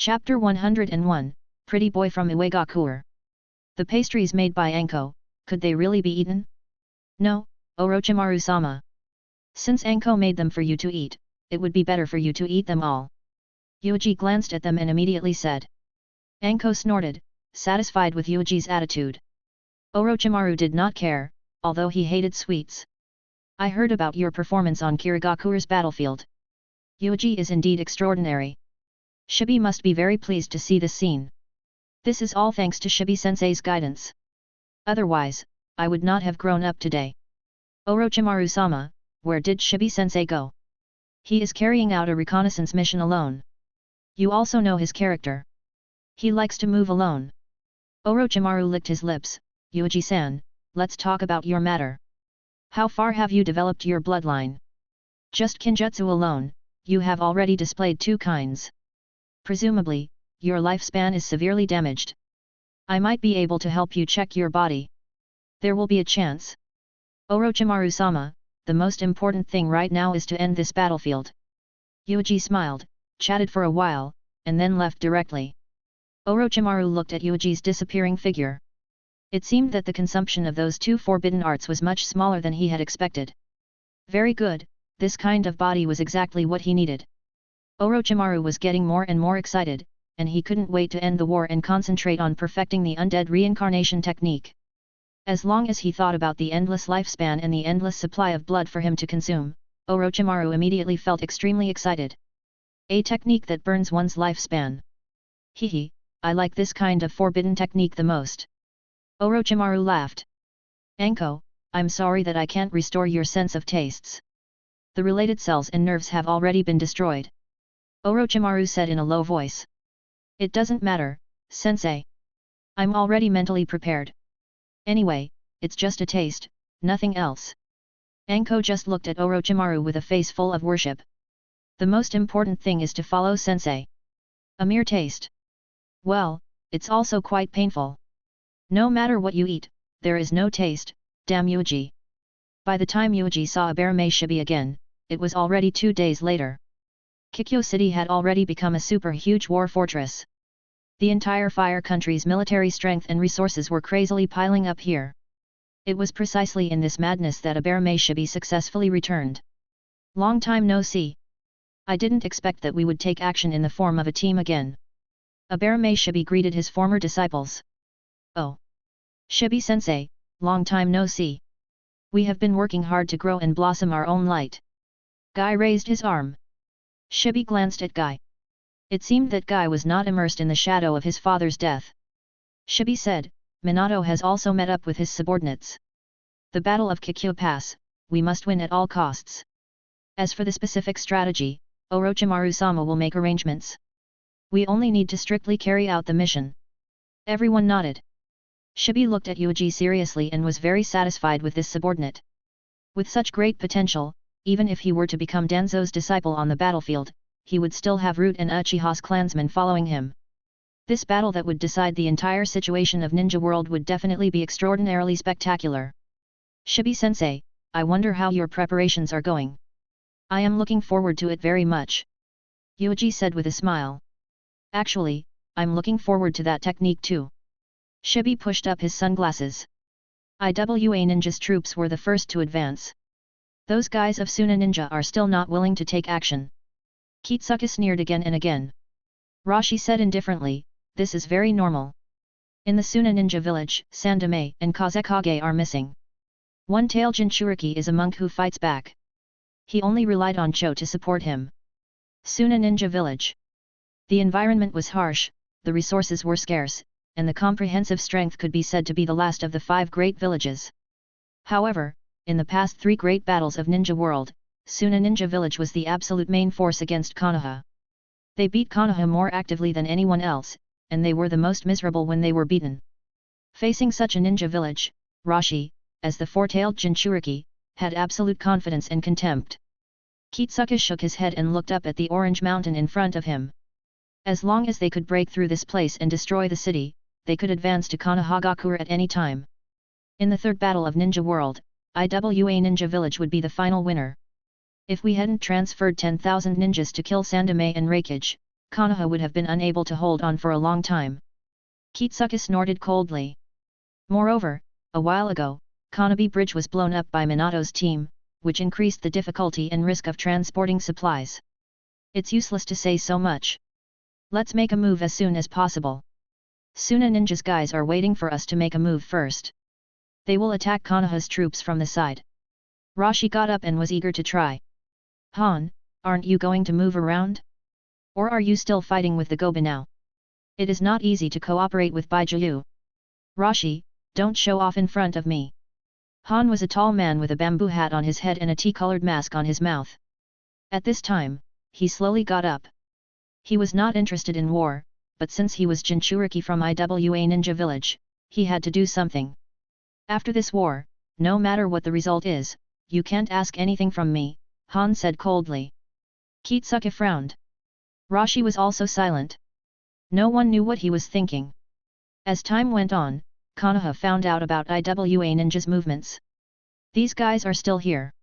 Chapter 101, Pretty Boy from Uegakur. The pastries made by Anko, could they really be eaten? No, Orochimaru-sama. Since Anko made them for you to eat, it would be better for you to eat them all. Yuuji glanced at them and immediately said. Anko snorted, satisfied with Yuuji's attitude. Orochimaru did not care, although he hated sweets. I heard about your performance on Kirigakure's battlefield. Yuuji is indeed extraordinary. Shibi must be very pleased to see this scene. This is all thanks to Shibi-sensei's guidance. Otherwise, I would not have grown up today. Orochimaru-sama, where did Shibi-sensei go? He is carrying out a reconnaissance mission alone. You also know his character. He likes to move alone. Orochimaru licked his lips. Yuuji-san, let's talk about your matter. How far have you developed your bloodline? Just Kinjutsu alone, you have already displayed 2 kinds. Presumably, your lifespan is severely damaged. I might be able to help you check your body. There will be a chance. Orochimaru-sama, the most important thing right now is to end this battlefield. Yuuji smiled, chatted for a while, and then left directly. Orochimaru looked at Yuuji's disappearing figure. It seemed that the consumption of those 2 forbidden arts was much smaller than he had expected. Very good, this kind of body was exactly what he needed. Orochimaru was getting more and more excited, and he couldn't wait to end the war and concentrate on perfecting the undead reincarnation technique. As long as he thought about the endless lifespan and the endless supply of blood for him to consume, Orochimaru immediately felt extremely excited. A technique that burns one's lifespan. Hehe, I like this kind of forbidden technique the most. Orochimaru laughed. Anko, I'm sorry that I can't restore your sense of tastes. The related cells and nerves have already been destroyed. Orochimaru said in a low voice. It doesn't matter, sensei. I'm already mentally prepared. Anyway, it's just a taste, nothing else. Anko just looked at Orochimaru with a face full of worship. The most important thing is to follow sensei. A mere taste. Well, it's also quite painful. No matter what you eat, there is no taste, damn Yuuji. By the time Yuuji saw Abarame Shibi again, it was already 2 days later. Kikyo City had already become a super huge war fortress. The entire Fire Country's military strength and resources were crazily piling up here. It was precisely in this madness that Abarame Shibi successfully returned. Long time no see. I didn't expect that we would take action in the form of a team again. Abarame Shibi greeted his former disciples. Oh. Shibi-sensei, long time no see. We have been working hard to grow and blossom our own light. Guy raised his arm. Shibi glanced at Guy. It seemed that Guy was not immersed in the shadow of his father's death. Shibi said, Minato has also met up with his subordinates. The Battle of Kikyo Pass, we must win at all costs. As for the specific strategy, Orochimaru-sama will make arrangements. We only need to strictly carry out the mission. Everyone nodded. Shibi looked at Yuuji seriously and was very satisfied with this subordinate. With such great potential, even if he were to become Danzo's disciple on the battlefield, he would still have Root and Uchiha's clansmen following him. This battle that would decide the entire situation of Ninja World would definitely be extraordinarily spectacular. Shibi-sensei, I wonder how your preparations are going. I am looking forward to it very much. Yuuji said with a smile. Actually, I'm looking forward to that technique too. Shibi pushed up his sunglasses. IWA Ninja's troops were the first to advance. Those guys of Suna Ninja are still not willing to take action. Kitsuka sneered again and again. Rashi said indifferently, this is very normal. In the Suna Ninja village, Sandame and Kazekage are missing. One-tailed Jinchuriki is a monk who fights back. He only relied on Cho to support him. Suna Ninja village. The environment was harsh, the resources were scarce, and the comprehensive strength could be said to be the last of the 5 great villages. However, in the past 3 great battles of Ninja World, Suna Ninja Village was the absolute main force against Konoha. They beat Konoha more actively than anyone else, and they were the most miserable when they were beaten. Facing such a ninja village, Rashi, as the 4-tailed Jinchuriki, had absolute confidence and contempt. Kitsuka shook his head and looked up at the orange mountain in front of him. As long as they could break through this place and destroy the city, they could advance to Konohagakure at any time. In the 3rd battle of Ninja World, IWA Ninja Village would be the final winner. If we hadn't transferred 10,000 ninjas to kill Sandame and Raikage, Konoha would have been unable to hold on for a long time. Kitsuki snorted coldly. Moreover, a while ago, Konoha Bridge was blown up by Minato's team, which increased the difficulty and risk of transporting supplies. It's useless to say so much. Let's make a move as soon as possible. Suna Ninja's guys are waiting for us to make a move first. They will attack Konoha's troops from the side. Rashi got up and was eager to try. Han, aren't you going to move around? Or are you still fighting with the Gobi now? It is not easy to cooperate with Bijuu. Rashi, don't show off in front of me. Han was a tall man with a bamboo hat on his head and a tea-colored mask on his mouth. At this time, he slowly got up. He was not interested in war, but since he was Jinchuriki from Iwa Ninja Village, he had to do something. After this war, no matter what the result is, you can't ask anything from me, Han said coldly. Kitsuki frowned. Rashi was also silent. No one knew what he was thinking. As time went on, Konoha found out about Iwa Ninja's movements. These guys are still here.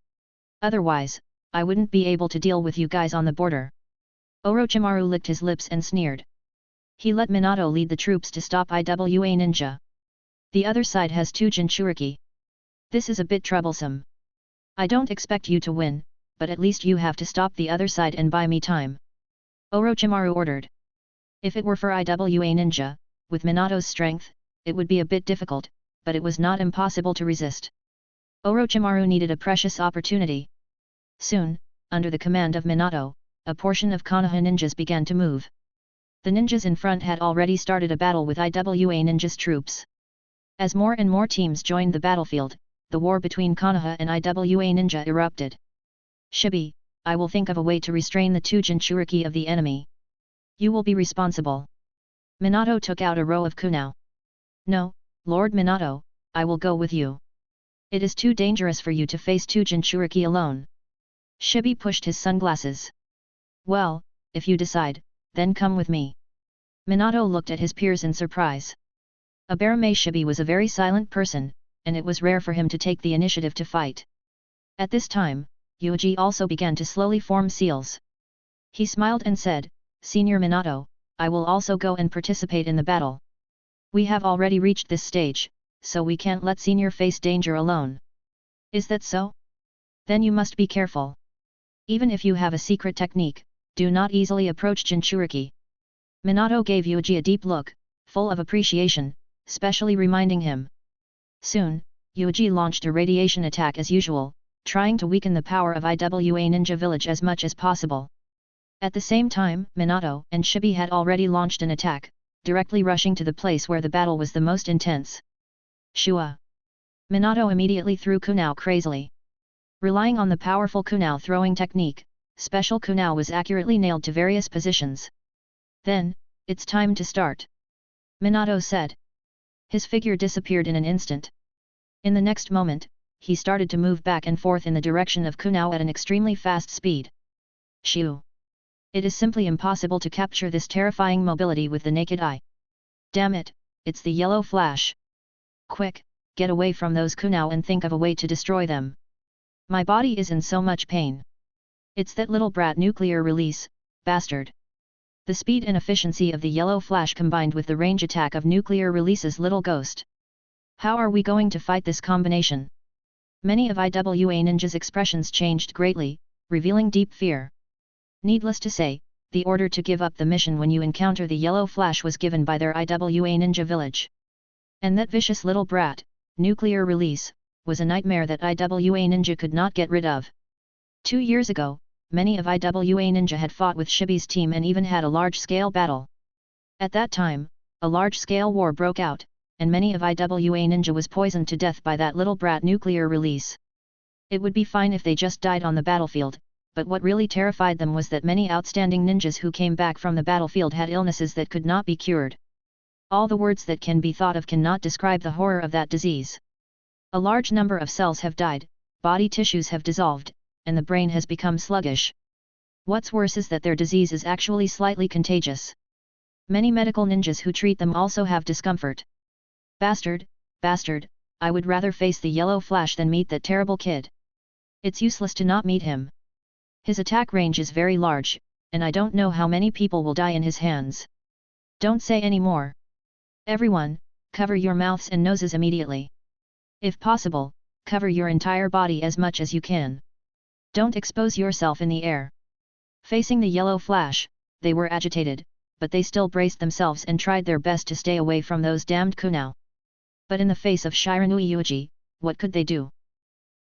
Otherwise, I wouldn't be able to deal with you guys on the border. Orochimaru licked his lips and sneered. He let Minato lead the troops to stop Iwa Ninja. The other side has 2 Jinchuriki. This is a bit troublesome. I don't expect you to win, but at least you have to stop the other side and buy me time. Orochimaru ordered. If it were for Iwa Ninja, with Minato's strength, it would be a bit difficult, but it was not impossible to resist. Orochimaru needed a precious opportunity. Soon, under the command of Minato, a portion of Konoha ninjas began to move. The ninjas in front had already started a battle with Iwa Ninja's troops. As more and more teams joined the battlefield, the war between Konoha and Iwa Ninja erupted. Shibi, I will think of a way to restrain the 2 Jinchuriki of the enemy. You will be responsible. Minato took out a row of kunai. No, Lord Minato, I will go with you. It is too dangerous for you to face 2 Jinchuriki alone. Shibi pushed his sunglasses. Well, if you decide, then come with me. Minato looked at his peers in surprise. Abarame Shibi was a very silent person, and it was rare for him to take the initiative to fight. At this time, Yuuji also began to slowly form seals. He smiled and said, Senior Minato, I will also go and participate in the battle. We have already reached this stage, so we can't let Senior face danger alone. Is that so? Then you must be careful. Even if you have a secret technique, do not easily approach Jinchuriki. Minato gave Yuuji a deep look, full of appreciation, specially reminding him. Soon, Yuuji launched a radiation attack as usual, trying to weaken the power of Iwa Ninja Village as much as possible. At the same time, Minato and Shibi had already launched an attack, directly rushing to the place where the battle was the most intense. Shua! Minato immediately threw kunai crazily. Relying on the powerful kunai throwing technique, special kunai was accurately nailed to various positions. Then, it's time to start. Minato said. His figure disappeared in an instant. In the next moment, he started to move back and forth in the direction of kunai at an extremely fast speed. Shoo! It is simply impossible to capture this terrifying mobility with the naked eye. Damn it, it's the yellow flash. Quick, get away from those kunai and think of a way to destroy them. My body is in so much pain. It's that little brat nuclear release, bastard. The speed and efficiency of the yellow flash combined with the range attack of nuclear release's little ghost. How are we going to fight this combination? Many of Iwa Ninja's expressions changed greatly, revealing deep fear. Needless to say, the order to give up the mission when you encounter the yellow flash was given by their Iwa Ninja village. And that vicious little brat, nuclear release, was a nightmare that Iwa Ninja could not get rid of. 2 years ago, many of Iwa Ninja had fought with Shibi's team and even had a large-scale battle. At that time, a large-scale war broke out, and many of Iwa Ninja was poisoned to death by that little brat nuclear release. It would be fine if they just died on the battlefield, but what really terrified them was that many outstanding ninjas who came back from the battlefield had illnesses that could not be cured. All the words that can be thought of cannot describe the horror of that disease. A large number of cells have died, body tissues have dissolved, and the brain has become sluggish. What's worse is that their disease is actually slightly contagious. Many medical ninjas who treat them also have discomfort. Bastard, bastard, I would rather face the yellow flash than meet that terrible kid. It's useless to not meet him. His attack range is very large, and I don't know how many people will die in his hands. Don't say any more. Everyone, cover your mouths and noses immediately. If possible, cover your entire body as much as you can. Don't expose yourself in the air. Facing the yellow flash, they were agitated, but they still braced themselves and tried their best to stay away from those damned kunai. But in the face of Shiranui Yuuji, what could they do?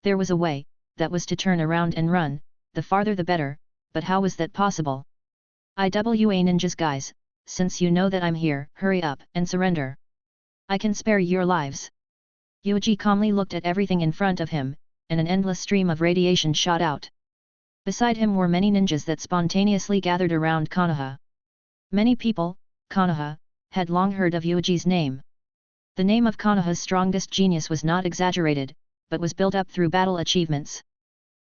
There was a way, that was to turn around and run, the farther the better, but how was that possible? IWA ninjas guys, since you know that I'm here, hurry up and surrender. I can spare your lives. Yuuji calmly looked at everything in front of him, and an endless stream of radiation shot out. Beside him were many ninjas that spontaneously gathered around Konoha. Many people, Konoha, had long heard of Yuuji's name. The name of Konoha's strongest genius was not exaggerated, but was built up through battle achievements.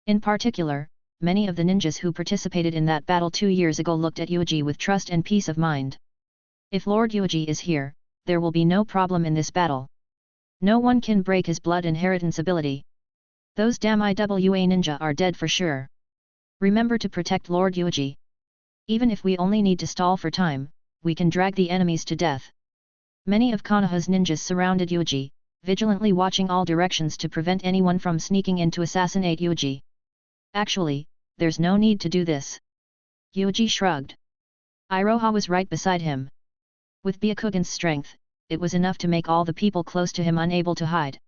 In particular, many of the ninjas who participated in that battle 2 years ago looked at Yuuji with trust and peace of mind. If Lord Yuuji is here, there will be no problem in this battle. No one can break his blood inheritance ability. Those damn IWA ninja are dead for sure. Remember to protect Lord Yuuji. Even if we only need to stall for time, we can drag the enemies to death. Many of Konoha's ninjas surrounded Yuuji, vigilantly watching all directions to prevent anyone from sneaking in to assassinate Yuuji. Actually, there's no need to do this. Yuuji shrugged. Iroha was right beside him. With Byakugan's strength, it was enough to make all the people close to him unable to hide.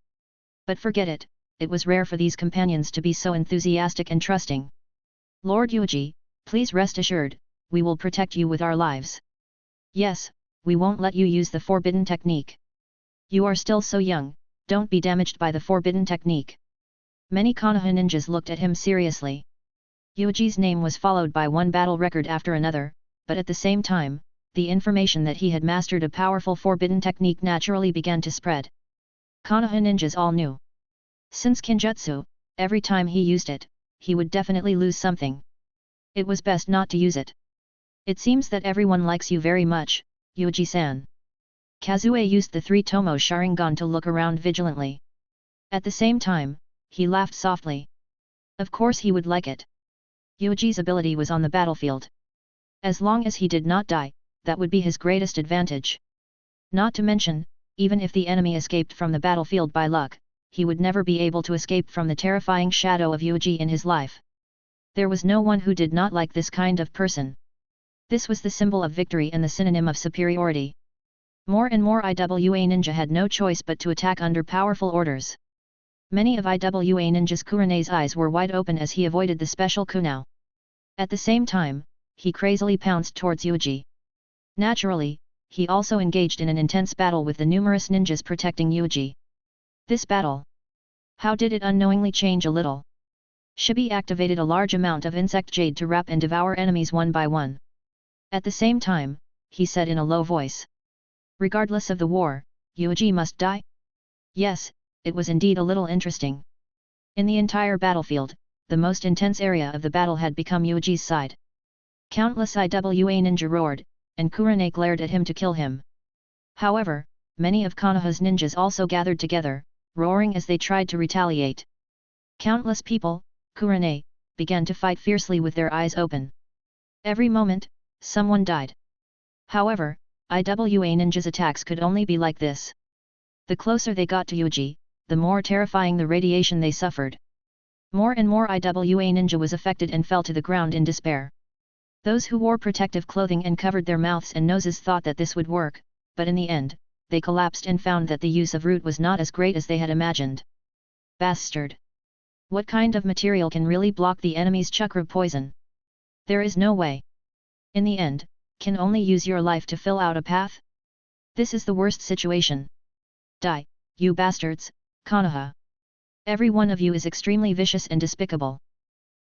But forget it, it was rare for these companions to be so enthusiastic and trusting. Lord Yuuji, please rest assured, we will protect you with our lives. Yes, we won't let you use the forbidden technique. You are still so young, don't be damaged by the forbidden technique. Many Konoha ninjas looked at him seriously. Yuuji's name was followed by one battle record after another, but at the same time, the information that he had mastered a powerful forbidden technique naturally began to spread. Konoha ninjas all knew. Since Kinjutsu, every time he used it, he would definitely lose something. It was best not to use it. It seems that everyone likes you very much, Yuuji-san. Kazue used the 3-tomo Sharingan to look around vigilantly. At the same time, he laughed softly. Of course he would like it. Yuuji's ability was on the battlefield. As long as he did not die, that would be his greatest advantage. Not to mention, even if the enemy escaped from the battlefield by luck, he would never be able to escape from the terrifying shadow of Yuuji in his life. There was no one who did not like this kind of person. This was the symbol of victory and the synonym of superiority. More and more IWA ninja had no choice but to attack under powerful orders. Many of IWA ninja's Kurene's eyes were wide open as he avoided the special kunai. At the same time, he crazily pounced towards Yuuji. Naturally, he also engaged in an intense battle with the numerous ninjas protecting Yuuji. This battle. How did it unknowingly change a little? Shibi activated a large amount of insect jade to wrap and devour enemies one by one. At the same time, he said in a low voice. Regardless of the war, Yuuji must die? Yes, it was indeed a little interesting. In the entire battlefield, the most intense area of the battle had become Yuuji's side. Countless IWA ninja roared, and Kurene glared at him to kill him. However, many of Konoha's ninjas also gathered together, roaring as they tried to retaliate. Countless people, Kurene, began to fight fiercely with their eyes open. Every moment, someone died. However, IWA ninjas' attacks could only be like this. The closer they got to Yuuji, the more terrifying the radiation they suffered. More and more IWA ninja was affected and fell to the ground in despair. Those who wore protective clothing and covered their mouths and noses thought that this would work, but in the end, they collapsed and found that the use of root was not as great as they had imagined. Bastard! What kind of material can really block the enemy's chakra poison? There is no way. In the end, can only use your life to fill out a path? This is the worst situation. Die, you bastards, Konoha. Every one of you is extremely vicious and despicable.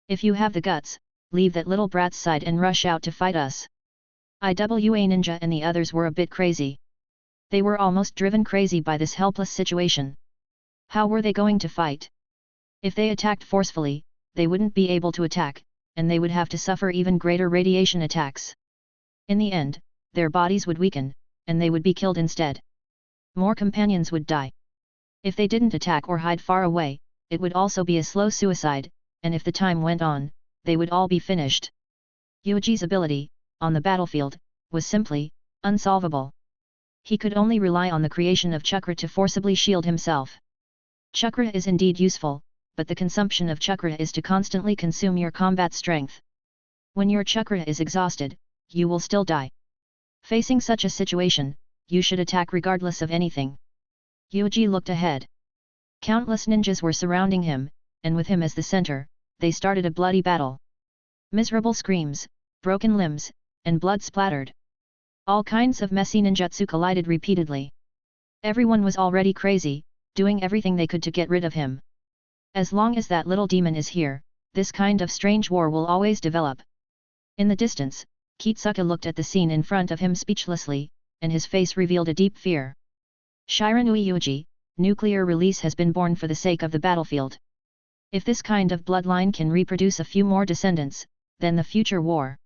If you have the guts, leave that little brat's side and rush out to fight us. IWA Ninja and the others were a bit crazy. They were almost driven crazy by this helpless situation. How were they going to fight? If they attacked forcefully, they wouldn't be able to attack, and they would have to suffer even greater radiation attacks. In the end, their bodies would weaken, and they would be killed instead. More companions would die. If they didn't attack or hide far away, it would also be a slow suicide, and if the time went on, they would all be finished. Yuuji's ability, on the battlefield, was simply unsolvable. He could only rely on the creation of chakra to forcibly shield himself. Chakra is indeed useful, but the consumption of chakra is to constantly consume your combat strength. When your chakra is exhausted, you will still die. Facing such a situation, you should attack regardless of anything. Yuuji looked ahead. Countless ninjas were surrounding him, and with him as the center, they started a bloody battle. Miserable screams, broken limbs, and blood splattered. All kinds of messy ninjutsu collided repeatedly. Everyone was already crazy, doing everything they could to get rid of him. As long as that little demon is here, this kind of strange war will always develop. In the distance, Kitsuka looked at the scene in front of him speechlessly, and his face revealed a deep fear. Shiranui Yuuji, nuclear release has been born for the sake of the battlefield. If this kind of bloodline can reproduce a few more descendants, then the future war.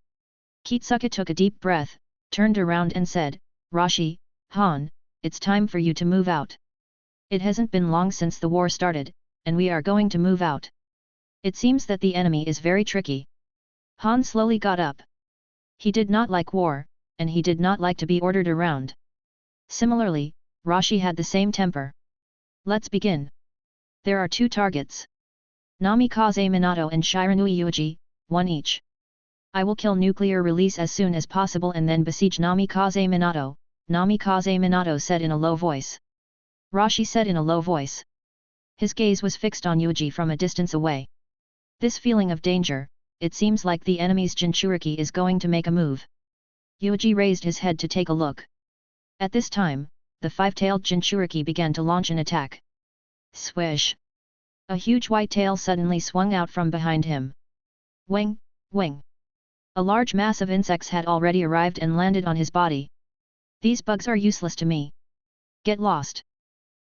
Kitsuka took a deep breath, turned around and said, Rashi, Han, it's time for you to move out. It hasn't been long since the war started, and we are going to move out. It seems that the enemy is very tricky. Han slowly got up. He did not like war, and he did not like to be ordered around. Similarly, Rashi had the same temper. Let's begin. There are 2 targets. Namikaze Minato and Shiranui Yuuji, 1 each. I will kill nuclear release as soon as possible and then besiege Namikaze Minato, Namikaze Minato said in a low voice. Rashi said in a low voice. His gaze was fixed on Yuuji from a distance away. This feeling of danger, it seems like the enemy's Jinchuriki is going to make a move. Yuuji raised his head to take a look. At this time, the 5-tailed Jinchuriki began to launch an attack. Swish! A huge white tail suddenly swung out from behind him. Wing, wing! A large mass of insects had already arrived and landed on his body. These bugs are useless to me. Get lost!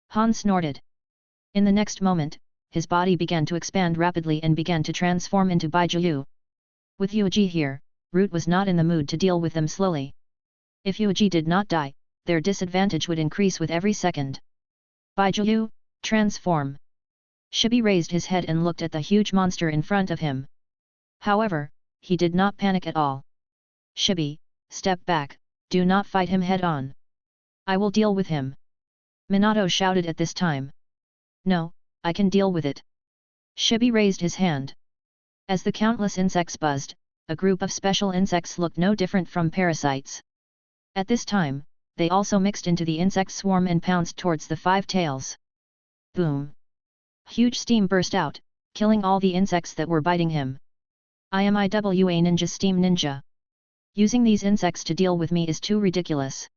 Han snorted. In the next moment, his body began to expand rapidly and began to transform into Bijuu. With Yuuji here, Root was not in the mood to deal with them slowly. If Yuuji did not die, their disadvantage would increase with every second. Bijuu, transform! Shibi raised his head and looked at the huge monster in front of him. However, he did not panic at all. Shibi, step back, do not fight him head-on. I will deal with him. Minato shouted at this time. No, I can deal with it. Shibi raised his hand. As the countless insects buzzed, a group of special insects looked no different from parasites. At this time, they also mixed into the insect swarm and pounced towards the 5 tails. Boom! Huge steam burst out, killing all the insects that were biting him. I am IWA Ninja Steam Ninja. Using these insects to deal with me is too ridiculous.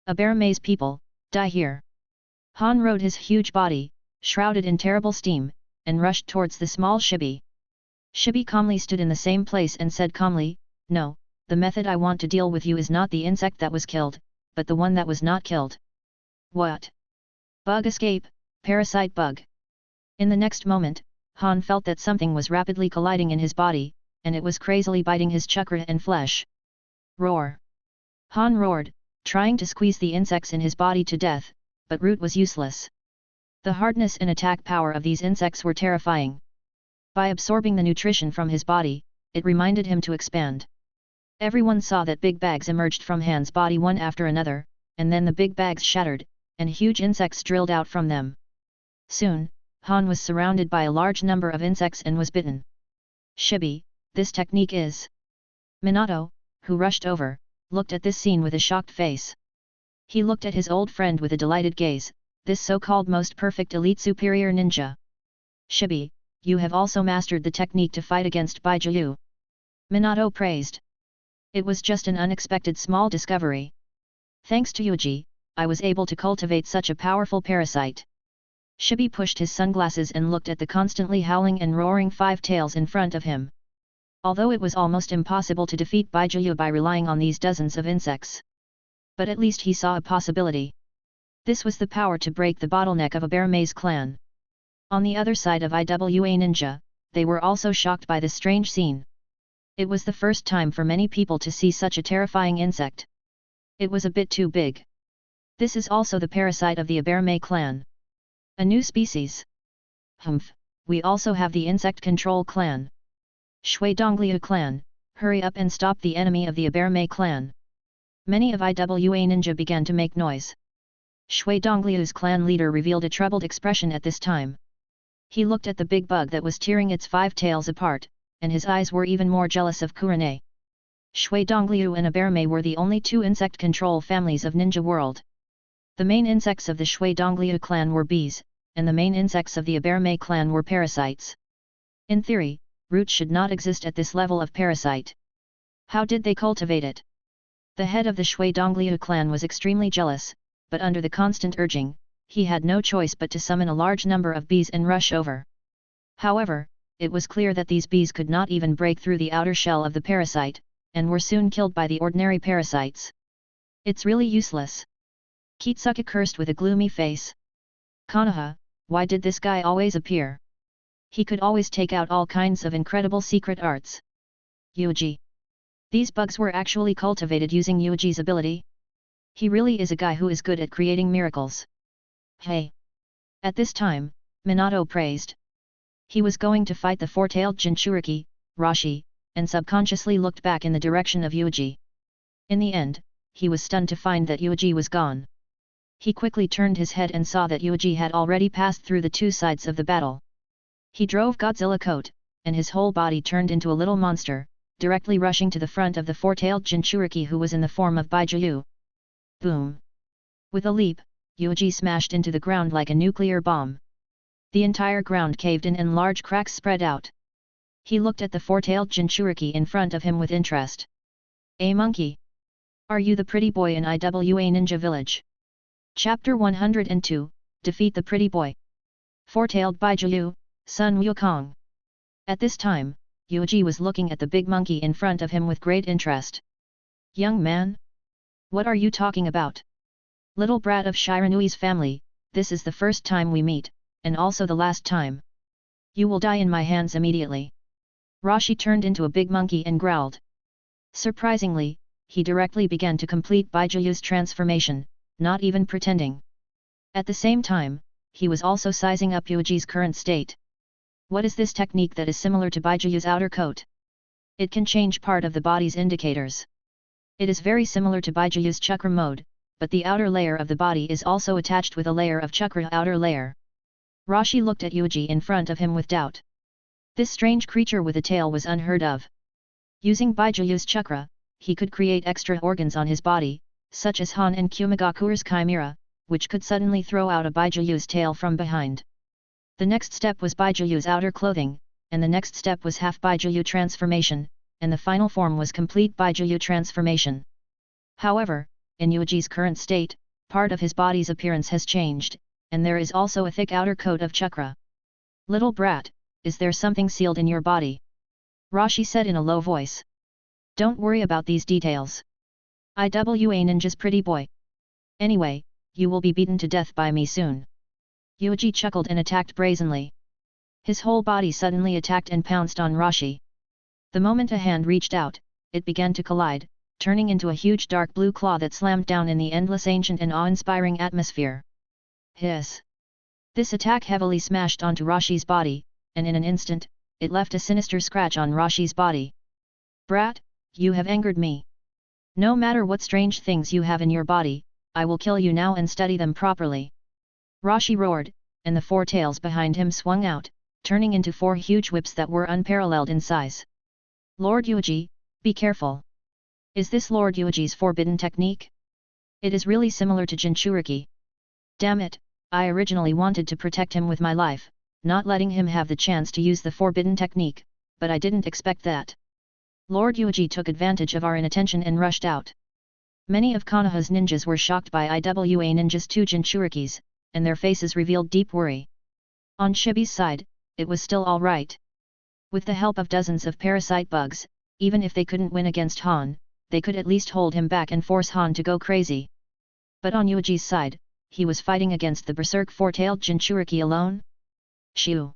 A bear maze people, die here. Han rode his huge body, shrouded in terrible steam, and rushed towards the small Shibi. Shibi calmly stood in the same place and said calmly, No, the method I want to deal with you is not the insect that was killed, but the one that was not killed. What? Bug escape, parasite bug. In the next moment, Han felt that something was rapidly colliding in his body, and it was crazily biting his chakra and flesh. Roar! Han roared, trying to squeeze the insects in his body to death, but Root was useless. The hardness and attack power of these insects were terrifying. By absorbing the nutrition from his body, it reminded him to expand. Everyone saw that big bags emerged from Han's body one after another, and then the big bags shattered, and huge insects drilled out from them. Soon, Han was surrounded by a large number of insects and was bitten. Shibi, this technique is... Minato, who rushed over, looked at this scene with a shocked face. He looked at his old friend with a delighted gaze, this so-called most perfect elite superior ninja. Shibi, you have also mastered the technique to fight against Bijuu. Minato praised. It was just an unexpected small discovery. Thanks to Yuuji, I was able to cultivate such a powerful parasite. Shibi pushed his sunglasses and looked at the constantly howling and roaring 5 tails in front of him. Although it was almost impossible to defeat Bijuu by relying on these dozens of insects. But at least he saw a possibility. This was the power to break the bottleneck of a bear maze clan. On the other side of IWA Ninja, they were also shocked by this strange scene. It was the first time for many people to see such a terrifying insect. It was a bit too big. This is also the parasite of the Aberme clan. A new species. Humph, we also have the insect control clan. Shui Dongliu clan, Hurry up and stop the enemy of the Aberme clan. Many of IWA ninja began to make noise. Shui Dongliu's clan leader revealed a troubled expression at this time. He looked at the big bug that was tearing its 5 tails apart, and his eyes were even more jealous of Kurane. Shui Dongliu and Aberme were the only 2 insect control families of Ninja World. The main insects of the Shui Dongliu clan were bees, and the main insects of the Aberme clan were parasites. In theory, roots should not exist at this level of parasite. How did they cultivate it? The head of the Shui Dongliu clan was extremely jealous, but under the constant urging, he had no choice but to summon a large number of bees and rush over. However, it was clear that these bees could not even break through the outer shell of the parasite, and were soon killed by the ordinary parasites. It's really useless. Kitsuka cursed with a gloomy face. Konoha, why did this guy always appear? He could always take out all kinds of incredible secret arts. Yuuji. These bugs were actually cultivated using Yuuji's ability. He really is a guy who is good at creating miracles. Hey! At this time, Minato praised. He was going to fight the 4-tailed Jinchuriki, Rashi, and subconsciously looked back in the direction of Yuuji. In the end, he was stunned to find that Yuuji was gone. He quickly turned his head and saw that Yuuji had already passed through the 2 sides of the battle. He drove Godzilla Coat, and his whole body turned into a little monster, directly rushing to the front of the 4-tailed Jinchuriki who was in the form of Bijuu. Boom! With a leap, Yuuji smashed into the ground like a nuclear bomb. The entire ground caved in and large cracks spread out. He looked at the 4-tailed Jinchuriki in front of him with interest. "A monkey! Are you the pretty boy in IWA Ninja Village?" Chapter 102, Defeat the Pretty Boy. 4-tailed Bijuu, Sun Wukong. At this time, Yuuji was looking at the big monkey in front of him with great interest. "Young man? What are you talking about? Little brat of Shiranui's family, this is the first time we meet, and also the last time. You will die in my hands immediately." Rashi turned into a big monkey and growled. Surprisingly, he directly began to complete Bijuu's transformation, not even pretending. At the same time, he was also sizing up Yuuji's current state. What is this technique that is similar to Bijuu's outer coat? It can change part of the body's indicators. It is very similar to Bijuu's chakra mode, but the outer layer of the body is also attached with a layer of chakra outer layer. Rashi looked at Yuuji in front of him with doubt. This strange creature with a tail was unheard of. Using Bijuu's chakra, he could create extra organs on his body, such as Han and Kumigakure's chimera, which could suddenly throw out a Bijuu's tail from behind. The next step was Bijuu's outer clothing, and the next step was half Bijuu transformation, and the final form was complete Bijuu transformation. However, in Yuuji's current state, part of his body's appearance has changed, and there is also a thick outer coat of chakra. "Little brat, is there something sealed in your body?" Rashi said in a low voice. "Don't worry about these details. IWA Ninja's pretty boy. Anyway, you will be beaten to death by me soon." Yuuji chuckled and attacked brazenly. His whole body suddenly attacked and pounced on Rashi. The moment a hand reached out, it began to collide, turning into a huge dark blue claw that slammed down in the endless ancient and awe-inspiring atmosphere. Hiss! This attack heavily smashed onto Rashi's body, and in an instant, it left a sinister scratch on Rashi's body. "Brat, you have angered me. No matter what strange things you have in your body, I will kill you now and study them properly." Rashi roared, and the 4 tails behind him swung out, turning into 4 huge whips that were unparalleled in size. "Lord Yuuji, be careful. Is this Lord Yuuji's forbidden technique? It is really similar to Jinchuriki. Damn it, I originally wanted to protect him with my life, not letting him have the chance to use the forbidden technique, but I didn't expect that." Lord Yuuji took advantage of our inattention and rushed out. Many of Konoha's ninjas were shocked by IWA Ninja's 2 Jinchurikis, and their faces revealed deep worry. On Shibi's side, it was still alright. With the help of dozens of parasite bugs, even if they couldn't win against Han, they could at least hold him back and force Han to go crazy. But on Yuuji's side, he was fighting against the berserk 4-tailed Jinchuriki alone? Shoo!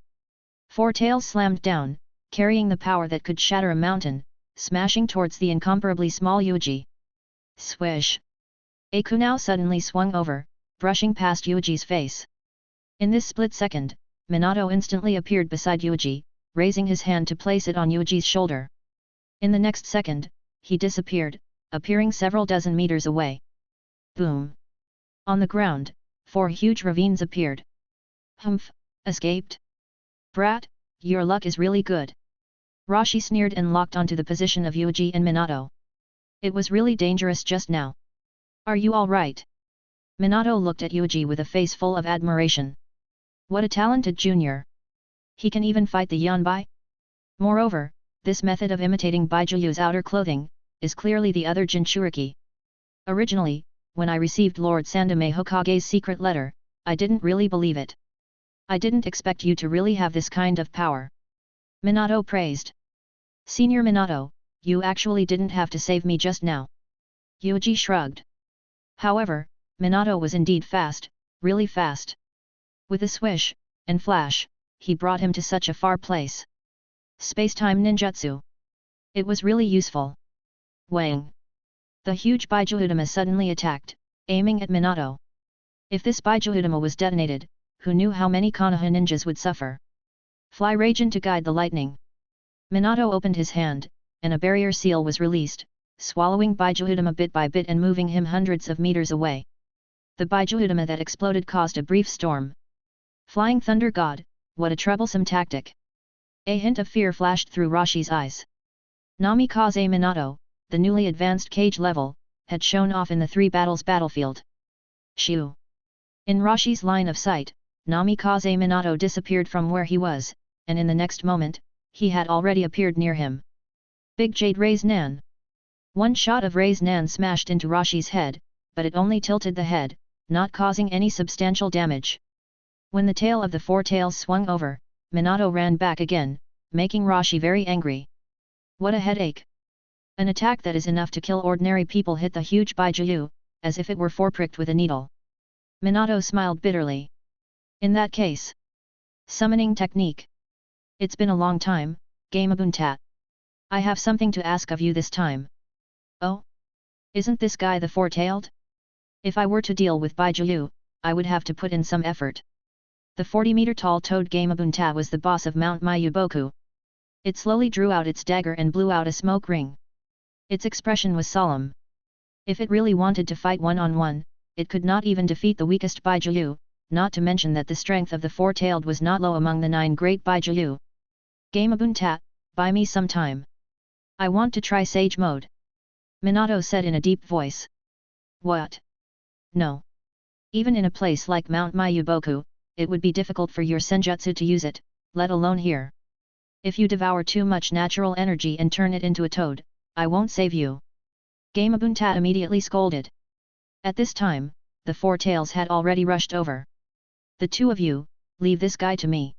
4 tails slammed down, carrying the power that could shatter a mountain, smashing towards the incomparably small Yuuji. Swish! A kunai suddenly swung over, brushing past Yuuji's face. In this split second, Minato instantly appeared beside Yuuji, raising his hand to place it on Yuuji's shoulder. In the next second, he disappeared, appearing several dozen meters away. Boom! On the ground, 4 huge ravines appeared. Humph! Escaped? Brat, your luck is really good. Rashi sneered and locked onto the position of Yuuji and Minato. It was really dangerous just now. Are you all right? Minato looked at Yuuji with a face full of admiration. What a talented junior! He can even fight the Yanbai? Moreover, this method of imitating Bijuu's outer clothing is clearly the other Jinchuriki. Originally, when I received Lord Sandaime Hokage's secret letter, I didn't really believe it. I didn't expect you to really have this kind of power. Minato praised. Senior Minato, you actually didn't have to save me just now. Yuuji shrugged. However, Minato was indeed fast, really fast. With a swish and flash, he brought him to such a far place. Space-time ninjutsu. It was really useful. Wang! The huge Bijuudama suddenly attacked, aiming at Minato. If this Bijuudama was detonated, who knew how many Konoha ninjas would suffer? Fly Raijin to guide the lightning. Minato opened his hand, and a barrier seal was released, swallowing Bijuudama bit by bit and moving him hundreds of meters away. The Bijuudama that exploded caused a brief storm. Flying Thunder God, what a troublesome tactic! A hint of fear flashed through Rashi's eyes. Namikaze Minato, the newly advanced cage level, had shown off in the 3 battles battlefield. Shoo! In Rashi's line of sight, Namikaze Minato disappeared from where he was, and in the next moment, he had already appeared near him. Big Jade Raise Nan! One shot of Raise Nan smashed into Rashi's head, but it only tilted the head, not causing any substantial damage. When the tail of the 4 tails swung over, Minato ran back again, making Rashi very angry. What a headache! An attack that is enough to kill ordinary people hit the huge Bijuu, as if it were forepricked with a needle. Minato smiled bitterly. In that case, summoning technique. It's been a long time, Gamabuntat. I have something to ask of you this time. Oh? Isn't this guy the 4-tailed? If I were to deal with Bijuu, I would have to put in some effort. The 40-meter-tall toad Gamabunta was the boss of Mount Mayuboku. It slowly drew out its dagger and blew out a smoke ring. Its expression was solemn. If it really wanted to fight one-on-one, it could not even defeat the weakest Bijuu, not to mention that the strength of the 4-tailed was not low among the 9 great Bijuu. Gamabunta, buy me some time. I want to try Sage Mode. Minato said in a deep voice. What? No. Even in a place like Mount Mayuboku, it would be difficult for your senjutsu to use it, let alone here. If you devour too much natural energy and turn it into a toad, I won't save you. Gamabunta immediately scolded. At this time, the 4 tails had already rushed over. The 2 of you, leave this guy to me.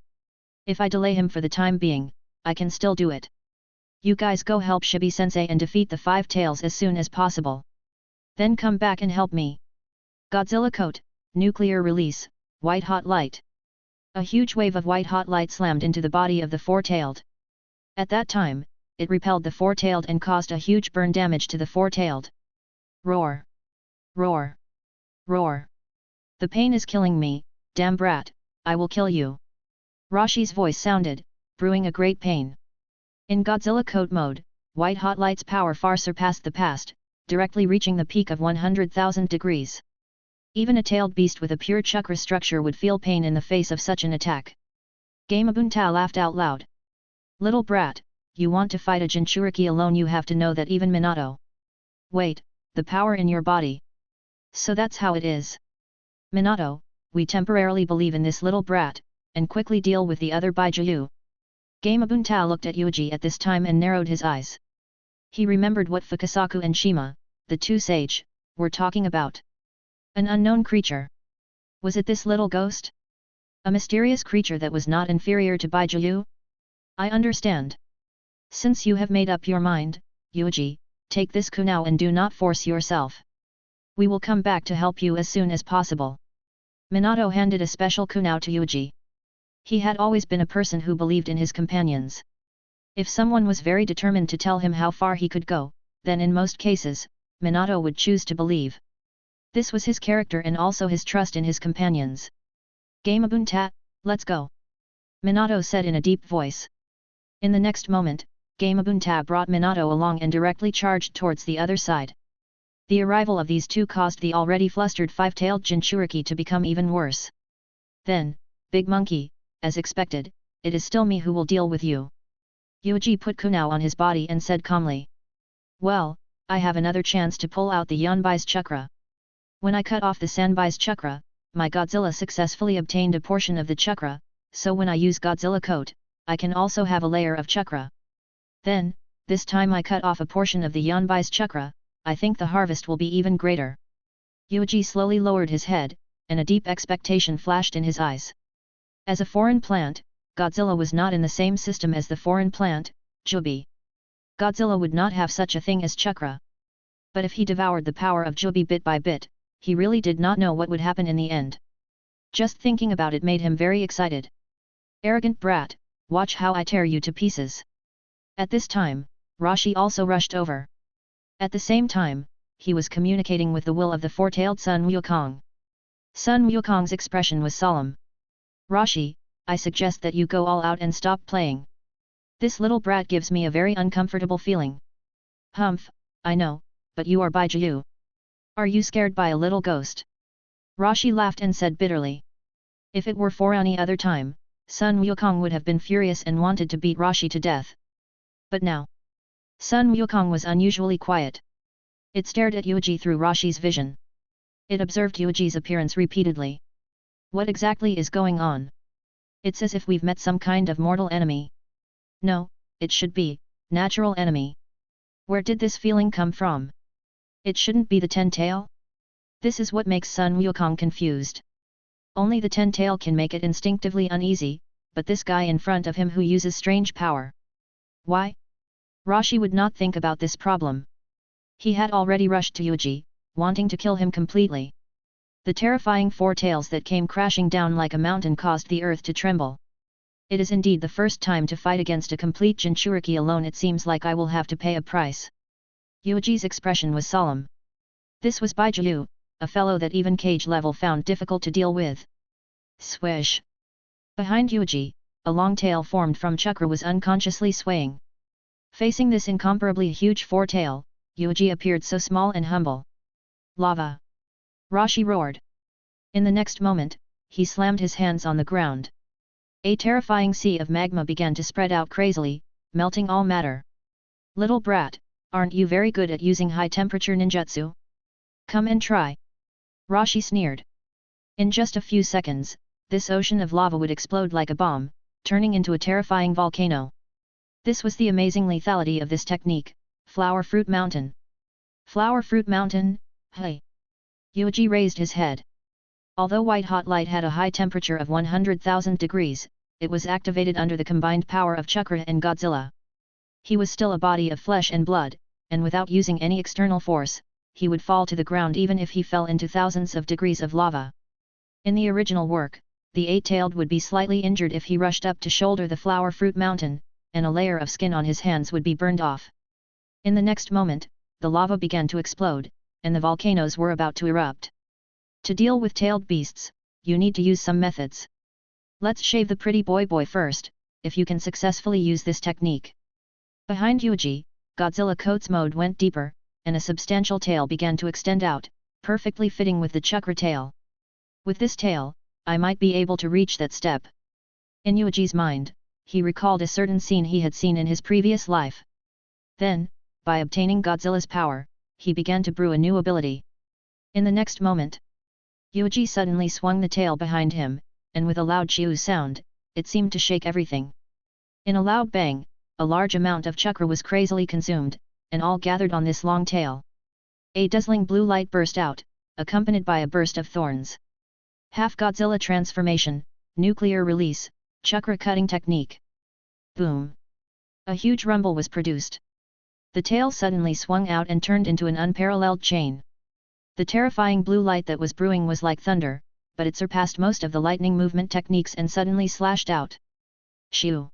If I delay him for the time being, I can still do it. You guys go help Shibi-sensei and defeat the 5 tails as soon as possible. Then come back and help me. Godzilla Coat, nuclear release, white-hot light. A huge wave of white-hot light slammed into the body of the 4-tailed. At that time, it repelled the 4-tailed and caused a huge burn damage to the 4-tailed. Roar! Roar! Roar! The pain is killing me, damn brat, I will kill you. Rashi's voice sounded, brewing a great pain. In Godzilla Coat mode, white-hot light's power far surpassed the past, directly reaching the peak of 100,000 degrees. Even a tailed beast with a pure chakra structure would feel pain in the face of such an attack. Gamabunta laughed out loud. Little brat, you want to fight a Jinchuriki alone, you have to know that even Minato. Wait, the power in your body. So that's how it is. Minato, we temporarily believe in this little brat, and quickly deal with the other Bijuu. Gamabunta looked at Yuuji at this time and narrowed his eyes. He remembered what Fukasaku and Shima, the 2 sage, were talking about. An unknown creature. Was it this little ghost? A mysterious creature that was not inferior to Bijuu? I understand. Since you have made up your mind, Yuuji, take this kunao and do not force yourself. We will come back to help you as soon as possible. Minato handed a special kunao to Yuuji. He had always been a person who believed in his companions. If someone was very determined to tell him how far he could go, then in most cases, Minato would choose to believe. This was his character and also his trust in his companions. Gamabunta, let's go. Minato said in a deep voice. In the next moment, Gamabunta brought Minato along and directly charged towards the other side. The arrival of these two caused the already flustered five-tailed Jinchuriki to become even worse. Then, Big Monkey, as expected, it is still me who will deal with you. Yuuji put Kunao on his body and said calmly. Well, I have another chance to pull out the Yanbai's chakra. When I cut off the Sanbai's chakra, my Godzilla successfully obtained a portion of the chakra, so when I use Godzilla Coat, I can also have a layer of chakra. Then, this time I cut off a portion of the Yanbai's chakra, I think the harvest will be even greater. Yuuji slowly lowered his head, and a deep expectation flashed in his eyes. As a foreign plant, Godzilla was not in the same system as the foreign plant, Jubi. Godzilla would not have such a thing as chakra. But if he devoured the power of Jubi bit by bit, he really did not know what would happen in the end. Just thinking about it made him very excited. Arrogant brat, watch how I tear you to pieces. At this time, Rashi also rushed over. At the same time, he was communicating with the will of the four-tailed Sun Wukong. Sun Wukong's expression was solemn. Rashi, I suggest that you go all out and stop playing. This little brat gives me a very uncomfortable feeling. Humph, I know, but you are Bijuu. Are you scared by a little ghost? Rashi laughed and said bitterly. If it were for any other time, Sun Wukong would have been furious and wanted to beat Rashi to death. But now, Sun Wukong was unusually quiet. It stared at Yuuji through Rashi's vision. It observed Yuuji's appearance repeatedly. What exactly is going on? It's as if we've met some kind of mortal enemy. No, it should be, natural enemy. Where did this feeling come from? It shouldn't be the ten-tail? This is what makes Sun Wukong confused. Only the ten-tail can make it instinctively uneasy, but this guy in front of him who uses strange power. Why? Rashi would not think about this problem. He had already rushed to Yuuji, wanting to kill him completely. The terrifying four tails that came crashing down like a mountain caused the earth to tremble. It is indeed the first time to fight against a complete Jinchuriki alone. It seems like I will have to pay a price. Yuuji's expression was solemn. This was Bijuu, a fellow that even cage level found difficult to deal with. Swish! Behind Yuuji, a long tail formed from chakra was unconsciously swaying. Facing this incomparably huge four-tail, Yuuji appeared so small and humble. Lava! Rashi roared. In the next moment, he slammed his hands on the ground. A terrifying sea of magma began to spread out crazily, melting all matter. Little brat, aren't you very good at using high-temperature ninjutsu? Come and try. Rashi sneered. In just a few seconds, this ocean of lava would explode like a bomb, turning into a terrifying volcano. This was the amazing lethality of this technique, Flower Fruit Mountain. Flower Fruit Mountain, hey! Yuuji raised his head. Although white-hot light had a high temperature of 100,000 degrees, it was activated under the combined power of chakra and Godzilla. He was still a body of flesh and blood, and without using any external force, he would fall to the ground even if he fell into thousands of degrees of lava. In the original work, the eight-tailed would be slightly injured if he rushed up to shoulder the Flower Fruit Mountain, and a layer of skin on his hands would be burned off. In the next moment, the lava began to explode, and the volcanoes were about to erupt. To deal with tailed beasts, you need to use some methods. Let's shave the pretty boy first, if you can successfully use this technique. Behind Yuuji, Godzilla Coat's mode went deeper, and a substantial tail began to extend out, perfectly fitting with the chakra tail. With this tail, I might be able to reach that step. In Yuuji's mind, he recalled a certain scene he had seen in his previous life. Then, by obtaining Godzilla's power, he began to brew a new ability. In the next moment, Yuuji suddenly swung the tail behind him, and with a loud chew sound, it seemed to shake everything. In a loud bang, a large amount of chakra was crazily consumed, and all gathered on this long tail. A dazzling blue light burst out, accompanied by a burst of thorns. Half Godzilla transformation, nuclear release, chakra cutting technique. Boom! A huge rumble was produced. The tail suddenly swung out and turned into an unparalleled chain. The terrifying blue light that was brewing was like thunder, but it surpassed most of the lightning movement techniques and suddenly slashed out. Shoo!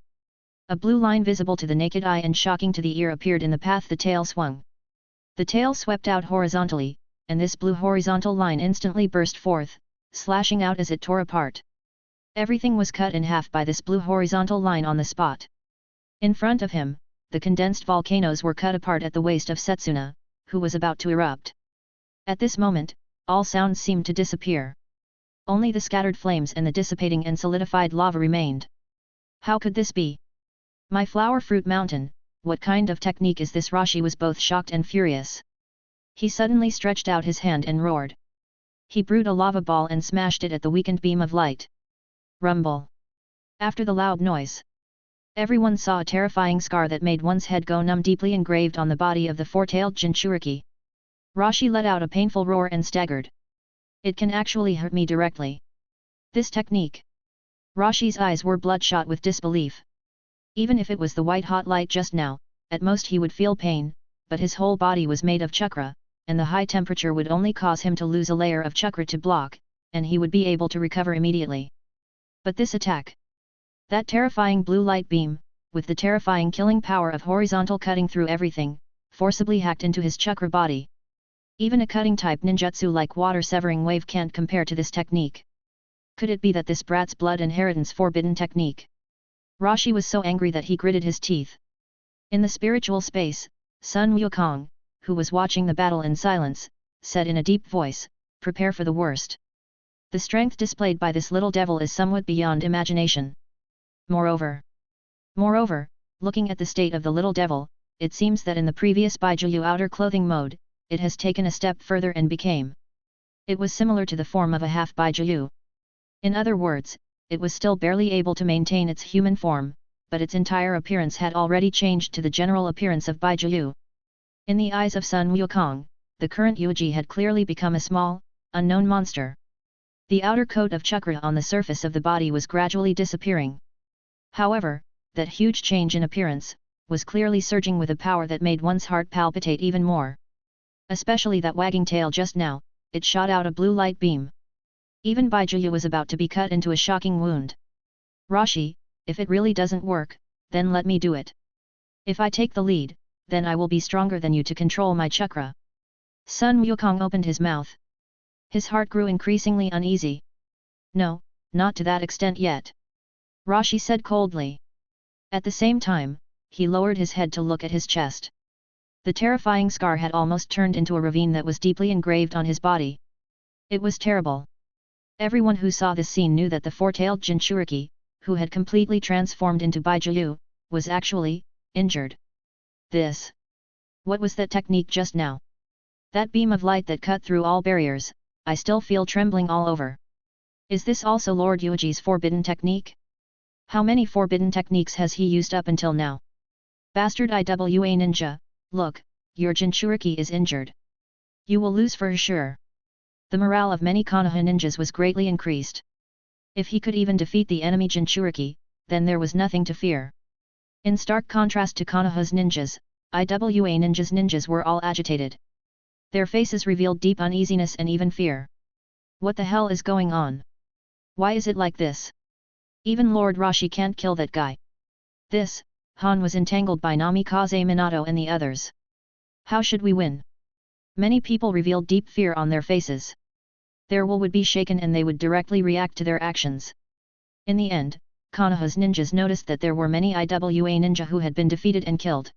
A blue line visible to the naked eye and shocking to the ear appeared in the path the tail swung. The tail swept out horizontally, and this blue horizontal line instantly burst forth, slashing out as it tore apart. Everything was cut in half by this blue horizontal line on the spot. In front of him, the condensed volcanoes were cut apart at the waist of Setsuna, who was about to erupt. At this moment, all sounds seemed to disappear. Only the scattered flames and the dissipating and solidified lava remained. How could this be? My flower fruit mountain, what kind of technique is this? Rashi was both shocked and furious. He suddenly stretched out his hand and roared. He brewed a lava ball and smashed it at the weakened beam of light. Rumble. After the loud noise, everyone saw a terrifying scar that made one's head go numb, deeply engraved on the body of the four-tailed Jinchuriki. Rashi let out a painful roar and staggered. It can actually hurt me directly. This technique. Rashi's eyes were bloodshot with disbelief. Even if it was the white-hot light just now, at most he would feel pain, but his whole body was made of chakra, and the high temperature would only cause him to lose a layer of chakra to block, and he would be able to recover immediately. But this attack. That terrifying blue light beam, with the terrifying killing power of horizontal cutting through everything, forcibly hacked into his chakra body. Even a cutting-type ninjutsu like water-severing wave can't compare to this technique. Could it be that this brat's blood inheritance forbidden technique? Rashi was so angry that he gritted his teeth. In the spiritual space, Sun Wukong, who was watching the battle in silence, said in a deep voice, "Prepare for the worst." The strength displayed by this little devil is somewhat beyond imagination. Moreover, looking at the state of the little devil, it seems that in the previous Bijuu outer clothing mode, it has taken a step further and became. It was similar to the form of a half Bijuu. In other words, it was still barely able to maintain its human form, but its entire appearance had already changed to the general appearance of Bijuu. In the eyes of Sun Wukong, the current Yuuji had clearly become a small, unknown monster. The outer coat of chakra on the surface of the body was gradually disappearing. However, that huge change in appearance was clearly surging with a power that made one's heart palpitate even more. Especially that wagging tail just now, it shot out a blue light beam. Even Bijuu was about to be cut into a shocking wound. Rashi, if it really doesn't work, then let me do it. If I take the lead, then I will be stronger than you to control my chakra. Sun Wukong opened his mouth. His heart grew increasingly uneasy. No, not to that extent yet. Rashi said coldly. At the same time, he lowered his head to look at his chest. The terrifying scar had almost turned into a ravine that was deeply engraved on his body. It was terrible. Everyone who saw this scene knew that the four-tailed Jinchuriki, who had completely transformed into Bijuu, was actually injured. This. What was that technique just now? That beam of light that cut through all barriers, I still feel trembling all over. Is this also Lord Yuuji's forbidden technique? How many forbidden techniques has he used up until now? Bastard IWA ninja, look, your Jinchuriki is injured. You will lose for sure. The morale of many Konoha ninjas was greatly increased. If he could even defeat the enemy Jinchuriki, then there was nothing to fear. In stark contrast to Konoha's ninjas, IWA ninjas were all agitated. Their faces revealed deep uneasiness and even fear. What the hell is going on? Why is it like this? Even Lord Rashi can't kill that guy. This, Han was entangled by Namikaze Minato and the others. How should we win? Many people revealed deep fear on their faces. Their will would be shaken and they would directly react to their actions. In the end, Konoha's ninjas noticed that there were many IWA ninja who had been defeated and killed.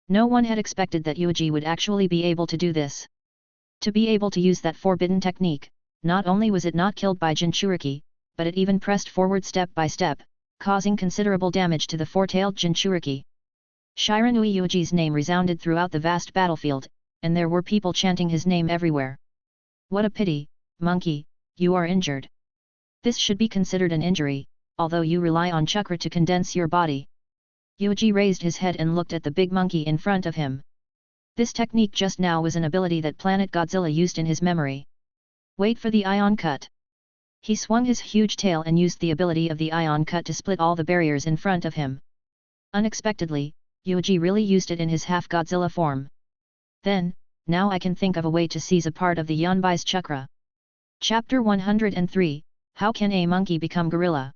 No one had expected that Yuuji would actually be able to do this. To be able to use that forbidden technique, not only was it not killed by Jinchuriki, but it even pressed forward step by step, causing considerable damage to the four-tailed Jinchuriki. Shiranui Yuuji's name resounded throughout the vast battlefield, and there were people chanting his name everywhere. What a pity, monkey, you are injured. This should be considered an injury, although you rely on chakra to condense your body. Yuuji raised his head and looked at the big monkey in front of him. This technique just now was an ability that Planet Godzilla used in his memory. Wait for the ion cut. He swung his huge tail and used the ability of the ion cut to split all the barriers in front of him. Unexpectedly, Yuuji really used it in his half-Godzilla form. Then, now I can think of a way to seize a part of the Yonbai's chakra. Chapter 103, How Can a Monkey Become Gorilla?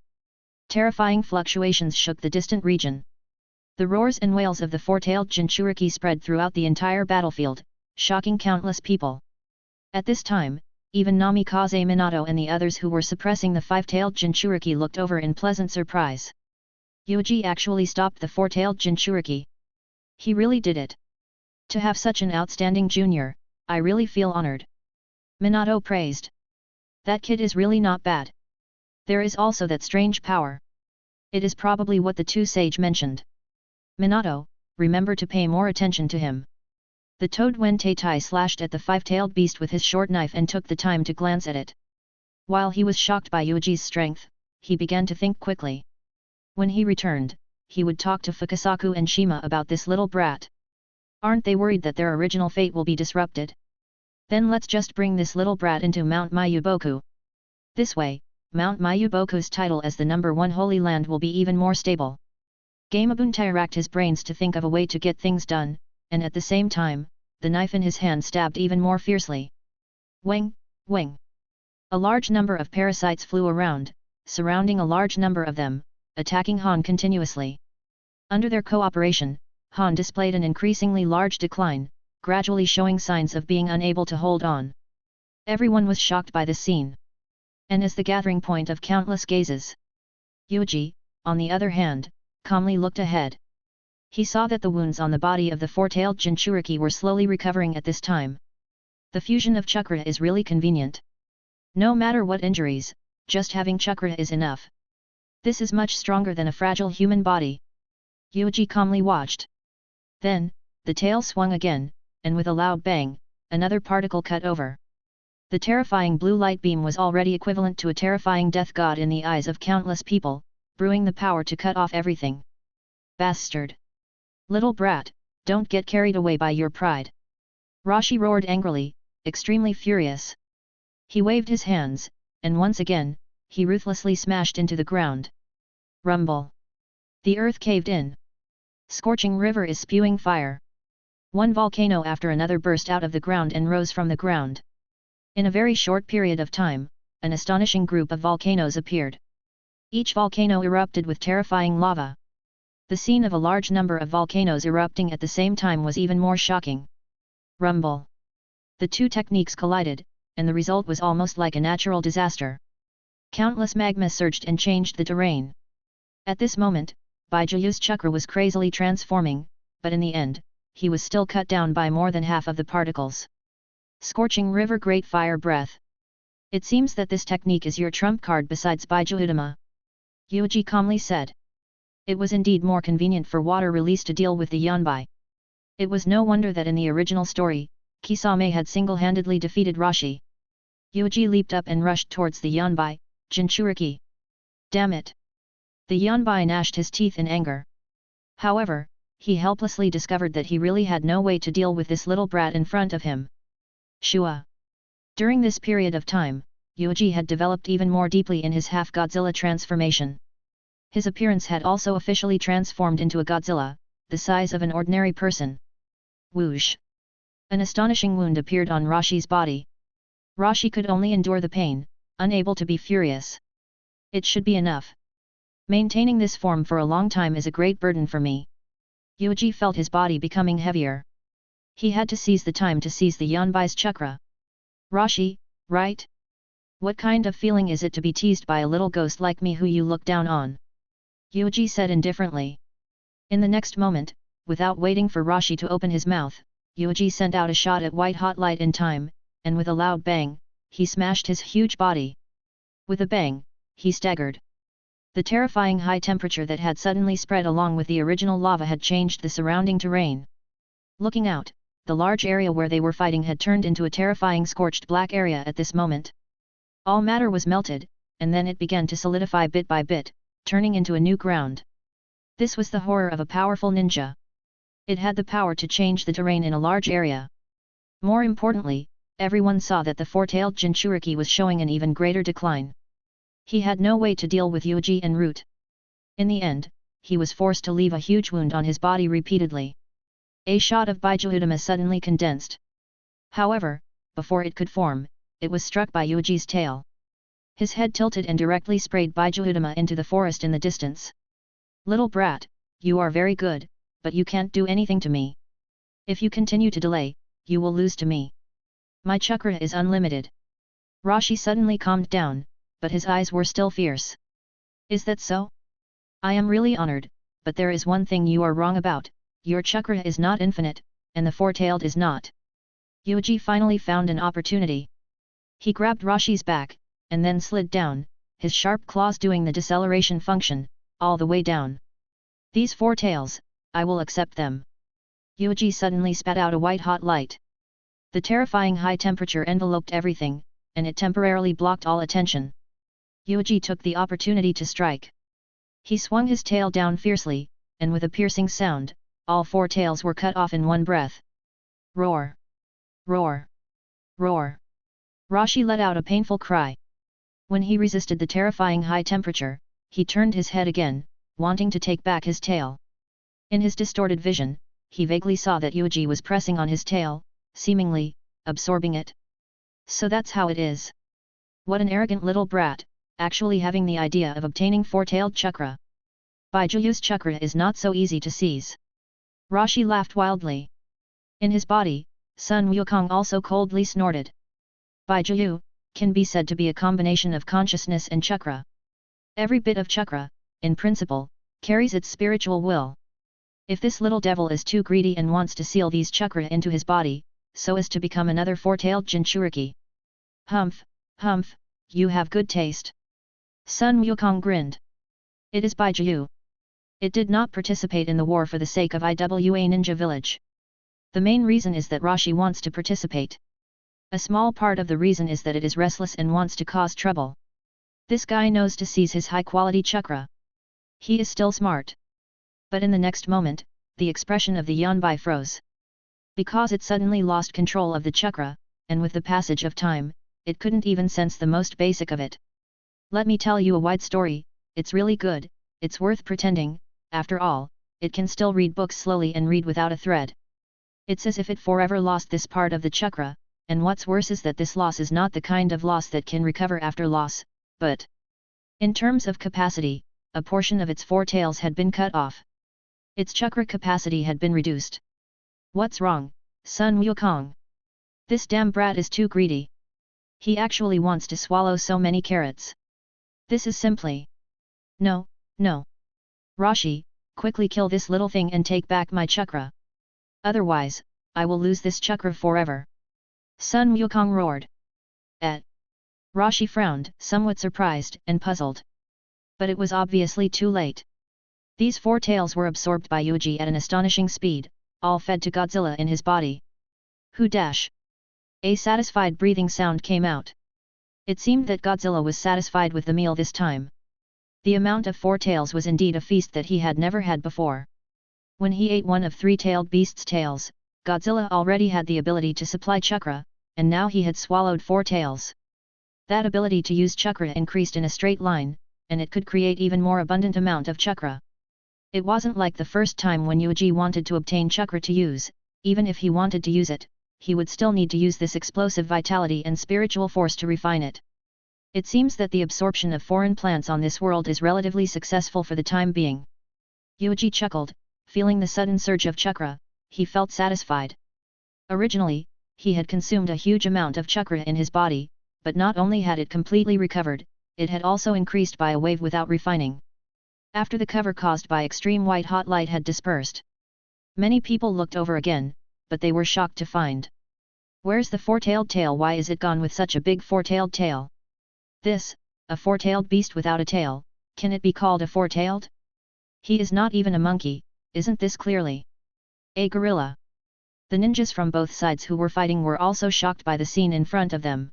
Terrifying fluctuations shook the distant region. The roars and wails of the four-tailed Jinchuriki spread throughout the entire battlefield, shocking countless people. At this time, even Namikaze Minato and the others who were suppressing the five-tailed Jinchuriki looked over in pleasant surprise. Yuuji actually stopped the four-tailed Jinchuriki. He really did it. To have such an outstanding junior, I really feel honored. Minato praised. That kid is really not bad. There is also that strange power. It is probably what the two sage mentioned. Minato, remember to pay more attention to him. The toad Wen Tai slashed at the five-tailed beast with his short knife and took the time to glance at it. While he was shocked by Yuuji's strength, he began to think quickly. When he returned, he would talk to Fukasaku and Shima about this little brat. Aren't they worried that their original fate will be disrupted? Then let's just bring this little brat into Mount Mayuboku. This way, Mount Mayuboku's title as the #1 Holy Land will be even more stable. Gamabuntai racked his brains to think of a way to get things done, and at the same time, the knife in his hand stabbed even more fiercely. Weng, weng. A large number of parasites flew around, surrounding a large number of them, attacking Han continuously. Under their cooperation, Han displayed an increasingly large decline, gradually showing signs of being unable to hold on. Everyone was shocked by this scene. And as the gathering point of countless gazes. Yuuji, on the other hand, calmly looked ahead. He saw that the wounds on the body of the four-tailed Jinchuriki were slowly recovering at this time. The fusion of chakra is really convenient. No matter what injuries, just having chakra is enough. This is much stronger than a fragile human body. Yuuji calmly watched. Then, the tail swung again, and with a loud bang, another particle cut over. The terrifying blue light beam was already equivalent to a terrifying death god in the eyes of countless people, brewing the power to cut off everything. Bastard! Little brat, don't get carried away by your pride! Rashi roared angrily, extremely furious. He waved his hands, and once again, he ruthlessly smashed into the ground. Rumble! The earth caved in. Scorching river is spewing fire. One volcano after another burst out of the ground and rose from the ground. In a very short period of time, an astonishing group of volcanoes appeared. Each volcano erupted with terrifying lava. The scene of a large number of volcanoes erupting at the same time was even more shocking. Rumble! The two techniques collided, and the result was almost like a natural disaster. Countless magma surged and changed the terrain. At this moment, Bijuu's chakra was crazily transforming, but in the end, he was still cut down by more than half of the particles. Scorching river, great fire breath. It seems that this technique is your trump card besides Bijuudama. Yuuji calmly said. It was indeed more convenient for water release to deal with the Yanbai. It was no wonder that in the original story, Kisame had single-handedly defeated Rashi. Yuuji leaped up and rushed towards the Yanbai, Jinchuriki. Damn it! The Yanbai gnashed his teeth in anger. However, he helplessly discovered that he really had no way to deal with this little brat in front of him. Shua! During this period of time, Yuuji had developed even more deeply in his half-Godzilla transformation. His appearance had also officially transformed into a Godzilla, the size of an ordinary person. Whoosh! An astonishing wound appeared on Rashi's body. Rashi could only endure the pain, unable to be furious. It should be enough. Maintaining this form for a long time is a great burden for me. Yuuji felt his body becoming heavier. He had to seize the time to seize the Yanbai's chakra. Rashi, right? What kind of feeling is it to be teased by a little ghost like me who you look down on? Yuuji said indifferently. In the next moment, without waiting for Rashi to open his mouth, Yuuji sent out a shot at white-hot light in time, and with a loud bang, he smashed his huge body. With a bang, he staggered. The terrifying high temperature that had suddenly spread along with the original lava had changed the surrounding terrain. Looking out, the large area where they were fighting had turned into a terrifying scorched black area at this moment. All matter was melted, and then it began to solidify bit by bit, turning into a new ground. This was the horror of a powerful ninja. It had the power to change the terrain in a large area. More importantly, everyone saw that the four-tailed Jinchuriki was showing an even greater decline. He had no way to deal with Yuuji en route. In the end, he was forced to leave a huge wound on his body repeatedly. A shot of Bijuudama suddenly condensed. However, before it could form, it was struck by Yuuji's tail. His head tilted and directly sprayed Bijuudama into the forest in the distance. Little brat, you are very good, but you can't do anything to me. If you continue to delay, you will lose to me. My chakra is unlimited. Rashi suddenly calmed down, but his eyes were still fierce. Is that so? I am really honored, but there is one thing you are wrong about, your chakra is not infinite, and the four-tailed is not. Yuuji finally found an opportunity. He grabbed Rashi's back, and then slid down, his sharp claws doing the deceleration function, all the way down. These four tails, I will accept them. Yuuji suddenly spat out a white-hot light. The terrifying high temperature enveloped everything, and it temporarily blocked all attention. Yuuji took the opportunity to strike. He swung his tail down fiercely, and with a piercing sound, all four tails were cut off in one breath. Roar! Roar! Roar! Rashi let out a painful cry. When he resisted the terrifying high temperature, he turned his head again, wanting to take back his tail. In his distorted vision, he vaguely saw that Yuuji was pressing on his tail, seemingly absorbing it. So that's how it is. What an arrogant little brat, actually having the idea of obtaining four-tailed chakra. Bijuu's chakra is not so easy to seize. Rashi laughed wildly. In his body, Sun Wukong also coldly snorted. Bijuu can be said to be a combination of consciousness and chakra. Every bit of chakra, in principle, carries its spiritual will. If this little devil is too greedy and wants to seal these chakra into his body, so as to become another four-tailed Jinchuriki. Humph, humph, you have good taste. Sun Wukong grinned. It is Bijuu. It did not participate in the war for the sake of IWA Ninja Village. The main reason is that Rashi wants to participate. A small part of the reason is that it is restless and wants to cause trouble. This guy knows to seize his high-quality chakra. He is still smart. But in the next moment, the expression of the Yanbai froze. Because it suddenly lost control of the chakra, and with the passage of time, it couldn't even sense the most basic of it. Let me tell you a wide story, it's really good, it's worth pretending, after all, it can still read books slowly and read without a thread. It's as if it forever lost this part of the chakra, and what's worse is that this loss is not the kind of loss that can recover after loss, but in terms of capacity, a portion of its four tails had been cut off. Its chakra capacity had been reduced. What's wrong, Sun Wukong? This damn brat is too greedy. He actually wants to swallow so many carrots. This is simply... No, no. Rashi, quickly kill this little thing and take back my chakra. Otherwise, I will lose this chakra forever. Sun Wukong roared. Rashi frowned, somewhat surprised and puzzled. But it was obviously too late. These four tails were absorbed by Yuuji at an astonishing speed, all fed to Godzilla in his body. Who dash? A satisfied breathing sound came out. It seemed that Godzilla was satisfied with the meal this time. The amount of four tails was indeed a feast that he had never had before. When he ate one of three-tailed beast's tails, Godzilla already had the ability to supply chakra, and now he had swallowed four tails. That ability to use chakra increased in a straight line, and it could create even more abundant amount of chakra. It wasn't like the first time when Yuuji wanted to obtain chakra to use, even if he wanted to use it, he would still need to use this explosive vitality and spiritual force to refine it. It seems that the absorption of foreign plants on this world is relatively successful for the time being. Yuuji chuckled, feeling the sudden surge of chakra, he felt satisfied. Originally, he had consumed a huge amount of chakra in his body, but not only had it completely recovered, it had also increased by a wave without refining. After the cover caused by extreme white-hot light had dispersed, many people looked over again, but they were shocked to find. Where's the four-tailed tail? Why is it gone with such a big four-tailed tail? This, a four-tailed beast without a tail, can it be called a four-tailed? He is not even a monkey, isn't this clearly a gorilla? The ninjas from both sides who were fighting were also shocked by the scene in front of them.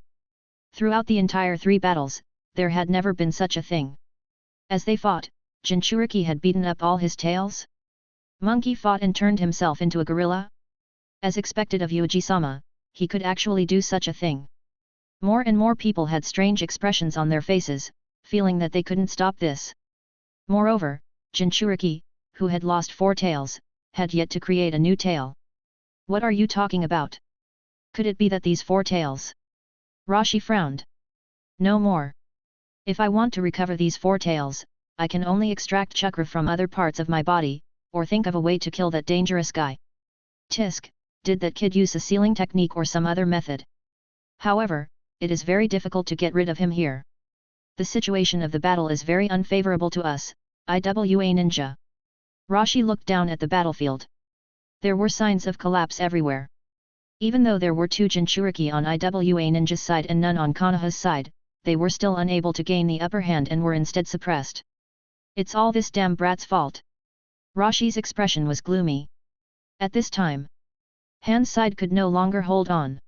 Throughout the entire 3 battles, there had never been such a thing. As they fought, Jinchuriki had beaten up all his tails. Monkey fought and turned himself into a gorilla? As expected of Yuuji-sama, he could actually do such a thing. More and more people had strange expressions on their faces, feeling that they couldn't stop this. Moreover, Jinchuriki, who had lost 4 tails, had yet to create a new tail. What are you talking about? Could it be that these 4 tails? Rashi frowned. No more. If I want to recover these 4 tails, I can only extract chakra from other parts of my body, or think of a way to kill that dangerous guy. Tisk, did that kid use a sealing technique or some other method? However, it is very difficult to get rid of him here. The situation of the battle is very unfavorable to us, IWA Ninja. Rashi looked down at the battlefield. There were signs of collapse everywhere. Even though there were 2 Jinchuriki on IWA Ninja's side and none on Konoha's side, they were still unable to gain the upper hand and were instead suppressed. It's all this damn brat's fault. Rashi's expression was gloomy. At this time, Han's side could no longer hold on.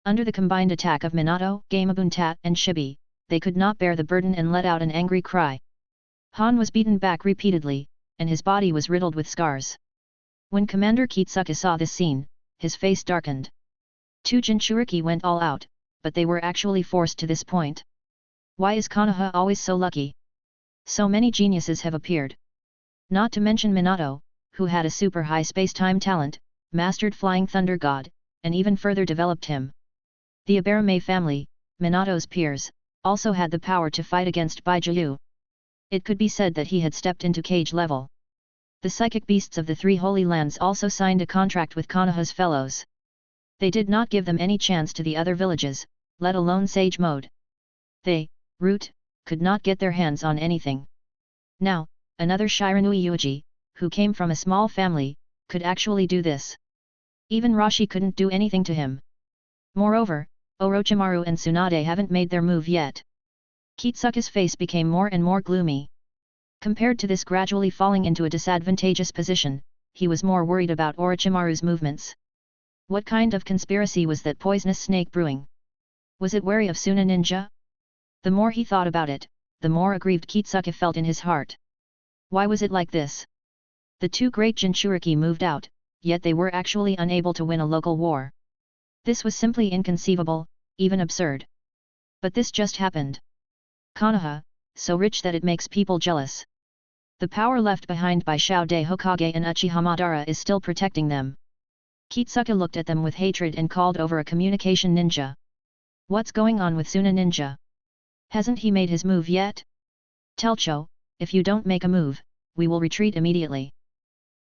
Under the combined attack of Minato, Gamabunta, and Shibi, they could not bear the burden and let out an angry cry. Han was beaten back repeatedly, and his body was riddled with scars. When Commander Kitsuka saw this scene, his face darkened. 2 Jinchuriki went all out, but they were actually forced to this point. Why is Konoha always so lucky? So many geniuses have appeared. Not to mention Minato, who had a super high space-time talent, mastered Flying Thunder God, and even further developed him. The Abarame family, Minato's peers, also had the power to fight against Bijuu. It could be said that he had stepped into cage level. The psychic beasts of the 3 Holy Lands also signed a contract with Konoha's fellows. They did not give them any chance to the other villages, let alone Sage Mode. They, Root, could not get their hands on anything. Now, another Shiranui Yuuji, who came from a small family, could actually do this. Even Rashi couldn't do anything to him. Moreover, Orochimaru and Tsunade haven't made their move yet. Kitsuka's face became more and more gloomy. Compared to this gradually falling into a disadvantageous position, he was more worried about Orochimaru's movements. What kind of conspiracy was that poisonous snake brewing? Was it wary of Suna Ninja? The more he thought about it, the more aggrieved Kitsuka felt in his heart. Why was it like this? The 2 great Jinchuriki moved out, yet they were actually unable to win a local war. This was simply inconceivable, even absurd. But this just happened. Konoha, so rich that it makes people jealous. The power left behind by Shoude Hokage and Uchiha Madara is still protecting them. Kitsuka looked at them with hatred and called over a communication ninja. What's going on with Suna Ninja? Hasn't he made his move yet? Tell Cho, if you don't make a move, we will retreat immediately.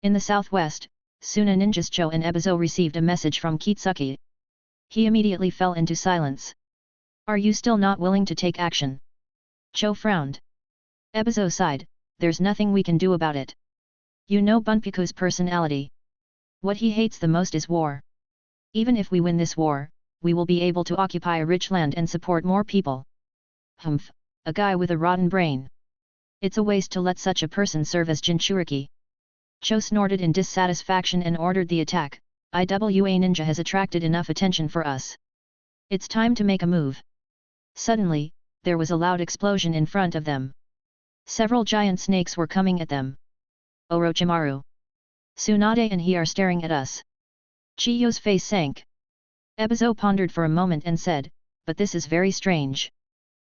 In the southwest, Suna Ninja's Cho and Ebizo received a message from Kitsuki. He immediately fell into silence. Are you still not willing to take action? Cho frowned. Ebizo sighed, there's nothing we can do about it. You know Bunpiku's personality. What he hates the most is war. Even if we win this war, we will be able to occupy a rich land and support more people. Humph, a guy with a rotten brain. It's a waste to let such a person serve as Jinchuriki. Cho snorted in dissatisfaction and ordered the attack. IWA Ninja has attracted enough attention for us. It's time to make a move. Suddenly, there was a loud explosion in front of them. Several giant snakes were coming at them. Orochimaru, Tsunade and he are staring at us. Chiyo's face sank. Ebizo pondered for a moment and said, but this is very strange.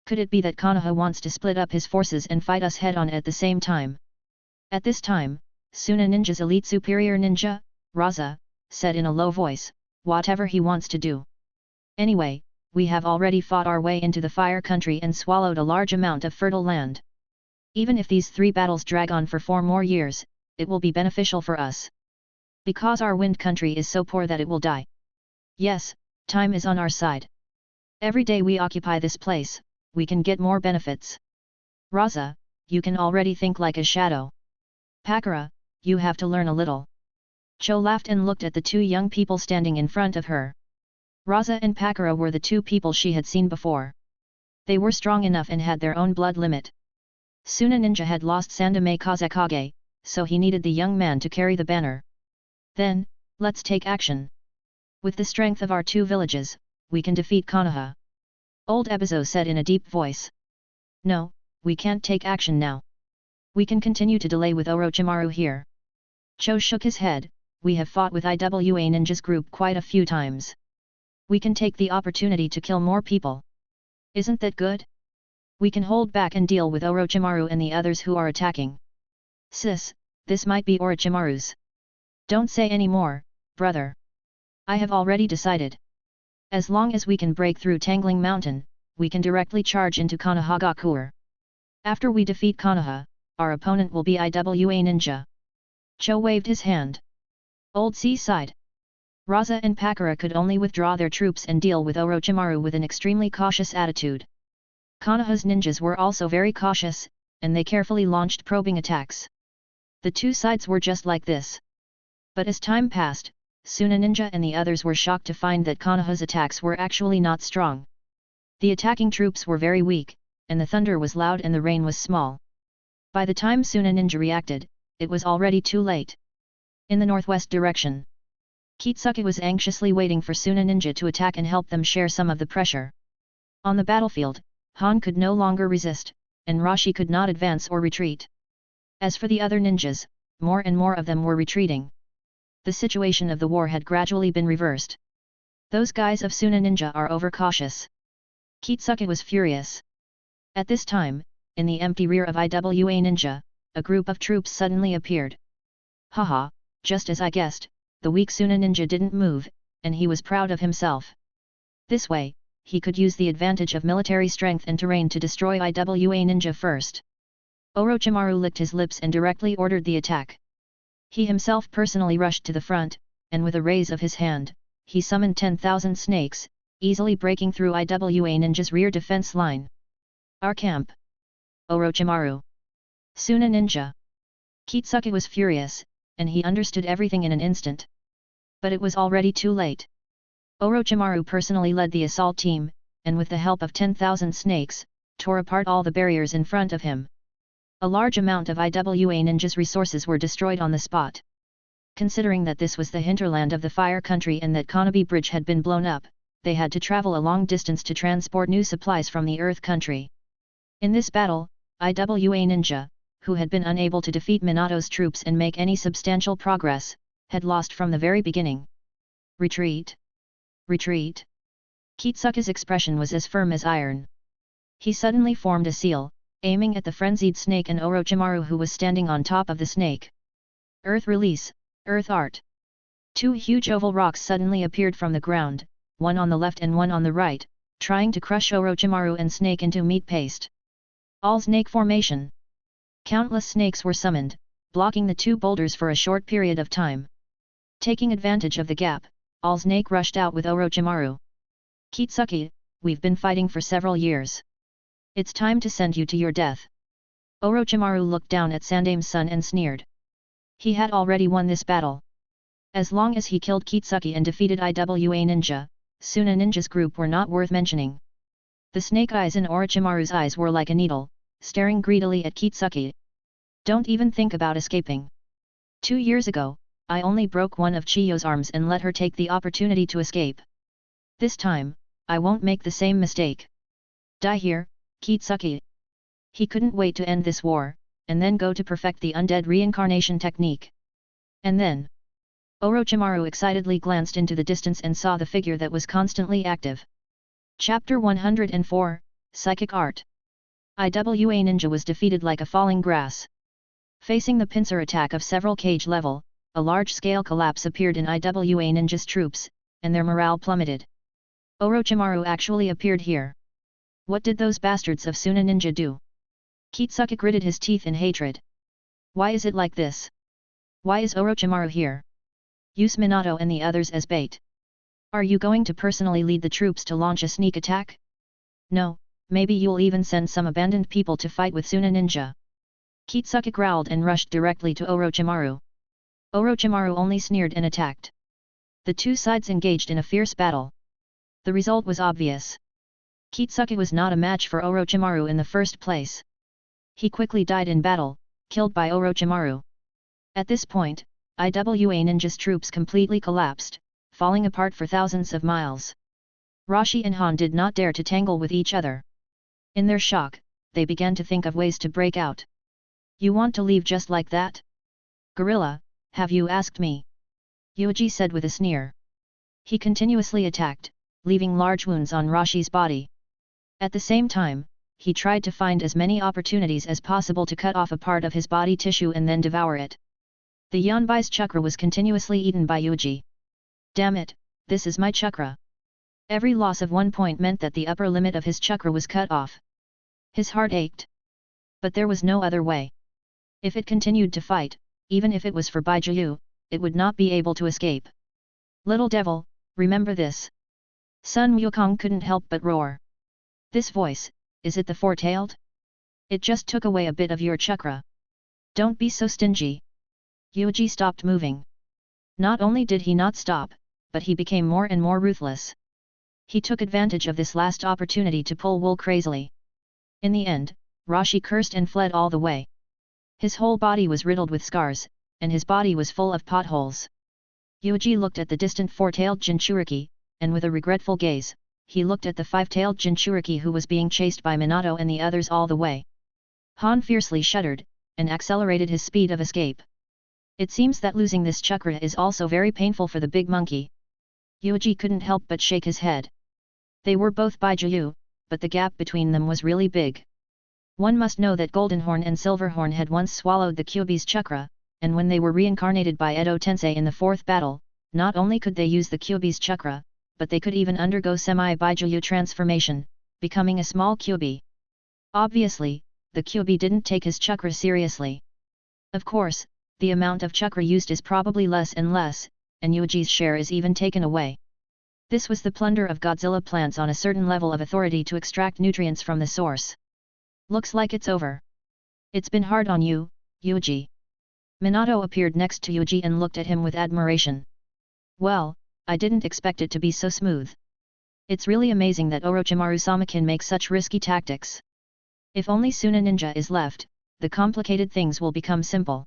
Could it be that Konoha wants to split up his forces and fight us head-on at the same time? At this time, Suna Ninja's elite superior ninja, Raza, said in a low voice, whatever he wants to do. Anyway, we have already fought our way into the fire country and swallowed a large amount of fertile land. Even if these 3 battles drag on for 4 more years, it will be beneficial for us. Because our wind country is so poor that it will die. Yes, time is on our side. Every day we occupy this place, we can get more benefits. Raza, you can already think like a shadow. Pakura, you have to learn a little. Cho laughed and looked at the 2 young people standing in front of her. Raza and Pakura were the 2 people she had seen before. They were strong enough and had their own blood limit. Suna Ninja had lost Sandame Kazekage, so he needed the young man to carry the banner. Then, let's take action. With the strength of our 2 villages, we can defeat Konoha. Old Ebizo said in a deep voice. No, we can't take action now. We can continue to delay with Orochimaru here. Cho shook his head, we have fought with IWA Ninja's group quite a few times. We can take the opportunity to kill more people. Isn't that good? We can hold back and deal with Orochimaru and the others who are attacking. Sis, this might be Orochimaru's. Don't say any more, brother. I have already decided. As long as we can break through Tangling Mountain, we can directly charge into Konohagakure. After we defeat Konoha, our opponent will be IWA Ninja. Cho waved his hand. Old C sighed. Raza and Pakura could only withdraw their troops and deal with Orochimaru with an extremely cautious attitude. Konoha's ninjas were also very cautious, and they carefully launched probing attacks. The 2 sides were just like this. But as time passed, Suna Ninja and the others were shocked to find that Konoha's attacks were actually not strong. The attacking troops were very weak, and the thunder was loud and the rain was small. By the time Suna Ninja reacted, it was already too late. In the northwest direction, Kitsuke was anxiously waiting for Suna Ninja to attack and help them share some of the pressure. On the battlefield, Han could no longer resist, and Rashi could not advance or retreat. As for the other ninjas, more and more of them were retreating. The situation of the war had gradually been reversed. Those guys of Suna Ninja are overcautious. Kitsuke was furious. At this time, in the empty rear of Iwa Ninja, a group of troops suddenly appeared. Haha, just as I guessed, the weak Suna Ninja didn't move, and he was proud of himself. This way, he could use the advantage of military strength and terrain to destroy Iwa Ninja first. Orochimaru licked his lips and directly ordered the attack. He himself personally rushed to the front, and with a raise of his hand, he summoned 10,000 snakes, easily breaking through Iwa Ninja's rear defense line. Our camp. Orochimaru. Suna Ninja. Kitsuke was furious, and he understood everything in an instant. But it was already too late. Orochimaru personally led the assault team, and with the help of 10,000 snakes, tore apart all the barriers in front of him. A large amount of Iwa Ninja's resources were destroyed on the spot. Considering that this was the hinterland of the Fire Country and that Konoha Bridge had been blown up, they had to travel a long distance to transport new supplies from the Earth Country. In this battle, Iwa Ninja, who had been unable to defeat Minato's troops and make any substantial progress, had lost from the very beginning. Retreat! Retreat! Kitsuke's expression was as firm as iron. He suddenly formed a seal, aiming at the frenzied snake and Orochimaru who was standing on top of the snake. Earth Release, Earth Art. Two huge oval rocks suddenly appeared from the ground, one on the left and one on the right, trying to crush Orochimaru and snake into meat paste. All snake formation. Countless snakes were summoned, blocking the two boulders for a short period of time. Taking advantage of the gap, all snake rushed out with Orochimaru. Kitsuke, we've been fighting for several years. It's time to send you to your death. Orochimaru looked down at Sandame's son and sneered. He had already won this battle. As long as he killed Kitsuke and defeated Iwa Ninja, Suna Ninja's group were not worth mentioning. The snake eyes in Orochimaru's eyes were like a needle, staring greedily at Kitsuke. Don't even think about escaping. 2 years ago, I only broke one of Chiyo's arms and let her take the opportunity to escape. This time, I won't make the same mistake. Die here, Kitsuke. He couldn't wait to end this war, and then go to perfect the undead reincarnation technique. And then, Orochimaru excitedly glanced into the distance and saw the figure that was constantly active. Chapter 104, Psychic Art. Iwa Ninja was defeated like a falling grass. Facing the pincer attack of several cage level, a large-scale collapse appeared in Iwa Ninja's troops, and their morale plummeted. Orochimaru actually appeared here. What did those bastards of Suna Ninja do? Kitsuke gritted his teeth in hatred. Why is it like this? Why is Orochimaru here? Use Minato and the others as bait. Are you going to personally lead the troops to launch a sneak attack? No, maybe you'll even send some abandoned people to fight with Suna Ninja. Kitsuke growled and rushed directly to Orochimaru. Orochimaru only sneered and attacked. The two sides engaged in a fierce battle. The result was obvious. Kitsuke was not a match for Orochimaru in the first place. He quickly died in battle, killed by Orochimaru. At this point, Iwa Ninja's troops completely collapsed, falling apart for thousands of miles. Rashi and Han did not dare to tangle with each other. In their shock, they began to think of ways to break out. You want to leave just like that? Gorilla, have you asked me? Yuuji said with a sneer. He continuously attacked, leaving large wounds on Rashi's body. At the same time, he tried to find as many opportunities as possible to cut off a part of his body tissue and then devour it. The Yanbai's chakra was continuously eaten by Yuuji. Damn it, this is my chakra. Every loss of 1 point meant that the upper limit of his chakra was cut off. His heart ached. But there was no other way. If it continued to fight, even if it was for Bijuu, it would not be able to escape. Little devil, remember this. Sun Wukong couldn't help but roar. This voice, is it the four-tailed? It just took away a bit of your chakra. Don't be so stingy. Yuuji stopped moving. Not only did he not stop, but he became more and more ruthless. He took advantage of this last opportunity to pull wool crazily. In the end, Rashi cursed and fled all the way. His whole body was riddled with scars, and his body was full of potholes. Yuuji looked at the distant four-tailed Jinchuriki, and with a regretful gaze, he looked at the five-tailed Jinchuriki who was being chased by Minato and the others all the way. Han fiercely shuddered, and accelerated his speed of escape. It seems that losing this chakra is also very painful for the big monkey. Yuuji couldn't help but shake his head. They were both Bijuu, but the gap between them was really big. One must know that Goldenhorn and Silverhorn had once swallowed the Kyuubi's chakra, and when they were reincarnated by Edo Tensei in the fourth battle, not only could they use the Kyuubi's chakra, but they could even undergo semi-Bijuu transformation, becoming a small Kyuubi. Obviously, the Kyuubi didn't take his chakra seriously. Of course, the amount of chakra used is probably less and less, and Yuuji's share is even taken away. This was the plunder of Godzilla plants on a certain level of authority to extract nutrients from the source. Looks like it's over. It's been hard on you, Yuuji. Minato appeared next to Yuuji and looked at him with admiration. Well, I didn't expect it to be so smooth. It's really amazing that Orochimaru-sama can make such risky tactics. If only Suna Ninja is left, the complicated things will become simple.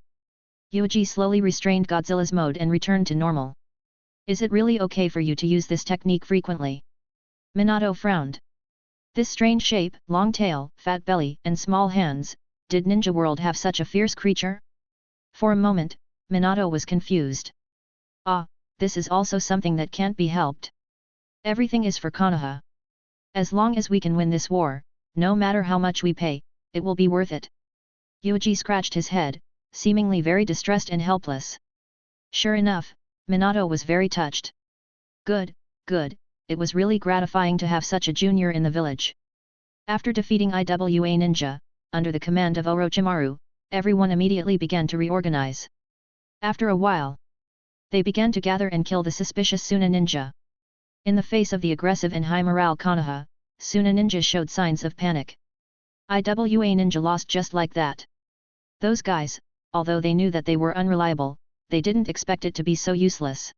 Yuuji slowly restrained Godzilla's mode and returned to normal. Is it really okay for you to use this technique frequently? Minato frowned. This strange shape, long tail, fat belly, and small hands, did Ninja World have such a fierce creature? For a moment, Minato was confused. Ah, this is also something that can't be helped. Everything is for Konoha. As long as we can win this war, no matter how much we pay, it will be worth it. Yuuji scratched his head, seemingly very distressed and helpless. Sure enough, Minato was very touched. Good, good, it was really gratifying to have such a junior in the village. After defeating IWA Ninja, under the command of Orochimaru, everyone immediately began to reorganize. After a while, they began to gather and kill the suspicious Suna Ninja. In the face of the aggressive and high morale Konoha, Suna Ninja showed signs of panic. IWA Ninja lost just like that. Those guys, although they knew that they were unreliable, they didn't expect it to be so useless.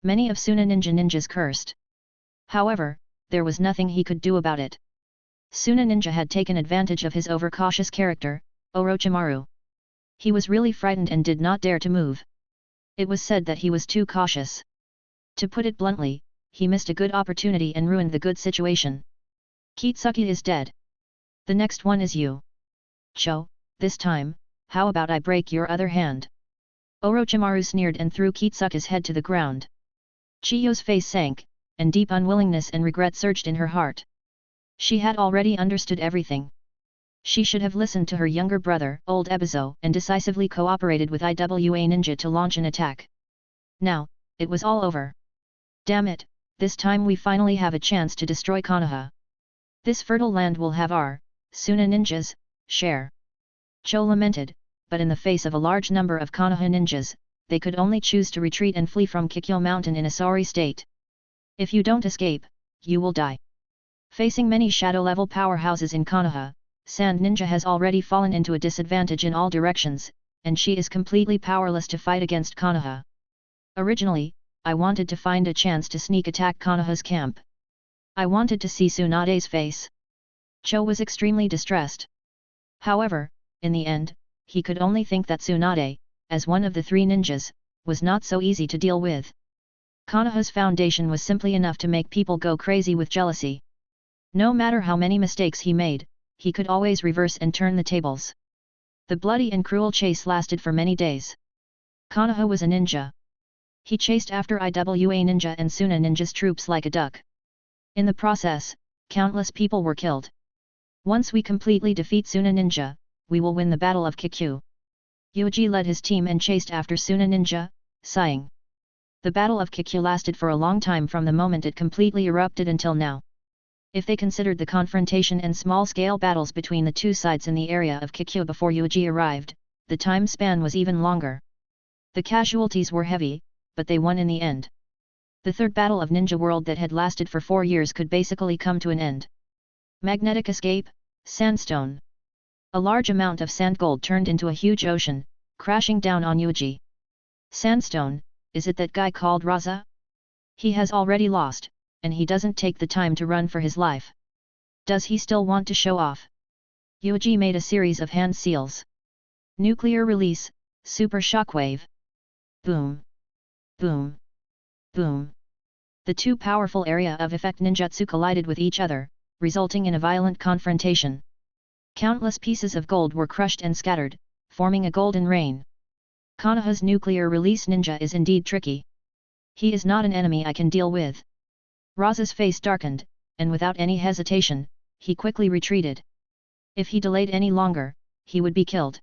Many of Suna Ninja's cursed. However, there was nothing he could do about it. Suna Ninja had taken advantage of his overcautious character, Orochimaru. He was really frightened and did not dare to move. It was said that he was too cautious. To put it bluntly, he missed a good opportunity and ruined the good situation. Kitsuki is dead. The next one is you. Cho, this time, how about I break your other hand? Orochimaru sneered and threw Kitsuki's head to the ground. Chiyo's face sank, and deep unwillingness and regret surged in her heart. She had already understood everything. She should have listened to her younger brother, old Ebizo, and decisively cooperated with IWA Ninja to launch an attack. Now, it was all over. Damn it, this time we finally have a chance to destroy Konoha. This fertile land will have our, Suna Ninjas, share. Cho lamented, but in the face of a large number of Konoha ninjas, they could only choose to retreat and flee from Kikyo Mountain in a sorry state. If you don't escape, you will die. Facing many shadow-level powerhouses in Konoha, Sand Ninja has already fallen into a disadvantage in all directions, and she is completely powerless to fight against Konoha. Originally, I wanted to find a chance to sneak attack Konoha's camp. I wanted to see Tsunade's face. Cho was extremely distressed. However, in the end, he could only think that Tsunade, as one of the three ninjas, was not so easy to deal with. Konoha's foundation was simply enough to make people go crazy with jealousy. No matter how many mistakes he made, he could always reverse and turn the tables. The bloody and cruel chase lasted for many days. Konoha was a ninja. He chased after IWA Ninja and Suna Ninja's troops like a duck. In the process, countless people were killed. Once we completely defeat Suna Ninja, we will win the Battle of Kikyu. Yuuji led his team and chased after Suna Ninja, sighing. The Battle of Kikyu lasted for a long time from the moment it completely erupted until now. If they considered the confrontation and small-scale battles between the two sides in the area of Kikyu before Yuuji arrived, the time span was even longer. The casualties were heavy, but they won in the end. The third battle of Ninja World that had lasted for 4 years could basically come to an end. Magnetic escape, sandstone. A large amount of sand gold turned into a huge ocean, crashing down on Yuuji. Sandstone, is it that guy called Raza? He has already lost, and he doesn't take the time to run for his life. Does he still want to show off? Yuuji made a series of hand seals. Nuclear release, super shockwave. Boom. Boom. Boom. The two powerful area of effect ninjutsu collided with each other, resulting in a violent confrontation. Countless pieces of gold were crushed and scattered, forming a golden rain. Konoha's nuclear release ninja is indeed tricky. He is not an enemy I can deal with. Raza's face darkened, and without any hesitation, he quickly retreated. If he delayed any longer, he would be killed.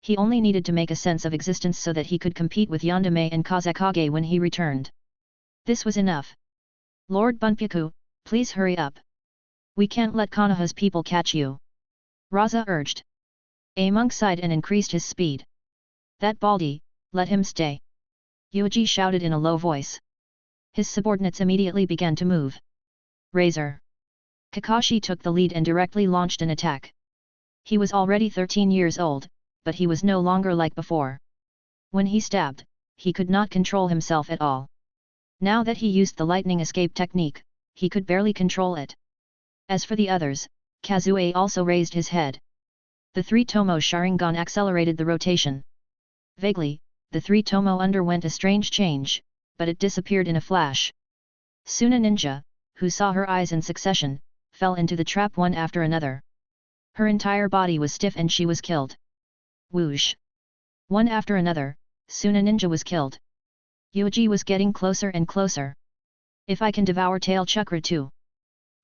He only needed to make a sense of existence so that he could compete with Yandere and Kazekage when he returned. This was enough. Lord Bunpyaku, please hurry up. We can't let Konoha's people catch you. Raza urged. A monk sighed and increased his speed. That baldy, let him stay. Yuuji shouted in a low voice. His subordinates immediately began to move. Razor. Kakashi took the lead and directly launched an attack. He was already 13 years old, but he was no longer like before. When he stabbed, he could not control himself at all. Now that he used the lightning escape technique, he could barely control it. As for the others, Kazue also raised his head. The three-tomo Sharingan accelerated the rotation. Vaguely, the three-tomo underwent a strange change, but it disappeared in a flash. Suna Ninja, who saw her eyes in succession, fell into the trap one after another. Her entire body was stiff and she was killed. Whoosh! One after another, Suna Ninja was killed. Yuuji was getting closer and closer. If I can devour tail chakra too.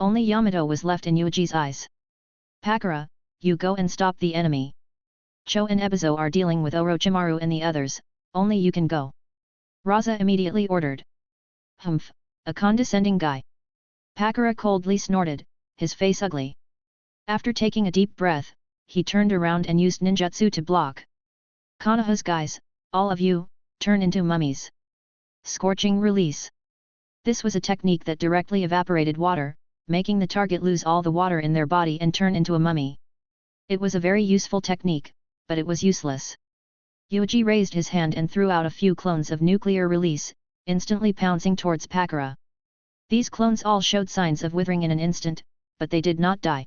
Only Yamato was left in Yuuji's eyes. Pakura, you go and stop the enemy. Cho and Ebizo are dealing with Orochimaru and the others, only you can go. Raza immediately ordered. Humph, a condescending guy. Pakura coldly snorted, his face ugly. After taking a deep breath, he turned around and used ninjutsu to block. Konoha's guys, all of you, turn into mummies. Scorching release. This was a technique that directly evaporated water, making the target lose all the water in their body and turn into a mummy. It was a very useful technique, but it was useless. Yuuji raised his hand and threw out a few clones of nuclear release, instantly pouncing towards Pakura. These clones all showed signs of withering in an instant, but they did not die.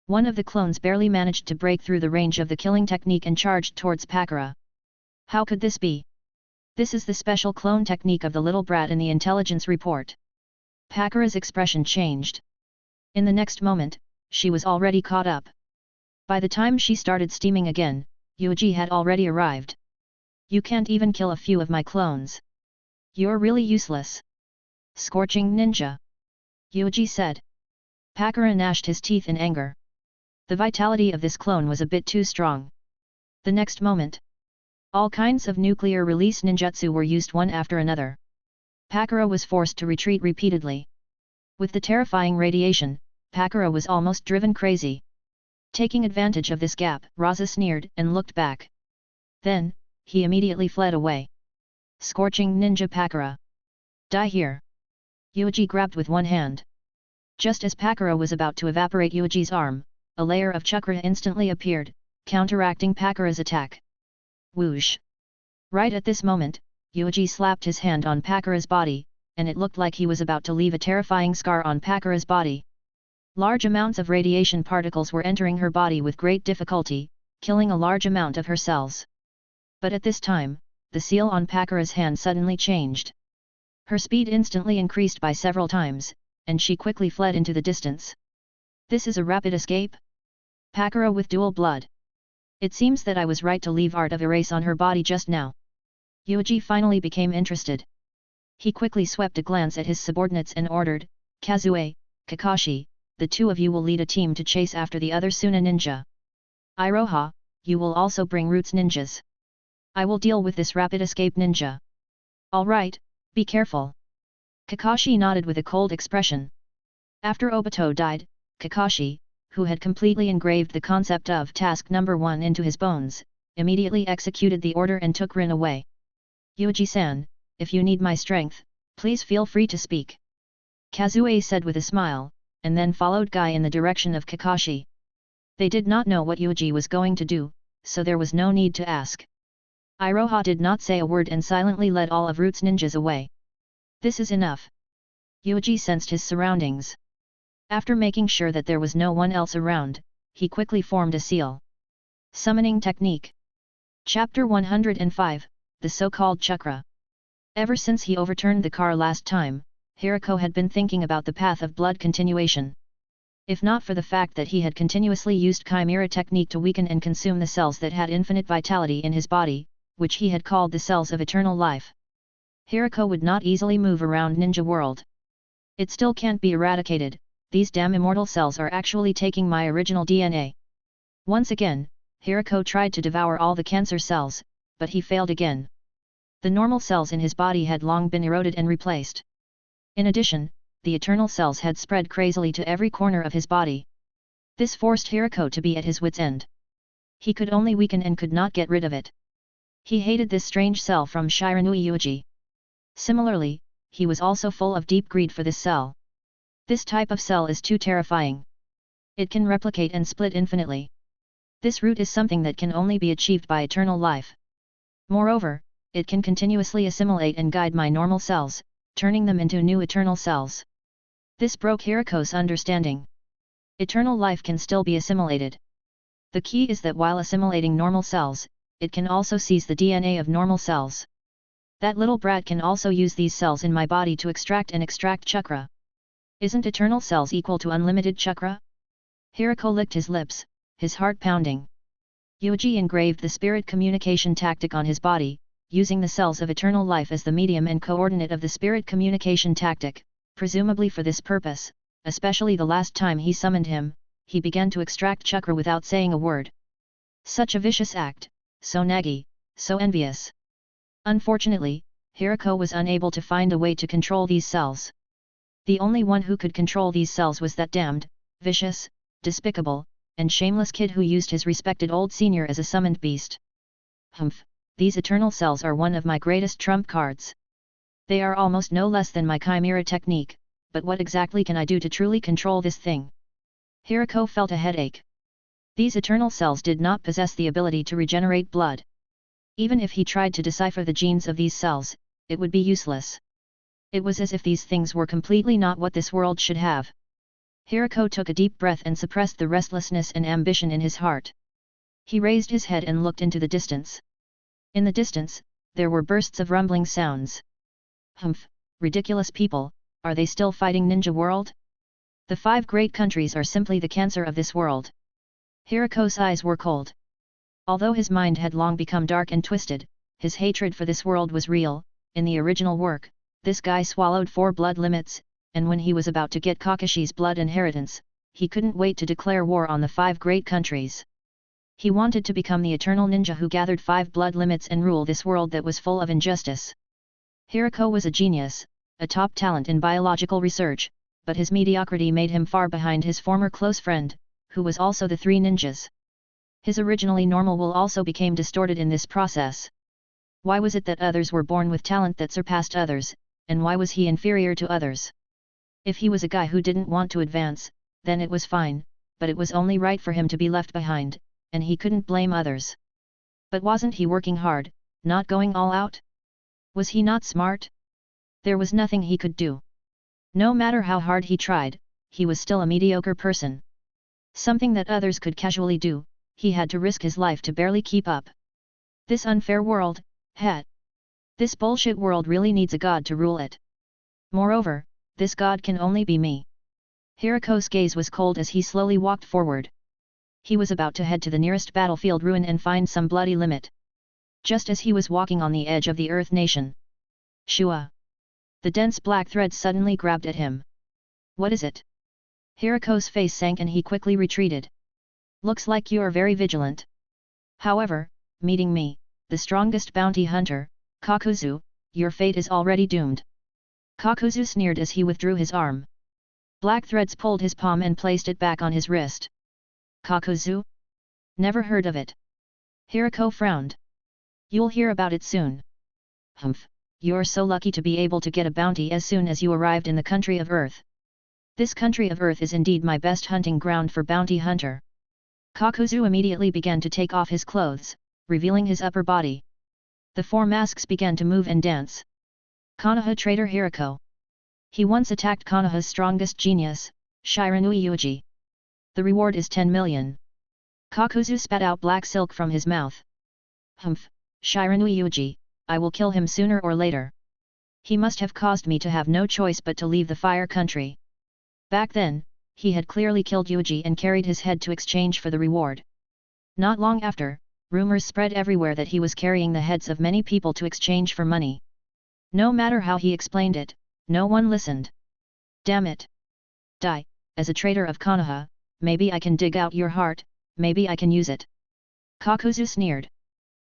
One of the clones barely managed to break through the range of the killing technique and charged towards Pakura. How could this be? This is the special clone technique of the little brat in the intelligence report. Pakura's expression changed. In the next moment, she was already caught up. By the time she started steaming again, Yuuji had already arrived. You can't even kill a few of my clones. You're really useless. Scorching ninja. Yuuji said. Pakura gnashed his teeth in anger. The vitality of this clone was a bit too strong. The next moment, all kinds of nuclear release ninjutsu were used one after another. Pakura was forced to retreat repeatedly. With the terrifying radiation, Pakura was almost driven crazy. Taking advantage of this gap, Raza sneered and looked back. Then, he immediately fled away. Scorching ninja Pakura. Die here. Yuuji grabbed with one hand. Just as Pakura was about to evaporate Yuuji's arm, a layer of chakra instantly appeared, counteracting Pakura's attack. Whoosh! Right at this moment, Yuuji slapped his hand on Pakura's body, and it looked like he was about to leave a terrifying scar on Pakura's body. Large amounts of radiation particles were entering her body with great difficulty, killing a large amount of her cells. But at this time, the seal on Pakura's hand suddenly changed. Her speed instantly increased by several times, and she quickly fled into the distance. This is a rapid escape? Pakura with dual blood. It seems that I was right to leave Art of Erase on her body just now. Yuuji finally became interested. He quickly swept a glance at his subordinates and ordered, Kazue, Kakashi, the two of you will lead a team to chase after the other Suna ninja. Iroha, you will also bring Roots ninjas. I will deal with this rapid escape ninja. Alright, be careful. Kakashi nodded with a cold expression. After Obito died, Kakashi, who had completely engraved the concept of task number 1 into his bones, immediately executed the order and took Rin away. Yuuji-san, if you need my strength, please feel free to speak. Kazue said with a smile, and then followed Guy in the direction of Kakashi. They did not know what Yuuji was going to do, so there was no need to ask. Iroha did not say a word and silently led all of Root's ninjas away. This is enough. Yuuji sensed his surroundings. After making sure that there was no one else around, he quickly formed a seal. Summoning Technique. Chapter 105, the so-called chakra. Ever since he overturned the car last time, Hirako had been thinking about the path of blood continuation. If not for the fact that he had continuously used chimera technique to weaken and consume the cells that had infinite vitality in his body, which he had called the cells of eternal life, Hirako would not easily move around Ninja World. It still can't be eradicated, these damn immortal cells are actually taking my original DNA. Once again, Hirako tried to devour all the cancer cells, but he failed again. The normal cells in his body had long been eroded and replaced. In addition, the eternal cells had spread crazily to every corner of his body. This forced Hirako to be at his wit's end. He could only weaken and could not get rid of it. He hated this strange cell from Shiranui Yuuji. Similarly, he was also full of deep greed for this cell. This type of cell is too terrifying. It can replicate and split infinitely. This root is something that can only be achieved by eternal life. Moreover, it can continuously assimilate and guide my normal cells, turning them into new eternal cells. This broke Hirako's understanding. Eternal life can still be assimilated. The key is that while assimilating normal cells, it can also seize the DNA of normal cells. That little brat can also use these cells in my body to extract chakra. Isn't eternal cells equal to unlimited chakra? Hirako licked his lips, his heart pounding. Yuuji engraved the spirit communication tactic on his body, using the cells of eternal life as the medium and coordinate of the spirit communication tactic, presumably for this purpose, especially the last time he summoned him, he began to extract chakra without saying a word. Such a vicious act, so naggy, so envious. Unfortunately, Hirako was unable to find a way to control these cells. The only one who could control these cells was that damned, vicious, despicable, and shameless kid who used his respected old senior as a summoned beast. Humph, these eternal cells are one of my greatest trump cards. They are almost no less than my chimera technique, but what exactly can I do to truly control this thing? Hirako felt a headache. These eternal cells did not possess the ability to regenerate blood. Even if he tried to decipher the genes of these cells, it would be useless. It was as if these things were completely not what this world should have. Hirako took a deep breath and suppressed the restlessness and ambition in his heart. He raised his head and looked into the distance. In the distance, there were bursts of rumbling sounds. Humph, ridiculous people, are they still fighting Ninja World? The 5 great countries are simply the cancer of this world. Hirako's eyes were cold. Although his mind had long become dark and twisted, his hatred for this world was real. In the original work, this guy swallowed 4 blood limits, and when he was about to get Kakashi's blood inheritance, he couldn't wait to declare war on the 5 great countries. He wanted to become the eternal ninja who gathered 5 blood limits and rule this world that was full of injustice. Hirako was a genius, a top talent in biological research, but his mediocrity made him far behind his former close friend, who was also the 3 ninjas. His originally normal will also became distorted in this process. Why was it that others were born with talent that surpassed others, and why was he inferior to others? If he was a guy who didn't want to advance, then it was fine, but it was only right for him to be left behind, and he couldn't blame others. But wasn't he working hard, not going all out? Was he not smart? There was nothing he could do. No matter how hard he tried, he was still a mediocre person. Something that others could casually do, he had to risk his life to barely keep up. This unfair world, this bullshit world really needs a god to rule it. Moreover, this god can only be me. Hirako's gaze was cold as he slowly walked forward. He was about to head to the nearest battlefield ruin and find some bloody limit. Just as he was walking on the edge of the Earth Nation. Shua! The dense black thread suddenly grabbed at him. What is it? Hirako's face sank and he quickly retreated. Looks like you are very vigilant. However, meeting me, the strongest bounty hunter, Kakuzu, your fate is already doomed. Kakuzu sneered as he withdrew his arm. Black threads pulled his palm and placed it back on his wrist. Kakuzu? Never heard of it. Hirako frowned. You'll hear about it soon. Humph, you're so lucky to be able to get a bounty as soon as you arrived in the country of Earth. This country of Earth is indeed my best hunting ground for bounty hunter. Kakuzu immediately began to take off his clothes, revealing his upper body. The four masks began to move and dance. Konoha traitor Hirako. He once attacked Konoha's strongest genius, Shiranui Yuuji. The reward is 10 million. Kakuzu spat out black silk from his mouth. Humph, Shiranui Yuuji, I will kill him sooner or later. He must have caused me to have no choice but to leave the fire country. Back then, he had clearly killed Yuuji and carried his head to exchange for the reward. Not long after, rumors spread everywhere that he was carrying the heads of many people to exchange for money. No matter how he explained it, no one listened. Damn it! Die, as a traitor of Konoha, maybe I can dig out your heart, maybe I can use it. Kakuzu sneered.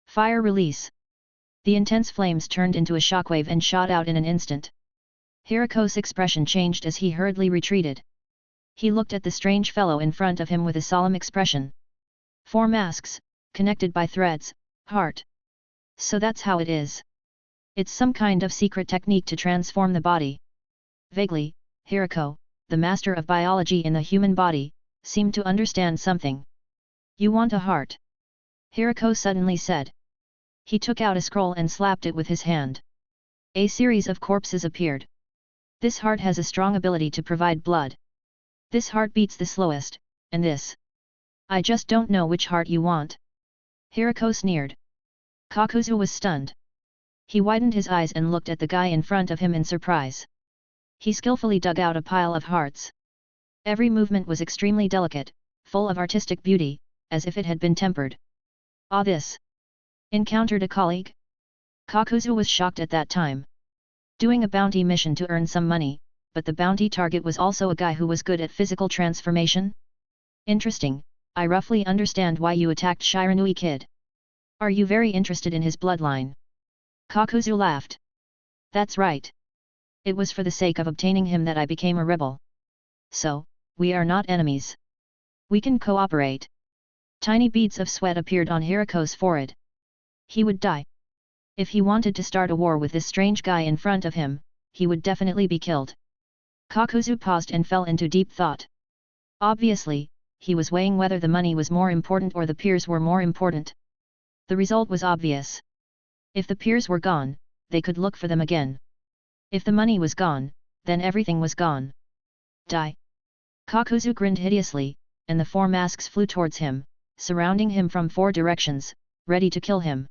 Fire release. The intense flames turned into a shockwave and shot out in an instant. Hirako's expression changed as he hurriedly retreated. He looked at the strange fellow in front of him with a solemn expression. Four masks, connected by threads, heart. So that's how it is. It's some kind of secret technique to transform the body. Vaguely, Hirako, the master of biology in the human body, seemed to understand something. You want a heart? Hirako suddenly said. He took out a scroll and slapped it with his hand. A series of corpses appeared. This heart has a strong ability to provide blood. This heart beats the slowest, and this. I just don't know which heart you want. Hirako sneered. Kakuzu was stunned. He widened his eyes and looked at the guy in front of him in surprise. He skillfully dug out a pile of hearts. Every movement was extremely delicate, full of artistic beauty, as if it had been tempered. Ah, this! Encountered a colleague? Kakuzu was shocked at that time. Doing a bounty mission to earn some money, but the bounty target was also a guy who was good at physical transformation? Interesting, I roughly understand why you attacked Shiranui Kid. Are you very interested in his bloodline? Kakuzu laughed. That's right. It was for the sake of obtaining him that I became a rebel. So, we are not enemies. We can cooperate. Tiny beads of sweat appeared on Hirako's forehead. He would die. If he wanted to start a war with this strange guy in front of him, he would definitely be killed. Kakuzu paused and fell into deep thought. Obviously, he was weighing whether the money was more important or the peers were more important. The result was obvious. If the peers were gone, they could look for them again. If the money was gone, then everything was gone. Die! Kakuzu grinned hideously, and the four masks flew towards him, surrounding him from four directions, ready to kill him.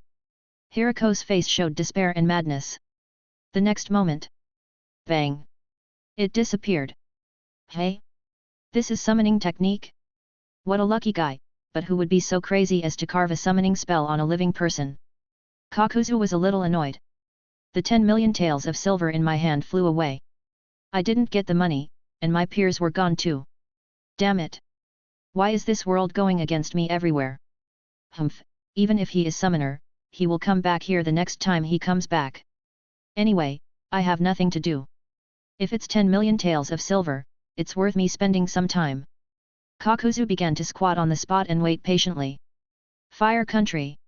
Hirako's face showed despair and madness. The next moment. Bang! It disappeared. Hey? This is summoning technique? What a lucky guy, but who would be so crazy as to carve a summoning spell on a living person? Kakuzu was a little annoyed. The 10 million taels of silver in my hand flew away. I didn't get the money, and my peers were gone too. Damn it! Why is this world going against me everywhere? Humph, even if he is summoner, he will come back here the next time he comes back. Anyway, I have nothing to do. If it's 10 million taels of silver, it's worth me spending some time. Kakuzu began to squat on the spot and wait patiently. Fire country!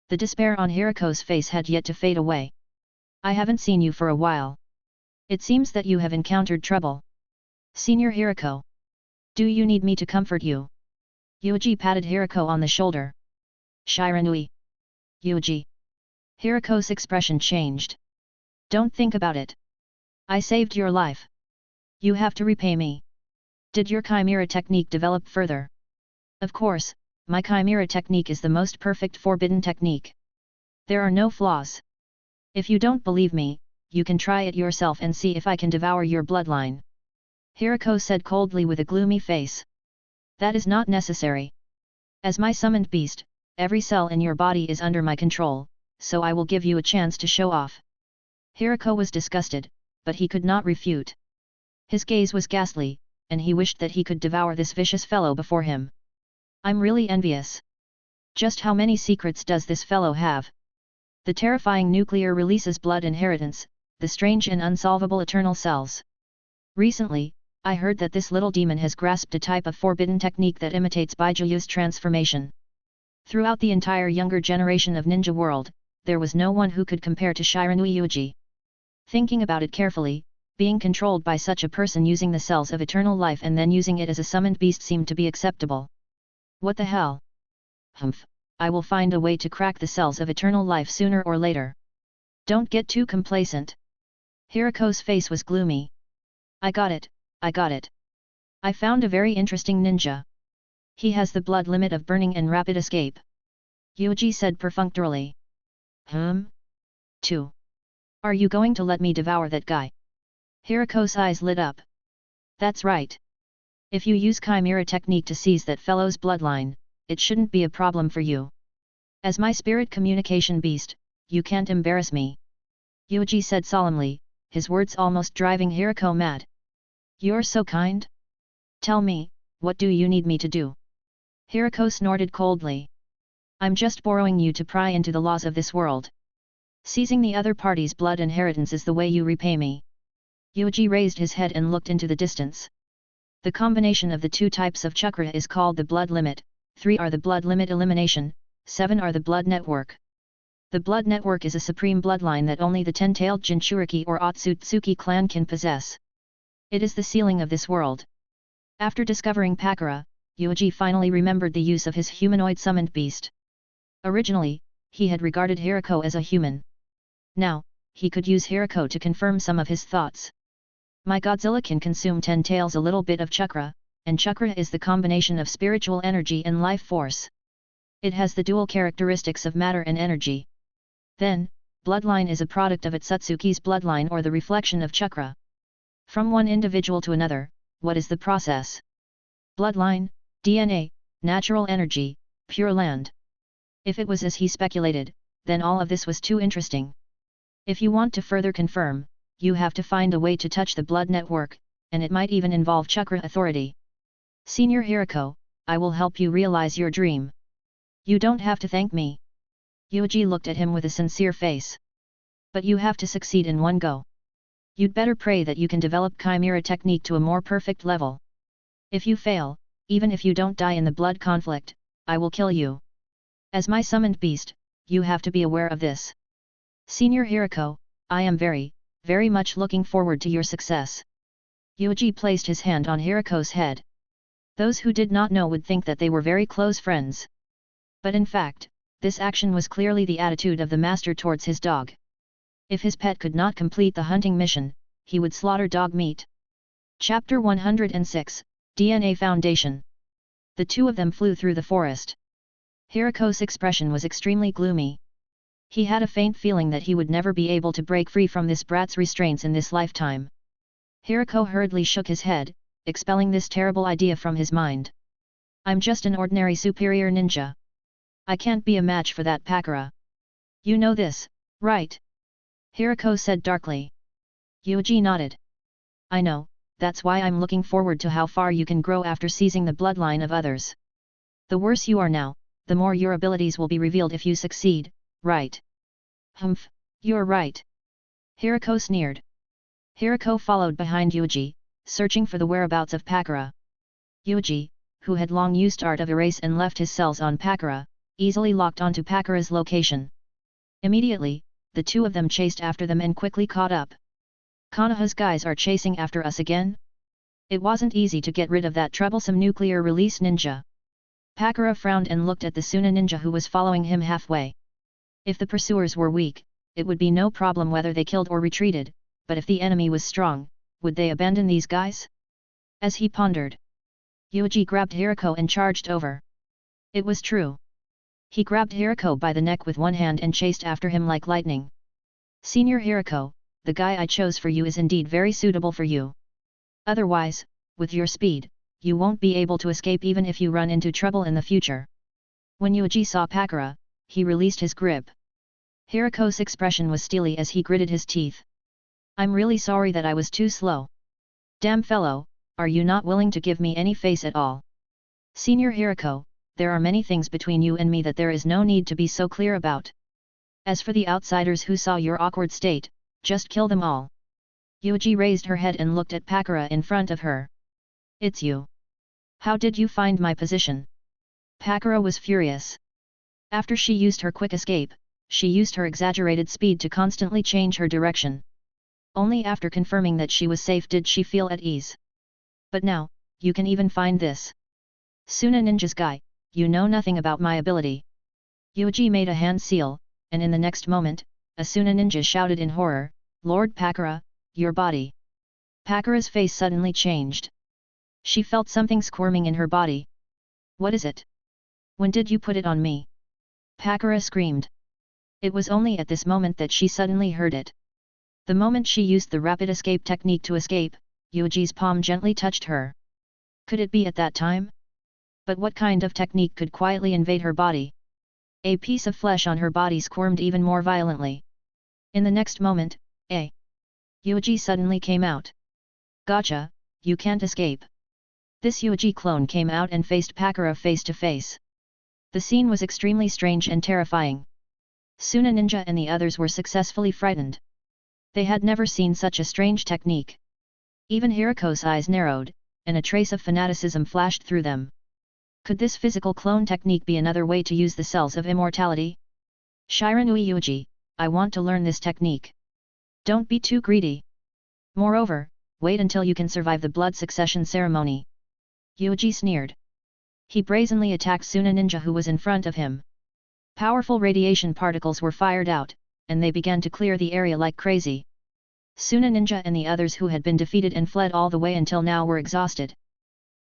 The despair on Hirako's face had yet to fade away. I haven't seen you for a while. It seems that you have encountered trouble. Senior Hirako. Do you need me to comfort you? Yuuji patted Hirako on the shoulder. Shiranui. Yuuji. Hirako's expression changed. Don't think about it. I saved your life. You have to repay me. Did your chimera technique develop further? Of course, my chimera technique is the most perfect forbidden technique. There are no flaws. If you don't believe me, you can try it yourself and see if I can devour your bloodline. Hirako said coldly with a gloomy face. That is not necessary. As my summoned beast, every cell in your body is under my control, so I will give you a chance to show off. Hirako was disgusted, but he could not refute. His gaze was ghastly, and he wished that he could devour this vicious fellow before him. I'm really envious. Just how many secrets does this fellow have? The terrifying nuclear releases blood inheritance, the strange and unsolvable eternal cells. Recently, I heard that this little demon has grasped a type of forbidden technique that imitates Bijuu's transformation. Throughout the entire younger generation of Ninja World, there was no one who could compare to Shiranui Yuuji. Thinking about it carefully, being controlled by such a person using the cells of eternal life and then using it as a summoned beast seemed to be acceptable. What the hell? Humph, I will find a way to crack the cells of eternal life sooner or later. Don't get too complacent. Hiriko's face was gloomy. I got it, I got it. I found a very interesting ninja. He has the blood limit of burning and rapid escape. Yuuji said perfunctorily. 2. Are you going to let me devour that guy? Hiriko's eyes lit up. That's right. If you use chimera technique to seize that fellow's bloodline, it shouldn't be a problem for you. As my spirit communication beast, you can't embarrass me. Yuuji said solemnly, his words almost driving Hiriko mad. You're so kind? Tell me, what do you need me to do? Hiriko snorted coldly. I'm just borrowing you to pry into the laws of this world. Seizing the other party's blood inheritance is the way you repay me. Yuuji raised his head and looked into the distance. The combination of the two types of chakra is called the blood limit, 3 are the blood limit elimination, 7 are the blood network. The blood network is a supreme bloodline that only the 10-tailed Jinchuriki or Otsutsuki clan can possess. It is the ceiling of this world. After discovering Pakura, Yuuji finally remembered the use of his humanoid summoned beast. Originally, he had regarded Hiriko as a human. Now, he could use Hiriko to confirm some of his thoughts. My Godzilla can consume 10 tails a little bit of chakra, and chakra is the combination of spiritual energy and life force. It has the dual characteristics of matter and energy. Then, bloodline is a product of Otsutsuki's bloodline or the reflection of chakra. From one individual to another, what is the process? Bloodline, DNA, natural energy, pure land. If it was as he speculated, then all of this was too interesting. If you want to further confirm, you have to find a way to touch the blood network, and it might even involve chakra authority. Senior Hiriko, I will help you realize your dream. You don't have to thank me. Yuuji looked at him with a sincere face. But you have to succeed in one go. You'd better pray that you can develop chimera technique to a more perfect level. If you fail, even if you don't die in the blood conflict, I will kill you. As my summoned beast, you have to be aware of this. Senior Hiriko, I am very, very much looking forward to your success. Yuuji placed his hand on Hiriko's head. Those who did not know would think that they were very close friends. But in fact, this action was clearly the attitude of the master towards his dog. If his pet could not complete the hunting mission, he would slaughter dog meat. Chapter 106, DNA Foundation. The two of them flew through the forest. Hiriko's expression was extremely gloomy. He had a faint feeling that he would never be able to break free from this brat's restraints in this lifetime. Hiriko hurriedly shook his head, expelling this terrible idea from his mind. I'm just an ordinary superior ninja. I can't be a match for that Pakura. You know this, right? Hiriko said darkly. Yuuji nodded. I know, that's why I'm looking forward to how far you can grow after seizing the bloodline of others. The worse you are now, the more your abilities will be revealed if you succeed, right? Humph, you're right. Hiriko sneered. Hiriko followed behind Yuuji, searching for the whereabouts of Pakura. Yuuji, who had long used art of erase and left his cells on Pakura, easily locked onto Pakura's location. Immediately, the two of them chased after them and quickly caught up. Konoha's guys are chasing after us again? It wasn't easy to get rid of that troublesome nuclear release ninja. Pakura frowned and looked at the Suna ninja who was following him halfway. If the pursuers were weak, it would be no problem whether they killed or retreated, but if the enemy was strong, would they abandon these guys? As he pondered, Yuuji grabbed Hiriko and charged over. It was true. He grabbed Hiriko by the neck with one hand and chased after him like lightning. Senior Hiriko, the guy I chose for you is indeed very suitable for you. Otherwise, with your speed, you won't be able to escape even if you run into trouble in the future. When Yuuji saw Pakura, he released his grip. Hiriko's expression was steely as he gritted his teeth. I'm really sorry that I was too slow. Damn fellow, are you not willing to give me any face at all? Senior Hiriko, there are many things between you and me that there is no need to be so clear about. As for the outsiders who saw your awkward state, just kill them all. Yuuji raised her head and looked at Pakura in front of her. It's you. How did you find my position? Pakura was furious. After she used her quick escape, she used her exaggerated speed to constantly change her direction. Only after confirming that she was safe did she feel at ease. But now, you can even find this. Suna Ninja's guy, you know nothing about my ability. Yuuji made a hand seal, and in the next moment, Asuna ninja shouted in horror, "Lord Pakura, your body!" Pakura's face suddenly changed. She felt something squirming in her body. "What is it? When did you put it on me?" Pakura screamed. It was only at this moment that she suddenly heard it. The moment she used the rapid escape technique to escape, Yuuji's palm gently touched her. Could it be at that time? But what kind of technique could quietly invade her body? A piece of flesh on her body squirmed even more violently. In the next moment, Yuuji suddenly came out. "Gotcha, you can't escape." This Yuuji clone came out and faced Pakura face to face. The scene was extremely strange and terrifying. Suna Ninja and the others were successfully frightened. They had never seen such a strange technique. Even Hiriko's eyes narrowed, and a trace of fanaticism flashed through them. Could this physical clone technique be another way to use the cells of immortality? "Shiranui Yuuji, I want to learn this technique. Don't be too greedy. Moreover, wait until you can survive the blood succession ceremony." Yuuji sneered. He brazenly attacked Suna Ninja who was in front of him. Powerful radiation particles were fired out, and they began to clear the area like crazy. Suna Ninja and the others who had been defeated and fled all the way until now were exhausted.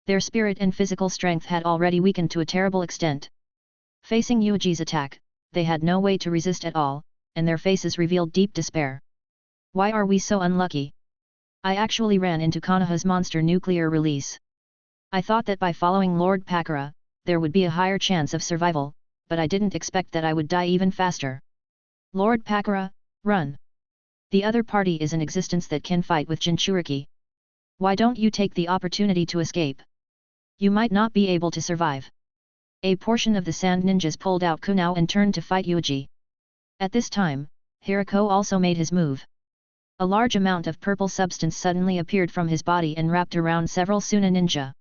Their spirit and physical strength had already weakened to a terrible extent. Facing Yuuji's attack, they had no way to resist at all, and their faces revealed deep despair. "Why are we so unlucky? I actually ran into Konoha's monster nuclear release. I thought that by following Lord Pakura, there would be a higher chance of survival, but I didn't expect that I would die even faster. Lord Pakura, run! The other party is an existence that can fight with Jinchuriki. Why don't you take the opportunity to escape? You might not be able to survive." A portion of the sand ninjas pulled out kunao and turned to fight Yuuji. At this time, Hiriko also made his move. A large amount of purple substance suddenly appeared from his body and wrapped around several Suna ninja.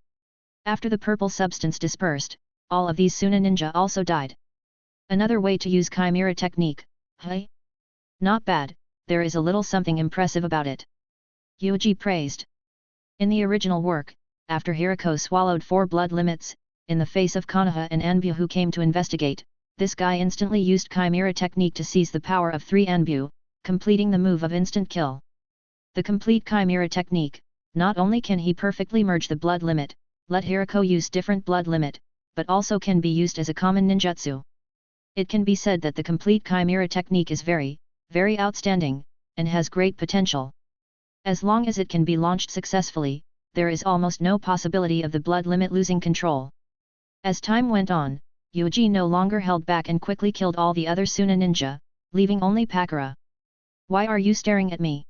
After the purple substance dispersed, all of these Suna ninja also died. Another way to use Chimera technique, hey? Not bad, there is a little something impressive about it. Yuuji praised. In the original work, after Hiriko swallowed 4 blood limits, in the face of Konoha and Anbu who came to investigate, this guy instantly used Chimera technique to seize the power of 3 Anbu, completing the move of instant kill. The complete Chimera technique, not only can he perfectly merge the blood limit, let Hiriko use different blood limit, but also can be used as a common ninjutsu. It can be said that the complete Chimera technique is very, very outstanding, and has great potential. As long as it can be launched successfully, there is almost no possibility of the blood limit losing control. As time went on, Yuuji no longer held back and quickly killed all the other Suna ninja, leaving only Pakura. "Why are you staring at me?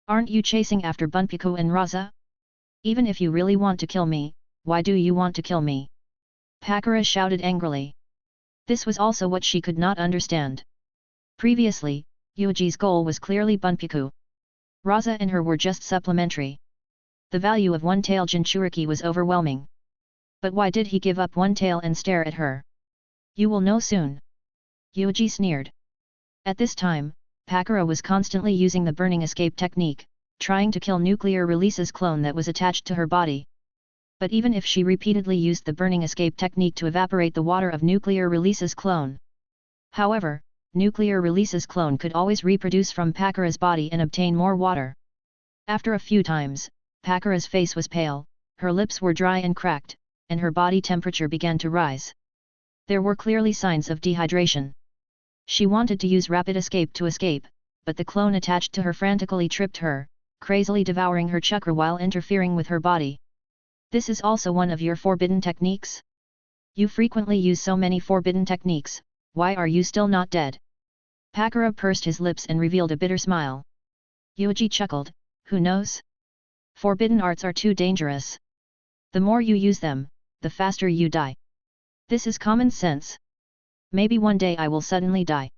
Aren't you chasing after Bunpiku and Raza? Even if you really want to kill me, why do you want to kill me?" Pakura shouted angrily. This was also what she could not understand. Previously, Yuuji's goal was clearly Bunpiku. Raza and her were just supplementary. The value of one tail Jinchuriki was overwhelming. But why did he give up one tail and stare at her? "You will know soon." Yuuji sneered. At this time, Pakura was constantly using the burning escape technique, trying to kill nuclear releases clone that was attached to her body. But even if she repeatedly used the burning escape technique to evaporate the water of nuclear releases clone. However, nuclear releases clone could always reproduce from Pakura's body and obtain more water. After a few times, Pakura's face was pale, her lips were dry and cracked, and her body temperature began to rise. There were clearly signs of dehydration. She wanted to use rapid escape to escape, but the clone attached to her frantically tripped her, crazily devouring her chakra while interfering with her body. "This is also one of your forbidden techniques? You frequently use so many forbidden techniques, why are you still not dead?" Pakura pursed his lips and revealed a bitter smile. Yuuji chuckled, "Who knows? Forbidden arts are too dangerous. The more you use them, the faster you die. This is common sense. Maybe one day I will suddenly die.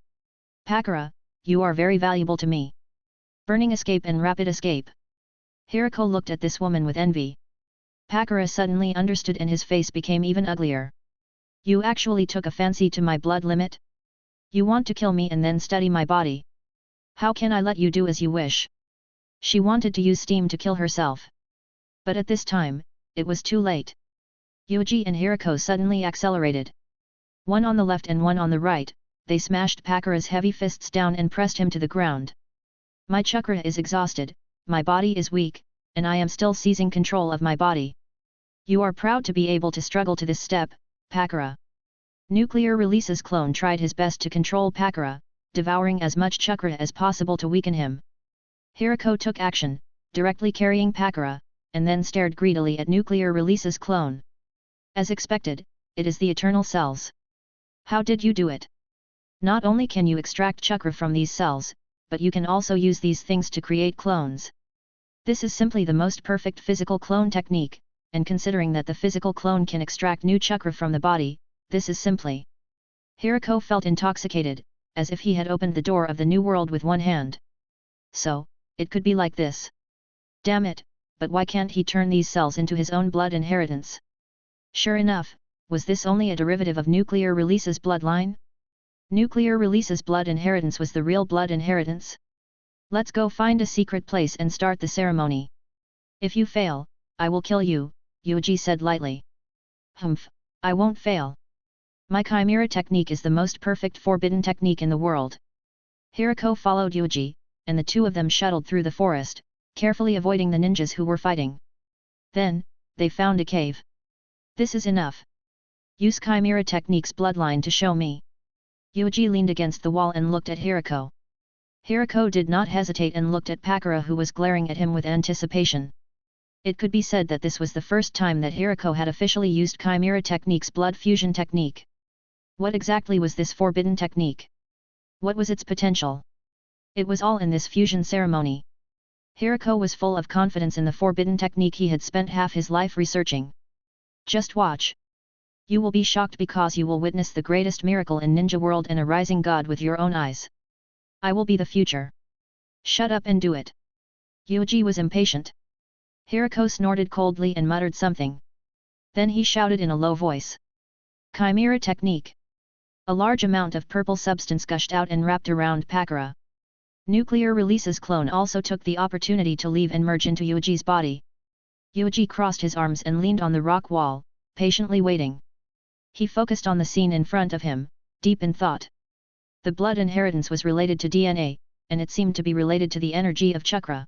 Pakura, you are very valuable to me. Burning escape and rapid escape." Hiriko looked at this woman with envy. Pakura suddenly understood and his face became even uglier. "You actually took a fancy to my blood limit? You want to kill me and then study my body? How can I let you do as you wish?" She wanted to use steam to kill herself. But at this time, it was too late. Yuuji and Hiriko suddenly accelerated. One on the left and one on the right, they smashed Pakura's heavy fists down and pressed him to the ground. My chakra is exhausted, my body is weak, and I am still seizing control of my body. You are proud to be able to struggle to this step, Pakura. Nuclear Release's clone tried his best to control Pakura, devouring as much chakra as possible to weaken him. Hirako took action, directly carrying Pakura, and then stared greedily at Nuclear Release's clone. As expected, it is the eternal cells. How did you do it? Not only can you extract chakra from these cells, but you can also use these things to create clones. This is simply the most perfect physical clone technique, and considering that the physical clone can extract new chakra from the body, this is simply. Hirako felt intoxicated, as if he had opened the door of the new world with one hand. So, it could be like this. Damn it, but why can't he turn these cells into his own blood inheritance? Sure enough, was this only a derivative of Nuclear Release's bloodline? Nuclear Release's blood inheritance was the real blood inheritance? Let's go find a secret place and start the ceremony. If you fail, I will kill you, Yuuji said lightly. Humph, I won't fail. My chimera technique is the most perfect forbidden technique in the world. Hirako followed Yuuji, and the two of them shuttled through the forest, carefully avoiding the ninjas who were fighting. Then, they found a cave. This is enough. Use chimera technique's bloodline to show me. Yuuji leaned against the wall and looked at Hirako. Hirako did not hesitate and looked at Pakura, who was glaring at him with anticipation. It could be said that this was the first time that Hirako had officially used chimera technique's blood fusion technique. What exactly was this forbidden technique? What was its potential? It was all in this fusion ceremony. Hirako was full of confidence in the forbidden technique he had spent half his life researching. Just watch. You will be shocked because you will witness the greatest miracle in Ninja World and a rising god with your own eyes. I will be the future. Shut up and do it. Yuuji was impatient. Hirako snorted coldly and muttered something. Then he shouted in a low voice. Chimera technique. A large amount of purple substance gushed out and wrapped around Pakura. Nuclear Release's clone also took the opportunity to leave and merge into Yuuji's body. Yuuji crossed his arms and leaned on the rock wall, patiently waiting. He focused on the scene in front of him, deep in thought. The blood inheritance was related to DNA, and it seemed to be related to the energy of chakra.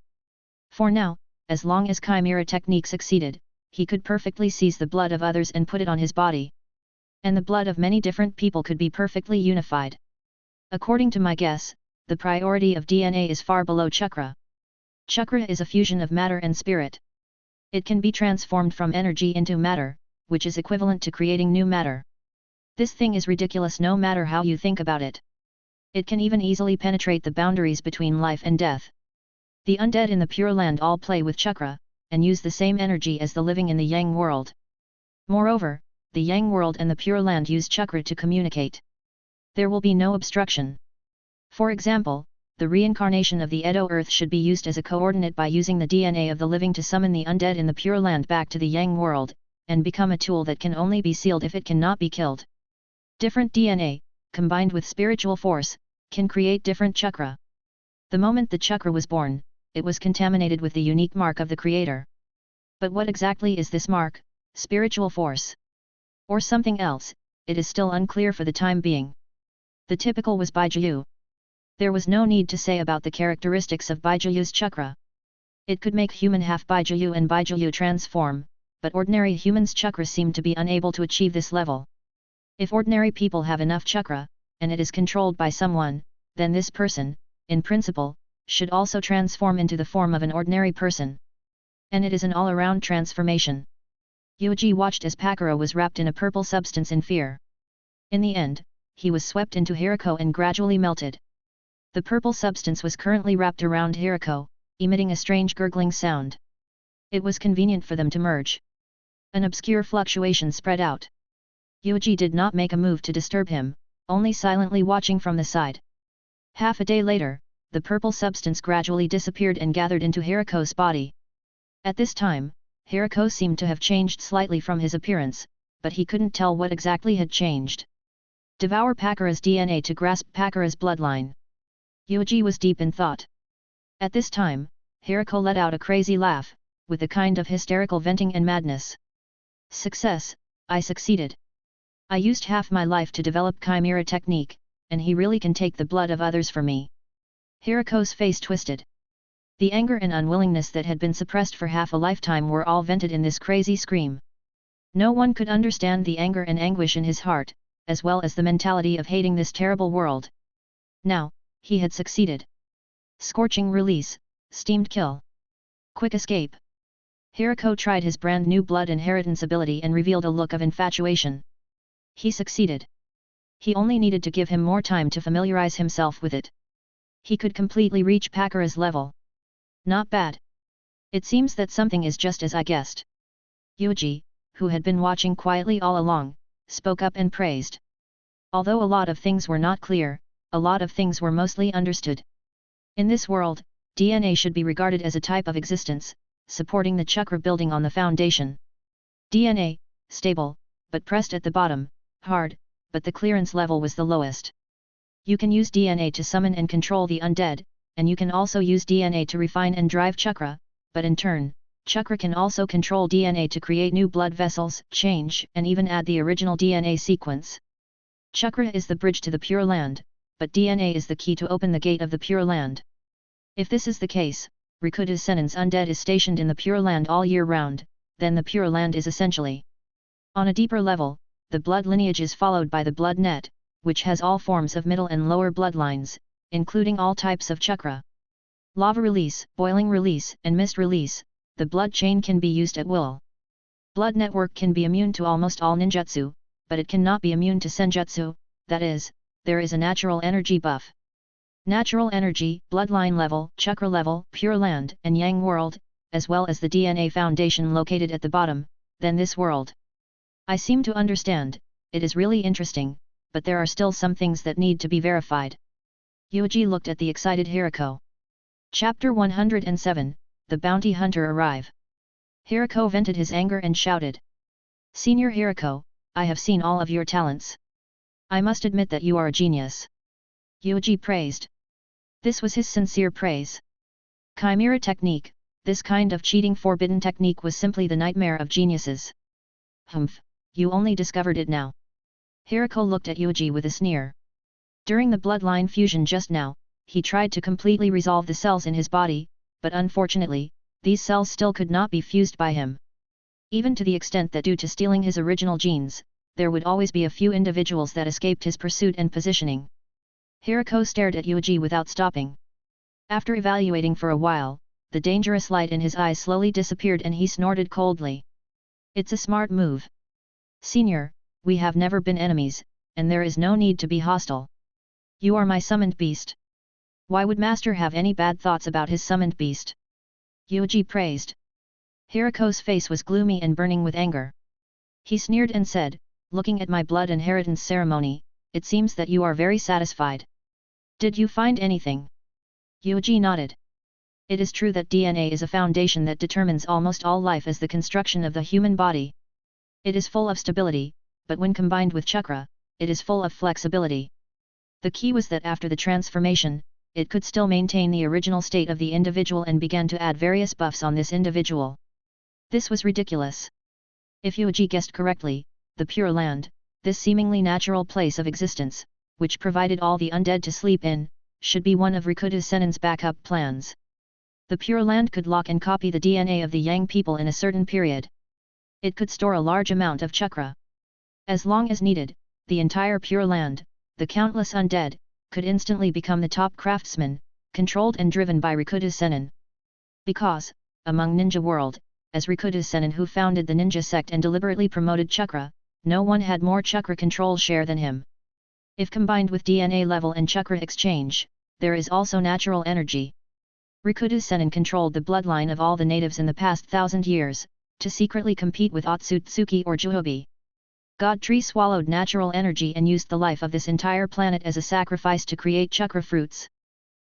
For now, as long as chimera technique succeeded, he could perfectly seize the blood of others and put it on his body. And the blood of many different people could be perfectly unified. According to my guess, the priority of DNA is far below chakra. Chakra is a fusion of matter and spirit. It can be transformed from energy into matter, which is equivalent to creating new matter. This thing is ridiculous no matter how you think about it. It can even easily penetrate the boundaries between life and death. The undead in the Pure Land all play with chakra, and use the same energy as the living in the Yang world. Moreover, the Yang world and the Pure Land use chakra to communicate. There will be no obstruction. For example, the reincarnation of the Edo Earth should be used as a coordinate by using the DNA of the living to summon the undead in the Pure Land back to the Yang world, and become a tool that can only be sealed if it cannot be killed. Different DNA, combined with spiritual force, can create different chakra. The moment the chakra was born, it was contaminated with the unique mark of the creator. But what exactly is this mark, spiritual force? Or something else, it is still unclear for the time being. The typical was Bijuu. There was no need to say about the characteristics of Bijuu's chakra. It could make human half Bijuu and Bijuu transform, but ordinary humans' chakra seemed to be unable to achieve this level. If ordinary people have enough chakra, and it is controlled by someone, then this person, in principle, should also transform into the form of an ordinary person. And it is an all-around transformation. Yuuji watched as Pakura was wrapped in a purple substance in fear. In the end, he was swept into Hirako and gradually melted. The purple substance was currently wrapped around Hirako, emitting a strange gurgling sound. It was convenient for them to merge. An obscure fluctuation spread out. Yuuji did not make a move to disturb him, only silently watching from the side. Half a day later, the purple substance gradually disappeared and gathered into Hirako's body. At this time, Hirako seemed to have changed slightly from his appearance, but he couldn't tell what exactly had changed. Devour Pakura's DNA to grasp Pakura's bloodline. Yuuji was deep in thought. At this time, Hirako let out a crazy laugh, with a kind of hysterical venting and madness. Success, I succeeded. I used half my life to develop chimera technique, and he really can take the blood of others for me. Hiriko's face twisted. The anger and unwillingness that had been suppressed for half a lifetime were all vented in this crazy scream. No one could understand the anger and anguish in his heart, as well as the mentality of hating this terrible world. Now, he had succeeded. Scorching release, steamed kill. Quick escape. Hiriko tried his brand new blood inheritance ability and revealed a look of infatuation. He succeeded. He only needed to give him more time to familiarize himself with it. He could completely reach Pakura's level. Not bad. It seems that something is just as I guessed. Yuuji, who had been watching quietly all along, spoke up and praised. Although a lot of things were not clear, a lot of things were mostly understood. In this world, DNA should be regarded as a type of existence, supporting the chakra building on the foundation. DNA, stable, but pressed at the bottom, hard, but the clearance level was the lowest. You can use DNA to summon and control the undead, and you can also use DNA to refine and drive chakra, but in turn, chakra can also control DNA to create new blood vessels, change, and even add the original DNA sequence. Chakra is the bridge to the Pure Land, but DNA is the key to open the gate of the Pure Land. If this is the case, Rikuta Sennin's undead is stationed in the Pure Land all year round, then the Pure Land is essentially. On a deeper level, the blood lineage is followed by the blood net, which has all forms of middle and lower bloodlines, including all types of chakra. Lava release, boiling release, and mist release, the blood chain can be used at will. Blood network can be immune to almost all ninjutsu, but it cannot be immune to senjutsu, that is, there is a natural energy buff. Natural energy, bloodline level, chakra level, Pure Land, and Yang World, as well as the DNA foundation located at the bottom, then this world. I seem to understand, it is really interesting, but there are still some things that need to be verified. Yuuji looked at the excited Hiriko. Chapter 107, The Bounty Hunter Arrive. Hiriko vented his anger and shouted. Senior Hiriko, I have seen all of your talents. I must admit that you are a genius. Yuuji praised. This was his sincere praise. Chimera technique, this kind of cheating forbidden technique was simply the nightmare of geniuses. Humph, you only discovered it now. Hiriko looked at Yuuji with a sneer. During the bloodline fusion just now, he tried to completely resolve the cells in his body, but unfortunately, these cells still could not be fused by him. Even to the extent that due to stealing his original genes, there would always be a few individuals that escaped his pursuit and positioning. Hiriko stared at Yuuji without stopping. After evaluating for a while, the dangerous light in his eyes slowly disappeared and he snorted coldly. It's a smart move. Senior, we have never been enemies, and there is no need to be hostile. You are my summoned beast. Why would Master have any bad thoughts about his summoned beast? Yuuji praised. Hiriko's face was gloomy and burning with anger. He sneered and said, looking at my blood inheritance ceremony, it seems that you are very satisfied. Did you find anything? Yuuji nodded. It is true that DNA is a foundation that determines almost all life as the construction of the human body. It is full of stability, but when combined with chakra, it is full of flexibility. The key was that after the transformation, it could still maintain the original state of the individual and began to add various buffs on this individual. This was ridiculous. If Yuuji guessed correctly, the Pure Land, this seemingly natural place of existence, which provided all the undead to sleep in, should be one of Rikuta Sennin's backup plans. The Pure Land could lock and copy the DNA of the Yang people in a certain period. It could store a large amount of chakra. As long as needed, the entire Pure Land, the countless undead, could instantly become the top craftsmen, controlled and driven by Rikuta Sennin. Because, among Ninja World, as Rikuta Sennin who founded the ninja sect and deliberately promoted chakra, no one had more chakra control share than him. If combined with DNA level and chakra exchange, there is also natural energy. Rikuta Sennin controlled the bloodline of all the natives in the past 1,000 years, to secretly compete with Otsutsuki or Juhobi. God Tree swallowed natural energy and used the life of this entire planet as a sacrifice to create chakra fruits.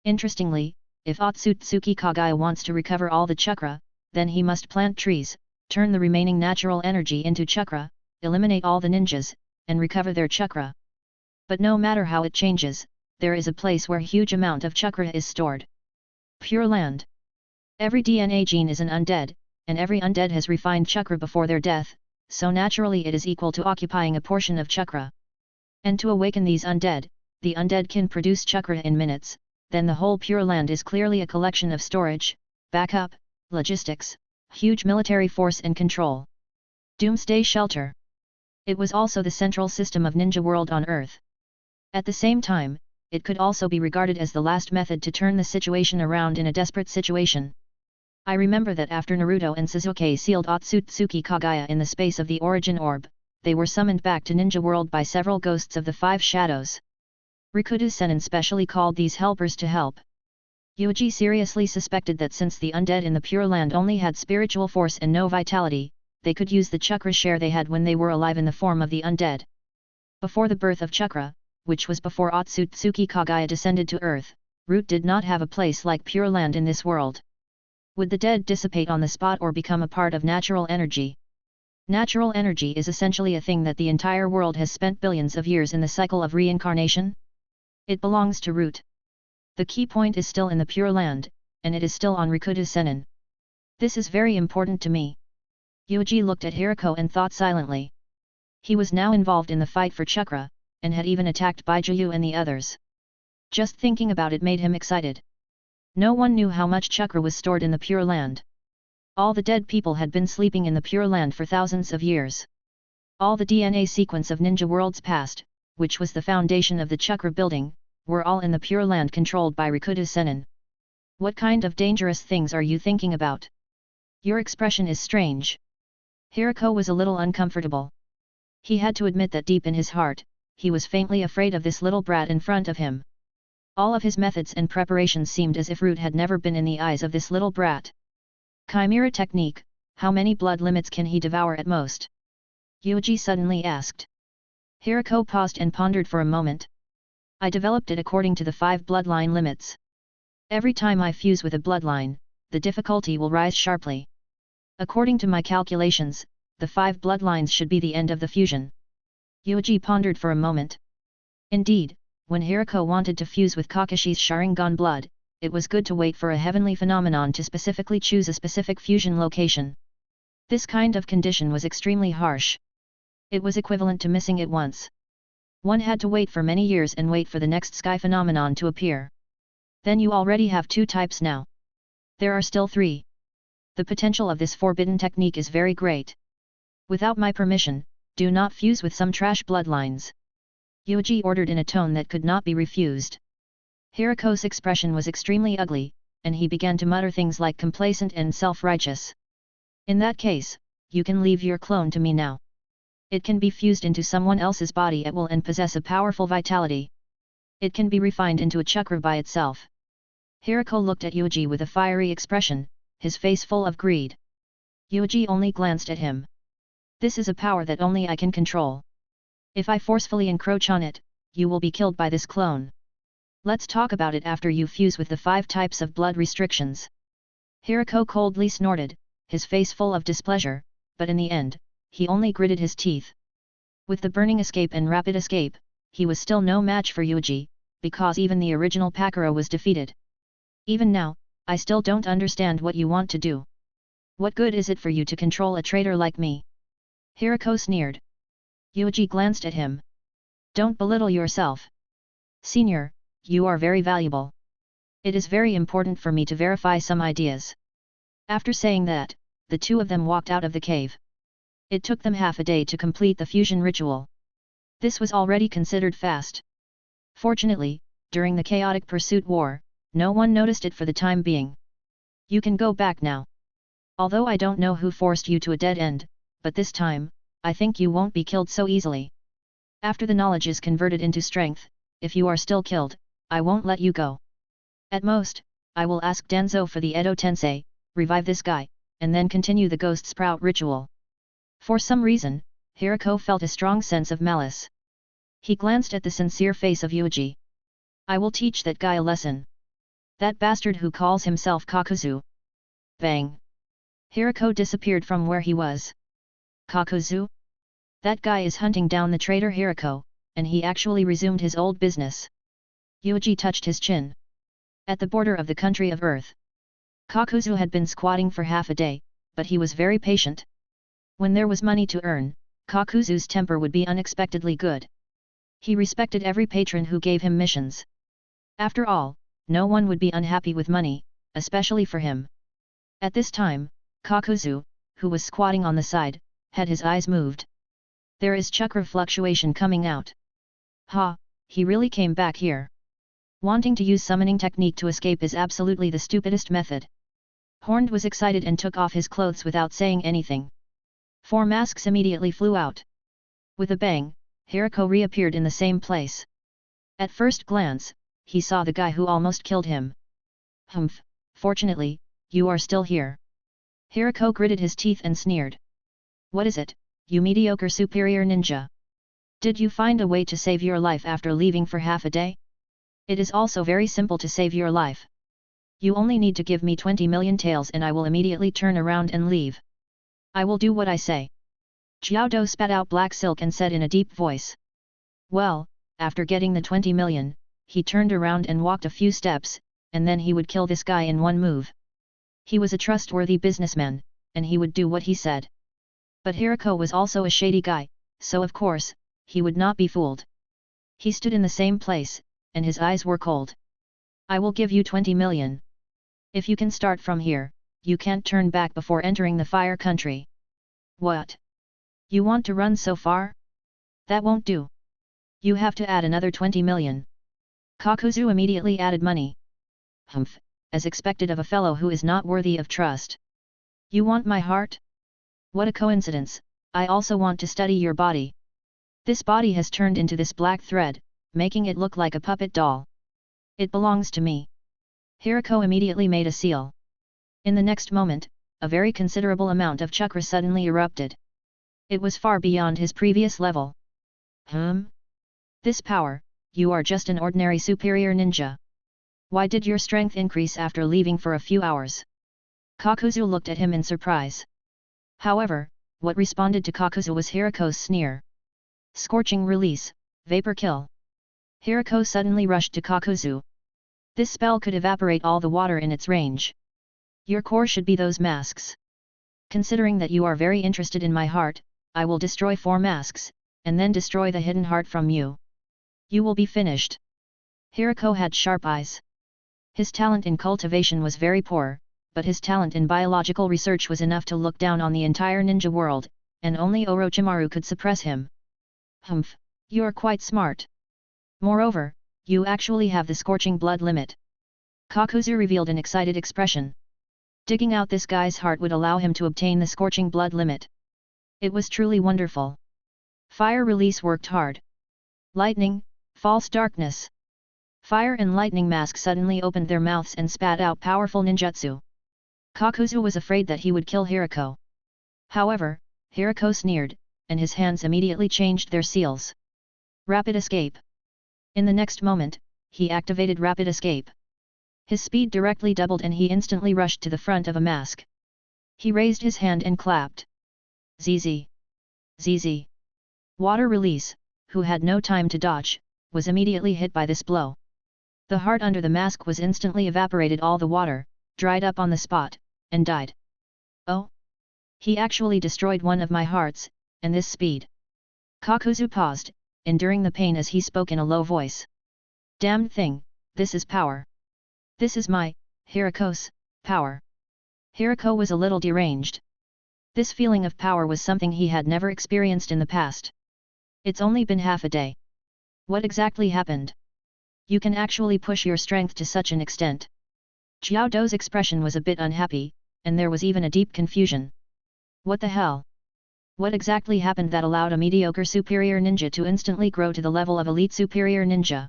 Interestingly, if Otsutsuki Kage wants to recover all the chakra, then he must plant trees, turn the remaining natural energy into chakra, eliminate all the ninjas, and recover their chakra. But no matter how it changes, there is a place where huge amount of chakra is stored. Pure Land. Every DNA gene is an undead, and every undead has refined chakra before their death, so naturally it is equal to occupying a portion of chakra. And to awaken these undead, the undead can produce chakra in minutes, then the whole Pure Land is clearly a collection of storage, backup, logistics, huge military force and control. Doomsday shelter. It was also the central system of Ninja World on Earth. At the same time, it could also be regarded as the last method to turn the situation around in a desperate situation. I remember that after Naruto and Sasuke sealed Otsutsuki Kagaya in the space of the Origin Orb, they were summoned back to Ninja World by several ghosts of the Five Shadows. Rikudo Sennin specially called these helpers to help. Yuuji seriously suspected that since the undead in the Pure Land only had spiritual force and no vitality, they could use the chakra share they had when they were alive in the form of the undead. Before the birth of chakra, which was before Otsutsuki Kagaya descended to Earth, Root did not have a place like Pure Land in this world. Would the dead dissipate on the spot or become a part of natural energy? Natural energy is essentially a thing that the entire world has spent billions of years in the cycle of reincarnation. It belongs to Root. The key point is still in the Pure Land, and it is still on Rikudo Sennin. This is very important to me. Yuuji looked at Hirako and thought silently. He was now involved in the fight for chakra, and had even attacked Bijuu and the others. Just thinking about it made him excited. No one knew how much chakra was stored in the Pure Land. All the dead people had been sleeping in the Pure Land for thousands of years. All the DNA sequence of Ninja World's past, which was the foundation of the chakra building, were all in the Pure Land controlled by Rikudo Sennin. What kind of dangerous things are you thinking about? Your expression is strange. Hirako was a little uncomfortable. He had to admit that deep in his heart, he was faintly afraid of this little brat in front of him. All of his methods and preparations seemed as if Root had never been in the eyes of this little brat. Chimera technique, how many blood limits can he devour at most? Yuuji suddenly asked. Hirako paused and pondered for a moment. I developed it according to the 5 bloodline limits. Every time I fuse with a bloodline, the difficulty will rise sharply. According to my calculations, the 5 bloodlines should be the end of the fusion. Yuuji pondered for a moment. Indeed, when Hirako wanted to fuse with Kakashi's Sharingan blood, it was good to wait for a heavenly phenomenon to specifically choose a specific fusion location. This kind of condition was extremely harsh. It was equivalent to missing it once. One had to wait for many years and wait for the next sky phenomenon to appear. Then you already have 2 types now. There are still 3. The potential of this forbidden technique is very great. Without my permission, do not fuse with some trash bloodlines. Yuuji ordered in a tone that could not be refused. Hirako's expression was extremely ugly, and he began to mutter things like complacent and self-righteous. In that case, you can leave your clone to me now. It can be fused into someone else's body at will and possess a powerful vitality. It can be refined into a chakra by itself. Hirako looked at Yuuji with a fiery expression, his face full of greed. Yuuji only glanced at him. This is a power that only I can control. If I forcefully encroach on it, you will be killed by this clone. Let's talk about it after you fuse with the 5 types of blood restrictions. Hirako coldly snorted, his face full of displeasure, but in the end, he only gritted his teeth. With the burning escape and rapid escape, he was still no match for Yuuji, because even the original Pakura was defeated. Even now, I still don't understand what you want to do. What good is it for you to control a traitor like me? Hirako sneered. Yuuji glanced at him. Don't belittle yourself. Senior, you are very valuable. It is very important for me to verify some ideas. After saying that, the 2 of them walked out of the cave. It took them half a day to complete the fusion ritual. This was already considered fast. Fortunately, during the chaotic pursuit war, no one noticed it for the time being. You can go back now. Although I don't know who forced you to a dead end, but this time, I think you won't be killed so easily. After the knowledge is converted into strength, if you are still killed, I won't let you go. At most, I will ask Danzo for the Edo Tensei, revive this guy, and then continue the Ghost Sprout ritual. For some reason, Hirako felt a strong sense of malice. He glanced at the sincere face of Yuuji. I will teach that guy a lesson. That bastard who calls himself Kakuzu. Bang! Hirako disappeared from where he was. Kakuzu? That guy is hunting down the traitor Hirako, and he actually resumed his old business. Yuuji touched his chin. At the border of the country of Earth. Kakuzu had been squatting for half a day, but he was very patient. When there was money to earn, Kakuzu's temper would be unexpectedly good. He respected every patron who gave him missions. After all, no one would be unhappy with money, especially for him. At this time, Kakuzu, who was squatting on the side, had his eyes moved. There is chakra fluctuation coming out. Ha, he really came back here. Wanting to use summoning technique to escape is absolutely the stupidest method. Horned was excited and took off his clothes without saying anything. 4 masks immediately flew out. With a bang, Hirako reappeared in the same place. At first glance, he saw the guy who almost killed him. Humph, fortunately, you are still here. Hirako gritted his teeth and sneered. What is it, you mediocre superior ninja? Did you find a way to save your life after leaving for half a day? It is also very simple to save your life. You only need to give me 20 million taels and I will immediately turn around and leave. I will do what I say. Xiaodo spat out black silk and said in a deep voice. Well, after getting the 20 million, he turned around and walked a few steps, and then he would kill this guy in one move. He was a trustworthy businessman, and he would do what he said. But Hirako was also a shady guy, so of course, he would not be fooled. He stood in the same place, and his eyes were cold. I will give you 20 million. If you can start from here, you can't turn back before entering the fire country. What? You want to run so far? That won't do. You have to add another 20 million. Kakuzu immediately added money. Humph, as expected of a fellow who is not worthy of trust. You want my heart? What a coincidence, I also want to study your body. This body has turned into this black thread, making it look like a puppet doll. It belongs to me. Hirako immediately made a seal. In the next moment, a very considerable amount of chakra suddenly erupted. It was far beyond his previous level. This power, you are just an ordinary superior ninja. Why did your strength increase after leaving for a few hours? Kakuzu looked at him in surprise. However, what responded to Kakuzu was Hirako's sneer. Scorching release, vapor kill. Hirako suddenly rushed to Kakuzu. This spell could evaporate all the water in its range. Your core should be those masks. Considering that you are very interested in my heart, I will destroy 4 masks, and then destroy the hidden heart from you. You will be finished. Hirako had sharp eyes. His talent in cultivation was very poor, but his talent in biological research was enough to look down on the entire ninja world, and only Orochimaru could suppress him. Humph, you're quite smart. Moreover, you actually have the scorching blood limit. Kakuzu revealed an excited expression. Digging out this guy's heart would allow him to obtain the scorching blood limit. It was truly wonderful. Fire release worked hard. Lightning, false darkness. Fire and lightning mask suddenly opened their mouths and spat out powerful ninjutsu. Kakuzu was afraid that he would kill Hirako. However, Hirako sneered, and his hands immediately changed their seals. Rapid escape. In the next moment, he activated rapid escape. His speed directly doubled and he instantly rushed to the front of a mask. He raised his hand and clapped. ZZ. ZZ. Water release, who had no time to dodge, was immediately hit by this blow. The heart under the mask was instantly evaporated, all the water, dried up on the spot, and died. Oh! He actually destroyed one of my hearts, and this speed. Kakuzu paused, enduring the pain as he spoke in a low voice. Damned thing, this is power. This is my, Hirako's, power. Hirako was a little deranged. This feeling of power was something he had never experienced in the past. It's only been half a day. What exactly happened? You can actually push your strength to such an extent. Xiao Dou's expression was a bit unhappy, and there was even a deep confusion. What the hell? What exactly happened that allowed a mediocre superior ninja to instantly grow to the level of elite superior ninja?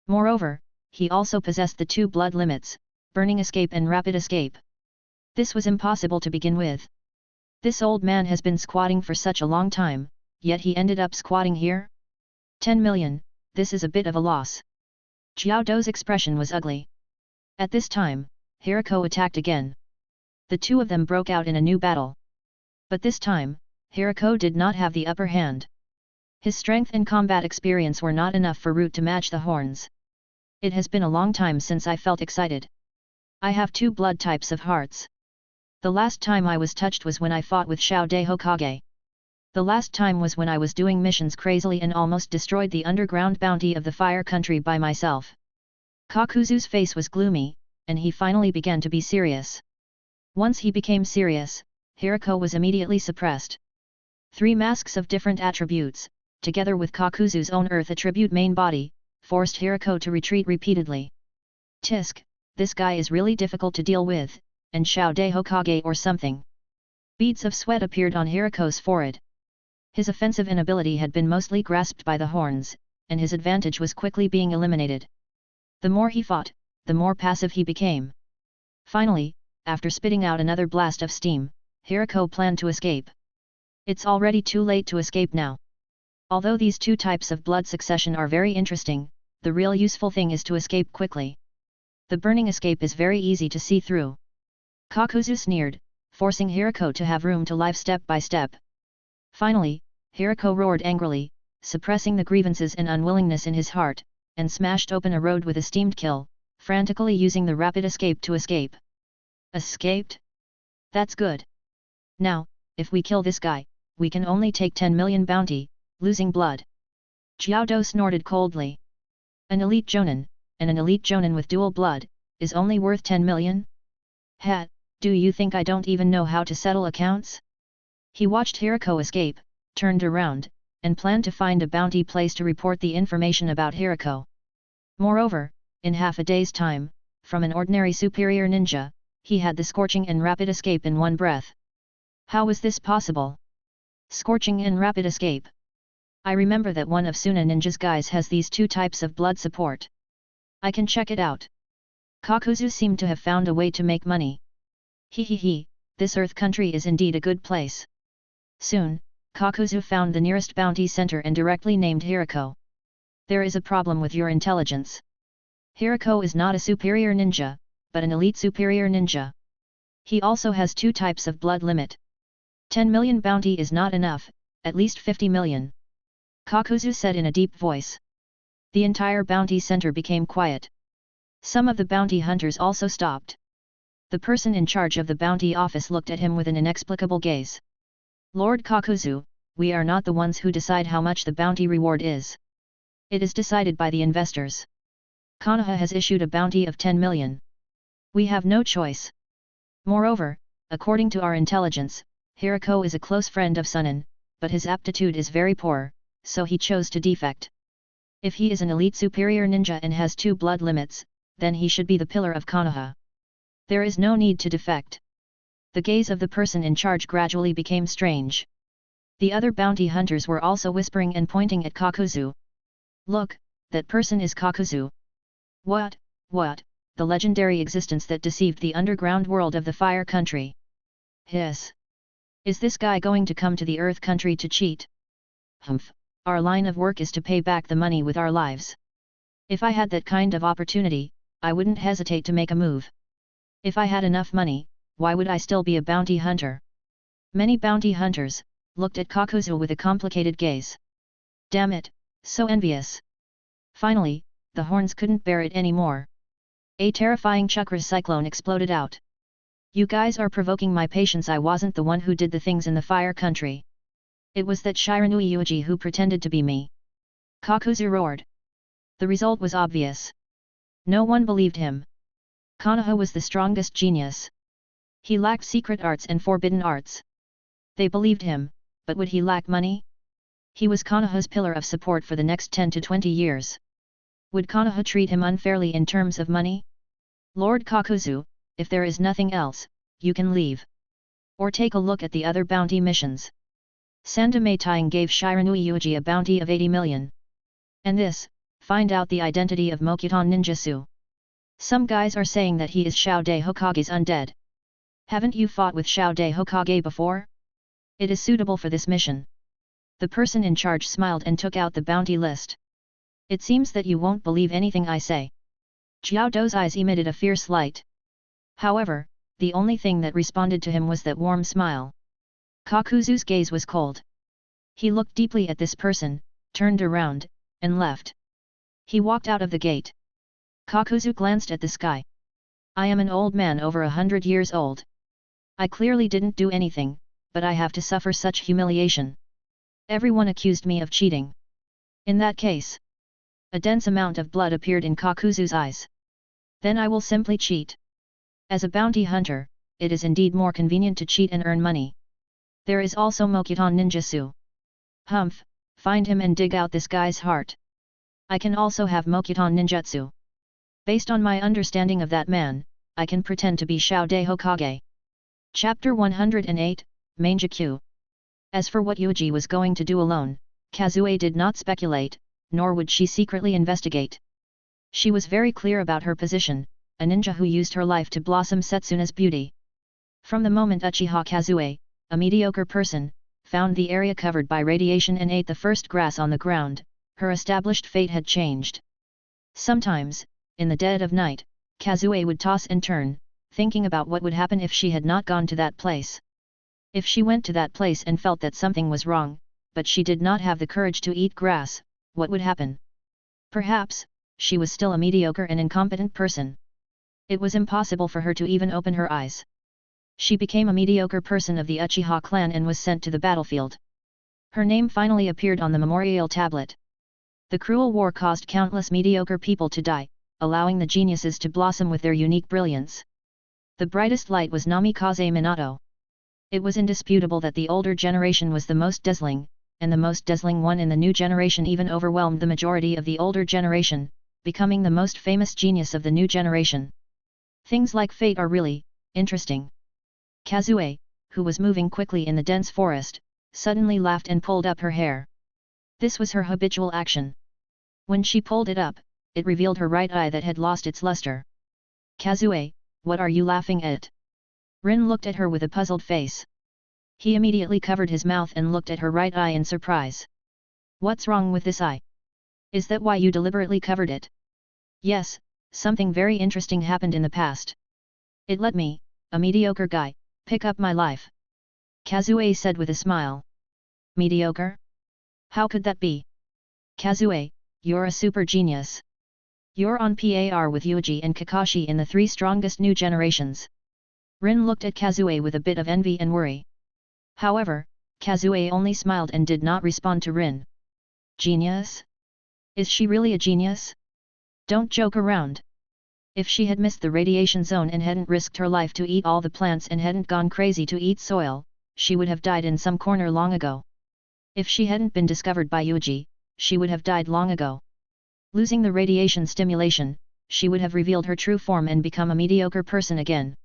Moreover, he also possessed the 2 blood limits, burning escape and rapid escape. This was impossible to begin with. This old man has been squatting for such a long time, yet he ended up squatting here? 10 million, this is a bit of a loss. Xiao Dou's expression was ugly. At this time, Hirako attacked again. The two of them broke out in a new battle. But this time, Hirako did not have the upper hand. His strength and combat experience were not enough for Root to match the horns. It has been a long time since I felt excited. I have 2 blood types of hearts. The last time I was touched was when I fought with Xiao Hokage. The last time was when I was doing missions crazily and almost destroyed the underground bounty of the fire country by myself. Kakuzu's face was gloomy, and he finally began to be serious. Once he became serious, Hiriko was immediately suppressed. 3 masks of different attributes, together with Kakuzu's own earth attribute main body, forced Hiriko to retreat repeatedly. Tisk, this guy is really difficult to deal with, and Xiao Hokage or something. Beads of sweat appeared on Hiriko's forehead. His offensive inability had been mostly grasped by the horns, and his advantage was quickly being eliminated. The more he fought, the more passive he became. Finally, after spitting out another blast of steam, Hiriko planned to escape. It's already too late to escape now. Although these 2 types of blood succession are very interesting, the real useful thing is to escape quickly. The burning escape is very easy to see through. Kakuzu sneered, forcing Hiriko to have room to live step by step. Finally, Hiriko roared angrily, suppressing the grievances and unwillingness in his heart, and smashed open a road with a steamed kill, frantically using the rapid escape to escape. Escaped? That's good. Now, if we kill this guy, we can only take 10 million bounty, losing blood. Jiao snorted coldly. An elite jonin, and an elite jonin with dual blood, is only worth 10 million? Ha, do you think I don't even know how to settle accounts? He watched Hiriko escape, turned around, and planned to find a bounty place to report the information about Hiriko. Moreover, in half a day's time, from an ordinary superior ninja, he had the scorching and rapid escape in one breath. How was this possible? Scorching and rapid escape. I remember that one of Suna Ninja's guys has these 2 types of blood support. I can check it out. Kakuzu seemed to have found a way to make money. He, this earth country is indeed a good place. Soon, Kakuzu found the nearest bounty center and directly named Hiriko. There is a problem with your intelligence. Hiriko is not a superior ninja, but an elite superior ninja. He also has 2 types of blood limit. 10 million bounty is not enough, at least 50 million. Kakuzu said in a deep voice. The entire bounty center became quiet. Some of the bounty hunters also stopped. The person in charge of the bounty office looked at him with an inexplicable gaze. Lord Kakuzu, we are not the ones who decide how much the bounty reward is. It is decided by the investors. Konoha has issued a bounty of 10 million. We have no choice. Moreover, according to our intelligence, Hiriko is a close friend of Sunan, but his aptitude is very poor, so he chose to defect. If he is an elite superior ninja and has 2 blood limits, then he should be the pillar of Konoha. There is no need to defect. The gaze of the person in charge gradually became strange. The other bounty hunters were also whispering and pointing at Kakuzu. Look, that person is Kakuzu. What, the legendary existence that deceived the underground world of the fire country. Hiss. Is this guy going to come to the earth country to cheat? Humph, our line of work is to pay back the money with our lives. If I had that kind of opportunity, I wouldn't hesitate to make a move. If I had enough money, why would I still be a bounty hunter? Many bounty hunters looked at Kakuzu with a complicated gaze. Damn it, so envious. Finally, the horns couldn't bear it anymore. A terrifying chakra cyclone exploded out. You guys are provoking my patience. I wasn't the one who did the things in the fire country. It was that Shiranui Yuuji who pretended to be me. Kakuzu roared. The result was obvious. No one believed him. Konoha was the strongest genius. He lacked secret arts and forbidden arts. They believed him, but would he lack money? He was Konoha's pillar of support for the next 10 to 20 years. Would Konoha treat him unfairly in terms of money? Lord Kakuzu, if there is nothing else, you can leave. Or take a look at the other bounty missions. Sandamei gave Shiranui Yuuji a bounty of 80 million. And this, find out the identity of Mokuton Ninjutsu. Some guys are saying that he is Xiao Hokage's undead. Haven't you fought with Xiao Hokage before? It is suitable for this mission. The person in charge smiled and took out the bounty list. It seems that you won't believe anything I say. Jiao Dou's eyes emitted a fierce light. However, the only thing that responded to him was that warm smile. Kakuzu's gaze was cold. He looked deeply at this person, turned around, and left. He walked out of the gate. Kakuzu glanced at the sky. I am an old man over 100 years old. I clearly didn't do anything, but I have to suffer such humiliation. Everyone accused me of cheating. In that case, a dense amount of blood appeared in Kakuzu's eyes. Then I will simply cheat. As a bounty hunter, it is indeed more convenient to cheat and earn money. There is also Mokuton Ninjutsu. Humph, find him and dig out this guy's heart. I can also have Mokuton Ninjutsu. Based on my understanding of that man, I can pretend to be Shoude Hokage. Chapter 108, Manjakyu. As for what Yuuji was going to do alone, Kazue did not speculate, nor would she secretly investigate. She was very clear about her position, a ninja who used her life to blossom Setsuna's beauty. From the moment Uchiha Kazue, a mediocre person, found the area covered by radiation and ate the first grass on the ground, her established fate had changed. Sometimes, in the dead of night, Kazue would toss and turn, thinking about what would happen if she had not gone to that place. If she went to that place and felt that something was wrong, but she did not have the courage to eat grass, what would happen? Perhaps, she was still a mediocre and incompetent person. It was impossible for her to even open her eyes. She became a mediocre person of the Uchiha clan and was sent to the battlefield. Her name finally appeared on the memorial tablet. The cruel war caused countless mediocre people to die, allowing the geniuses to blossom with their unique brilliance. The brightest light was Namikaze Minato. It was indisputable that the older generation was the most dazzling, and the most dazzling one in the new generation even overwhelmed the majority of the older generation, becoming the most famous genius of the new generation. Things like fate are really interesting. Kazue, who was moving quickly in the dense forest, suddenly laughed and pulled up her hair. This was her habitual action. When she pulled it up, it revealed her right eye that had lost its luster. Kazue, what are you laughing at? Rin looked at her with a puzzled face. He immediately covered his mouth and looked at her right eye in surprise. What's wrong with this eye? Is that why you deliberately covered it? Yes, something very interesting happened in the past. It let me, a mediocre guy, pick up my life. Kazue said with a smile. Mediocre? How could that be? Kazue, you're a super genius. You're on par with Yuuji and Kakashi in the three strongest new generations. Rin looked at Kazue with a bit of envy and worry. However, Kazue only smiled and did not respond to Rin. Genius? Is she really a genius? Don't joke around. If she had missed the radiation zone and hadn't risked her life to eat all the plants and hadn't gone crazy to eat soil, she would have died in some corner long ago. If she hadn't been discovered by Yuuji, she would have died long ago. Losing the radiation stimulation, she would have revealed her true form and become a mediocre person again.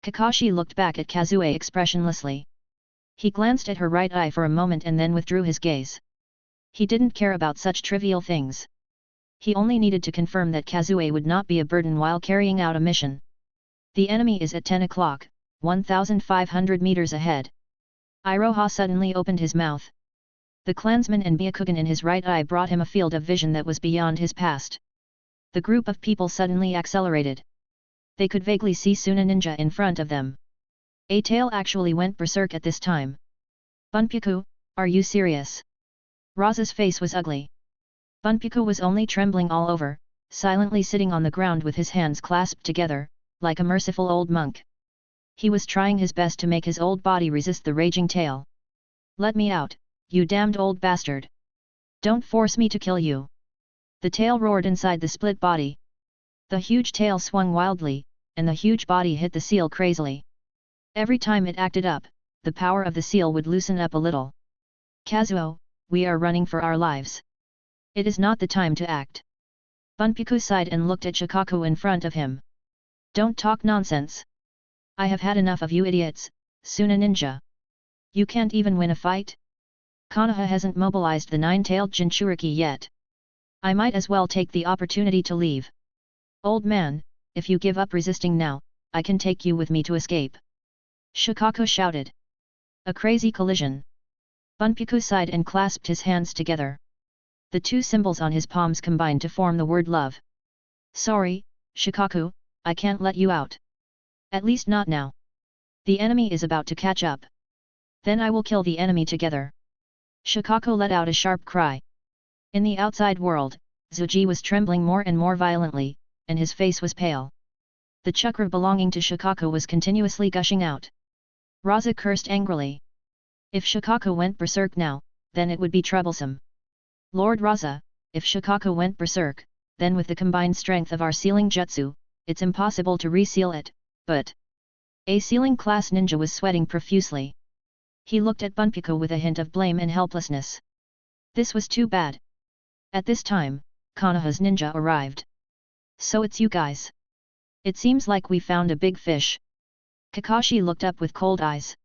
Kakashi looked back at Kazue expressionlessly. He glanced at her right eye for a moment and then withdrew his gaze. He didn't care about such trivial things. He only needed to confirm that Kazue would not be a burden while carrying out a mission. The enemy is at 10 o'clock, 1,500 meters ahead. Iroha suddenly opened his mouth. The clansman and Byakugan in his right eye brought him a field of vision that was beyond his past. The group of people suddenly accelerated. They could vaguely see Suna Ninja in front of them. A tail actually went berserk at this time. Bunpyaku, are you serious? Raza's face was ugly. Bunpyaku was only trembling all over, silently sitting on the ground with his hands clasped together, like a merciful old monk. He was trying his best to make his old body resist the raging tail. Let me out, you damned old bastard! Don't force me to kill you! The tail roared inside the split body. The huge tail swung wildly, and the huge body hit the seal crazily. Every time it acted up, the power of the seal would loosen up a little. Kazuo, we are running for our lives. It is not the time to act. Bunpyaku sighed and looked at Shikaku in front of him. Don't talk nonsense. I have had enough of you idiots, Suna Ninja. You can't even win a fight? Konoha hasn't mobilized the nine-tailed Jinchuriki yet. I might as well take the opportunity to leave. Old man, if you give up resisting now, I can take you with me to escape. Shikaku shouted. A crazy collision. Bunpyaku sighed and clasped his hands together. The two symbols on his palms combined to form the word love. Sorry, Shikaku, I can't let you out. At least not now. The enemy is about to catch up. Then I will kill the enemy together. Shikaku let out a sharp cry. In the outside world, Zuji was trembling more and more violently, and his face was pale. The chakra belonging to Shikaku was continuously gushing out. Raza cursed angrily. If Shikaku went berserk now, then it would be troublesome. Lord Raza, if Shikaku went berserk, then with the combined strength of our sealing jutsu, it's impossible to reseal it, but... A sealing class ninja was sweating profusely. He looked at Bunpiko with a hint of blame and helplessness. This was too bad. At this time, Konoha's ninja arrived. So it's you guys. It seems like we found a big fish. Kakashi looked up with cold eyes.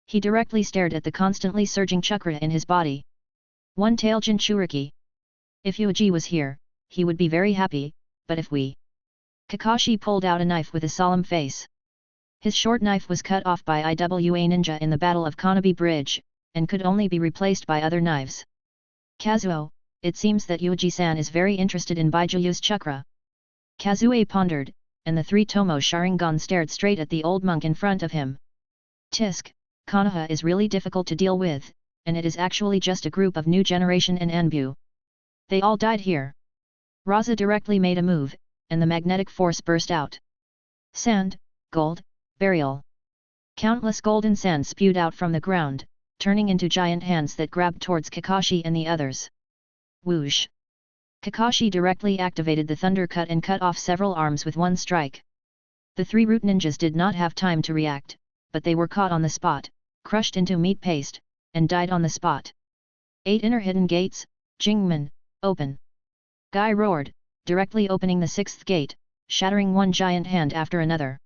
He directly stared at the constantly surging chakra in his body. One-tail Jinchuriki. If Yuuji was here, he would be very happy, but if we... Kakashi pulled out a knife with a solemn face. His short knife was cut off by IWA ninja in the Battle of Konoha Bridge, and could only be replaced by other knives. Kazuo, it seems that Yuuji-san is very interested in Bijuu's chakra. Kazuo pondered, and the three Tomo Sharingan stared straight at the old monk in front of him. Tisk, Konoha is really difficult to deal with, and it is actually just a group of new generation and Anbu. They all died here. Raza directly made a move, and the magnetic force burst out. Sand, gold, burial. Countless golden sands spewed out from the ground, turning into giant hands that grabbed towards Kakashi and the others. Whoosh! Kakashi directly activated the Thunder Cut and cut off several arms with one strike. The three root ninjas did not have time to react, but they were caught on the spot, crushed into meat paste, and died on the spot. 8 inner hidden gates, Jingmen, open! Guy roared, directly opening the 6th gate, shattering one giant hand after another.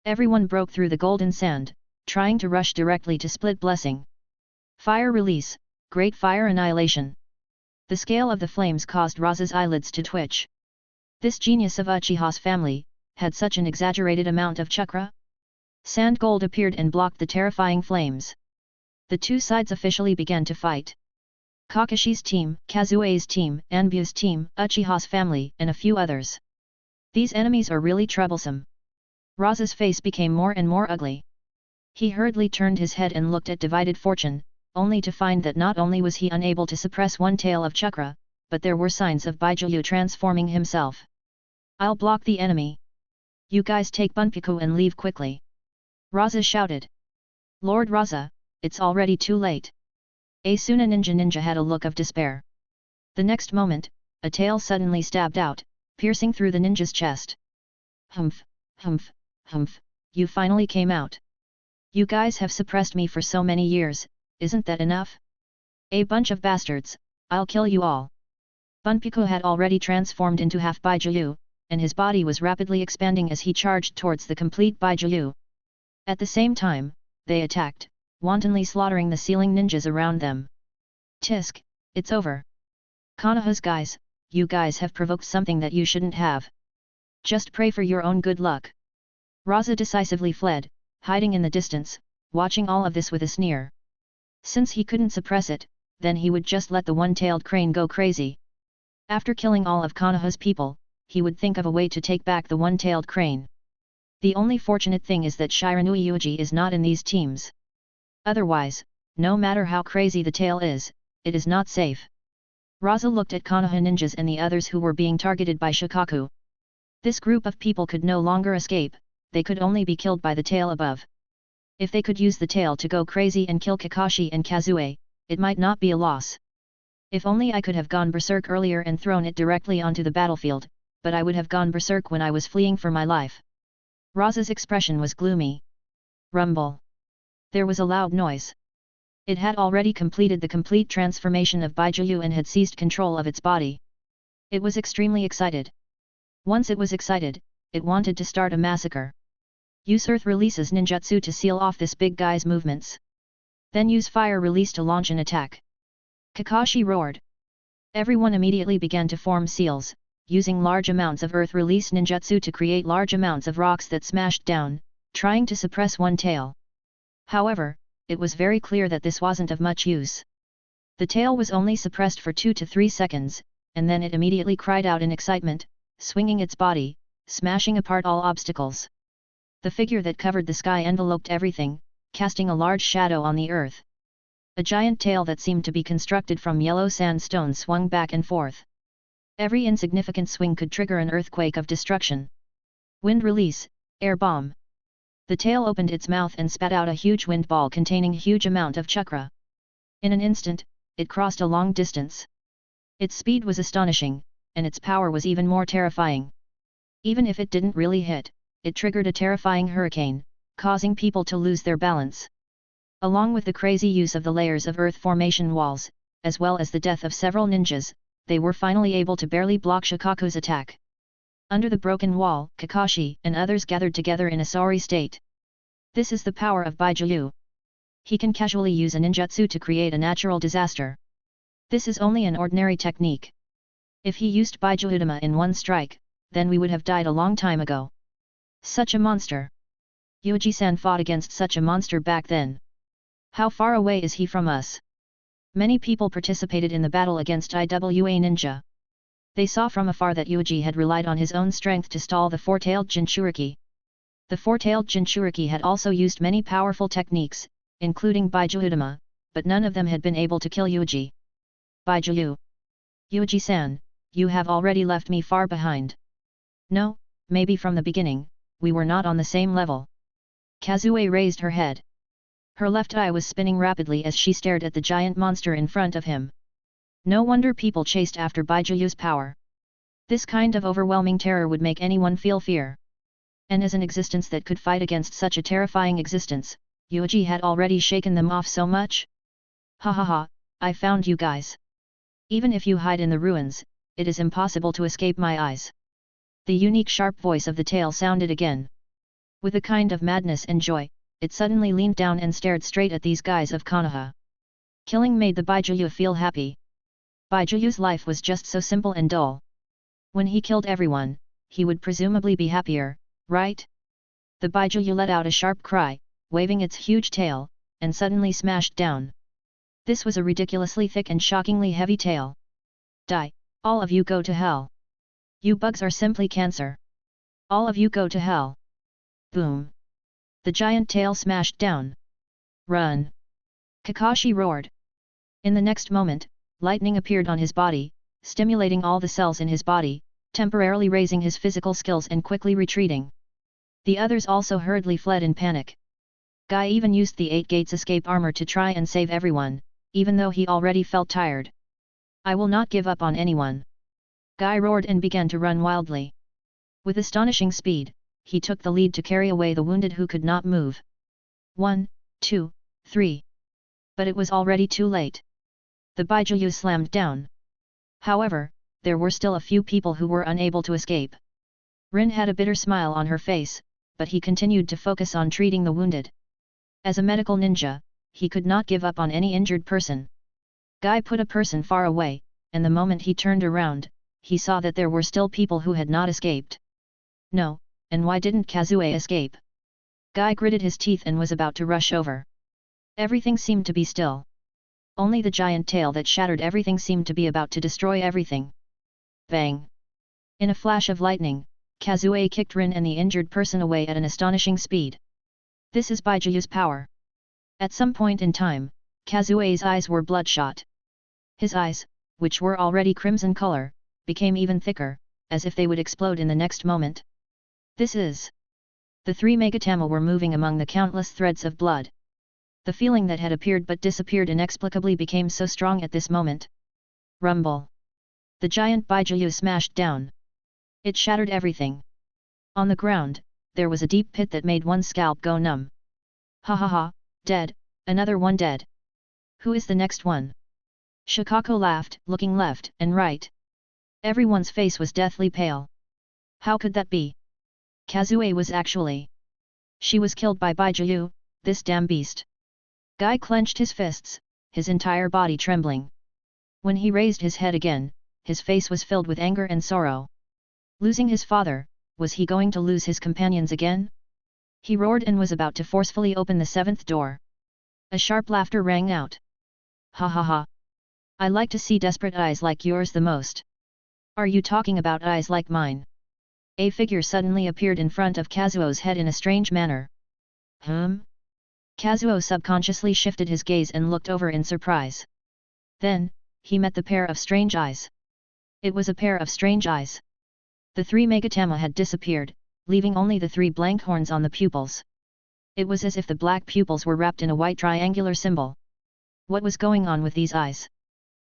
Everyone broke through the golden sand, trying to rush directly to Split Blessing. Fire release, Great Fire Annihilation. The scale of the flames caused Raza's eyelids to twitch. This genius of Uchiha's family, had such an exaggerated amount of chakra? Sand gold appeared and blocked the terrifying flames. The two sides officially began to fight. Kakashi's team, Kazue's team, Anbu's team, Uchiha's family, and a few others. These enemies are really troublesome. Raza's face became more and more ugly. He hurriedly turned his head and looked at Divided Fortune, only to find that not only was he unable to suppress one tail of chakra, but there were signs of Bijuu transforming himself. I'll block the enemy. You guys take Bunpiko and leave quickly. Raza shouted. Lord Raza, it's already too late. Asuna Ninja had a look of despair. The next moment, a tail suddenly stabbed out, piercing through the ninja's chest. Humph, humph, humph, you finally came out. You guys have suppressed me for so many years, isn't that enough? A bunch of bastards, I'll kill you all. Bunpiko had already transformed into half Bijuu, and his body was rapidly expanding as he charged towards the complete Bijuu. At the same time, they attacked, wantonly slaughtering the ceiling ninjas around them. Tisk, it's over. Konoha's guys, you guys have provoked something that you shouldn't have. Just pray for your own good luck. Raza decisively fled, hiding in the distance, watching all of this with a sneer. Since he couldn't suppress it, then he would just let the one-tailed crane go crazy. After killing all of Konoha's people, he would think of a way to take back the one-tailed crane. The only fortunate thing is that Shiranui Yuuji is not in these teams. Otherwise, no matter how crazy the tail is, it is not safe. Raza looked at Konoha ninjas and the others who were being targeted by Shikaku. This group of people could no longer escape, they could only be killed by the tail above. If they could use the tail to go crazy and kill Kakashi and Kazuo, it might not be a loss. If only I could have gone berserk earlier and thrown it directly onto the battlefield, but I would have gone berserk when I was fleeing for my life. Raza's expression was gloomy. Rumble. There was a loud noise. It had already completed the complete transformation of Bijuu and had seized control of its body. It was extremely excited. Once it was excited, it wanted to start a massacre. Use Earth releases ninjutsu to seal off this big guy's movements. Then use fire release to launch an attack. Kakashi roared. Everyone immediately began to form seals, using large amounts of Earth release ninjutsu to create large amounts of rocks that smashed down, trying to suppress one tail. However, it was very clear that this wasn't of much use. The tail was only suppressed for 2 to 3 seconds, and then it immediately cried out in excitement, swinging its body, smashing apart all obstacles. The figure that covered the sky enveloped everything, casting a large shadow on the earth. A giant tail that seemed to be constructed from yellow sandstone swung back and forth. Every insignificant swing could trigger an earthquake of destruction. Wind release, air bomb. The tail opened its mouth and spat out a huge wind ball containing huge amount of chakra. In an instant, it crossed a long distance. Its speed was astonishing, and its power was even more terrifying. Even if it didn't really hit, it triggered a terrifying hurricane, causing people to lose their balance. Along with the crazy use of the layers of earth formation walls, as well as the death of several ninjas, they were finally able to barely block Shikaku's attack. Under the broken wall, Kakashi and others gathered together in a sorry state. This is the power of Bijuu. He can casually use a ninjutsu to create a natural disaster. This is only an ordinary technique. If he used Bijuudama in one strike, then we would have died a long time ago. Such a monster. Yuuji-san fought against such a monster back then. How far away is he from us? Many people participated in the battle against IWA Ninja. They saw from afar that Yuuji had relied on his own strength to stall the four-tailed Jinchuriki. The four-tailed Jinchuriki had also used many powerful techniques, including Bijuudama, but none of them had been able to kill Yuuji. Bijuu. Yuuji-san, you have already left me far behind. No, maybe from the beginning, we were not on the same level. Kazue raised her head. Her left eye was spinning rapidly as she stared at the giant monster in front of him. No wonder people chased after Bijuu's power. This kind of overwhelming terror would make anyone feel fear. And as an existence that could fight against such a terrifying existence, Yuuji had already shaken them off so much. Ha ha ha, I found you guys. Even if you hide in the ruins, it is impossible to escape my eyes. The unique sharp voice of the tail sounded again. With a kind of madness and joy, it suddenly leaned down and stared straight at these guys of Konoha. Killing made the Bijuu feel happy. Bijuu's life was just so simple and dull. When he killed everyone, he would presumably be happier, right? The Bijuu let out a sharp cry, waving its huge tail, and suddenly smashed down. This was a ridiculously thick and shockingly heavy tail. Die, all of you go to hell. You bugs are simply cancer. All of you go to hell. Boom. The giant tail smashed down. Run! Kakashi roared. In the next moment, lightning appeared on his body, stimulating all the cells in his body, temporarily raising his physical skills and quickly retreating. The others also hurriedly fled in panic. Guy even used the 8 gates escape armor to try and save everyone, even though he already felt tired. I will not give up on anyone. Guy roared and began to run wildly. With astonishing speed, he took the lead to carry away the wounded who could not move. 1, 2, 3. But it was already too late. The Bijuu slammed down. However, there were still a few people who were unable to escape. Rin had a bitter smile on her face, but he continued to focus on treating the wounded. As a medical ninja, he could not give up on any injured person. Guy put a person far away, and the moment he turned around, he saw that there were still people who had not escaped. No, and why didn't Kazue escape? Guy gritted his teeth and was about to rush over. Everything seemed to be still. Only the giant tail that shattered everything seemed to be about to destroy everything. Bang! In a flash of lightning, Kazue kicked Rin and the injured person away at an astonishing speed. This is Bijuu's power. At some point in time, Kazue's eyes were bloodshot. His eyes, which were already crimson color, became even thicker, as if they would explode in the next moment. This is... The 3 Megatama were moving among the countless threads of blood. The feeling that had appeared but disappeared inexplicably became so strong at this moment. Rumble! The giant Bijuu smashed down. It shattered everything. On the ground, there was a deep pit that made one's scalp go numb. Ha ha ha, dead, another one dead. Who is the next one? Shikaku laughed, looking left and right. Everyone's face was deathly pale. How could that be? Kazue was actually... She was killed by Bijuu, this damn beast. Guy clenched his fists, his entire body trembling. When he raised his head again, his face was filled with anger and sorrow. Losing his father, was he going to lose his companions again? He roared and was about to forcefully open the 7th door. A sharp laughter rang out. Ha ha ha! I like to see desperate eyes like yours the most. Are you talking about eyes like mine? A figure suddenly appeared in front of Kazuo's head in a strange manner. Kazuo subconsciously shifted his gaze and looked over in surprise. Then, he met the pair of strange eyes. It was a pair of strange eyes. The 3 Megatama had disappeared, leaving only the 3 blank horns on the pupils. It was as if the black pupils were wrapped in a white triangular symbol. What was going on with these eyes?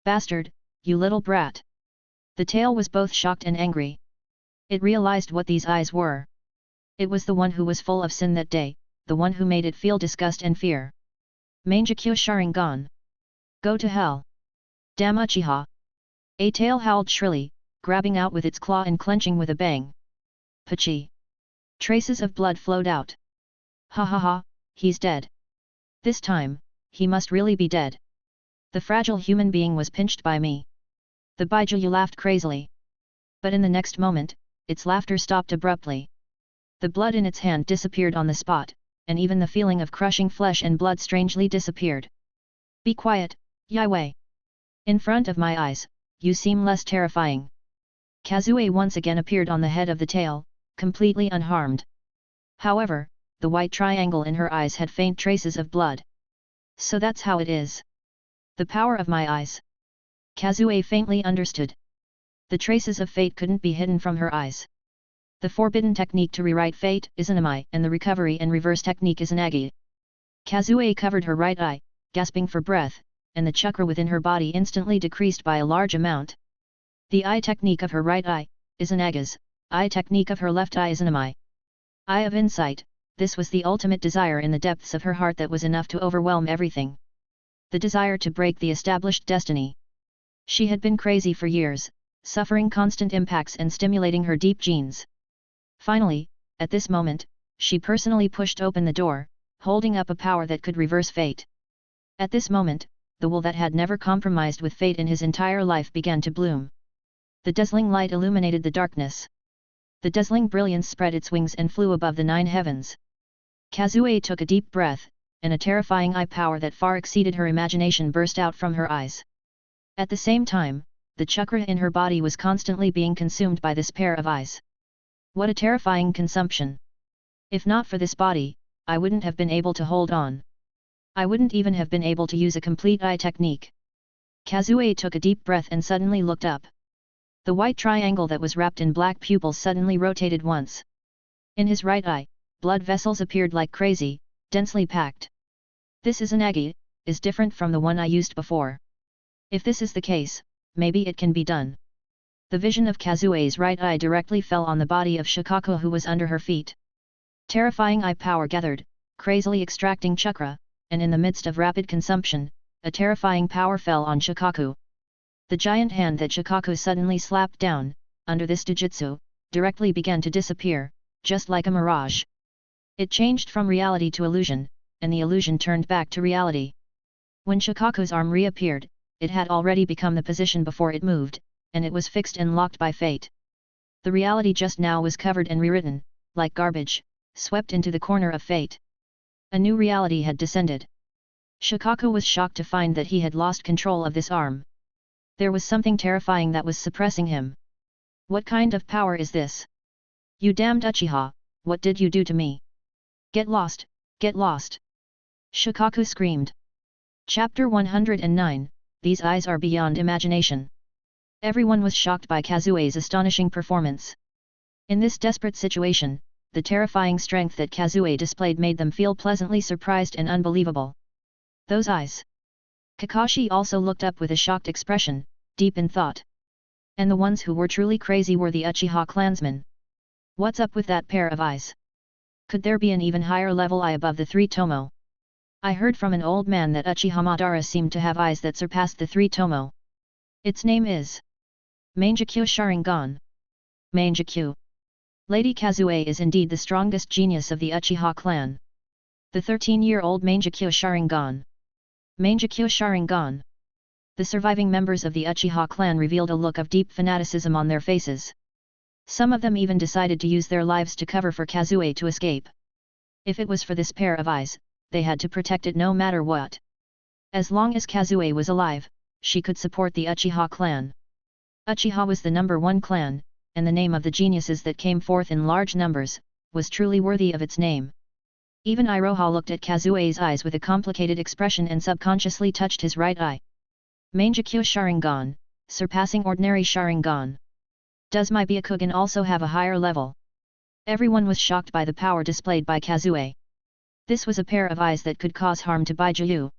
Bastard, you little brat! The tail was both shocked and angry. It realized what these eyes were. It was the one who was full of sin that day, the one who made it feel disgust and fear. Mangekyo Sharingan! Go to hell! Damn Uchiha! A tail howled shrilly, grabbing out with its claw and clenching with a bang. Pachi! Traces of blood flowed out. Ha ha ha, he's dead. This time, he must really be dead. The fragile human being was pinched by me. The Bijuu laughed crazily. But in the next moment, its laughter stopped abruptly. The blood in its hand disappeared on the spot, and even the feeling of crushing flesh and blood strangely disappeared. Be quiet, Yaiwei. In front of my eyes, you seem less terrifying. Kazue once again appeared on the head of the tail, completely unharmed. However, the white triangle in her eyes had faint traces of blood. So that's how it is. The power of my eyes. Kazue faintly understood. The traces of fate couldn't be hidden from her eyes. The forbidden technique to rewrite fate is an Amai, and the recovery and reverse technique is an Agi. Kazue covered her right eye, gasping for breath, and the chakra within her body instantly decreased by a large amount. The eye technique of her right eye is an Agas, eye technique of her left eye is an Amai. Eye of insight, this was the ultimate desire in the depths of her heart that was enough to overwhelm everything. The desire to break the established destiny. She had been crazy for years, suffering constant impacts and stimulating her deep genes. Finally, at this moment, she personally pushed open the door, holding up a power that could reverse fate. At this moment, the wool that had never compromised with fate in his entire life began to bloom. The dazzling light illuminated the darkness. The dazzling brilliance spread its wings and flew above the 9 heavens. Kazue took a deep breath, and a terrifying eye power that far exceeded her imagination burst out from her eyes. At the same time, the chakra in her body was constantly being consumed by this pair of eyes. What a terrifying consumption! If not for this body, I wouldn't have been able to hold on. I wouldn't even have been able to use a complete eye technique. Kazue took a deep breath and suddenly looked up. The white triangle that was wrapped in black pupils suddenly rotated once. In his right eye, blood vessels appeared like crazy, densely packed. This is an Agi, is different from the one I used before. If this is the case, maybe it can be done. The vision of Kazue's right eye directly fell on the body of Shikaku who was under her feet. Terrifying eye power gathered, crazily extracting chakra, and in the midst of rapid consumption, a terrifying power fell on Shikaku. The giant hand that Shikaku suddenly slapped down, under this Dojutsu, directly began to disappear, just like a mirage. It changed from reality to illusion, and the illusion turned back to reality. When Shikaku's arm reappeared, it had already become the position before it moved, and it was fixed and locked by fate. The reality just now was covered and rewritten, like garbage, swept into the corner of fate. A new reality had descended. Shikaku was shocked to find that he had lost control of this arm. There was something terrifying that was suppressing him. What kind of power is this? You damned Uchiha, what did you do to me? Get lost, get lost! Shikaku screamed. Chapter 109, These eyes are beyond imagination. Everyone was shocked by Kazue's astonishing performance. In this desperate situation, the terrifying strength that Kazue displayed made them feel pleasantly surprised and unbelievable. Those eyes! Kakashi also looked up with a shocked expression, deep in thought. And the ones who were truly crazy were the Uchiha clansmen. What's up with that pair of eyes? Could there be an even higher level eye above the 3 tomo? I heard from an old man that Uchiha Madara seemed to have eyes that surpassed the 3 tomo. Its name is Mangekyo Sharingan. Mangekyo. Lady Kazue is indeed the strongest genius of the Uchiha clan. The 13-year-old Mangekyo Sharingan. Mangekyo Sharingan. The surviving members of the Uchiha clan revealed a look of deep fanaticism on their faces. Some of them even decided to use their lives to cover for Kazue to escape. If it was for this pair of eyes, they had to protect it no matter what. As long as Kazue was alive, she could support the Uchiha clan. Uchiha was the #1 clan, and the name of the geniuses that came forth in large numbers, was truly worthy of its name. Even Iroha looked at Kazue's eyes with a complicated expression and subconsciously touched his right eye. Mangekyo Sharingan, surpassing ordinary Sharingan. Does my Byakugan also have a higher level? Everyone was shocked by the power displayed by Kazue. This was a pair of eyes that could cause harm to Bijuu.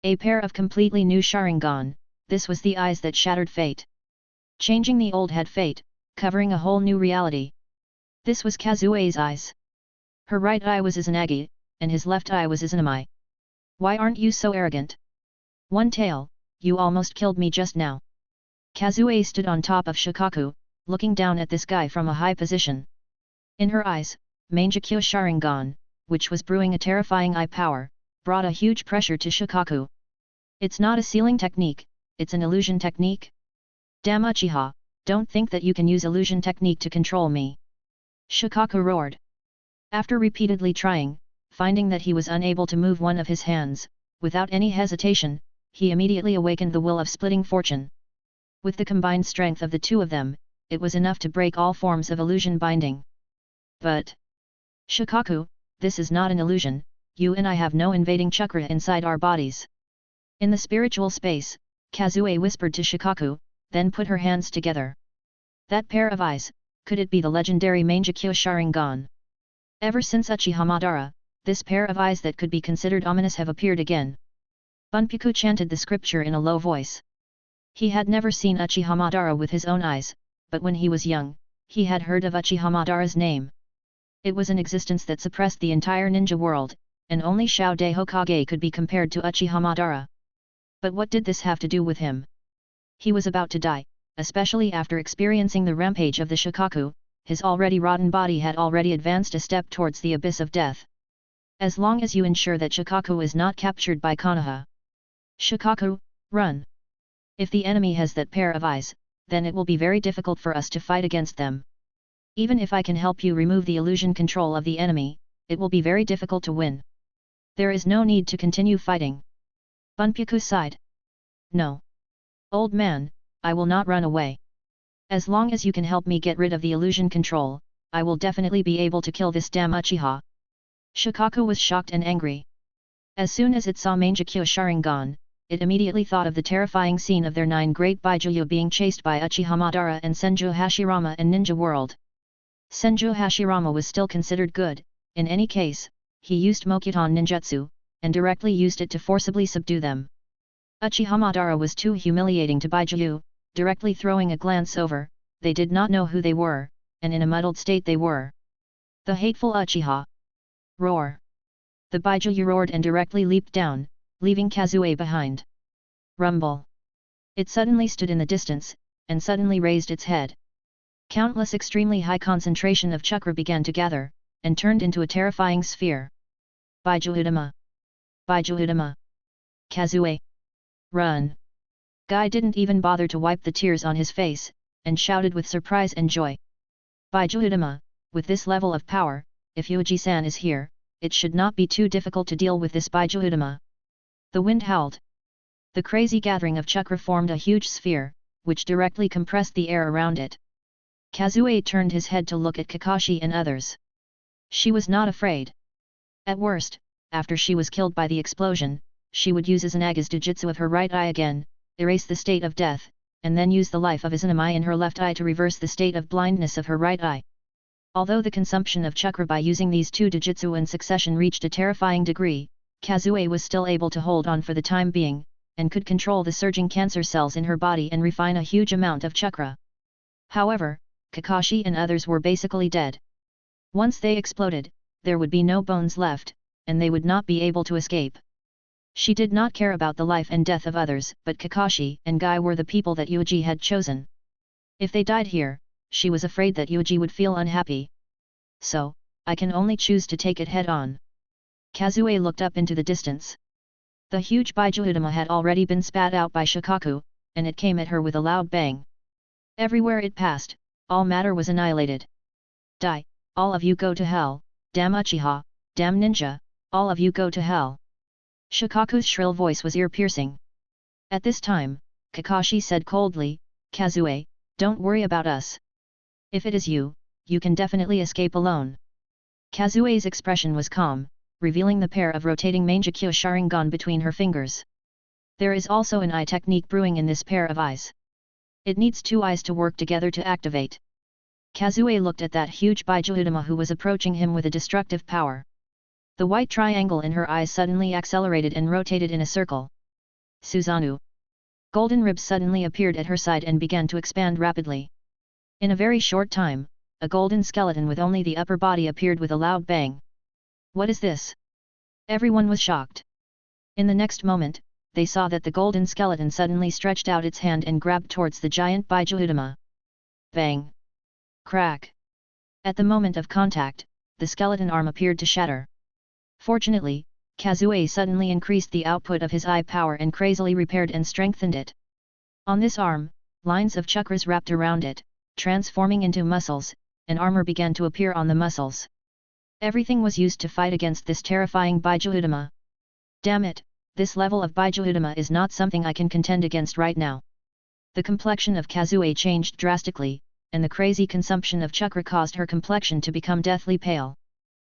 A pair of completely new Sharingan, this was the eyes that shattered fate. Changing the old had fate, covering a whole new reality. This was Kazue's eyes. Her right eye was Izanagi, and his left eye was Izanami. Why aren't you so arrogant? One Tail, you almost killed me just now. Kazue stood on top of Shikaku, looking down at this guy from a high position. In her eyes, Mangekyo Sharingan, which was brewing a terrifying eye power, brought a huge pressure to Shikaku. It's not a sealing technique, it's an illusion technique? Damn Uchiha, don't think that you can use illusion technique to control me. Shikaku roared. After repeatedly trying, finding that he was unable to move one of his hands, without any hesitation, he immediately awakened the will of splitting fortune. With the combined strength of the two of them, it was enough to break all forms of illusion binding. But Shikaku, this is not an illusion, you and I have no invading chakra inside our bodies. In the spiritual space, Kazue whispered to Shikaku, then put her hands together. That pair of eyes, could it be the legendary Mangekyo Sharingan? Ever since Uchiha Madara, this pair of eyes that could be considered ominous have appeared again. Bunpyaku chanted the scripture in a low voice. He had never seen Uchiha Madara with his own eyes, but when he was young, he had heard of Uchiha Madara's name. It was an existence that suppressed the entire ninja world, and only Shao De Hokage could be compared to Uchiha Madara. But what did this have to do with him? He was about to die, especially after experiencing the rampage of the Shikaku, his already rotten body had already advanced a step towards the abyss of death. As long as you ensure that Shikaku is not captured by Konoha. Shikaku, run! If the enemy has that pair of eyes, then it will be very difficult for us to fight against them. Even if I can help you remove the illusion control of the enemy, it will be very difficult to win. There is no need to continue fighting. Bunpyaku sighed. No. Old man, I will not run away. As long as you can help me get rid of the illusion control, I will definitely be able to kill this damn Uchiha. Shikaku was shocked and angry. As soon as it saw Mangekyo Sharingan, it immediately thought of the terrifying scene of their 9 great Bijuu being chased by Uchiha Madara and Senju Hashirama in Ninja World. Senju Hashirama was still considered good, in any case, he used Mokuton ninjutsu, and directly used it to forcibly subdue them. Uchiha Madara was too humiliating to Bijuu, directly throwing a glance over, they did not know who they were, and in a muddled state they were. The hateful Uchiha! Roar! The Bijuu roared and directly leaped down, leaving Kazue behind. Rumble! It suddenly stood in the distance, and suddenly raised its head. Countless extremely high concentration of chakra began to gather, and turned into a terrifying sphere. Bijuudama! Bijuudama! Kazue! Run! Guy didn't even bother to wipe the tears on his face, and shouted with surprise and joy. Bijuudama, with this level of power, if Yuuji-san is here, it should not be too difficult to deal with this Bijuudama. The wind howled. The crazy gathering of chakra formed a huge sphere, which directly compressed the air around it. Kazue turned his head to look at Kakashi and others. She was not afraid. At worst, after she was killed by the explosion, she would use Izanaga's Jujutsu of her right eye again, erase the state of death, and then use the life of Izanami in her left eye to reverse the state of blindness of her right eye. Although the consumption of chakra by using these 2 Jujutsu in succession reached a terrifying degree, Kazue was still able to hold on for the time being, and could control the surging cancer cells in her body and refine a huge amount of chakra. However, Kakashi and others were basically dead. Once they exploded, there would be no bones left, and they would not be able to escape. She did not care about the life and death of others, but Kakashi and Guy were the people that Yuuji had chosen. If they died here, she was afraid that Yuuji would feel unhappy. So, I can only choose to take it head-on. Kazue looked up into the distance. The huge Bijuudama had already been spat out by Shikaku, and it came at her with a loud bang. Everywhere it passed, all matter was annihilated. Die, all of you go to hell, damn Uchiha, damn ninja, all of you go to hell. Shikaku's shrill voice was ear-piercing. At this time, Kakashi said coldly, Kazue, don't worry about us. If it is you, you can definitely escape alone. Kazue's expression was calm, revealing the pair of rotating Mangekyo Sharingan between her fingers. There is also an eye technique brewing in this pair of eyes. It needs 2 eyes to work together to activate. Kazue looked at that huge Bijuudama who was approaching him with a destructive power. The white triangle in her eyes suddenly accelerated and rotated in a circle. Susanoo. Golden ribs suddenly appeared at her side and began to expand rapidly. In a very short time, a golden skeleton with only the upper body appeared with a loud bang. What is this? Everyone was shocked. In the next moment, they saw that the golden skeleton suddenly stretched out its hand and grabbed towards the giant Bijuudama. Bang! Crack! At the moment of contact, the skeleton arm appeared to shatter. Fortunately, Kazue suddenly increased the output of his eye power and crazily repaired and strengthened it. On this arm, lines of chakras wrapped around it, transforming into muscles, and armor began to appear on the muscles. Everything was used to fight against this terrifying Bijuudama. Damn it, this level of Bijuudama is not something I can contend against right now. The complexion of Kazue changed drastically, and the crazy consumption of chakra caused her complexion to become deathly pale.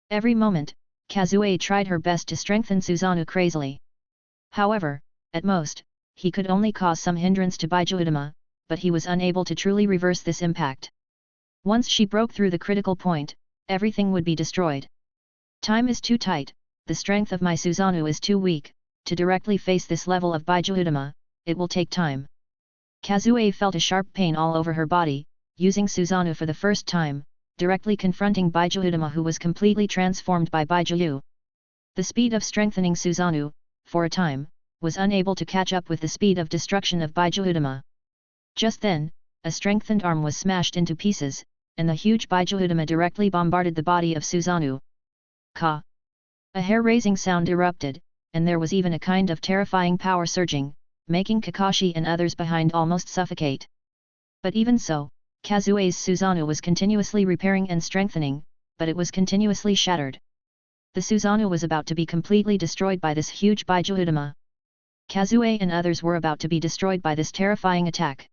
Every moment, Kazue tried her best to strengthen Susanoo crazily. However, at most, he could only cause some hindrance to Bijuudama, but he was unable to truly reverse this impact. Once she broke through the critical point, everything would be destroyed. Time is too tight, the strength of my Susanoo is too weak, to directly face this level of Bijuudama, it will take time. Kazue felt a sharp pain all over her body, using Susanoo for the first time, directly confronting Bijuudama who was completely transformed by Bijuu. The speed of strengthening Susanoo, for a time, was unable to catch up with the speed of destruction of Bijuudama. Just then, a strengthened arm was smashed into pieces, and the huge Bijuudama directly bombarded the body of Susanoo. Ka! A hair-raising sound erupted, and there was even a kind of terrifying power surging, making Kakashi and others behind almost suffocate. But even so, Kazue's Susanoo was continuously repairing and strengthening, but it was continuously shattered. The Susanoo was about to be completely destroyed by this huge Bijuudama. Kazue and others were about to be destroyed by this terrifying attack.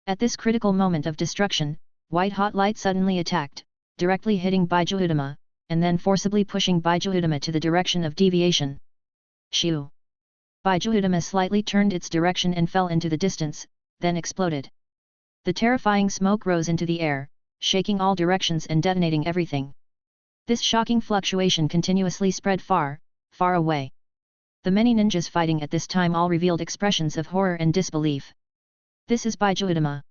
At this critical moment of destruction, white-hot light suddenly attacked, directly hitting Bijuudama, and then forcibly pushing Bijuudama to the direction of deviation. Shoo! Bijuudama slightly turned its direction and fell into the distance, then exploded. The terrifying smoke rose into the air, shaking all directions and detonating everything. This shocking fluctuation continuously spread far, far away. The many ninjas fighting at this time all revealed expressions of horror and disbelief. This is Bijuudama.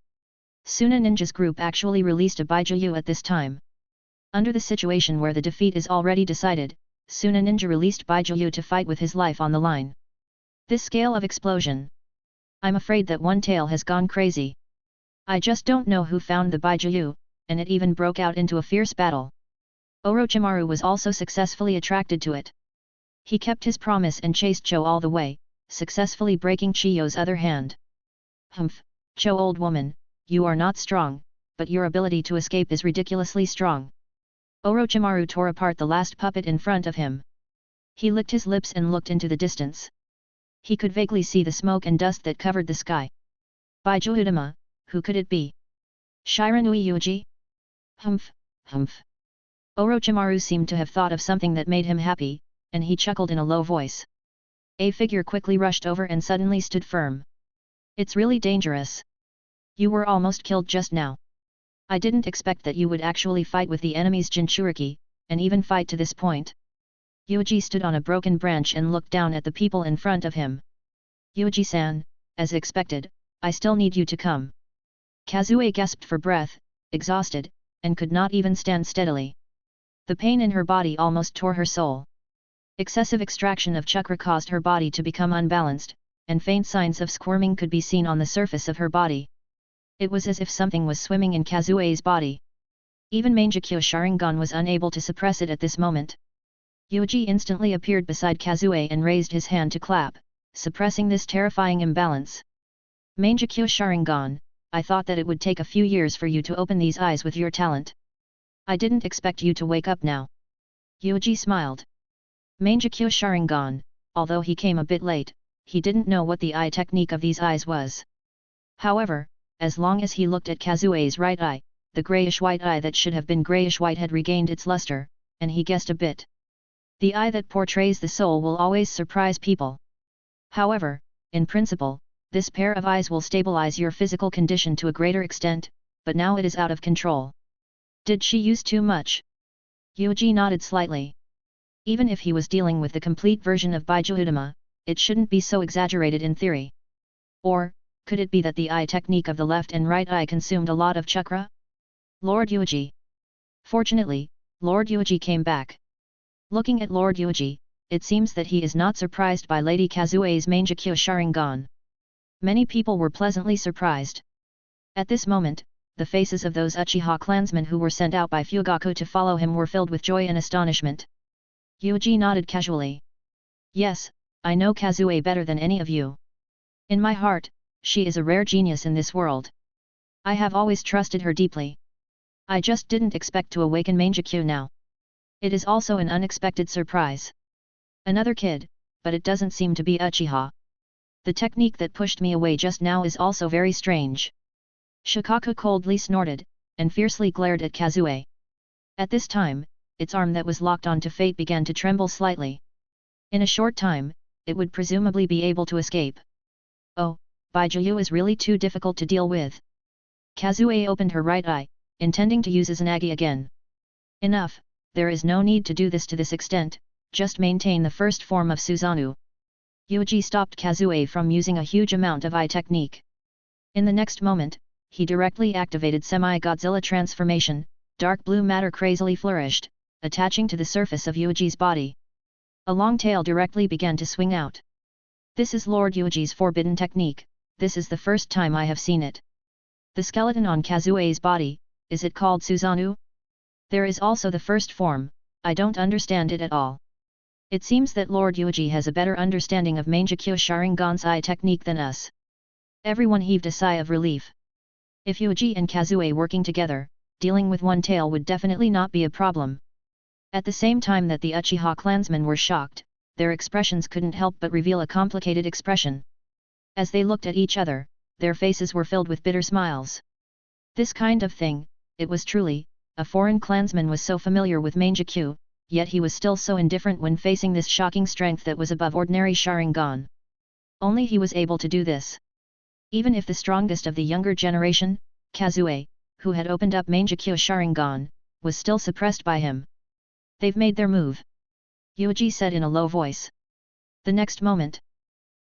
Suna Ninja's group actually released a Bijuu at this time. Under the situation where the defeat is already decided, Suna Ninja released Bijuu to fight with his life on the line. This scale of explosion. I'm afraid that one tail has gone crazy. I just don't know who found the Bijuu, and it even broke out into a fierce battle. Orochimaru was also successfully attracted to it. He kept his promise and chased Cho all the way, successfully breaking Chiyo's other hand. Humph, Cho old woman, you are not strong, but your ability to escape is ridiculously strong. Orochimaru tore apart the last puppet in front of him. He licked his lips and looked into the distance. He could vaguely see the smoke and dust that covered the sky. Bijuudama, who could it be? Shiranui Yuuji? Humph, humph. Orochimaru seemed to have thought of something that made him happy, and he chuckled in a low voice. A figure quickly rushed over and suddenly stood firm. It's really dangerous. You were almost killed just now. I didn't expect that you would actually fight with the enemy's Jinchuriki, and even fight to this point. Yuuji stood on a broken branch and looked down at the people in front of him. Yuuji-san, as expected, I still need you to come. Kazue gasped for breath, exhausted, and could not even stand steadily. The pain in her body almost tore her soul. Excessive extraction of chakra caused her body to become unbalanced, and faint signs of squirming could be seen on the surface of her body. It was as if something was swimming in Kazue's body. Even Mangekyo Sharingan was unable to suppress it at this moment. Yuuji instantly appeared beside Kazue and raised his hand to clap, suppressing this terrifying imbalance. Mangekyo Sharingan, I thought that it would take a few years for you to open these eyes with your talent. I didn't expect you to wake up now. Yuuji smiled. Mangekyo Sharingan, although he came a bit late, he didn't know what the eye technique of these eyes was. However, as long as he looked at Kazue's right eye, the grayish-white eye that should have been grayish-white had regained its luster, and he guessed a bit. The eye that portrays the soul will always surprise people. However, in principle, this pair of eyes will stabilize your physical condition to a greater extent, but now it is out of control. Did she use too much? Yuuji nodded slightly. Even if he was dealing with the complete version of Bijuudama, it shouldn't be so exaggerated in theory. Or, could it be that the eye technique of the left and right eye consumed a lot of chakra? Lord Yuuji. Fortunately, Lord Yuuji came back. Looking at Lord Yuuji, it seems that he is not surprised by Lady Kazue's Mangekyo Sharingan. Many people were pleasantly surprised. At this moment, the faces of those Uchiha clansmen who were sent out by Fugaku to follow him were filled with joy and astonishment. Yuuji nodded casually. Yes, I know Kazue better than any of you. In my heart, she is a rare genius in this world. I have always trusted her deeply. I just didn't expect to awaken Mangekyo now. It is also an unexpected surprise. Another kid, but it doesn't seem to be Uchiha. The technique that pushed me away just now is also very strange. Shikaku coldly snorted, and fiercely glared at Kazue. At this time, its arm that was locked onto Fate began to tremble slightly. In a short time, it would presumably be able to escape. Oh, Bijuu is really too difficult to deal with. Kazue opened her right eye, intending to use Izanagi again. Enough, there is no need to do this to this extent, just maintain the first form of Susanoo. Yuuji stopped Kazue from using a huge amount of eye technique. In the next moment, he directly activated Semi-Godzilla transformation, dark blue matter crazily flourished, attaching to the surface of Yuuji's body. A long tail directly began to swing out. This is Lord Yuuji's forbidden technique, this is the first time I have seen it. The skeleton on Kazue's body, is it called Susanoo? There is also the first form, I don't understand it at all. It seems that Lord Yuuji has a better understanding of Mangekyo Sharingan's eye technique than us. Everyone heaved a sigh of relief. If Yuuji and Kazue working together, dealing with one tail would definitely not be a problem. At the same time that the Uchiha clansmen were shocked, their expressions couldn't help but reveal a complicated expression. As they looked at each other, their faces were filled with bitter smiles. This kind of thing, it was truly, a foreign clansman was so familiar with Mangekyo, yet he was still so indifferent when facing this shocking strength that was above ordinary Sharingan. Only he was able to do this. Even if the strongest of the younger generation, Kazue, who had opened up Mangekyo Sharingan, was still suppressed by him. They've made their move. Yuuji said in a low voice. The next moment,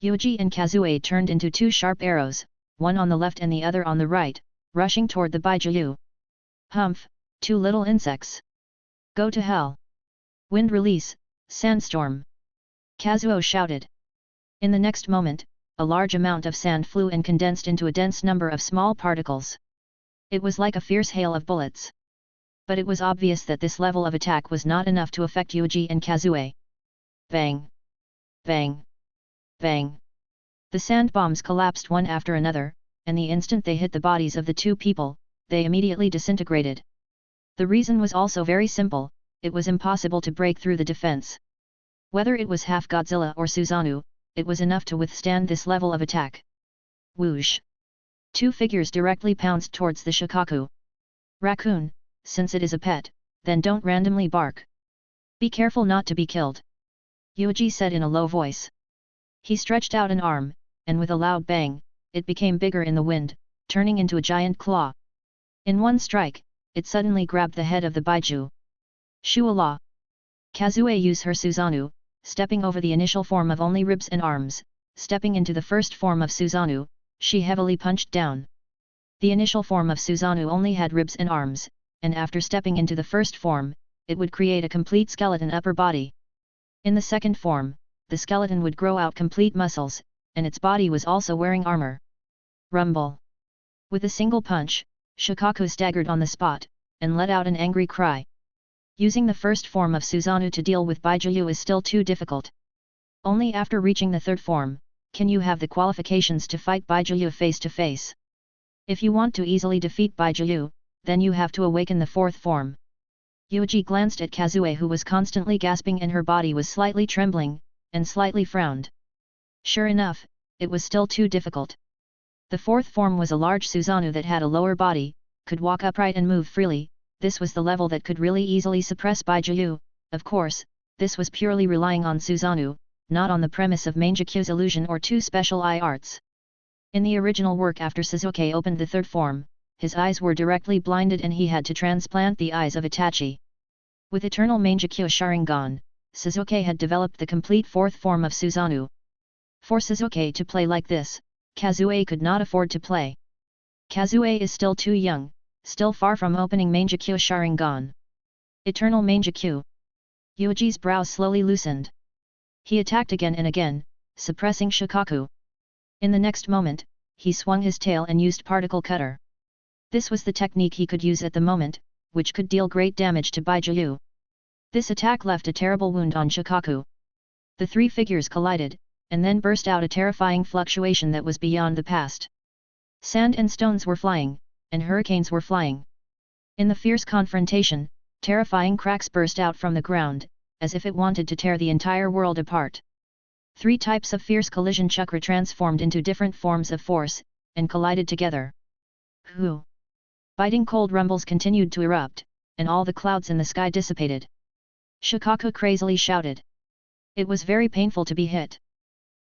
Yuuji and Kazue turned into two sharp arrows, one on the left and the other on the right, rushing toward the Bijuu. Humph, two little insects. Go to hell. Wind release, sandstorm. Kazuo shouted. In the next moment, a large amount of sand flew and condensed into a dense number of small particles. It was like a fierce hail of bullets. But it was obvious that this level of attack was not enough to affect Yuuji and Kazue. Bang! Bang! Bang! The sand bombs collapsed one after another, and the instant they hit the bodies of the two people, they immediately disintegrated. The reason was also very simple, it was impossible to break through the defense. Whether it was half Godzilla or Susanoo, it was enough to withstand this level of attack. Whoosh! Two figures directly pounced towards the Shikaku. Raccoon, since it is a pet, then don't randomly bark. Be careful not to be killed. Yuuji said in a low voice. He stretched out an arm, and with a loud bang, it became bigger in the wind, turning into a giant claw. In one strike, it suddenly grabbed the head of the Bijuu. Shuala! Kazue used her Susanoo, stepping over the initial form of only ribs and arms, stepping into the first form of Susanoo, she heavily punched down. The initial form of Susanoo only had ribs and arms, and after stepping into the first form, it would create a complete skeleton upper body. In the second form, the skeleton would grow out complete muscles, and its body was also wearing armor. Rumble! With a single punch, Shikaku staggered on the spot, and let out an angry cry. Using the first form of Susanoo to deal with Bijuu is still too difficult. Only after reaching the third form, can you have the qualifications to fight Bijuu face to face. If you want to easily defeat Bijuu, then you have to awaken the fourth form. Yuuji glanced at Kazue who was constantly gasping and her body was slightly trembling, and slightly frowned. Sure enough, it was still too difficult. The fourth form was a large Susanoo that had a lower body, could walk upright and move freely. This was the level that could really easily suppress Bijuu. Of course, this was purely relying on Susanoo, not on the premise of Mangekyo's illusion or two special eye arts. In the original work after Suzuki opened the third form, his eyes were directly blinded and he had to transplant the eyes of Itachi. With eternal Mangekyo Sharingan, Suzuki had developed the complete fourth form of Susanoo. For Suzuki to play like this, Kazue could not afford to play. Kazue is still too young, still far from opening Mangekyo Sharingan. Eternal Mangekyo. Yuuji's brows slowly loosened. He attacked again and again, suppressing Shikaku. In the next moment, he swung his tail and used particle cutter. This was the technique he could use at the moment, which could deal great damage to Bijuu. This attack left a terrible wound on Shikaku. The three figures collided, and then burst out a terrifying fluctuation that was beyond the past. Sand and stones were flying, and hurricanes were flying. In the fierce confrontation, terrifying cracks burst out from the ground, as if it wanted to tear the entire world apart. Three types of fierce collision chakra transformed into different forms of force, and collided together. Hoo! Biting cold rumbles continued to erupt, and all the clouds in the sky dissipated. Shikaku crazily shouted. It was very painful to be hit.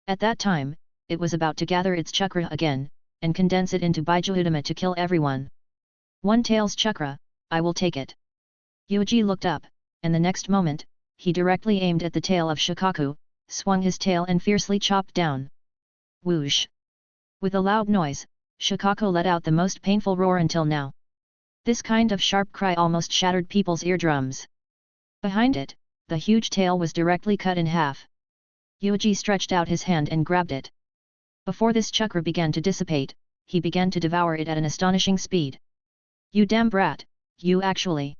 At that time, it was about to gather its chakra again, and condense it into Bijuudama to kill everyone. One tail's chakra, I will take it. Yuuji looked up, and the next moment, he directly aimed at the tail of Shikaku, swung his tail and fiercely chopped down. Whoosh! With a loud noise, Shikaku let out the most painful roar until now. This kind of sharp cry almost shattered people's eardrums. Behind it, the huge tail was directly cut in half. Yuuji stretched out his hand and grabbed it. Before this chakra began to dissipate, he began to devour it at an astonishing speed. You damn brat, you actually!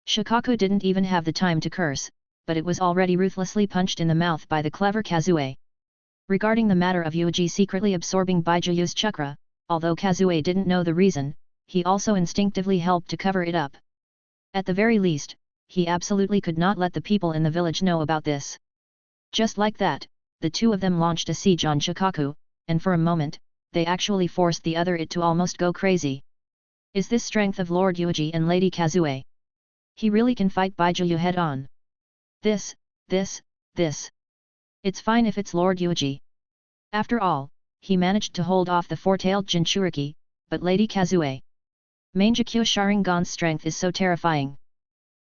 Shikaku didn't even have the time to curse, but it was already ruthlessly punched in the mouth by the clever Kazue. Regarding the matter of Yuuji secretly absorbing Bijuu's chakra, although Kazue didn't know the reason, he also instinctively helped to cover it up. At the very least, he absolutely could not let the people in the village know about this. Just like that, the two of them launched a siege on Shikaku, and for a moment, they actually forced the other it to almost go crazy. Is this strength of Lord Yuuji and Lady Kazue? He really can fight Bijuu head on. This. It's fine if it's Lord Yuuji. After all, he managed to hold off the four-tailed Jinchuriki, but Lady Kazue. Mangekyo Sharingan's strength is so terrifying.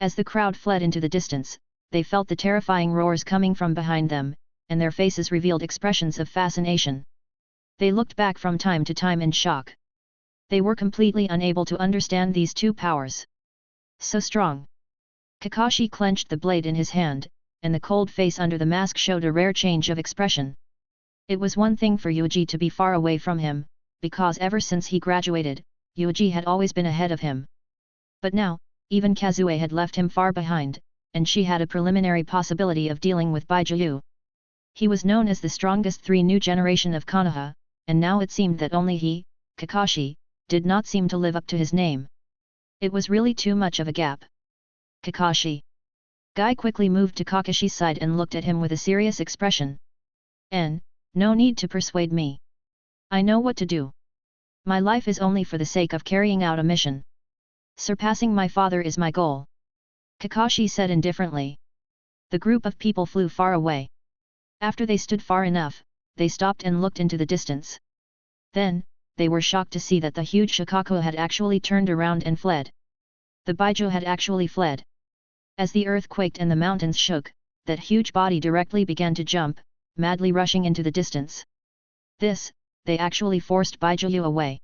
As the crowd fled into the distance, they felt the terrifying roars coming from behind them, and their faces revealed expressions of fascination. They looked back from time to time in shock. They were completely unable to understand these two powers. So strong. Kakashi clenched the blade in his hand, and the cold face under the mask showed a rare change of expression. It was one thing for Yuuji to be far away from him, because ever since he graduated, Yuuji had always been ahead of him. But now, even Kazue had left him far behind, and she had a preliminary possibility of dealing with Bijuu. He was known as the strongest new generation of Konoha, and now it seemed that only he, Kakashi, did not seem to live up to his name. It was really too much of a gap. Kakashi. Guy quickly moved to Kakashi's side and looked at him with a serious expression. No need to persuade me. I know what to do. My life is only for the sake of carrying out a mission. Surpassing my father is my goal. Kakashi said indifferently. The group of people flew far away. After they stood far enough, they stopped and looked into the distance. Then, they were shocked to see that the huge Shikaku had actually turned around and fled. The Bijuu had actually fled. As the earth quaked and the mountains shook, that huge body directly began to jump, madly rushing into the distance. They actually forced Bijuu away.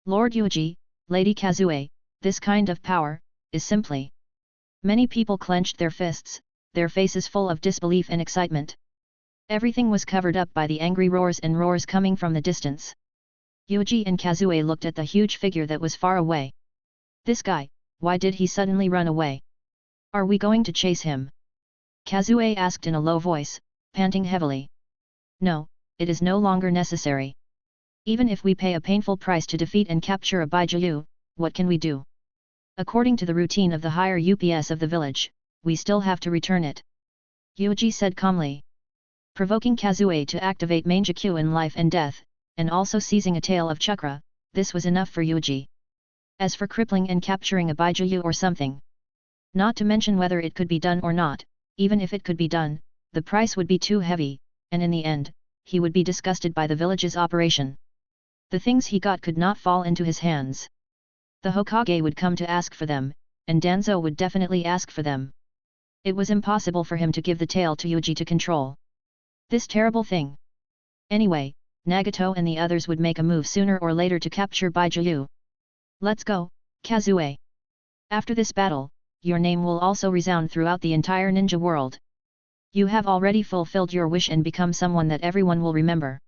Lord Yuuji, Lady Kazue, this kind of power, is simply... Many people clenched their fists, their faces full of disbelief and excitement. Everything was covered up by the angry roars and roars coming from the distance. Yuuji and Kazue looked at the huge figure that was far away. This guy, why did he suddenly run away? Are we going to chase him? Kazue asked in a low voice, panting heavily. No, it is no longer necessary. Even if we pay a painful price to defeat and capture a Bijuu, what can we do? According to the routine of the higher UPS of the village, we still have to return it. Yuuji said calmly. Provoking Kazue to activate Mangekyo in life and death, and also seizing a tail of chakra, this was enough for Yuuji. As for crippling and capturing a Bijuu or something. Not to mention whether it could be done or not, even if it could be done, the price would be too heavy, and in the end, he would be disgusted by the village's operation. The things he got could not fall into his hands. The Hokage would come to ask for them, and Danzo would definitely ask for them. It was impossible for him to give the tail to Yuuji to control this terrible thing. Anyway, Nagato and the others would make a move sooner or later to capture Bijuu. Let's go, Kazue. After this battle, your name will also resound throughout the entire ninja world. You have already fulfilled your wish and become someone that everyone will remember.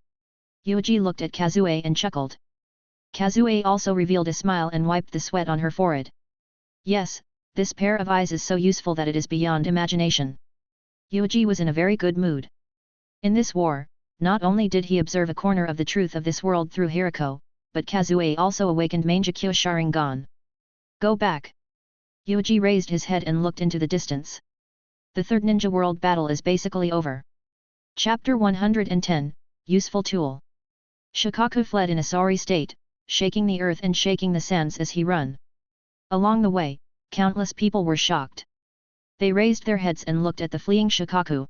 Yuuji looked at Kazue and chuckled. Kazue also revealed a smile and wiped the sweat on her forehead. Yes, this pair of eyes is so useful that it is beyond imagination. Yuuji was in a very good mood. In this war, not only did he observe a corner of the truth of this world through Hiriko, but Kazue also awakened Mangekyo Sharingan. Go back. Yuuji raised his head and looked into the distance. The third Ninja World battle is basically over. Chapter 110, Useful Tool. Shikaku fled in a sorry state, shaking the earth and shaking the sands as he ran. Along the way, countless people were shocked. They raised their heads and looked at the fleeing Shikaku.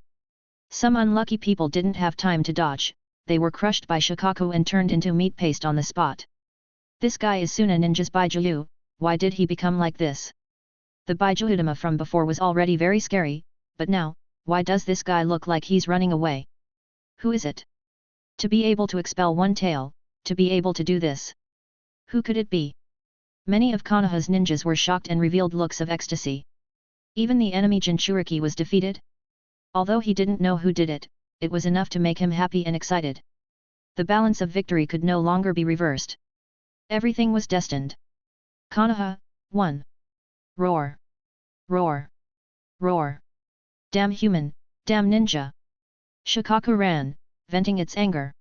Some unlucky people didn't have time to dodge, they were crushed by Shikaku and turned into meat paste on the spot. This guy is Suna Ninja's Bijuu, why did he become like this? The Bijuudama from before was already very scary, but now, why does this guy look like he's running away? Who is it? To be able to expel one tail, to be able to do this. Who could it be? Many of Konoha's ninjas were shocked and revealed looks of ecstasy. Even the enemy Jinchuriki was defeated? Although he didn't know who did it, it was enough to make him happy and excited. The balance of victory could no longer be reversed. Everything was destined. Konoha, won. Roar. Roar. Roar. Damn human, damn ninja. Shikaku ran, venting its anger.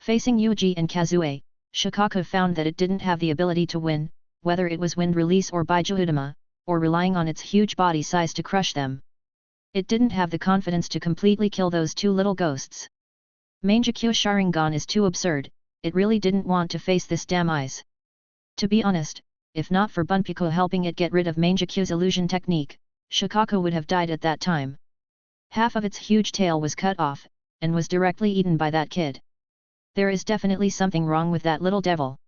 Facing Yuuji and Kazue, Shikaku found that it didn't have the ability to win, whether it was wind release or Bijuudama, or relying on its huge body size to crush them. It didn't have the confidence to completely kill those two little ghosts. Mangekyo Sharingan is too absurd, it really didn't want to face this damn eyes. To be honest, if not for Bunpiko helping it get rid of Mangekyo's illusion technique, Shikaku would have died at that time. Half of its huge tail was cut off, and was directly eaten by that kid. There is definitely something wrong with that little devil.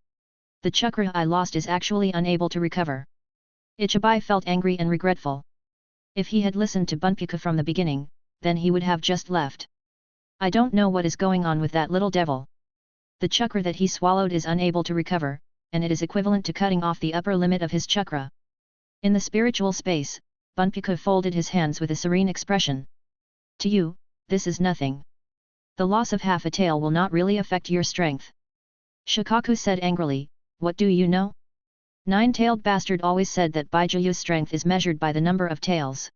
The chakra I lost is actually unable to recover. Ichibai felt angry and regretful. If he had listened to Bunpiko from the beginning, then he would have just left. I don't know what is going on with that little devil. The chakra that he swallowed is unable to recover, and it is equivalent to cutting off the upper limit of his chakra. In the spiritual space, Bunpiko folded his hands with a serene expression. To you, this is nothing. The loss of half a tail will not really affect your strength. Shikaku said angrily, what do you know? Nine-tailed bastard always said that Bijuu's strength is measured by the number of tails.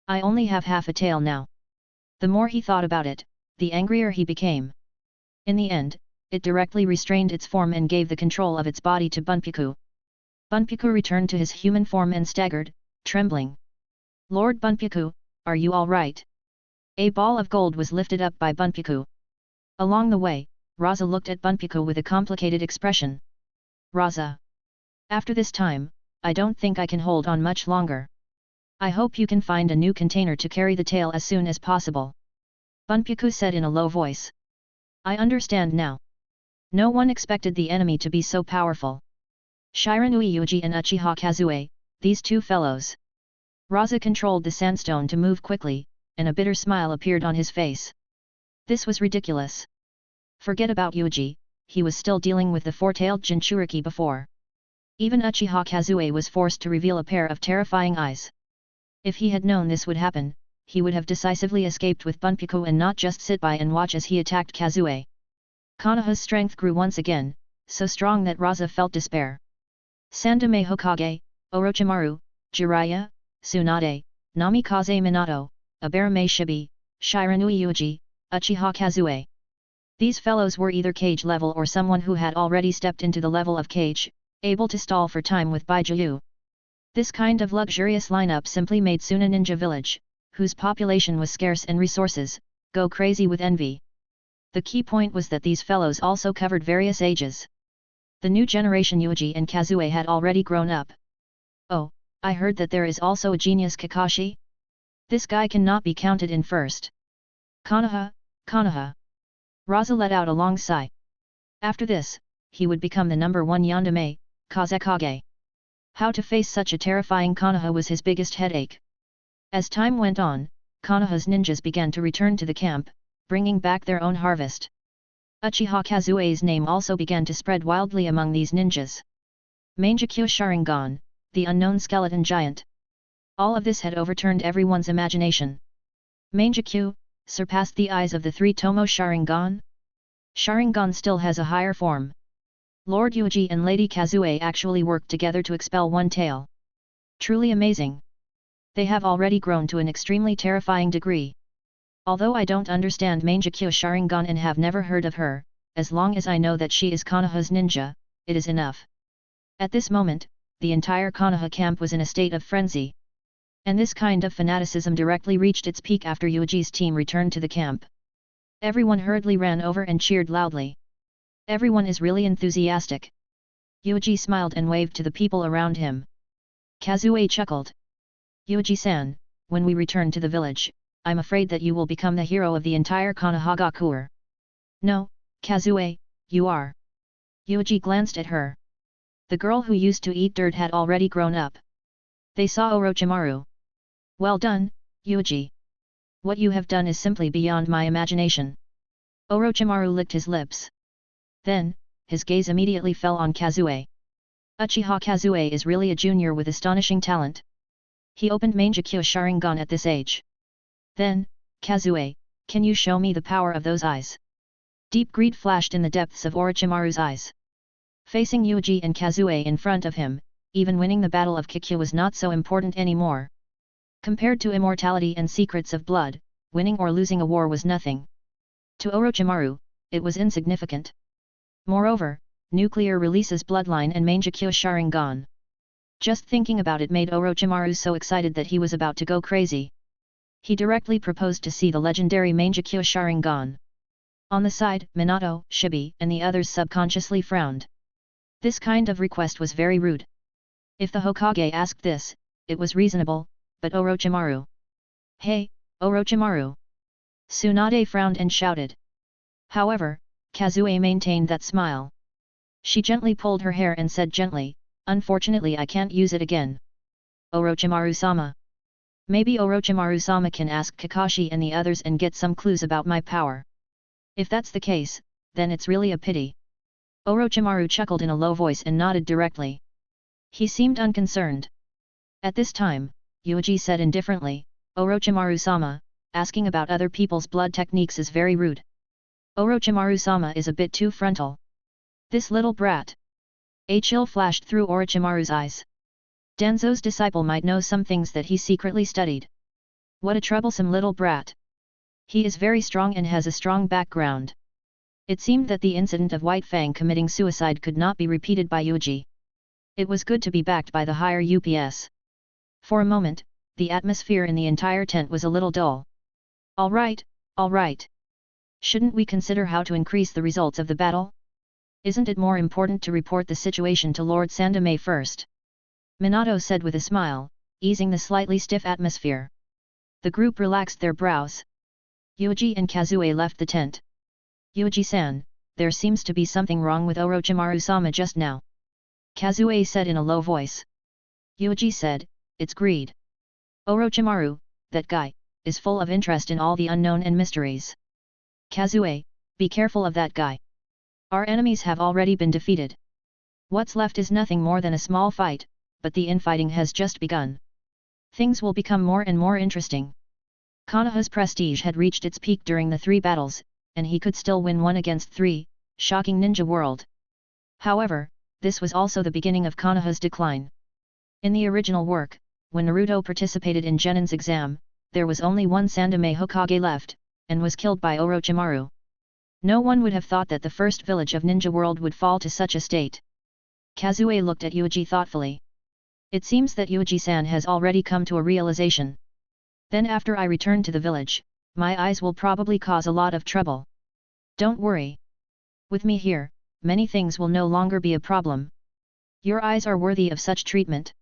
I only have half a tail now. The more he thought about it, the angrier he became. In the end, it directly restrained its form and gave the control of its body to Bunpiko. Bunpiko returned to his human form and staggered, trembling. Lord Bunpiko, are you all right? A ball of gold was lifted up by Bunpiko. Along the way, Raza looked at Bunpiko with a complicated expression. Raza. After this time, I don't think I can hold on much longer. I hope you can find a new container to carry the tail as soon as possible. Bunpiko said in a low voice. I understand now. No one expected the enemy to be so powerful. Shiranui Yuuji and Uchiha Kazue, these two fellows. Raza controlled the sandstone to move quickly, and a bitter smile appeared on his face. This was ridiculous. Forget about Yuuji, he was still dealing with the four-tailed Jinchuriki before. Even Uchiha Kazue was forced to reveal a pair of terrifying eyes. If he had known this would happen, he would have decisively escaped with Bunpiko and not just sit by and watch as he attacked Kazue. Konoha's strength grew once again, so strong that Raza felt despair. Sandaime Hokage, Orochimaru, Jiraiya, Tsunade, Namikaze Minato, Abarame Shibi, Shiranui Yuuji, Uchiha Kazue. These fellows were either cage level or someone who had already stepped into the level of cage, able to stall for time with Bijuu. This kind of luxurious lineup simply made Suna Ninja Village, whose population was scarce and resources, go crazy with envy. The key point was that these fellows also covered various ages. The new generation Yuuji and Kazue had already grown up. Oh, I heard that there is also a genius Kakashi? This guy cannot be counted in first. Konoha, Konoha. Raza let out a long sigh. After this, he would become the number one Yandere, Kazekage. How to face such a terrifying Konoha was his biggest headache. As time went on, Konoha's ninjas began to return to the camp, bringing back their own harvest. Uchiha Kazue's name also began to spread wildly among these ninjas. Mangekyo Sharingan, the unknown skeleton giant. All of this had overturned everyone's imagination. Mangekyo surpassed the eyes of the three Tomo Sharingan? Sharingan still has a higher form. Lord Yuuji and Lady Kazue actually worked together to expel one tail. Truly amazing. They have already grown to an extremely terrifying degree. Although I don't understand Mangekyo Sharingan and have never heard of her, as long as I know that she is Konoha's ninja, it is enough. At this moment, the entire Konoha camp was in a state of frenzy. And this kind of fanaticism directly reached its peak after Yuuji's team returned to the camp. Everyone hurriedly ran over and cheered loudly. Everyone is really enthusiastic. Yuuji smiled and waved to the people around him. Kazue chuckled. Yuuji-san, when we return to the village, I'm afraid that you will become the hero of the entire Konohagakure. No, Kazue, you are. Yuuji glanced at her. The girl who used to eat dirt had already grown up. They saw Orochimaru. Well done, Yuuji. What you have done is simply beyond my imagination. Orochimaru licked his lips. Then, his gaze immediately fell on Kazue. Uchiha Kazue is really a junior with astonishing talent. He opened Mangekyo Sharingan at this age. Then, Kazue, can you show me the power of those eyes? Deep greed flashed in the depths of Orochimaru's eyes. Facing Yuuji and Kazue in front of him, even winning the battle of Kikyo was not so important anymore. Compared to immortality and secrets of blood, winning or losing a war was nothing. To Orochimaru, it was insignificant. Moreover, nuclear releases bloodline and Mangekyo Sharingan. Just thinking about it made Orochimaru so excited that he was about to go crazy. He directly proposed to see the legendary Mangekyo Sharingan. On the side, Minato, Shibi, and the others subconsciously frowned. This kind of request was very rude. If the Hokage asked this, it was reasonable, but Orochimaru. Hey, Orochimaru! Tsunade frowned and shouted. However, Kazue maintained that smile. She gently pulled her hair and said gently, unfortunately I can't use it again. Orochimaru-sama. Maybe Orochimaru-sama can ask Kakashi and the others and get some clues about my power. If that's the case, then it's really a pity. Orochimaru chuckled in a low voice and nodded directly. He seemed unconcerned. At this time, Yuuji said indifferently, Orochimaru-sama, asking about other people's blood techniques is very rude. Orochimaru-sama is a bit too frontal. This little brat. A chill flashed through Orochimaru's eyes. Danzo's disciple might know some things that he secretly studied. What a troublesome little brat. He is very strong and has a strong background. It seemed that the incident of White Fang committing suicide could not be repeated by Yuuji. It was good to be backed by the higher UPS. For a moment, the atmosphere in the entire tent was a little dull. All right. Shouldn't we consider how to increase the results of the battle? Isn't it more important to report the situation to Lord Sandame first? Minato said with a smile, easing the slightly stiff atmosphere. The group relaxed their brows. Yuuji and Kazue left the tent. Yuuji-san, there seems to be something wrong with Orochimaru-sama just now. Kazue said in a low voice. Yuuji said, it's greed. Orochimaru, that guy, is full of interest in all the unknown and mysteries. Kazue, be careful of that guy. Our enemies have already been defeated. What's left is nothing more than a small fight, but the infighting has just begun. Things will become more and more interesting. Konoha's prestige had reached its peak during the 3 battles, and he could still win 1 against 3, shocking Ninja World. However, this was also the beginning of Konoha's decline. In the original work, when Naruto participated in Genin's exam, there was only one Sandame Hokage left, and was killed by Orochimaru. No one would have thought that the first village of Ninja World would fall to such a state. Kazue looked at Yuuji thoughtfully. It seems that Yuuji-san has already come to a realization. Then after I return to the village, my eyes will probably cause a lot of trouble. Don't worry. With me here, many things will no longer be a problem. Your eyes are worthy of such treatment.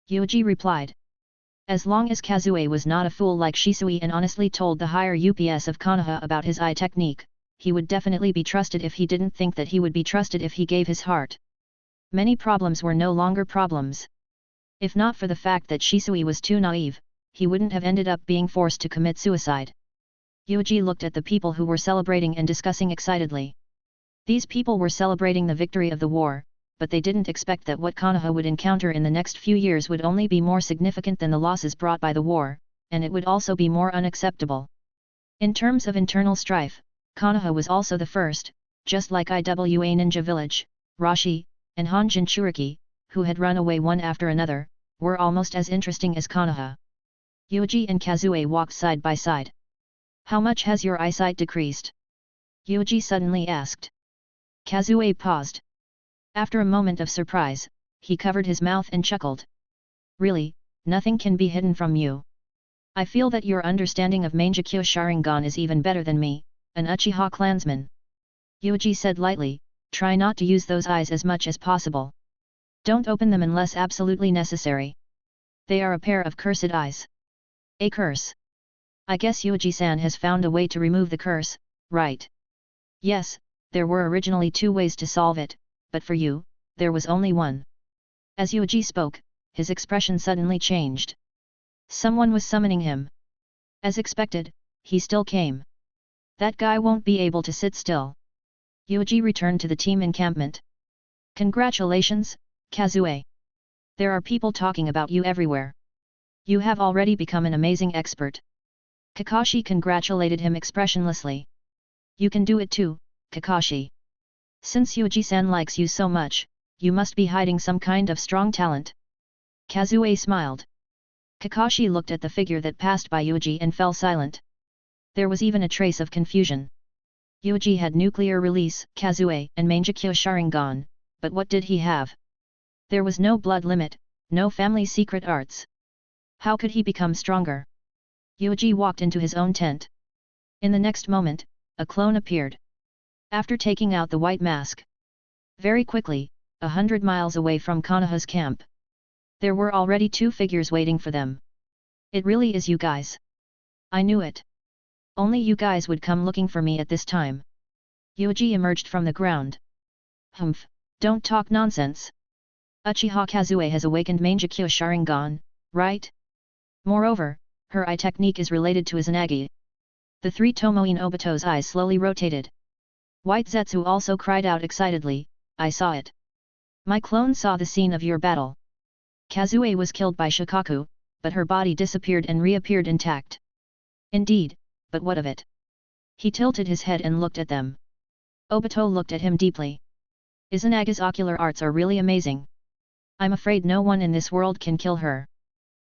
Yuuji replied. As long as Kazue was not a fool like Shisui and honestly told the higher UPS of Konoha about his eye technique, he would definitely be trusted if he didn't think that he would be trusted if he gave his heart. Many problems were no longer problems. If not for the fact that Shisui was too naive, he wouldn't have ended up being forced to commit suicide. Yuuji looked at the people who were celebrating and discussing excitedly. These people were celebrating the victory of the war, but they didn't expect that what Konoha would encounter in the next few years would only be more significant than the losses brought by the war, and it would also be more unacceptable. In terms of internal strife, Konoha was also the first, just like Iwa Ninja Village, Rashi, and Han Jinchuriki, who had run away one after another, were almost as interesting as Konoha. Yuuji and Kazue walked side by side. "How much has your eyesight decreased?" Yuuji suddenly asked. Kazue paused. After a moment of surprise, he covered his mouth and chuckled. "Really, nothing can be hidden from you. I feel that your understanding of Mangekyo Sharingan is even better than me, an Uchiha clansman." Yuuji said lightly, "Try not to use those eyes as much as possible. Don't open them unless absolutely necessary. They are a pair of cursed eyes." "A curse? I guess Yuuji-san has found a way to remove the curse, right?" "Yes, there were originally 2 ways to solve it, but for you, there was only one." As Yuuji spoke, his expression suddenly changed. Someone was summoning him. As expected, he still came. "That guy won't be able to sit still." Yuuji returned to the team encampment. "Congratulations, Kazue. There are people talking about you everywhere. You have already become an amazing expert." Kakashi congratulated him expressionlessly. "You can do it too, Kakashi. Since Yuuji-san likes you so much, you must be hiding some kind of strong talent." Kazue smiled. Kakashi looked at the figure that passed by Yuuji and fell silent. There was even a trace of confusion. Yuuji had nuclear release, Kazue, and Mangekyo Sharingan, but what did he have? There was no blood limit, no family secret arts. How could he become stronger? Yuuji walked into his own tent. In the next moment, a clone appeared. After taking out the white mask. Very quickly, 100 miles away from Konoha's camp. There were already 2 figures waiting for them. "It really is you guys. I knew it. Only you guys would come looking for me at this time." Yuuji emerged from the ground. "Humph, don't talk nonsense. Uchiha Kazue has awakened Mangekyo Sharingan, right? Moreover, her eye technique is related to Izanagi." The 3 Tomoe Obito's eyes slowly rotated. White Zetsu also cried out excitedly, "I saw it. My clone saw the scene of your battle. Kazue was killed by Shikaku, but her body disappeared and reappeared intact." "Indeed, but what of it?" He tilted his head and looked at them. Obito looked at him deeply. "Izanagi's ocular arts are really amazing. I'm afraid no one in this world can kill her."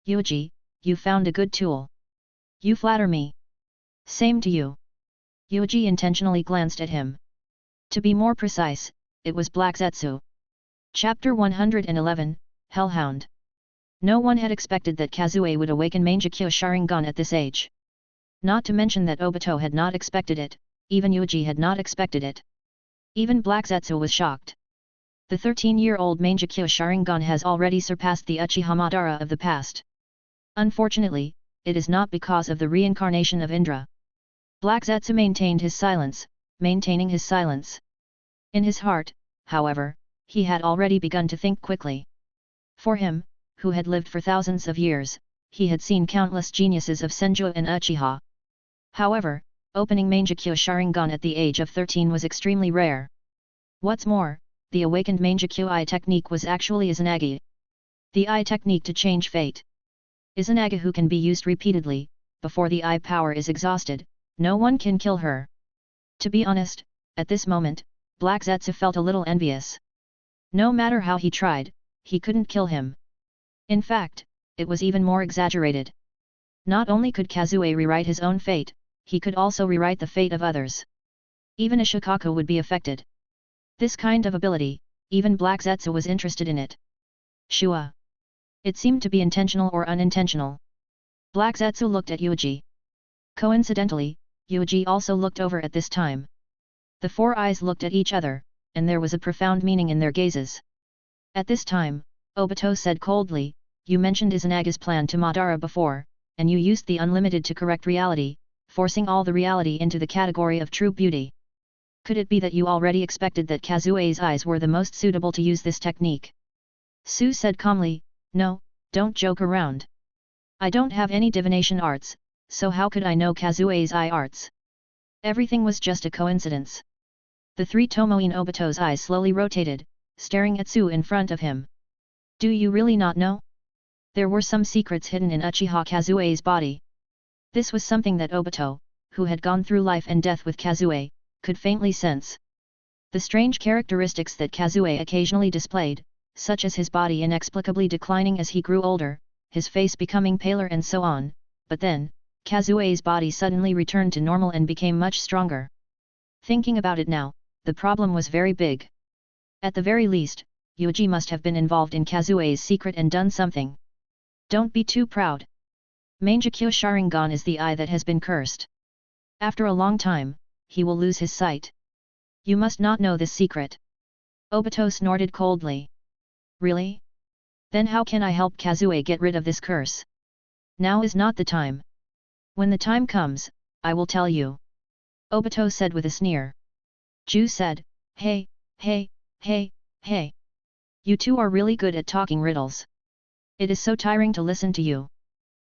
"Yuuji, you found a good tool. You flatter me." "Same to you." Yuuji intentionally glanced at him. To be more precise, it was Black Zetsu. Chapter 111, Hellhound. No one had expected that Kazue would awaken Mangekyo Sharingan at this age. Not to mention that Obito had not expected it, even Yuuji had not expected it. Even Black Zetsu was shocked. The 13-year-old Mangekyo Sharingan has already surpassed the Uchiha Madara of the past. Unfortunately, it is not because of the reincarnation of Indra. Black Zetsu maintained his silence, maintaining his silence. In his heart, however, he had already begun to think quickly. For him, who had lived for thousands of years, he had seen countless geniuses of Senju and Uchiha. However, opening Mangekyo Sharingan at the age of 13 was extremely rare. What's more, the awakened Mangekyo eye technique was actually Izanagi. The eye technique to change fate. Izanagi who can be used repeatedly, before the eye power is exhausted, no one can kill her. To be honest, at this moment, Black Zetsu felt a little envious. No matter how he tried, he couldn't kill him. In fact, it was even more exaggerated. Not only could Kazue rewrite his own fate, he could also rewrite the fate of others. Even a Shikaku would be affected. This kind of ability, even Black Zetsu was interested in it. Shua. It seemed to be intentional or unintentional. Black Zetsu looked at Yuuji. Coincidentally, Yuuji also looked over at this time. The 4 eyes looked at each other, and there was a profound meaning in their gazes. At this time, Obito said coldly, "You mentioned Izanagi's plan to Madara before, and you used the unlimited to correct reality, forcing all the reality into the category of true beauty. Could it be that you already expected that Kazue's eyes were the most suitable to use this technique?" Su said calmly, "No, don't joke around. I don't have any divination arts, so how could I know Kazue's eye arts? Everything was just a coincidence. The three Tomoe Obito's eyes slowly rotated, staring at Su in front of him. Do you really not know? There were some secrets hidden in Uchiha Kazue's body. This was something that Obito, who had gone through life and death with Kazue, could faintly sense. The strange characteristics that Kazue occasionally displayed, such as his body inexplicably declining as he grew older, his face becoming paler and so on, but then, Kazue's body suddenly returned to normal and became much stronger. Thinking about it now, the problem was very big. At the very least, Yuuji must have been involved in Kazue's secret and done something. Don't be too proud. Mangekyo Sharingan is the eye that has been cursed. After a long time, he will lose his sight. You must not know this secret. Obito snorted coldly. Really? Then how can I help Kazue get rid of this curse? Now is not the time. When the time comes, I will tell you. Obito said with a sneer. Ju said, hey, hey, hey, hey. You two are really good at talking riddles. It is so tiring to listen to you.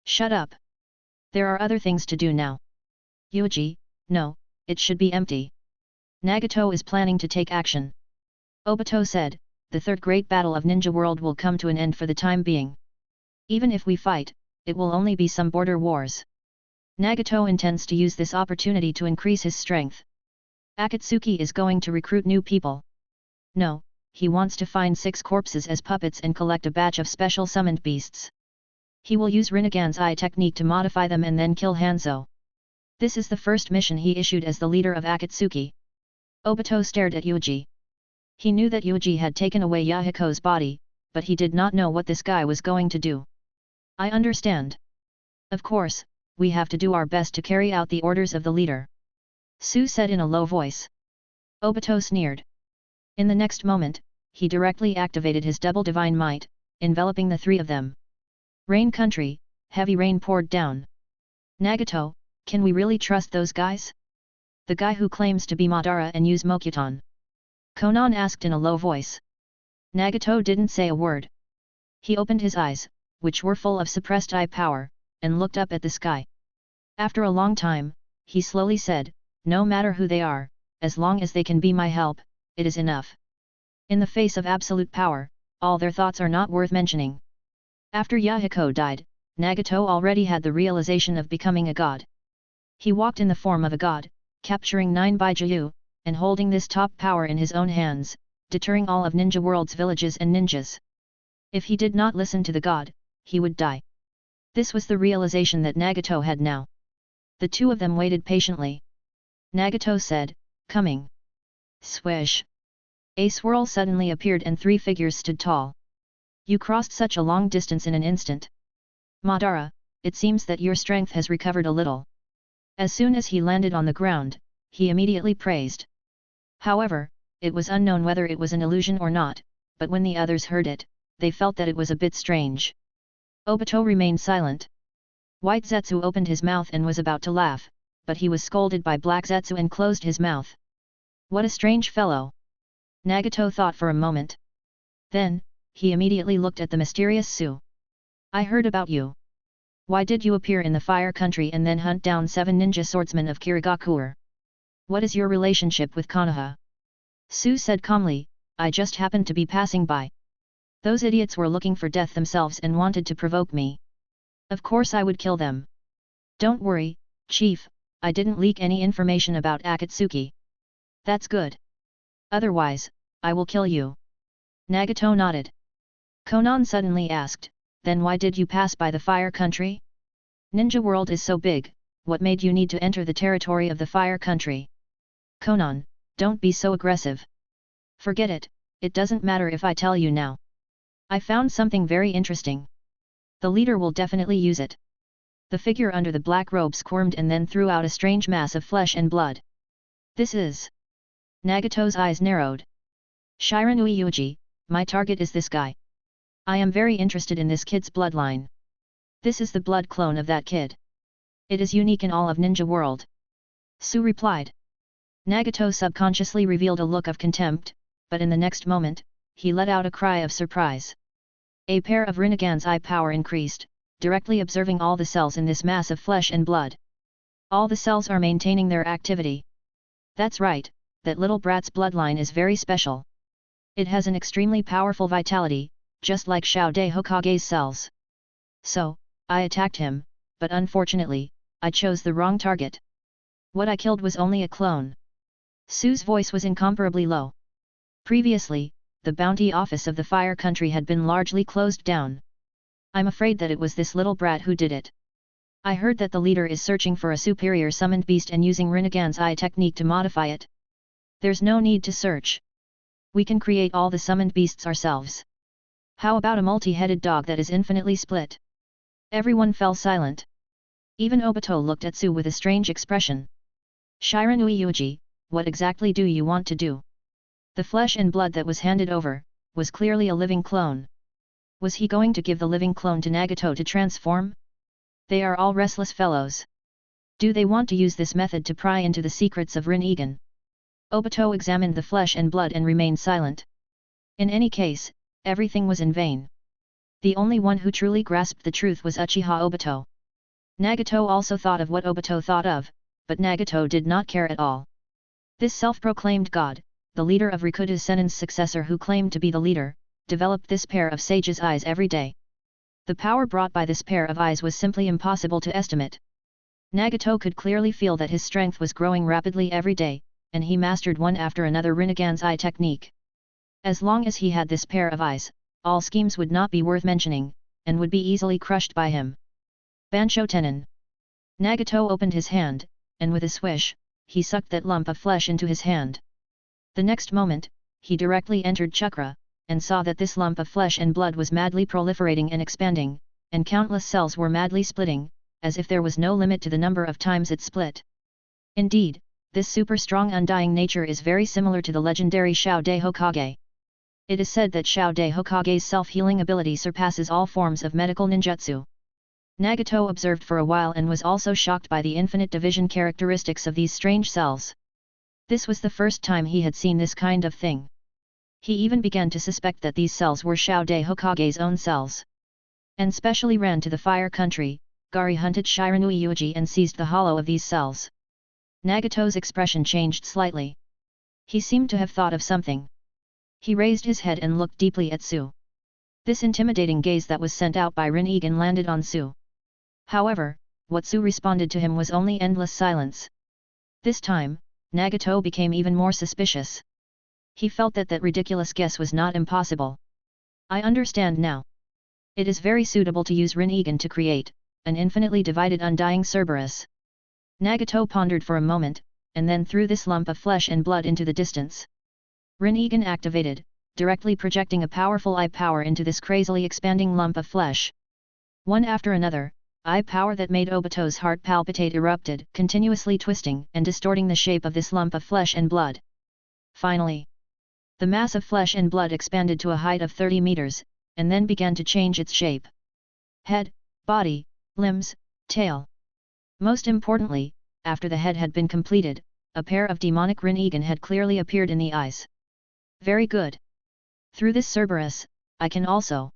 Shut up. There are other things to do now. Yuuji, no, it should be empty. Nagato is planning to take action. Obito said, the third great battle of Ninja World will come to an end for the time being. Even if we fight, it will only be some border wars. Nagato intends to use this opportunity to increase his strength. Akatsuki is going to recruit new people. No, he wants to find 6 corpses as puppets and collect a batch of special summoned beasts. He will use Rinnegan's eye technique to modify them and then kill Hanzo. This is the first mission he issued as the leader of Akatsuki. Obito stared at Yuuji. He knew that Yuuji had taken away Yahiko's body, but he did not know what this guy was going to do. I understand. Of course, we have to do our best to carry out the orders of the leader. Su said in a low voice. Obito sneered. In the next moment, he directly activated his double divine might, enveloping the 3 of them. Rain country, heavy rain poured down. Nagato, can we really trust those guys? The guy who claims to be Madara and use Mokuton. Konan asked in a low voice. Nagato didn't say a word. He opened his eyes, which were full of suppressed eye power, and looked up at the sky. After a long time, he slowly said, no matter who they are, as long as they can be my help, it is enough. In the face of absolute power, all their thoughts are not worth mentioning. After Yahiko died, Nagato already had the realization of becoming a god. He walked in the form of a god, capturing 9 Bijuu, and holding this top power in his own hands, deterring all of Ninja World's villages and ninjas. If he did not listen to the god, he would die. This was the realization that Nagato had now. The 2 of them waited patiently. Nagato said, coming. Swish. A swirl suddenly appeared and 3 figures stood tall. You crossed such a long distance in an instant. Madara, it seems that your strength has recovered a little. As soon as he landed on the ground, he immediately praised. However, it was unknown whether it was an illusion or not, but when the others heard it, they felt that it was a bit strange. Obito remained silent. White Zetsu opened his mouth and was about to laugh, but he was scolded by Black Zetsu and closed his mouth. What a strange fellow! Nagato thought for a moment. Then, he immediately looked at the mysterious Su. I heard about you. Why did you appear in the fire country and then hunt down 7 ninja swordsmen of Kirigakure? What is your relationship with Konoha? Su said calmly, I just happened to be passing by. Those idiots were looking for death themselves and wanted to provoke me. Of course I would kill them. Don't worry, Chief, I didn't leak any information about Akatsuki. That's good. Otherwise, I will kill you. Nagato nodded. Konan suddenly asked, then why did you pass by the fire country? Ninja World is so big, what made you need to enter the territory of the fire country? Konan, don't be so aggressive. Forget it, it doesn't matter if I tell you now. I found something very interesting. The leader will definitely use it. The figure under the black robe squirmed and then threw out a strange mass of flesh and blood. This is... Nagato's eyes narrowed. Shiranui Yuuji, my target is this guy. I am very interested in this kid's bloodline. This is the blood clone of that kid. It is unique in all of Ninja World. Su replied. Nagato subconsciously revealed a look of contempt, but in the next moment, he let out a cry of surprise. A pair of Rinnegan's eye power increased, directly observing all the cells in this mass of flesh and blood. All the cells are maintaining their activity. That's right, that little brat's bloodline is very special. It has an extremely powerful vitality, just like Xiao Dai Hokage's cells. So, I attacked him, but unfortunately, I chose the wrong target. What I killed was only a clone. Su's voice was incomparably low. Previously, the bounty office of the Fire Country had been largely closed down. I'm afraid that it was this little brat who did it. I heard that the leader is searching for a superior summoned beast and using Rinnegan's eye technique to modify it. There's no need to search. We can create all the summoned beasts ourselves. How about a multi-headed dog that is infinitely split? Everyone fell silent. Even Obito looked at Su with a strange expression. Shiranui Yuuji, what exactly do you want to do? The flesh and blood that was handed over, was clearly a living clone. Was he going to give the living clone to Nagato to transform? They are all restless fellows. Do they want to use this method to pry into the secrets of Rinnegan? Obito examined the flesh and blood and remained silent. In any case, everything was in vain. The only one who truly grasped the truth was Uchiha Obito. Nagato also thought of what Obito thought of, but Nagato did not care at all. This self-proclaimed god, the leader of Rikuta Sennin's successor who claimed to be the leader, developed this pair of sage's eyes every day. The power brought by this pair of eyes was simply impossible to estimate. Nagato could clearly feel that his strength was growing rapidly every day, and he mastered one after another Rinnegan's eye technique. As long as he had this pair of eyes, all schemes would not be worth mentioning, and would be easily crushed by him. Bansho Tenin. Nagato opened his hand, and with a swish, he sucked that lump of flesh into his hand. The next moment, he directly entered chakra, and saw that this lump of flesh and blood was madly proliferating and expanding, and countless cells were madly splitting, as if there was no limit to the number of times it split. Indeed, this super-strong undying nature is very similar to the legendary Xiao Dai Hokage. It is said that Xiao Dai Hokage's self-healing ability surpasses all forms of medical ninjutsu. Nagato observed for a while and was also shocked by the infinite division characteristics of these strange cells. This was the first time he had seen this kind of thing. He even began to suspect that these cells were Xiao Dai Hokage's own cells. And specially ran to the Fire Country, Gari hunted Shiranui Yuuji and seized the hollow of these cells. Nagato's expression changed slightly. He seemed to have thought of something. He raised his head and looked deeply at Su. This intimidating gaze that was sent out by Rinnegan landed on Su. However, what Su responded to him was only endless silence. This time, Nagato became even more suspicious. He felt that that ridiculous guess was not impossible. I understand now. It is very suitable to use Rinnegan to create an infinitely divided undying Cerberus. Nagato pondered for a moment, and then threw this lump of flesh and blood into the distance. Rinnegan activated, directly projecting a powerful eye power into this crazily expanding lump of flesh. One after another, eye power that made Obito's heart palpitate erupted, continuously twisting and distorting the shape of this lump of flesh and blood. Finally, the mass of flesh and blood expanded to a height of 30 meters, and then began to change its shape. Head, body, limbs, tail. Most importantly, after the head had been completed, a pair of demonic Rinnegan had clearly appeared in the eyes. Very good. Through this Cerberus, I can also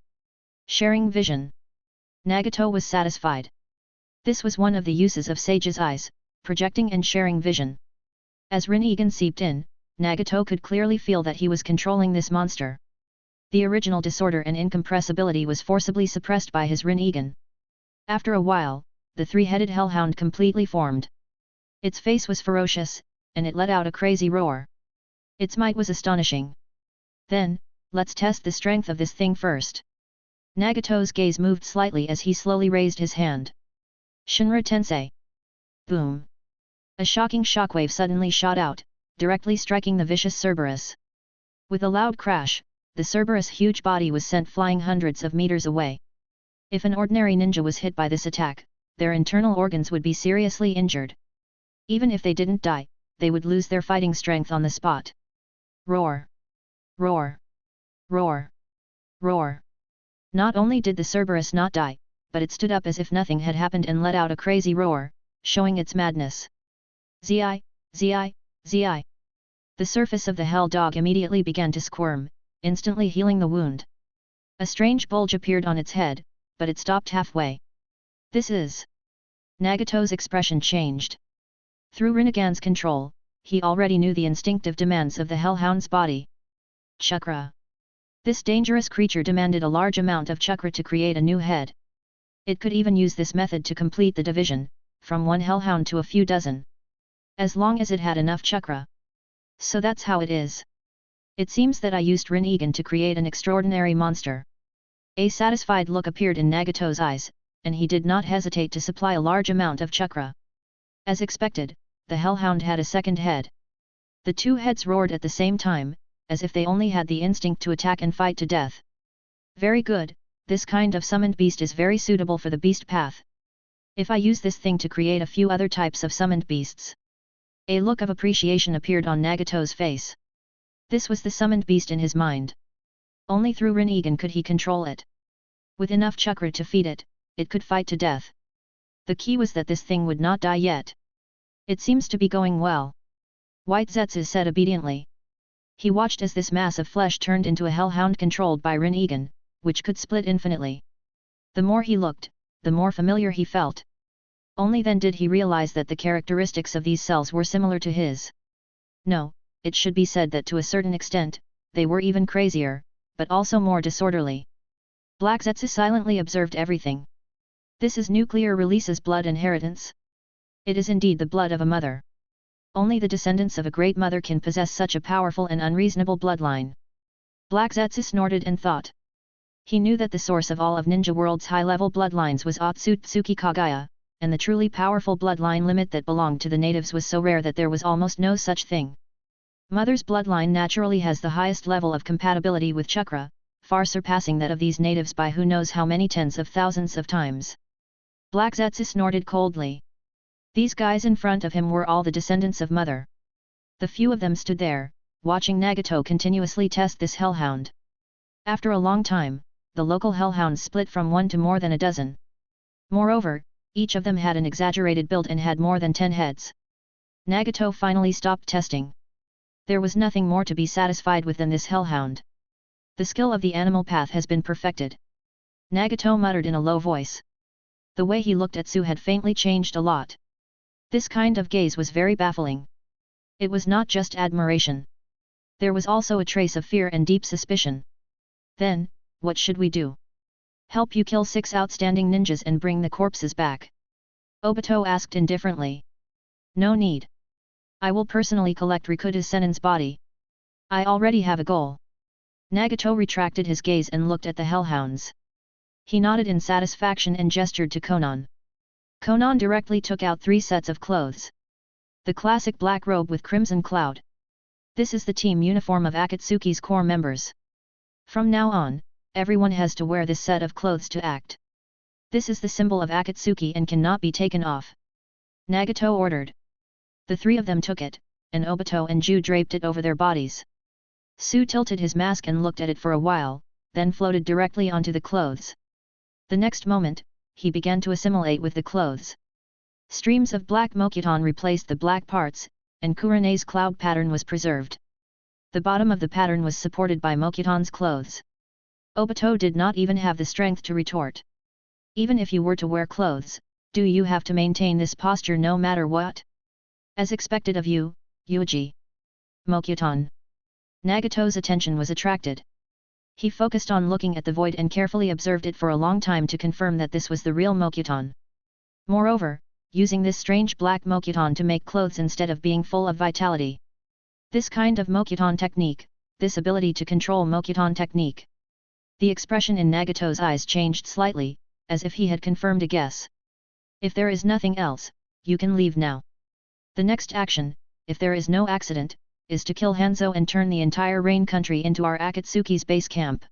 sharing vision. Nagato was satisfied. This was one of the uses of Sage's eyes, projecting and sharing vision. As Rinnegan seeped in, Nagato could clearly feel that he was controlling this monster. The original disorder and incompressibility was forcibly suppressed by his Rinnegan. After a while, the three-headed hellhound completely formed. Its face was ferocious, and it let out a crazy roar. Its might was astonishing. Then, let's test the strength of this thing first. Nagato's gaze moved slightly as he slowly raised his hand. Shinra Tensei. Boom. A shocking shockwave suddenly shot out, directly striking the vicious Cerberus. With a loud crash, the Cerberus' huge body was sent flying hundreds of meters away. If an ordinary ninja was hit by this attack, their internal organs would be seriously injured. Even if they didn't die, they would lose their fighting strength on the spot. Roar! Roar! Roar! Roar! Not only did the Cerberus not die, but it stood up as if nothing had happened and let out a crazy roar, showing its madness. Zi! Zi! Zi! The surface of the hell dog immediately began to squirm, instantly healing the wound. A strange bulge appeared on its head, but it stopped halfway. This is... Nagato's expression changed. Through Rinnegan's control, he already knew the instinctive demands of the hellhound's body. Chakra. This dangerous creature demanded a large amount of chakra to create a new head. It could even use this method to complete the division, from one hellhound to a few dozen. As long as it had enough chakra. So that's how it is. It seems that I used Rinnegan to create an extraordinary monster. A satisfied look appeared in Nagato's eyes, and he did not hesitate to supply a large amount of chakra. As expected, the hellhound had a second head. The two heads roared at the same time, as if they only had the instinct to attack and fight to death. Very good, this kind of summoned beast is very suitable for the beast path. If I use this thing to create a few other types of summoned beasts. A look of appreciation appeared on Nagato's face. This was the summoned beast in his mind. Only through Rinnegan could he control it. With enough chakra to feed it, it could fight to death. The key was that this thing would not die yet. It seems to be going well. White Zetsu said obediently. He watched as this mass of flesh turned into a hellhound controlled by Rinnegan, which could split infinitely. The more he looked, the more familiar he felt. Only then did he realize that the characteristics of these cells were similar to his. No, it should be said that to a certain extent, they were even crazier, but also more disorderly. Black Zetsu silently observed everything. This is nuclear releases blood inheritance. It is indeed the blood of a mother. Only the descendants of a great mother can possess such a powerful and unreasonable bloodline. Black Zetsu snorted and thought. He knew that the source of all of Ninja World's high-level bloodlines was Otsutsuki Kagaya, and the truly powerful bloodline limit that belonged to the natives was so rare that there was almost no such thing. Mother's bloodline naturally has the highest level of compatibility with chakra, far surpassing that of these natives by who knows how many tens of thousands of times. Black Zetsu snorted coldly. These guys in front of him were all the descendants of Mother. The few of them stood there, watching Nagato continuously test this hellhound. After a long time, the local hellhounds split from one to more than a dozen. Moreover, each of them had an exaggerated build and had more than 10 heads. Nagato finally stopped testing. There was nothing more to be satisfied with than this hellhound. The skill of the animal path has been perfected. Nagato muttered in a low voice. The way he looked at Su had faintly changed a lot. This kind of gaze was very baffling. It was not just admiration. There was also a trace of fear and deep suspicion. Then, what should we do? Help you kill 6 outstanding ninjas and bring the corpses back? Obito asked indifferently. No need. I will personally collect Rikuta Sennin's body. I already have a goal. Nagato retracted his gaze and looked at the hellhounds. He nodded in satisfaction and gestured to Konan. Konan directly took out 3 sets of clothes. The classic black robe with crimson cloud. This is the team uniform of Akatsuki's core members. From now on, everyone has to wear this set of clothes to act. This is the symbol of Akatsuki and cannot be taken off. Nagato ordered. The 3 of them took it, and Obito and Ju draped it over their bodies. Su tilted his mask and looked at it for a while, then floated directly onto the clothes. The next moment, he began to assimilate with the clothes. Streams of black mokuton replaced the black parts, and Kurene's cloud pattern was preserved. The bottom of the pattern was supported by mokuton's clothes. Obito did not even have the strength to retort. Even if you were to wear clothes, do you have to maintain this posture no matter what? As expected of you, Yuuji. Mokuton. Nagato's attention was attracted. He focused on looking at the void and carefully observed it for a long time to confirm that this was the real mokuton. Moreover, using this strange black mokuton to make clothes instead of being full of vitality. This kind of mokuton technique, this ability to control mokuton technique. The expression in Nagato's eyes changed slightly, as if he had confirmed a guess. If there is nothing else, you can leave now. The next action, if there is no accident, is to kill Hanzo and turn the entire Rain country into our Akatsuki's base camp.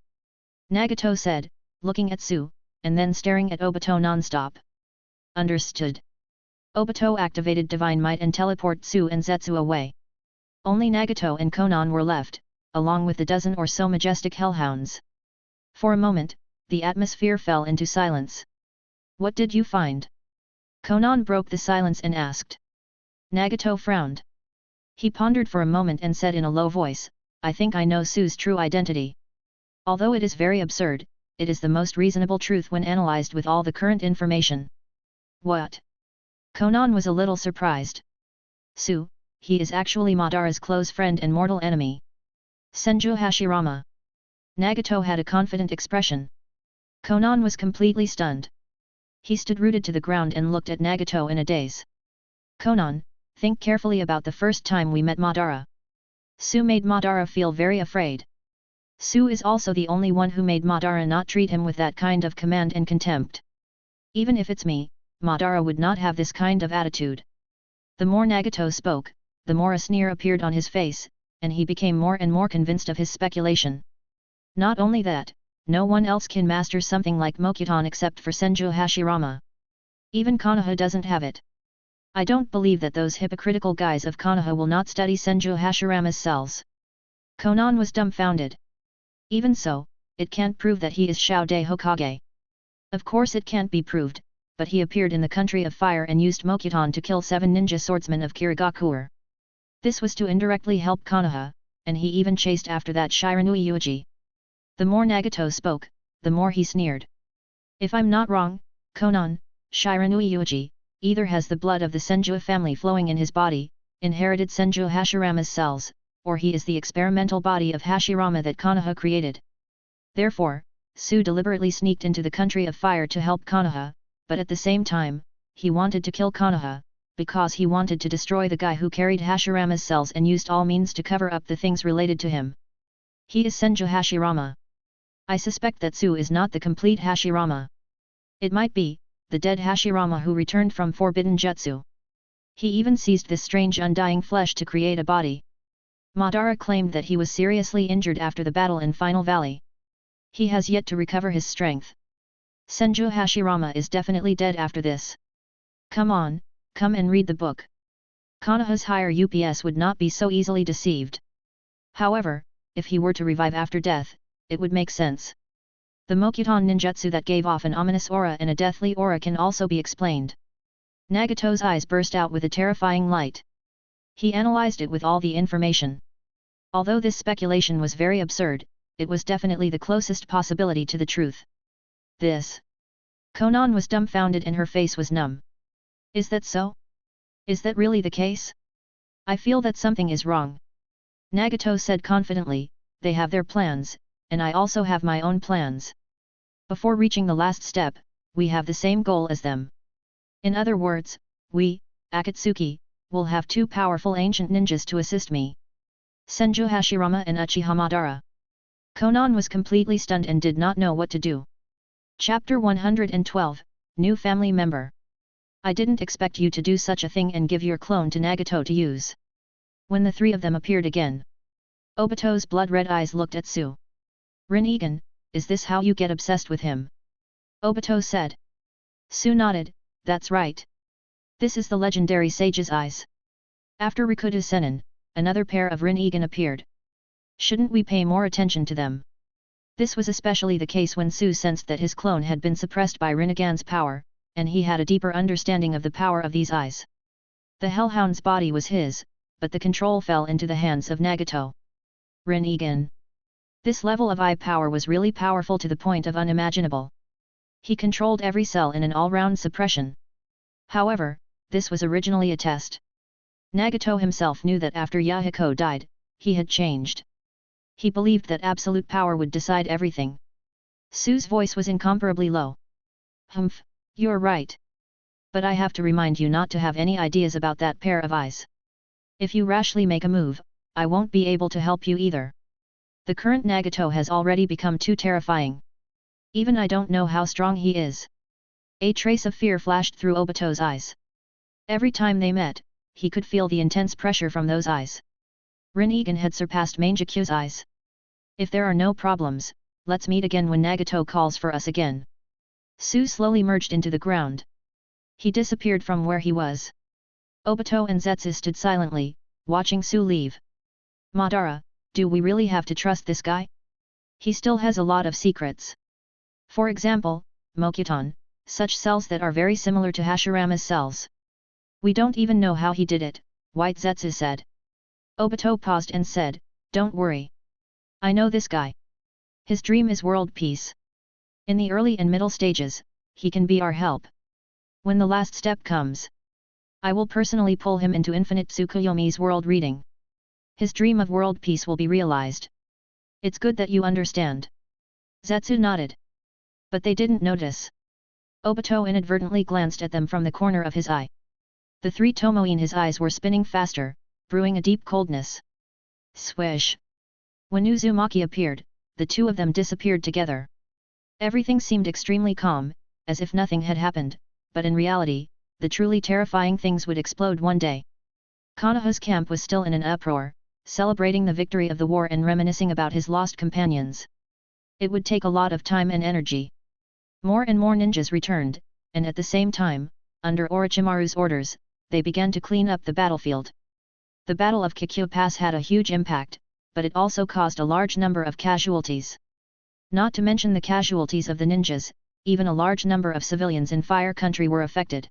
Nagato said, looking at Su, and then staring at Obito non-stop. Understood. Obito activated Divine Might and teleported Su and Zetsu away. Only Nagato and Konan were left, along with the dozen or so majestic hellhounds. For a moment, the atmosphere fell into silence. What did you find? Konan broke the silence and asked. Nagato frowned. He pondered for a moment and said in a low voice, I think I know Su's true identity. Although it is very absurd, it is the most reasonable truth when analyzed with all the current information. What? Konan was a little surprised. Su, he is actually Madara's close friend and mortal enemy. Senju Hashirama. Nagato had a confident expression. Konan was completely stunned. He stood rooted to the ground and looked at Nagato in a daze. Konan, think carefully about the first time we met Madara. Su made Madara feel very afraid. Su is also the only one who made Madara not treat him with that kind of command and contempt. Even if it's me, Madara would not have this kind of attitude. The more Nagato spoke, the more a sneer appeared on his face, and he became more and more convinced of his speculation. Not only that, no one else can master something like Mokuton except for Senju Hashirama. Even Konoha doesn't have it. I don't believe that those hypocritical guys of Konoha will not study Senju Hashirama's cells. Konan was dumbfounded. Even so, it can't prove that he is Shoude Hokage. Of course it can't be proved, but he appeared in the country of fire and used Mokuton to kill 7 ninja swordsmen of Kirigakure. This was to indirectly help Konoha, and he even chased after that Shiranui Yuuji. The more Nagato spoke, the more he sneered. If I'm not wrong, Konan, Shiranui Yuuji, either has the blood of the Senju family flowing in his body, inherited Senju Hashirama's cells, or he is the experimental body of Hashirama that Konoha created. Therefore, Su deliberately sneaked into the country of fire to help Konoha, but at the same time, he wanted to kill Konoha, because he wanted to destroy the guy who carried Hashirama's cells and used all means to cover up the things related to him. He is Senju Hashirama. I suspect that Su is not the complete Hashirama. It might be the dead Hashirama who returned from Forbidden Jutsu. He even seized this strange undying flesh to create a body. Madara claimed that he was seriously injured after the battle in Final Valley. He has yet to recover his strength. Senju Hashirama is definitely dead after this. Come on, come and read the book. Konoha's higher UPS would not be so easily deceived. However, if he were to revive after death, it would make sense. The Mokuton ninjutsu that gave off an ominous aura and a deathly aura can also be explained. Nagato's eyes burst out with a terrifying light. He analyzed it with all the information. Although this speculation was very absurd, it was definitely the closest possibility to the truth. This. Konan was dumbfounded and her face was numb. Is that so? Is that really the case? I feel that something is wrong. Nagato said confidently, they have their plans, and I also have my own plans. Before reaching the last step, we have the same goal as them. In other words, we, Akatsuki, will have 2 powerful ancient ninjas to assist me. Senju Hashirama and Uchiha Madara. Konan was completely stunned and did not know what to do. Chapter 112, New Family Member. I didn't expect you to do such a thing and give your clone to Nagato to use. When the 3 of them appeared again, Obito's blood-red eyes looked at Su. Rinnegan, is this how you get obsessed with him? Obito said. Su nodded, that's right. This is the legendary sage's eyes. After Rikuta Senin, another pair of Rinnegan appeared. Shouldn't we pay more attention to them? This was especially the case when Su sensed that his clone had been suppressed by Rinnegan's power, and he had a deeper understanding of the power of these eyes. The Hellhound's body was his, but the control fell into the hands of Nagato. Rinnegan. This level of eye power was really powerful to the point of unimaginable. He controlled every cell in an all-round suppression. However, this was originally a test. Nagato himself knew that after Yahiko died, he had changed. He believed that absolute power would decide everything. Su's voice was incomparably low. Humph, you're right. But I have to remind you not to have any ideas about that pair of eyes. If you rashly make a move, I won't be able to help you either. The current Nagato has already become too terrifying. Even I don't know how strong he is. A trace of fear flashed through Obito's eyes. Every time they met, he could feel the intense pressure from those eyes. Rinnegan had surpassed Manjaku's eyes. If there are no problems, let's meet again when Nagato calls for us again. Su slowly merged into the ground. He disappeared from where he was. Obito and Zetsu stood silently, watching Su leave. Madara, do we really have to trust this guy? He still has a lot of secrets. For example, Mokuton, such cells that are very similar to Hashirama's cells. We don't even know how he did it, White Zetsu said. Obito paused and said, don't worry. I know this guy. His dream is world peace. In the early and middle stages, he can be our help. When the last step comes, I will personally pull him into Infinite Tsukuyomi's world reading. His dream of world peace will be realized. It's good that you understand. Zetsu nodded. But they didn't notice. Obito inadvertently glanced at them from the corner of his eye. The three Tomoe in his eyes were spinning faster, brewing a deep coldness. Swish! When Uzumaki appeared, the two of them disappeared together. Everything seemed extremely calm, as if nothing had happened, but in reality, the truly terrifying things would explode one day. Konoha's camp was still in an uproar, celebrating the victory of the war and reminiscing about his lost companions. It would take a lot of time and energy. More and more ninjas returned, and at the same time, under Orochimaru's orders, they began to clean up the battlefield. The Battle of Kikyo Pass had a huge impact, but it also caused a large number of casualties. Not to mention the casualties of the ninjas, even a large number of civilians in Fire Country were affected.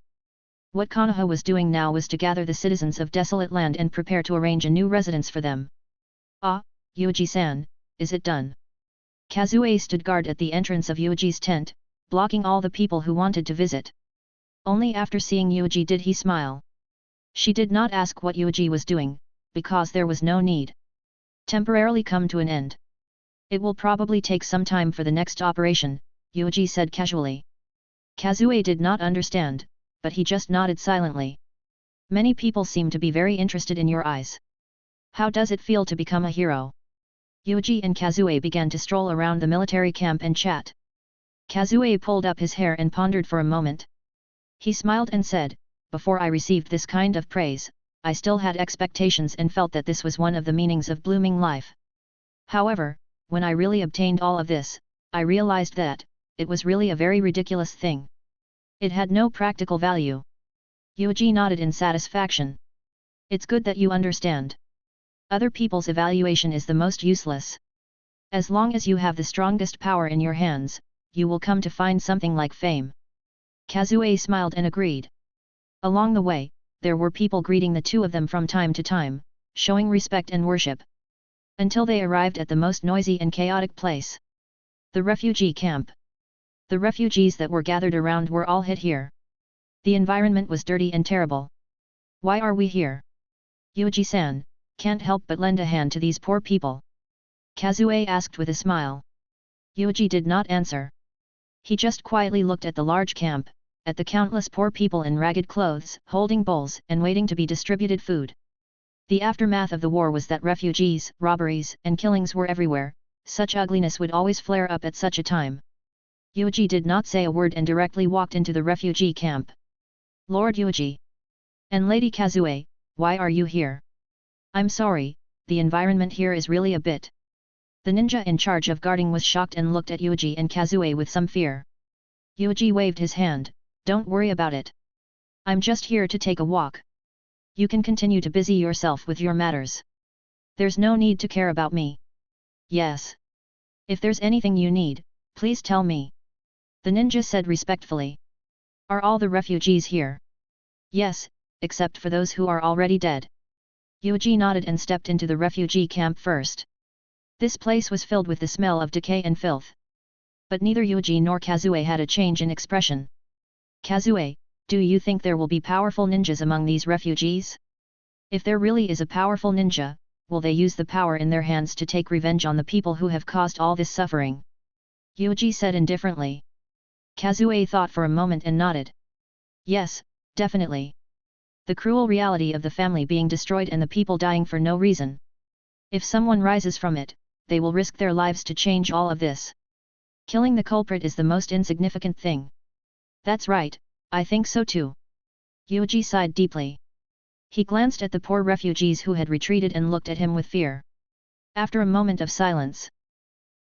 What Konoha was doing now was to gather the citizens of Desolate Land and prepare to arrange a new residence for them. Ah, Yuuji-san, is it done? Kazue stood guard at the entrance of Yuuji's tent, blocking all the people who wanted to visit. Only after seeing Yuuji did he smile. She did not ask what Yuuji was doing, because there was no need. Temporarily come to an end. It will probably take some time for the next operation, Yuuji said casually. Kazue did not understand, but he just nodded silently. Many people seem to be very interested in your eyes. How does it feel to become a hero? Yuuji and Kazue began to stroll around the military camp and chat. Kazue pulled up his hair and pondered for a moment. He smiled and said, before I received this kind of praise, I still had expectations and felt that this was one of the meanings of blooming life. However, when I really obtained all of this, I realized that it was really a very ridiculous thing. It had no practical value. Yuuji nodded in satisfaction. It's good that you understand. Other people's evaluation is the most useless. As long as you have the strongest power in your hands, you will come to find something like fame. Kazue smiled and agreed. Along the way, there were people greeting the two of them from time to time, showing respect and worship. Until they arrived at the most noisy and chaotic place. The refugee camp. The refugees that were gathered around were all hit here. The environment was dirty and terrible. Why are we here? Yuuji-san, can't help but lend a hand to these poor people. Kazue asked with a smile. Yuuji did not answer. He just quietly looked at the large camp, at the countless poor people in ragged clothes, holding bowls and waiting to be distributed food. The aftermath of the war was that refugees, robberies, and killings were everywhere. Such ugliness would always flare up at such a time. Yuuji did not say a word and directly walked into the refugee camp. Lord Yuuji. And Lady Kazue, why are you here? I'm sorry, the environment here is really a bit. The ninja in charge of guarding was shocked and looked at Yuuji and Kazue with some fear. Yuuji waved his hand, don't worry about it. I'm just here to take a walk. You can continue to busy yourself with your matters. There's no need to care about me. Yes. If there's anything you need, please tell me. The ninja said respectfully. Are all the refugees here? Yes, except for those who are already dead. Yuuji nodded and stepped into the refugee camp first. This place was filled with the smell of decay and filth. But neither Yuuji nor Kazue had a change in expression. Kazue, do you think there will be powerful ninjas among these refugees? If there really is a powerful ninja, will they use the power in their hands to take revenge on the people who have caused all this suffering? Yuuji said indifferently. Kazue thought for a moment and nodded. Yes, definitely. The cruel reality of the family being destroyed and the people dying for no reason. If someone rises from it, they will risk their lives to change all of this. Killing the culprit is the most insignificant thing. That's right, I think so too. Yuuji sighed deeply. He glanced at the poor refugees who had retreated and looked at him with fear. After a moment of silence,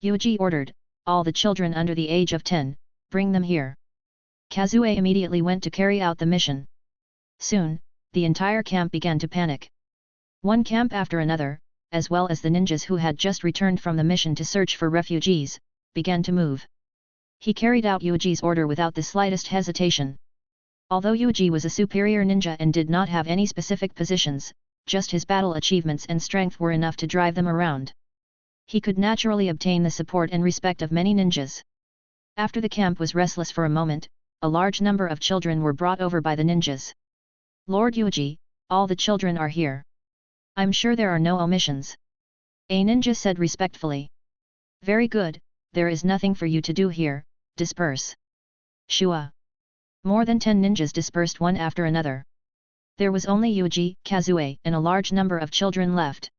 Yuuji ordered, all the children under the age of 10, bring them here. Kazue immediately went to carry out the mission. Soon, the entire camp began to panic. One camp after another, as well as the ninjas who had just returned from the mission to search for refugees, began to move. He carried out Yuuji's order without the slightest hesitation. Although Yuuji was a superior ninja and did not have any specific positions, just his battle achievements and strength were enough to drive them around. He could naturally obtain the support and respect of many ninjas. After the camp was restless for a moment, a large number of children were brought over by the ninjas. Lord Yuuji, all the children are here. I'm sure there are no omissions. A ninja said respectfully. Very good, there is nothing for you to do here, disperse. Shua. More than 10 ninjas dispersed one after another. There was only Yuuji, Kazue, and a large number of children left.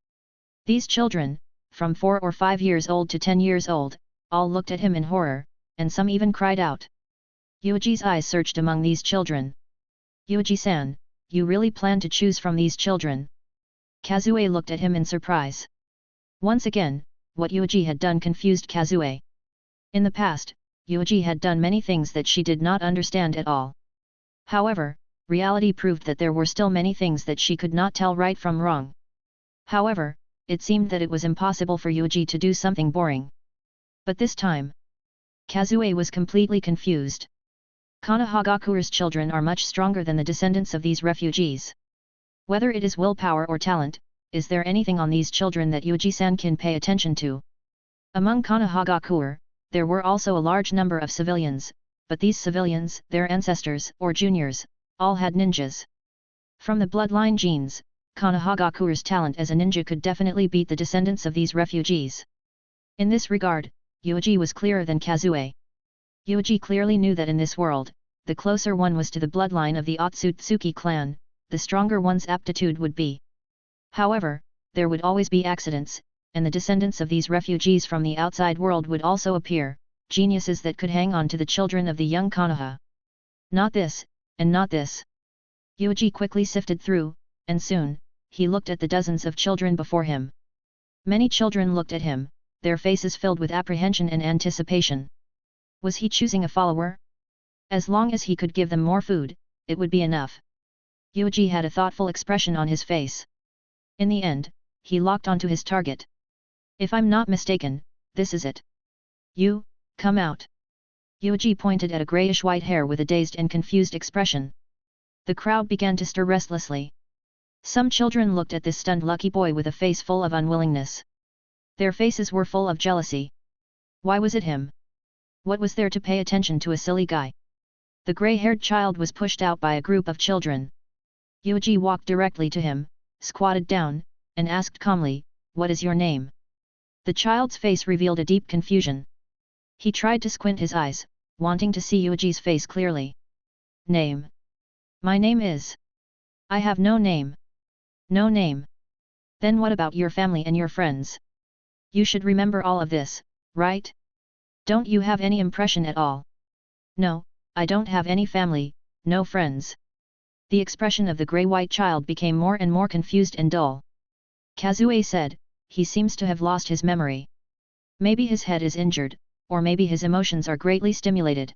These children, from 4 or 5 years old to 10 years old, all looked at him in horror, and some even cried out. Yuuji's eyes searched among these children. Yuuji-san, you really plan to choose from these children? Kazue looked at him in surprise. Once again, what Yuuji had done confused Kazue. In the past, Yuuji had done many things that she did not understand at all. However, reality proved that there were still many things that she could not tell right from wrong. However, it seemed that it was impossible for Yuuji to do something boring. But this time, Kazue was completely confused. Konohagakure's children are much stronger than the descendants of these refugees. Whether it is willpower or talent, is there anything on these children that Yuuji-san can pay attention to? Among Konohagakure, there were also a large number of civilians, but these civilians, their ancestors, or juniors, all had ninjas. From the bloodline genes, Konohagakure's talent as a ninja could definitely beat the descendants of these refugees. In this regard, Yuuji was clearer than Kazue. Yuuji clearly knew that in this world, the closer one was to the bloodline of the Otsutsuki clan, the stronger one's aptitude would be. However, there would always be accidents, and the descendants of these refugees from the outside world would also appear, geniuses that could hang on to the children of the young Konoha. Not this, and not this. Yuuji quickly sifted through, and soon, he looked at the dozens of children before him. Many children looked at him, their faces filled with apprehension and anticipation. Was he choosing a follower? As long as he could give them more food, it would be enough. Yuuji had a thoughtful expression on his face. In the end, he locked onto his target. If I'm not mistaken, this is it. You, come out. Yuuji pointed at a grayish-white hair with a dazed and confused expression. The crowd began to stir restlessly. Some children looked at this stunned lucky boy with a face full of unwillingness. Their faces were full of jealousy. Why was it him? What was there to pay attention to a silly guy? The grey-haired child was pushed out by a group of children. Yuuji walked directly to him, squatted down, and asked calmly, "What is your name?" The child's face revealed a deep confusion. He tried to squint his eyes, wanting to see Yuuji's face clearly. Name? My name is... I have no name. No name. Then what about your family and your friends? You should remember all of this, right? Don't you have any impression at all? No, I don't have any family, no friends. The expression of the grey-white child became more and more confused and dull. Kazue said, he seems to have lost his memory. Maybe his head is injured, or maybe his emotions are greatly stimulated.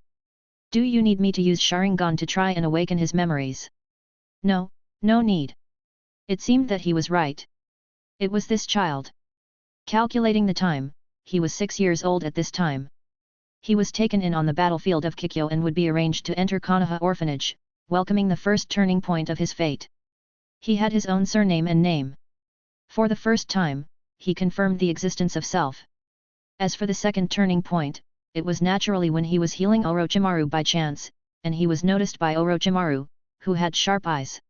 Do you need me to use Sharingan to try and awaken his memories? No, no need. It seemed that he was right. It was this child. Calculating the time, he was 6 years old at this time. He was taken in on the battlefield of Kikyo and would be arranged to enter Konoha orphanage, welcoming the first turning point of his fate. He had his own surname and name. For the first time, he confirmed the existence of self. As for the second turning point, it was naturally when he was healing Orochimaru by chance, and he was noticed by Orochimaru, who had sharp eyes.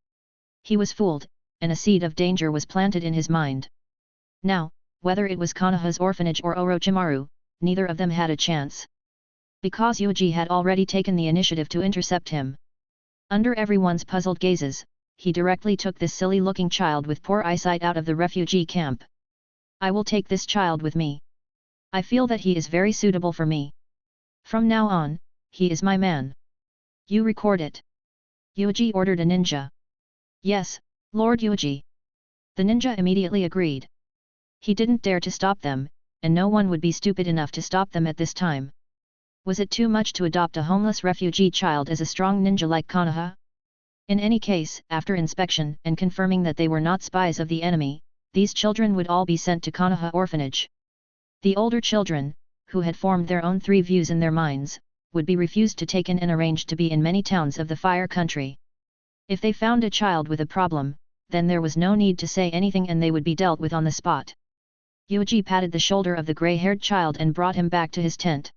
He was fooled, and a seed of danger was planted in his mind. Now, whether it was Konoha's orphanage or Orochimaru, neither of them had a chance. Because Yuuji had already taken the initiative to intercept him. Under everyone's puzzled gazes, he directly took this silly-looking child with poor eyesight out of the refugee camp. I will take this child with me. I feel that he is very suitable for me. From now on, he is my man. You record it. Yuuji ordered a ninja. Yes, Lord Yuuji. The ninja immediately agreed. He didn't dare to stop them, and no one would be stupid enough to stop them at this time. Was it too much to adopt a homeless refugee child as a strong ninja like Konoha? In any case, after inspection and confirming that they were not spies of the enemy, these children would all be sent to Konoha orphanage. The older children, who had formed their own 3 views in their minds, would be refused to take in and arranged to be in many towns of the Fire Country. If they found a child with a problem, then there was no need to say anything and they would be dealt with on the spot. Yuuji patted the shoulder of the grey-haired child and brought him back to his tent.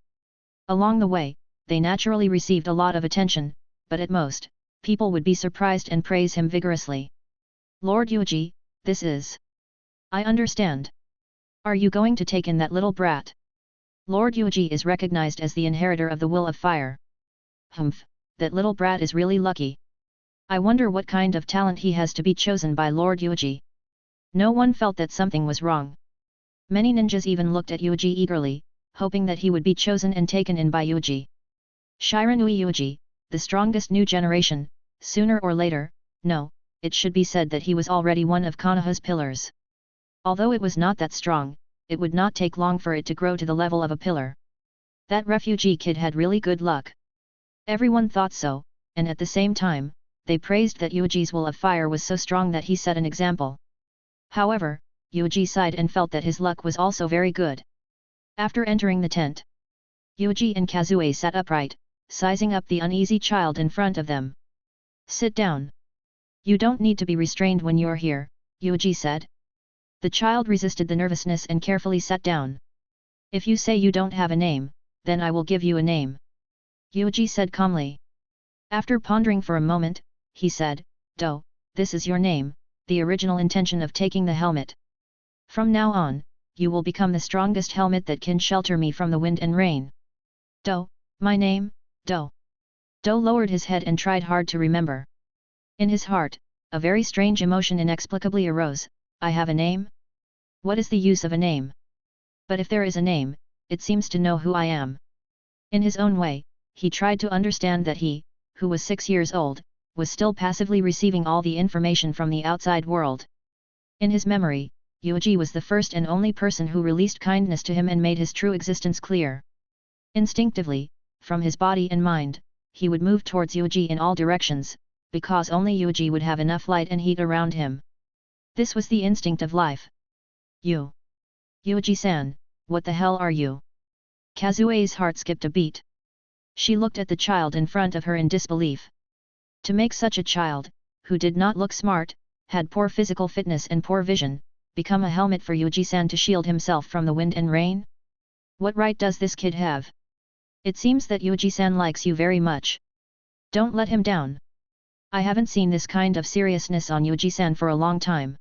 Along the way, they naturally received a lot of attention, but at most, people would be surprised and praise him vigorously. Lord Yuuji, this is... I understand. Are you going to take in that little brat? Lord Yuuji is recognized as the inheritor of the will of fire. Humph, that little brat is really lucky. I wonder what kind of talent he has to be chosen by Lord Yuuji. No one felt that something was wrong. Many ninjas even looked at Yuuji eagerly, hoping that he would be chosen and taken in by Yuuji. Shiranui Yuuji, the strongest new generation, sooner or later, no, it should be said that he was already one of Konoha's pillars. Although it was not that strong, it would not take long for it to grow to the level of a pillar. That refugee kid had really good luck. Everyone thought so, and at the same time, they praised that Yuuji's will of fire was so strong that he set an example. However, Yuuji sighed and felt that his luck was also very good. After entering the tent, Yuuji and Kazue sat upright, sizing up the uneasy child in front of them. Sit down. You don't need to be restrained when you're here, Yuuji said. The child resisted the nervousness and carefully sat down. If you say you don't have a name, then I will give you a name. Yuuji said calmly. After pondering for a moment, he said, Do, this is your name, the original intention of taking the helmet. From now on, you will become the strongest helmet that can shelter me from the wind and rain. Do, my name, Do. Do lowered his head and tried hard to remember. In his heart, a very strange emotion inexplicably arose. I have a name? What is the use of a name? But if there is a name, it seems to know who I am. In his own way, he tried to understand that he, who was 6 years old, was still passively receiving all the information from the outside world. In his memory, Yuuji was the first and only person who released kindness to him and made his true existence clear. Instinctively, from his body and mind, he would move towards Yuuji in all directions, because only Yuuji would have enough light and heat around him. This was the instinct of life. You. Yuuji-san, what the hell are you? Kazue's heart skipped a beat. She looked at the child in front of her in disbelief. To make such a child, who did not look smart, had poor physical fitness and poor vision, become a helmet for Yuuji-san to shield himself from the wind and rain? What right does this kid have? It seems that Yuuji-san likes you very much. Don't let him down. I haven't seen this kind of seriousness on Yuuji-san for a long time.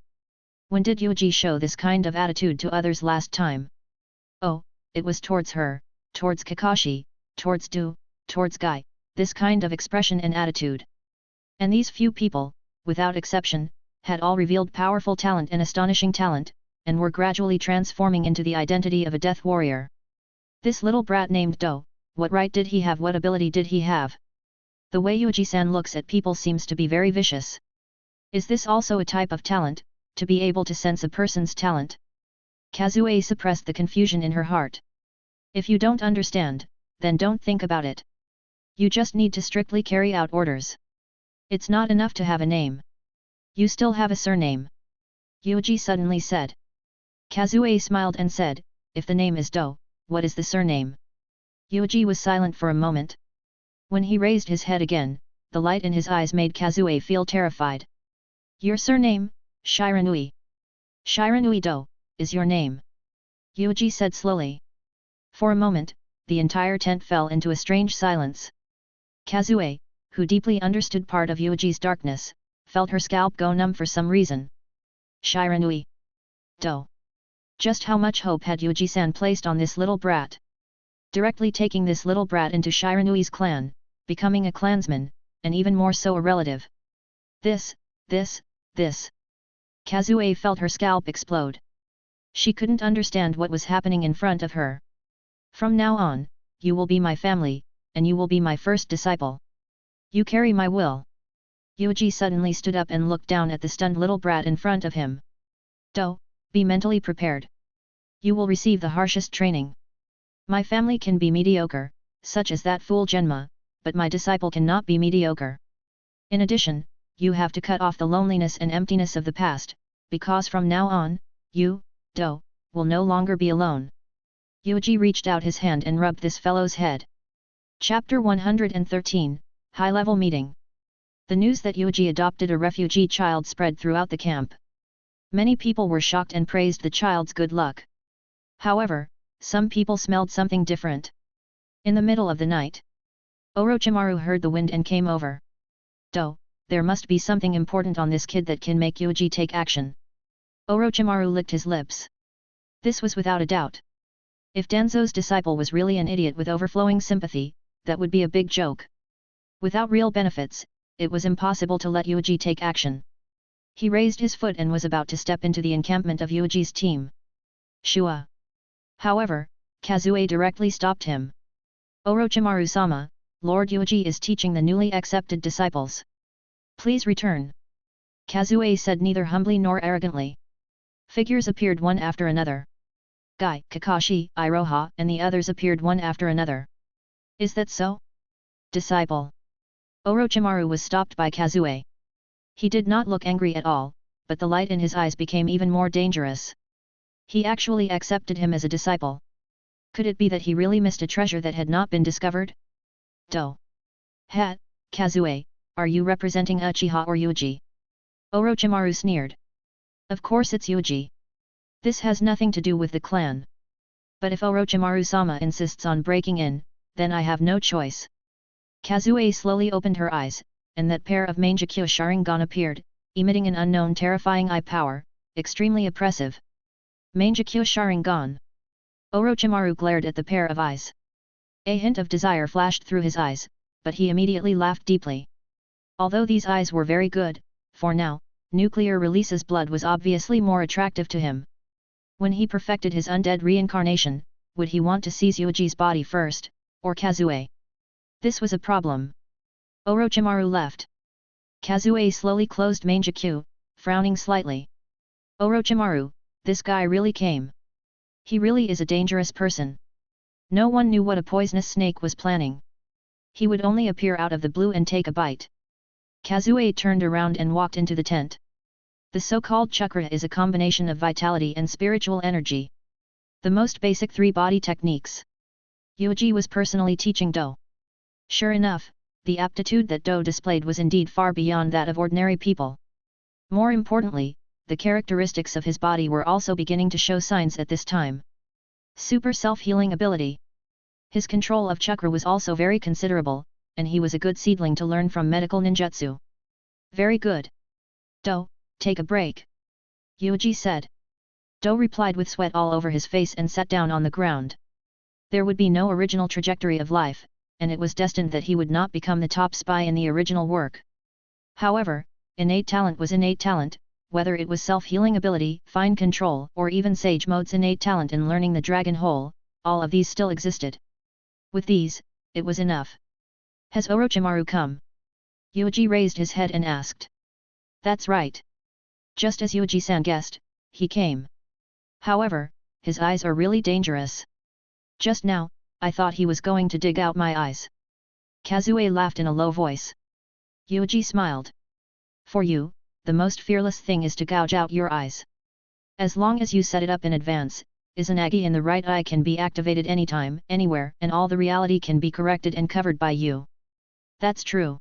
When did Yuuji show this kind of attitude to others last time? Oh, it was towards her, towards Kakashi, towards Do, towards Guy, this kind of expression and attitude. And these few people, without exception, had all revealed powerful talent and astonishing talent, and were gradually transforming into the identity of a death warrior. This little brat named Do, what right did he have, what ability did he have? The way Yuuji-san looks at people seems to be very vicious. Is this also a type of talent, to be able to sense a person's talent? Kazue suppressed the confusion in her heart. If you don't understand, then don't think about it. You just need to strictly carry out orders. It's not enough to have a name. You still have a surname. Yuuji suddenly said. Kazue smiled and said, if the name is Do, what is the surname? Yuuji was silent for a moment. When he raised his head again, the light in his eyes made Kazue feel terrified. Your surname, Shiranui. Shiranui Do, is your name. Yuuji said slowly. For a moment, the entire tent fell into a strange silence. Kazue, who deeply understood part of Yuuji's darkness, felt her scalp go numb for some reason. Shiranui Do. Just how much hope had Yuuji-san placed on this little brat? Directly taking this little brat into Shiranui's clan, becoming a clansman, and even more so a relative. This. Kazue felt her scalp explode. She couldn't understand what was happening in front of her. From now on, you will be my family, and you will be my first disciple. You carry my will. Yuuji suddenly stood up and looked down at the stunned little brat in front of him. Do, be mentally prepared. You will receive the harshest training. My family can be mediocre, such as that fool Genma, but my disciple cannot be mediocre. In addition, you have to cut off the loneliness and emptiness of the past, because from now on, you, Do, will no longer be alone. Yuuji reached out his hand and rubbed this fellow's head. Chapter 113, High-Level Meeting. The news that Yuuji adopted a refugee child spread throughout the camp. Many people were shocked and praised the child's good luck. However, some people smelled something different. In the middle of the night, Orochimaru heard the wind and came over. "Do, there must be something important on this kid that can make Yuuji take action." Orochimaru licked his lips. This was without a doubt. If Danzo's disciple was really an idiot with overflowing sympathy, that would be a big joke. Without real benefits, it was impossible to let Yuuji take action. He raised his foot and was about to step into the encampment of Yuuji's team. Shua. However, Kazue directly stopped him. "Orochimaru-sama, Lord Yuuji is teaching the newly accepted disciples. Please return." Kazue said neither humbly nor arrogantly. Figures appeared one after another. Guy, Kakashi, Iroha and the others appeared one after another. "Is that so? Disciple?" Orochimaru was stopped by Kazue. He did not look angry at all, but the light in his eyes became even more dangerous. He actually accepted him as a disciple. Could it be that he really missed a treasure that had not been discovered? "Do. Hat, Kazue, are you representing Uchiha or Yuuji?" Orochimaru sneered. "Of course it's Yuuji. This has nothing to do with the clan. But if Orochimaru-sama insists on breaking in, then I have no choice." Kazue slowly opened her eyes, and that pair of Mangekyo Sharingan appeared, emitting an unknown terrifying eye power, extremely oppressive. Mangekyo Sharingan. Orochimaru glared at the pair of eyes. A hint of desire flashed through his eyes, but he immediately laughed deeply. Although these eyes were very good, for now, nuclear release's blood was obviously more attractive to him. When he perfected his undead reincarnation, would he want to seize Yuuji's body first, or Kazue? This was a problem. Orochimaru left. Kazue slowly closed Mangekyo, frowning slightly. "Orochimaru, this guy really came. He really is a dangerous person." No one knew what a poisonous snake was planning. He would only appear out of the blue and take a bite. Kazue turned around and walked into the tent. The so-called chakra is a combination of vitality and spiritual energy. The most basic three body techniques. Yuuji was personally teaching Do. Sure enough, the aptitude that Do displayed was indeed far beyond that of ordinary people. More importantly, the characteristics of his body were also beginning to show signs at this time. Super self-healing ability. His control of chakra was also very considerable, and he was a good seedling to learn from medical ninjutsu. "Very good. Do, take a break," Yuuji said. Do replied with sweat all over his face and sat down on the ground. There would be no original trajectory of life, and it was destined that he would not become the top spy in the original work. However, innate talent was innate talent, whether it was self-healing ability, fine control, or even Sage Mode's innate talent in learning the Dragon Hole, all of these still existed. With these, it was enough. "Has Orochimaru come?" Yuuji raised his head and asked. "That's right. Just as Yuuji-san guessed, he came. However, his eyes are really dangerous. Just now, I thought he was going to dig out my eyes." Kazue laughed in a low voice. Yuuji smiled. "For you, the most fearless thing is to gouge out your eyes. As long as you set it up in advance, Izanagi in the right eye can be activated anytime, anywhere, and all the reality can be corrected and covered by you." "That's true."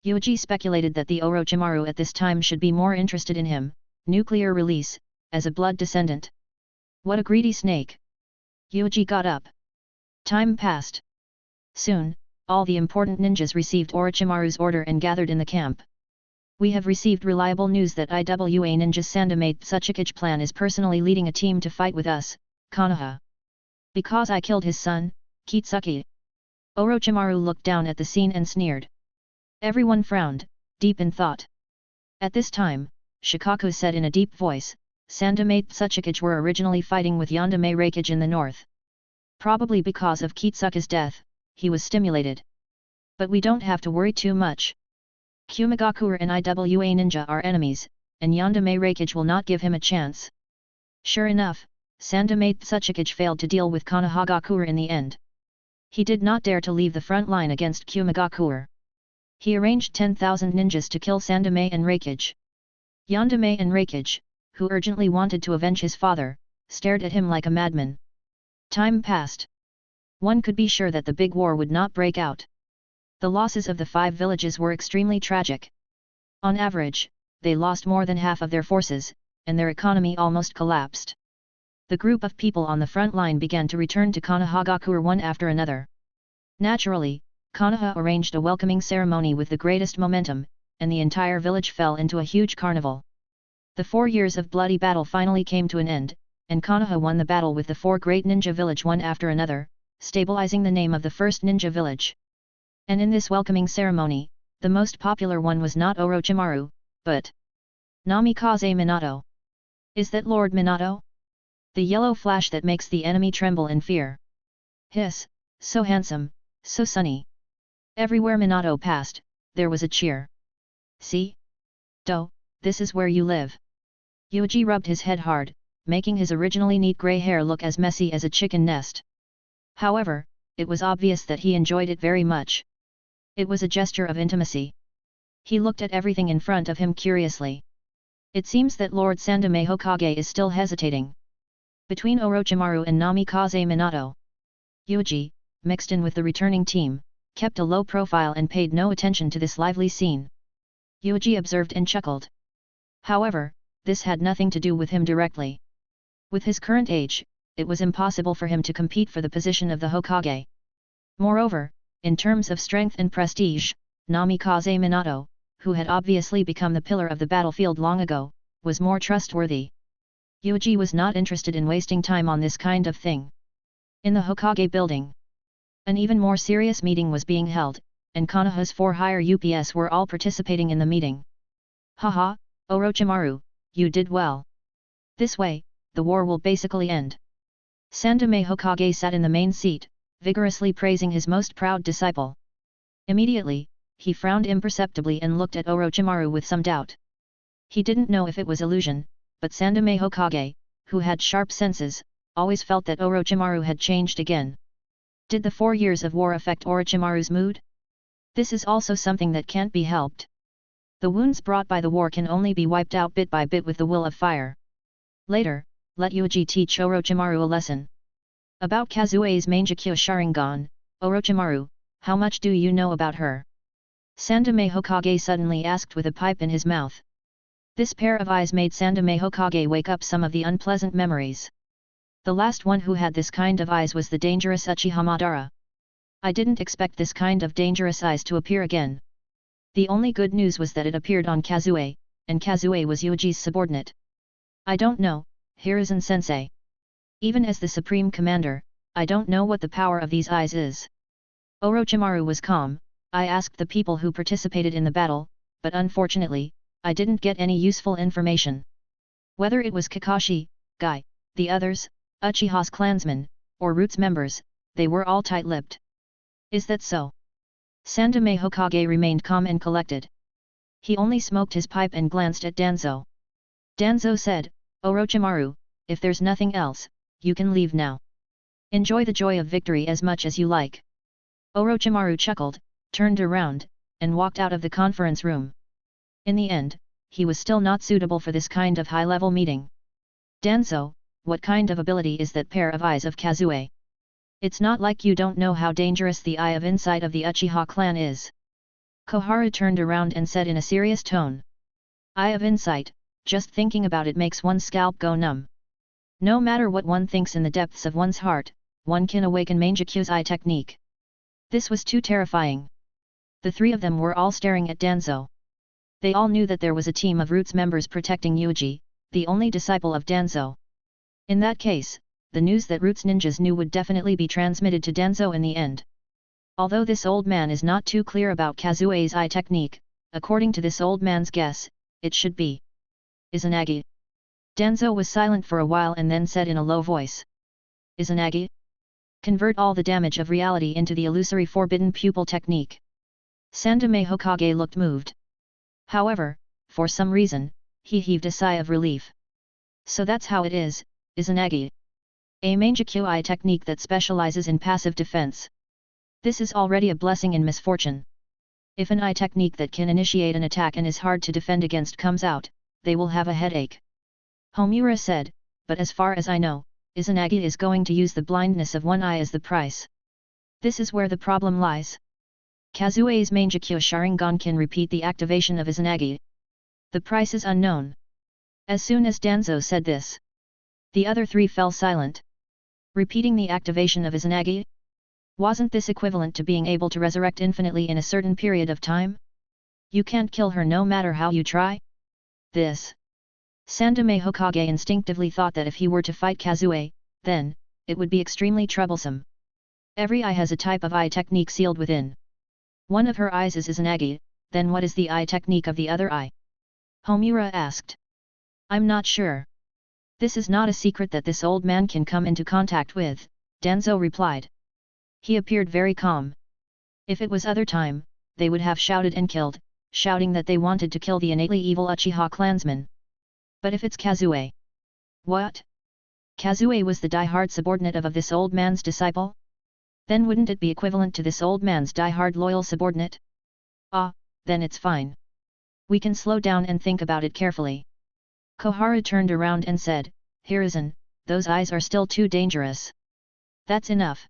Yuuji speculated that the Orochimaru at this time should be more interested in him, nuclear release, as a blood descendant. What a greedy snake. Yuuji got up. Time passed. Soon, all the important ninjas received Orochimaru's order and gathered in the camp. "We have received reliable news that IWA Ninja Sandamate Tsuchikage Plan is personally leading a team to fight with us, Konoha. Because I killed his son, Kitsuki." Orochimaru looked down at the scene and sneered. Everyone frowned, deep in thought. At this time, Shikaku said in a deep voice, "Sandamate Tsuchikage were originally fighting with Yandame Reikage in the north. Probably because of Kitsuki's death, he was stimulated. But we don't have to worry too much. Kumigakure and IWA Ninja are enemies, and Yandame Reikage will not give him a chance." Sure enough, Sandamate Tsuchikage failed to deal with Konohagakure in the end. He did not dare to leave the front line against Kumigakure. He arranged 10,000 ninjas to kill Sandame and Reikage. Yandame and Reikage, who urgently wanted to avenge his father, stared at him like a madman. Time passed. One could be sure that the big war would not break out. The losses of the 5 villages were extremely tragic. On average, they lost more than half of their forces, and their economy almost collapsed. The group of people on the front line began to return to Konohagakure one after another. Naturally, Konoha arranged a welcoming ceremony with the greatest momentum, and the entire village fell into a huge carnival. The 4 years of bloody battle finally came to an end, and Konoha won the battle with the 4 great ninja village one after another, stabilizing the name of the first ninja village. And in this welcoming ceremony, the most popular one was not Orochimaru, but Namikaze Minato. Is that Lord Minato? The yellow flash that makes the enemy tremble in fear. Hiss, so handsome, so sunny. Everywhere Minato passed, there was a cheer. See? Do, this is where you live. Yuuji rubbed his head hard, making his originally neat grey hair look as messy as a chicken nest. However, it was obvious that he enjoyed it very much. It was a gesture of intimacy. He looked at everything in front of him curiously. It seems that Lord Sandaime Hokage is still hesitating. Between Orochimaru and Namikaze Minato, Yuuji, mixed in with the returning team, kept a low profile and paid no attention to this lively scene. Yuuji observed and chuckled. However, this had nothing to do with him directly. With his current age, it was impossible for him to compete for the position of the Hokage. Moreover, in terms of strength and prestige, Namikaze Minato, who had obviously become the pillar of the battlefield long ago, was more trustworthy. Yuuji was not interested in wasting time on this kind of thing. In the Hokage building, an even more serious meeting was being held, and Konoha's 4 higher UPS were all participating in the meeting. Haha, Orochimaru, you did well. This way, the war will basically end. Sandaime Hokage sat in the main seat, vigorously praising his most proud disciple. Immediately, he frowned imperceptibly and looked at Orochimaru with some doubt. He didn't know if it was illusion, but Sandaime Hokage, who had sharp senses, always felt that Orochimaru had changed again. Did the 4 years of war affect Orochimaru's mood? This is also something that can't be helped. The wounds brought by the war can only be wiped out bit by bit with the will of fire. Later, let Yuuji teach Orochimaru a lesson. About Kazue's Mangekyo Sharingan, Orochimaru, how much do you know about her? Sandaime Hokage suddenly asked with a pipe in his mouth. This pair of eyes made Sandaime Hokage wake up some of the unpleasant memories. The last one who had this kind of eyes was the dangerous Uchiha Madara. I didn't expect this kind of dangerous eyes to appear again. The only good news was that it appeared on Kazue, and Kazue was Yuji's subordinate. I don't know, Hiruzen-sensei. Even as the supreme commander, I don't know what the power of these eyes is. Orochimaru was calm. I asked the people who participated in the battle, but unfortunately, I didn't get any useful information. Whether it was Kakashi, Guy, the others, Uchiha's clansmen, or Roots members, they were all tight-lipped. Is that so? Sandaime Hokage remained calm and collected. He only smoked his pipe and glanced at Danzo. Danzo said, Orochimaru, if there's nothing else, you can leave now. Enjoy the joy of victory as much as you like. Orochimaru chuckled, turned around, and walked out of the conference room. In the end, he was still not suitable for this kind of high-level meeting. Danzo, what kind of ability is that pair of eyes of Kazue? It's not like you don't know how dangerous the eye of insight of the Uchiha clan is. Koharu turned around and said in a serious tone. Eye of insight, just thinking about it makes one's scalp go numb. No matter what one thinks in the depths of one's heart, one can awaken Mangekyo's eye technique. This was too terrifying. The 3 of them were all staring at Danzo. They all knew that there was a team of Roots members protecting Yuuji, the only disciple of Danzo. In that case, the news that Roots ninjas knew would definitely be transmitted to Danzo in the end. Although this old man is not too clear about Kazue's eye technique, according to this old man's guess, it should be Izanagi. Danzo was silent for a while and then said in a low voice. Izanagi? Convert all the damage of reality into the illusory forbidden pupil technique. Sandaime Hokage looked moved. However, for some reason, he heaved a sigh of relief. So that's how it is, Izanagi. A Mangekyo eye technique that specializes in passive defense. This is already a blessing in misfortune. If an eye technique that can initiate an attack and is hard to defend against comes out, they will have a headache. Homura said, but as far as I know, Izanagi is going to use the blindness of one eye as the price. This is where the problem lies. Kazue's Mangekyo Sharingan can repeat the activation of Izanagi. The price is unknown. As soon as Danzo said this, the other 3 fell silent. Repeating the activation of Izanagi? Wasn't this equivalent to being able to resurrect infinitely in a certain period of time? You can't kill her no matter how you try? This. Sandaime Hokage instinctively thought that if he were to fight Kazue, then, it would be extremely troublesome. Every eye has a type of eye technique sealed within. One of her eyes is an agi, then what is the eye technique of the other eye? Homura asked. I'm not sure. This is not a secret that this old man can come into contact with, Danzo replied. He appeared very calm. If it was other time, they would have shouted and killed, shouting that they wanted to kill the innately evil Uchiha clansman. But if it's Kazue? What? Kazue was the die-hard subordinate of this old man's disciple? Then wouldn't it be equivalent to this old man's die-hard loyal subordinate? Ah, then it's fine. We can slow down and think about it carefully. Koharu turned around and said, Hiruzen, those eyes are still too dangerous. That's enough.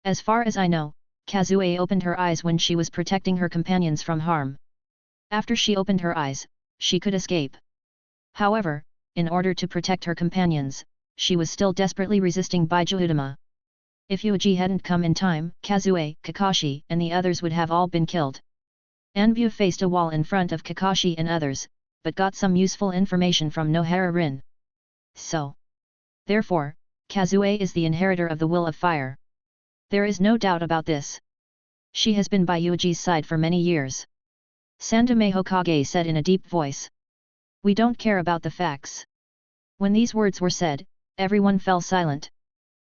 As far as I know, Kazue opened her eyes when she was protecting her companions from harm. After she opened her eyes, she could escape. However, in order to protect her companions, she was still desperately resisting Bijuudama. If Yuuji hadn't come in time, Kazue, Kakashi, and the others would have all been killed. Anbu faced a wall in front of Kakashi and others, but got some useful information from Nohara Rin. So. Therefore, Kazue is the inheritor of the will of fire. There is no doubt about this. She has been by Yuuji's side for many years. Sandaime Hokage said in a deep voice. We don't care about the facts. When these words were said, everyone fell silent.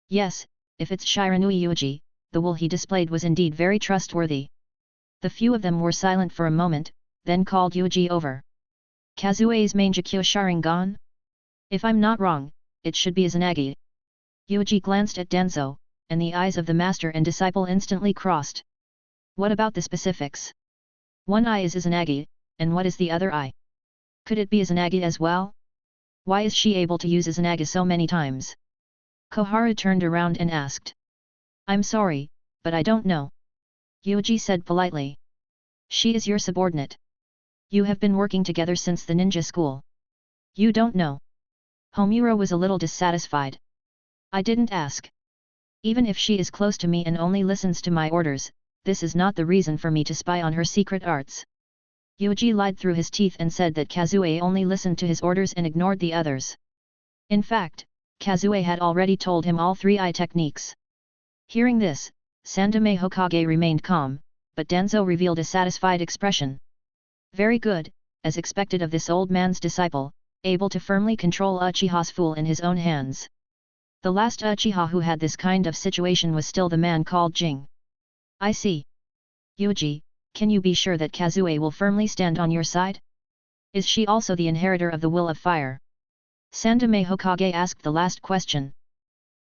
Yes, if it's Shiranui Yuuji, the will he displayed was indeed very trustworthy. The few of them were silent for a moment, then called Yuuji over. Kazue's Mangekyo Sharingan? If I'm not wrong, it should be Izanagi. Yuuji glanced at Danzo, and the eyes of the master and disciple instantly crossed. What about the specifics? One eye is Izanagi, and what is the other eye? Could it be Izanagi as well? Why is she able to use Izanagi so many times? Koharu turned around and asked. I'm sorry, but I don't know. Yuuji said politely. She is your subordinate. You have been working together since the ninja school. You don't know. Homura was a little dissatisfied. I didn't ask. Even if she is close to me and only listens to my orders, this is not the reason for me to spy on her secret arts. Yuuji lied through his teeth and said that Kazue only listened to his orders and ignored the others. In fact, Kazue had already told him all three eye techniques. Hearing this, Sandaime Hokage remained calm, but Danzo revealed a satisfied expression. Very good, as expected of this old man's disciple, able to firmly control Uchiha's fool in his own hands. The last Uchiha who had this kind of situation was still the man called Jing. I see. Yuuji, can you be sure that Kazue will firmly stand on your side? Is she also the inheritor of the will of fire? Sandaime Hokage asked the last question.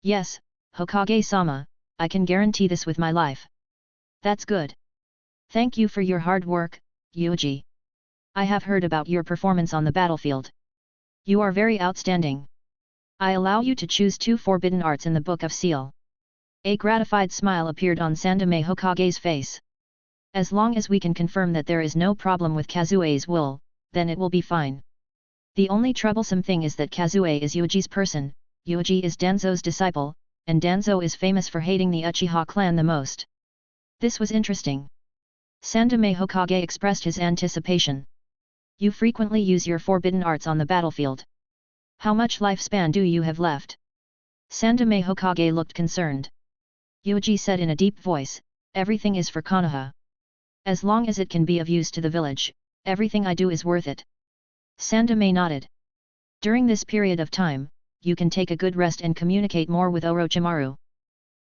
Yes, Hokage-sama, I can guarantee this with my life. That's good. Thank you for your hard work, Yuuji. I have heard about your performance on the battlefield. You are very outstanding. I allow you to choose 2 forbidden arts in the Book of Seal. A gratified smile appeared on Sandaime Hokage's face. As long as we can confirm that there is no problem with Kazue's will, then it will be fine. The only troublesome thing is that Kazue is Yuuji's person, Yuuji is Danzo's disciple, and Danzo is famous for hating the Uchiha clan the most. This was interesting. Sandaime Hokage expressed his anticipation. You frequently use your forbidden arts on the battlefield. How much lifespan do you have left? Sandaime Hokage looked concerned. Yuuji said in a deep voice, everything is for Konoha. As long as it can be of use to the village, everything I do is worth it. Sandaime nodded. During this period of time, you can take a good rest and communicate more with Orochimaru.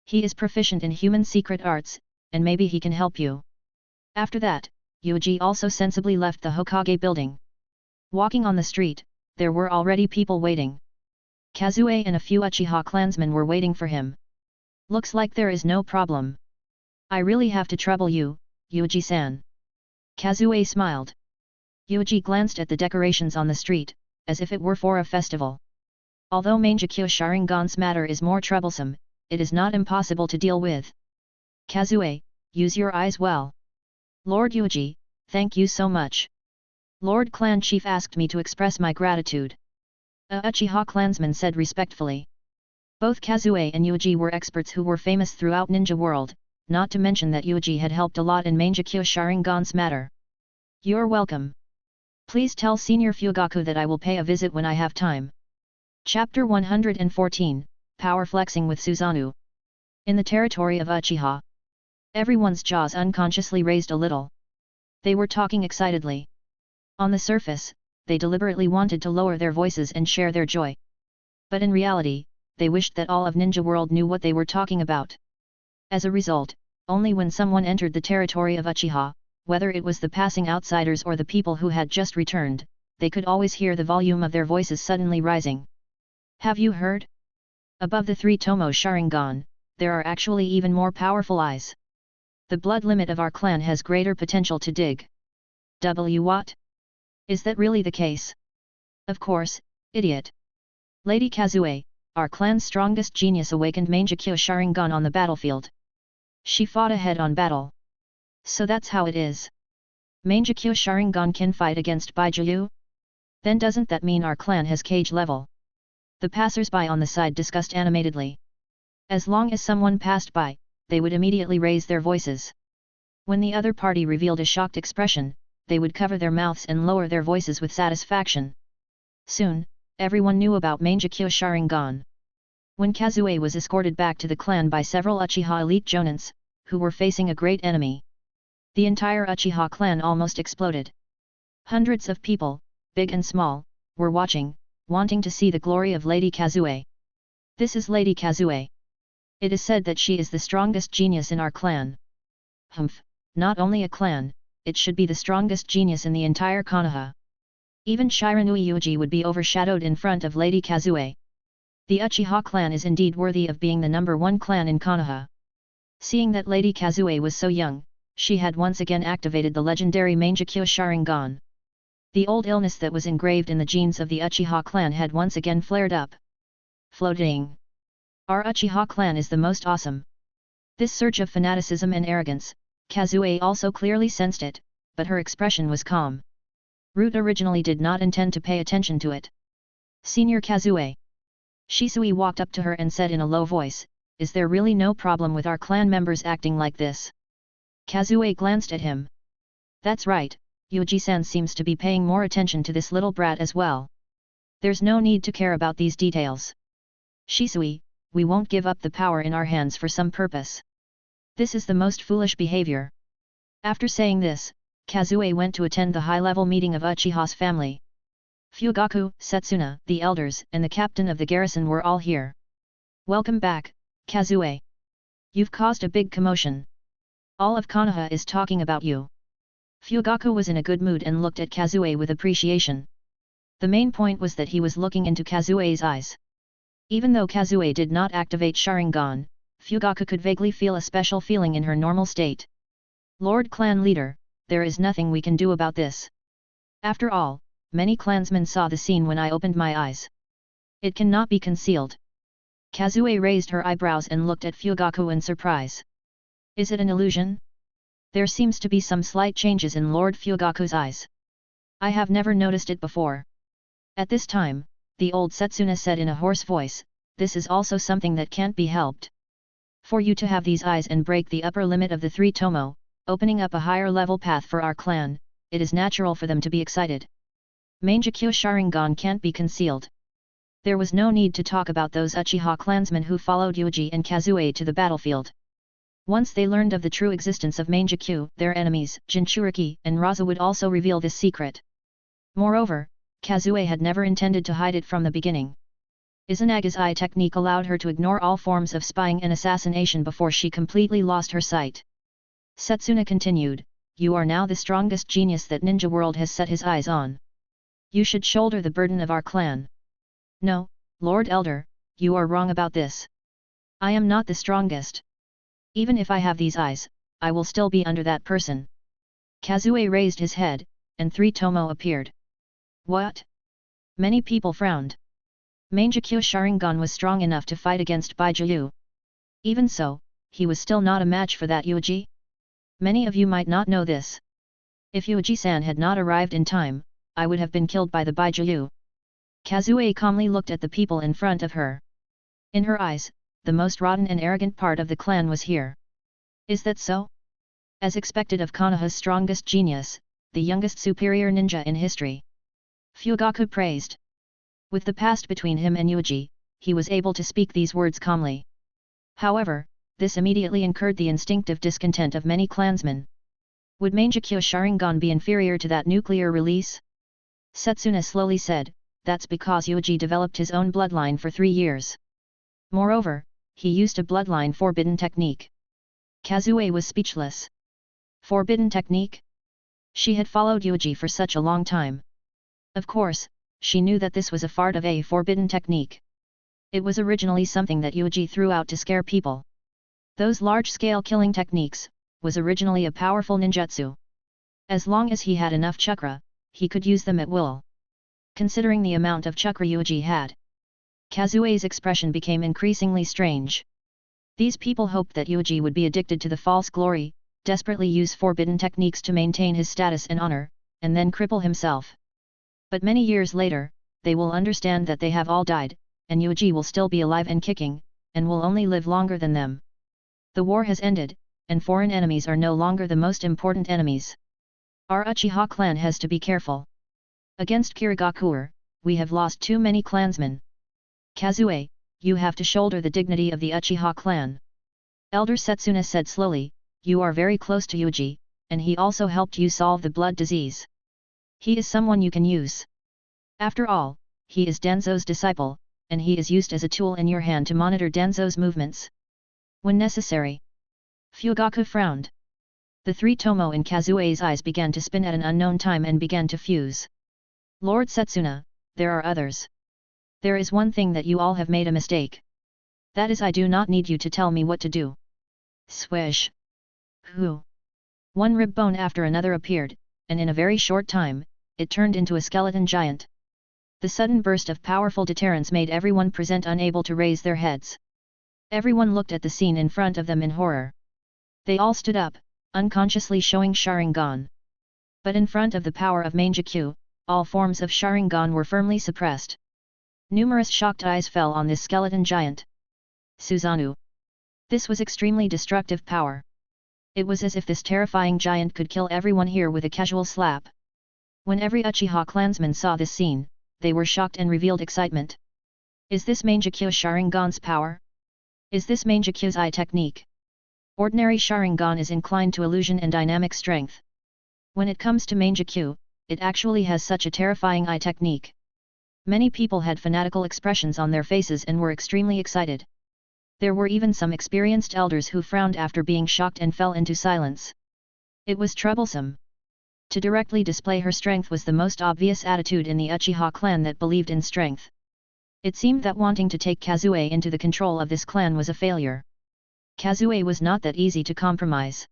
He is proficient in human secret arts, and maybe he can help you. After that, Yuuji also sensibly left the Hokage building. Walking on the street, there were already people waiting. Kazue and a few Uchiha clansmen were waiting for him. Looks like there is no problem. I really have to trouble you, Yuuji-san. Kazue smiled. Yuuji glanced at the decorations on the street, as if it were for a festival. Although Mangekyo Sharingan's matter is more troublesome, it is not impossible to deal with. Kazue, use your eyes well. Lord Yuuji, thank you so much. Lord Clan Chief asked me to express my gratitude. A Uchiha clansman said respectfully. Both Kazue and Yuuji were experts who were famous throughout Ninja World, not to mention that Yuuji had helped a lot in Mangekyo Sharingan's matter. You're welcome. Please tell Senior Fugaku that I will pay a visit when I have time. Chapter 114, Power Flexing with Susanoo. In the territory of Uchiha, everyone's jaws unconsciously raised a little. They were talking excitedly. On the surface, they deliberately wanted to lower their voices and share their joy. But in reality, they wished that all of Ninja World knew what they were talking about. As a result, only when someone entered the territory of Uchiha, whether it was the passing outsiders or the people who had just returned, they could always hear the volume of their voices suddenly rising. Have you heard? Above the 3 Tomo Sharingan, there are actually even more powerful eyes. The blood limit of our clan has greater potential to dig. What? Is that really the case? Of course, idiot. Lady Kazue, our clan's strongest genius, awakened Mangekyo Sharingan on the battlefield. She fought a head-on battle. So that's how it is. Mangekyo Sharingan can fight against Bijuu? Then doesn't that mean our clan has cage level? The passers-by on the side discussed animatedly. As long as someone passed by, they would immediately raise their voices. When the other party revealed a shocked expression, they would cover their mouths and lower their voices with satisfaction. Soon, everyone knew about Mangekyo Sharingan. When Kazue was escorted back to the clan by several Uchiha elite jonins, who were facing a great enemy, the entire Uchiha clan almost exploded. Hundreds of people, big and small, were watching, wanting to see the glory of Lady Kazue. This is Lady Kazue. It is said that she is the strongest genius in our clan. Humph, not only a clan, it should be the strongest genius in the entire Konoha. Even Shiranui Yuuji would be overshadowed in front of Lady Kazue. The Uchiha clan is indeed worthy of being the #1 clan in Konoha. Seeing that Lady Kazue was so young, she had once again activated the legendary Mangekyo Sharingan. The old illness that was engraved in the genes of the Uchiha clan had once again flared up. Floating. Our Uchiha clan is the most awesome. This surge of fanaticism and arrogance, Kazue also clearly sensed it, but her expression was calm. Root originally did not intend to pay attention to it. Senior Kazue. Shisui walked up to her and said in a low voice, "Is there really no problem with our clan members acting like this?" Kazue glanced at him. That's right, Yuuji-san seems to be paying more attention to this little brat as well. There's no need to care about these details. Shisui, we won't give up the power in our hands for some purpose. This is the most foolish behavior. After saying this, Kazue went to attend the high-level meeting of Uchiha's family. Fugaku, Setsuna, the elders, and the captain of the garrison were all here. Welcome back, Kazue. You've caused a big commotion. All of Konoha is talking about you. Fugaku was in a good mood and looked at Kazue with appreciation. The main point was that he was looking into Kazue's eyes. Even though Kazue did not activate Sharingan, Fugaku could vaguely feel a special feeling in her normal state. Lord Clan Leader, there is nothing we can do about this. After all, many clansmen saw the scene when I opened my eyes. It cannot be concealed. Kazue raised her eyebrows and looked at Fugaku in surprise. Is it an illusion? There seems to be some slight changes in Lord Fugaku's eyes. I have never noticed it before. At this time, the old Setsuna said in a hoarse voice, this is also something that can't be helped. For you to have these eyes and break the upper limit of the 3 Tomo, opening up a higher level path for our clan, it is natural for them to be excited. Mangekyo Sharingan can't be concealed. There was no need to talk about those Uchiha clansmen who followed Yuuji and Kazue to the battlefield. Once they learned of the true existence of Mangekyo, their enemies, Jinchuriki and Raza would also reveal this secret. Moreover, Kazue had never intended to hide it from the beginning. Izanaga's eye technique allowed her to ignore all forms of spying and assassination before she completely lost her sight. Setsuna continued, you are now the strongest genius that Ninja World has set his eyes on. You should shoulder the burden of our clan. No, Lord Elder, you are wrong about this. I am not the strongest. Even if I have these eyes, I will still be under that person. Kazue raised his head, and 3 Tomo appeared. What? Many people frowned. Mangekyo Sharingan was strong enough to fight against Bijuu. Even so, he was still not a match for that Yuuji. Many of you might not know this. If Yuuji-san had not arrived in time, I would have been killed by the Bijuu. Kazue calmly looked at the people in front of her. In her eyes, the most rotten and arrogant part of the clan was here. Is that so? As expected of Konoha's strongest genius, the youngest superior ninja in history. Fugaku praised. With the past between him and Yuuji, he was able to speak these words calmly. However, this immediately incurred the instinctive discontent of many clansmen. Would Mangekyo Sharingan be inferior to that nuclear release? Setsuna slowly said, that's because Yuuji developed his own bloodline for 3 years. Moreover, he used a bloodline forbidden technique. Kazue was speechless. Forbidden technique? She had followed Yuuji for such a long time. Of course, she knew that this was a part of a forbidden technique. It was originally something that Yuuji threw out to scare people. Those large-scale killing techniques was originally a powerful ninjutsu. As long as he had enough chakra, he could use them at will. Considering the amount of chakra Yuuji had, Kazue's expression became increasingly strange. These people hoped that Yuuji would be addicted to the false glory, desperately use forbidden techniques to maintain his status and honor, and then cripple himself. But many years later, they will understand that they have all died, and Yuuji will still be alive and kicking, and will only live longer than them. The war has ended, and foreign enemies are no longer the most important enemies. Our Uchiha clan has to be careful. Against Kirigakuer, we have lost too many clansmen. Kazue, you have to shoulder the dignity of the Uchiha clan. Elder Setsuna said slowly, you are very close to Yuuji, and he also helped you solve the blood disease. He is someone you can use. After all, he is Danzo's disciple, and he is used as a tool in your hand to monitor Danzo's movements. When necessary. Fugaku frowned. The 3 tomo in Kazue's eyes began to spin at an unknown time and began to fuse. Lord Setsuna, there are others. There is one thing that you all have made a mistake. That is, I do not need you to tell me what to do. Swish. Who? One rib bone after another appeared, and in a very short time, it turned into a skeleton giant. The sudden burst of powerful deterrence made everyone present unable to raise their heads. Everyone looked at the scene in front of them in horror. They all stood up, unconsciously showing Sharingan. But in front of the power of Mangekyo, all forms of Sharingan were firmly suppressed. Numerous shocked eyes fell on this skeleton giant. Susanoo. This was extremely destructive power. It was as if this terrifying giant could kill everyone here with a casual slap. When every Uchiha clansman saw this scene, they were shocked and revealed excitement. Is this Mangekyo Sharingan's power? Is this Mangekyo's eye technique? Ordinary Sharingan is inclined to illusion and dynamic strength. When it comes to Mangekyo, it actually has such a terrifying eye technique. Many people had fanatical expressions on their faces and were extremely excited. There were even some experienced elders who frowned after being shocked and fell into silence. It was troublesome. To directly display her strength was the most obvious attitude in the Uchiha clan that believed in strength. It seemed that wanting to take Kazue into the control of this clan was a failure. Kazue was not that easy to compromise.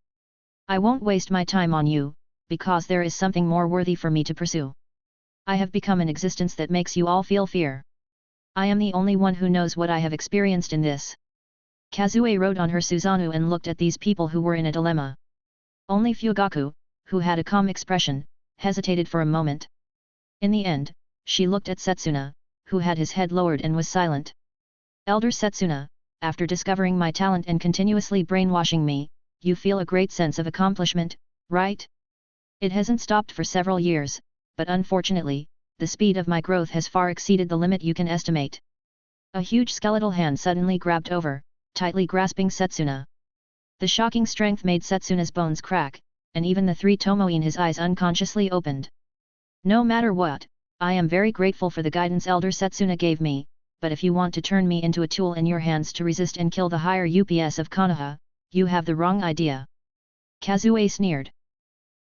I won't waste my time on you, because there is something more worthy for me to pursue. I have become an existence that makes you all feel fear. I am the only one who knows what I have experienced in this. Kazue wrote on her Susanoo and looked at these people who were in a dilemma. Only Fugaku, who had a calm expression, hesitated for a moment. In the end, she looked at Setsuna, who had his head lowered and was silent. Elder Setsuna, after discovering my talent and continuously brainwashing me, you feel a great sense of accomplishment, right? It hasn't stopped for several years, but unfortunately, the speed of my growth has far exceeded the limit you can estimate. A huge skeletal hand suddenly grabbed over, tightly grasping Setsuna. The shocking strength made Setsuna's bones crack, and even the 3 tomo in his eyes unconsciously opened. No matter what, I am very grateful for the guidance Elder Setsuna gave me, but if you want to turn me into a tool in your hands to resist and kill the higher UPS of Konoha, you have the wrong idea. Kazue sneered.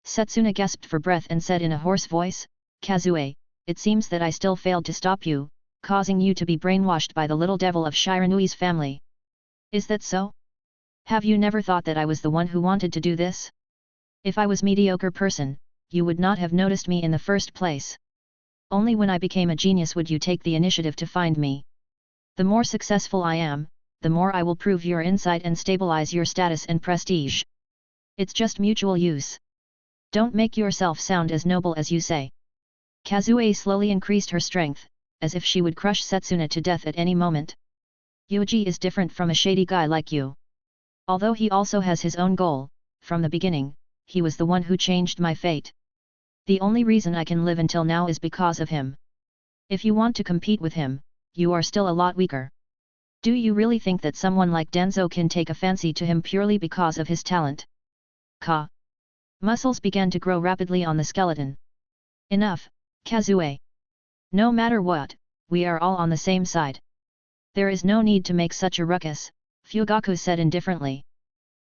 Setsuna gasped for breath and said in a hoarse voice, Kazue, it seems that I still failed to stop you, causing you to be brainwashed by the little devil of Shiranui's family. Is that so? Have you never thought that I was the one who wanted to do this? If I was a mediocre person, you would not have noticed me in the first place. Only when I became a genius would you take the initiative to find me. The more successful I am, the more I will prove your insight and stabilize your status and prestige. It's just mutual use. Don't make yourself sound as noble as you say. Kazue slowly increased her strength, as if she would crush Setsuna to death at any moment. Yuuji is different from a shady guy like you. Although he also has his own goal, from the beginning, he was the one who changed my fate. The only reason I can live until now is because of him. If you want to compete with him, you are still a lot weaker. Do you really think that someone like Danzo can take a fancy to him purely because of his talent? Ka. Muscles began to grow rapidly on the skeleton. Enough, Kazue. No matter what, we are all on the same side. There is no need to make such a ruckus, Fugaku said indifferently.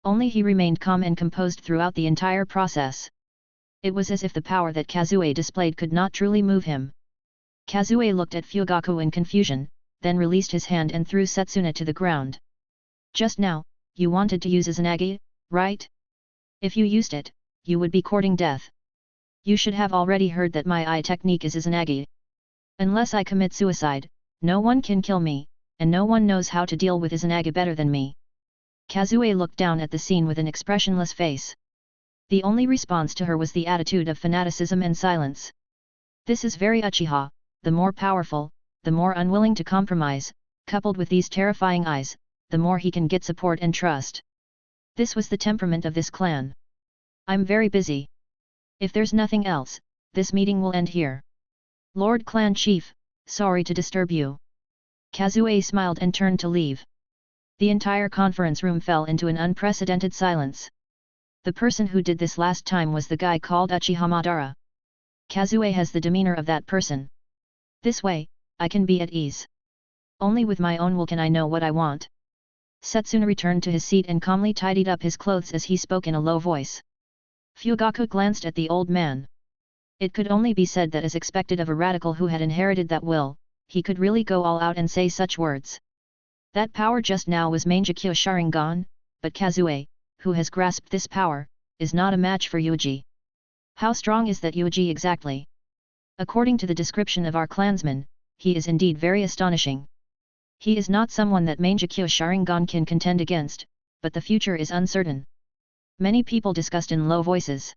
Only he remained calm and composed throughout the entire process. It was as if the power that Kazue displayed could not truly move him. Kazue looked at Fugaku in confusion, then released his hand and threw Setsuna to the ground. Just now, you wanted to use Izanagi, right? If you used it, you would be courting death. You should have already heard that my eye technique is Izanagi. Unless I commit suicide, no one can kill me, and no one knows how to deal with Izanagi better than me. Kazue looked down at the scene with an expressionless face. The only response to her was the attitude of fanaticism and silence. This is very Uchiha, the more powerful, the more unwilling to compromise, coupled with these terrifying eyes, the more he can get support and trust. This was the temperament of this clan. I'm very busy. If there's nothing else, this meeting will end here. Lord Clan Chief, sorry to disturb you. Kazue smiled and turned to leave. The entire conference room fell into an unprecedented silence. The person who did this last time was the guy called Uchiha Madara. Kazue has the demeanor of that person. This way, I can be at ease. Only with my own will can I know what I want. Setsuna returned to his seat and calmly tidied up his clothes as he spoke in a low voice. Fugaku glanced at the old man. It could only be said that as expected of a radical who had inherited that will, he could really go all out and say such words. That power just now was Mangekyo Sharingan, but Kazue, who has grasped this power, is not a match for Yuuji. How strong is that Yuuji exactly? According to the description of our clansman, he is indeed very astonishing. He is not someone that Mangekyo Sharingan can contend against, but the future is uncertain. Many people discussed in low voices.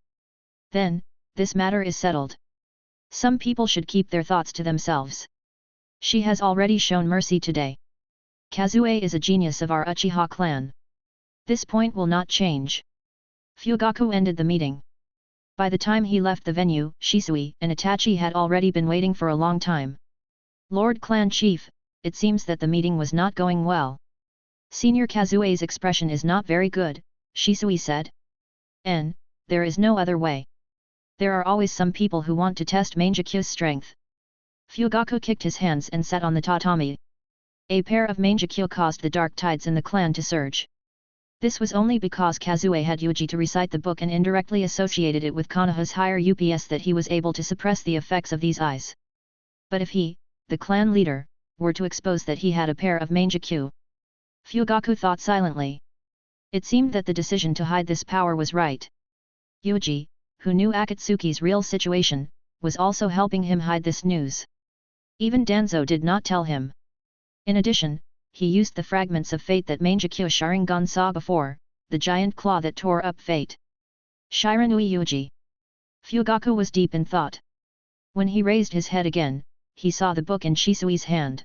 Then, this matter is settled. Some people should keep their thoughts to themselves. She has already shown mercy today. Kazue is a genius of our Uchiha clan. This point will not change. Fugaku ended the meeting. By the time he left the venue, Shisui and Itachi had already been waiting for a long time. Lord Clan Chief, it seems that the meeting was not going well. Senior Kazue's expression is not very good, Shisui said. There is no other way. There are always some people who want to test Mangekyo's strength. Fugaku kicked his hands and sat on the tatami. A pair of Mangekyo caused the dark tides in the clan to surge. This was only because Kazue had Yuuji to recite the book and indirectly associated it with Konoha's higher UPS that he was able to suppress the effects of these eyes. But if he, the clan leader, were to expose that he had a pair of Mangekyo, Fugaku thought silently. It seemed that the decision to hide this power was right. Yuuji, who knew Akatsuki's real situation, was also helping him hide this news. Even Danzo did not tell him. In addition, he used the fragments of fate that Mangekyo Sharingan saw before, the giant claw that tore up fate. Shiranui Yuuji. Fugaku was deep in thought. When he raised his head again, he saw the book in Shisui's hand.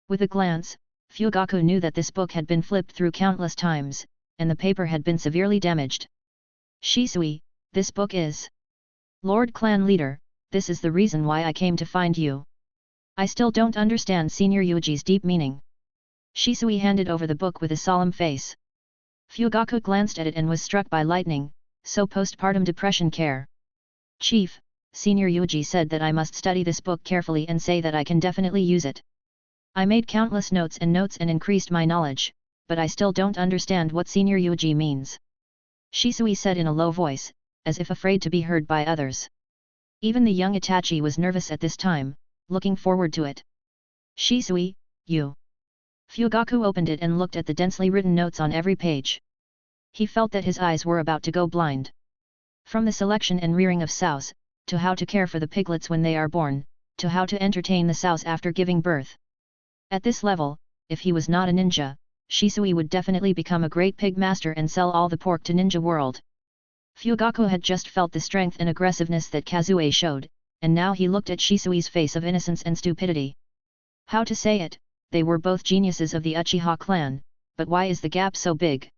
With a glance, Fugaku knew that this book had been flipped through countless times, and the paper had been severely damaged. Shisui, this book is... Lord Clan Leader, this is the reason why I came to find you. I still don't understand Senior Yuuji's deep meaning. Shisui handed over the book with a solemn face. Fugaku glanced at it and was struck by lightning, so postpartum depression care. Chief, Senior Yuuji said that I must study this book carefully and say that I can definitely use it. I made countless notes and increased my knowledge, but I still don't understand what Senior Yuuji means. Shisui said in a low voice, as if afraid to be heard by others. Even the young Itachi was nervous at this time, looking forward to it. Shisui, you. Fugaku opened it and looked at the densely written notes on every page. He felt that his eyes were about to go blind. From the selection and rearing of sows, to how to care for the piglets when they are born, to how to entertain the sows after giving birth. At this level, if he was not a ninja, Shisui would definitely become a great pig master and sell all the pork to Ninja World. Fugaku had just felt the strength and aggressiveness that Kazue showed, and now he looked at Shisui's face of innocence and stupidity. How to say it? They were both geniuses of the Uchiha clan, but why is the gap so big?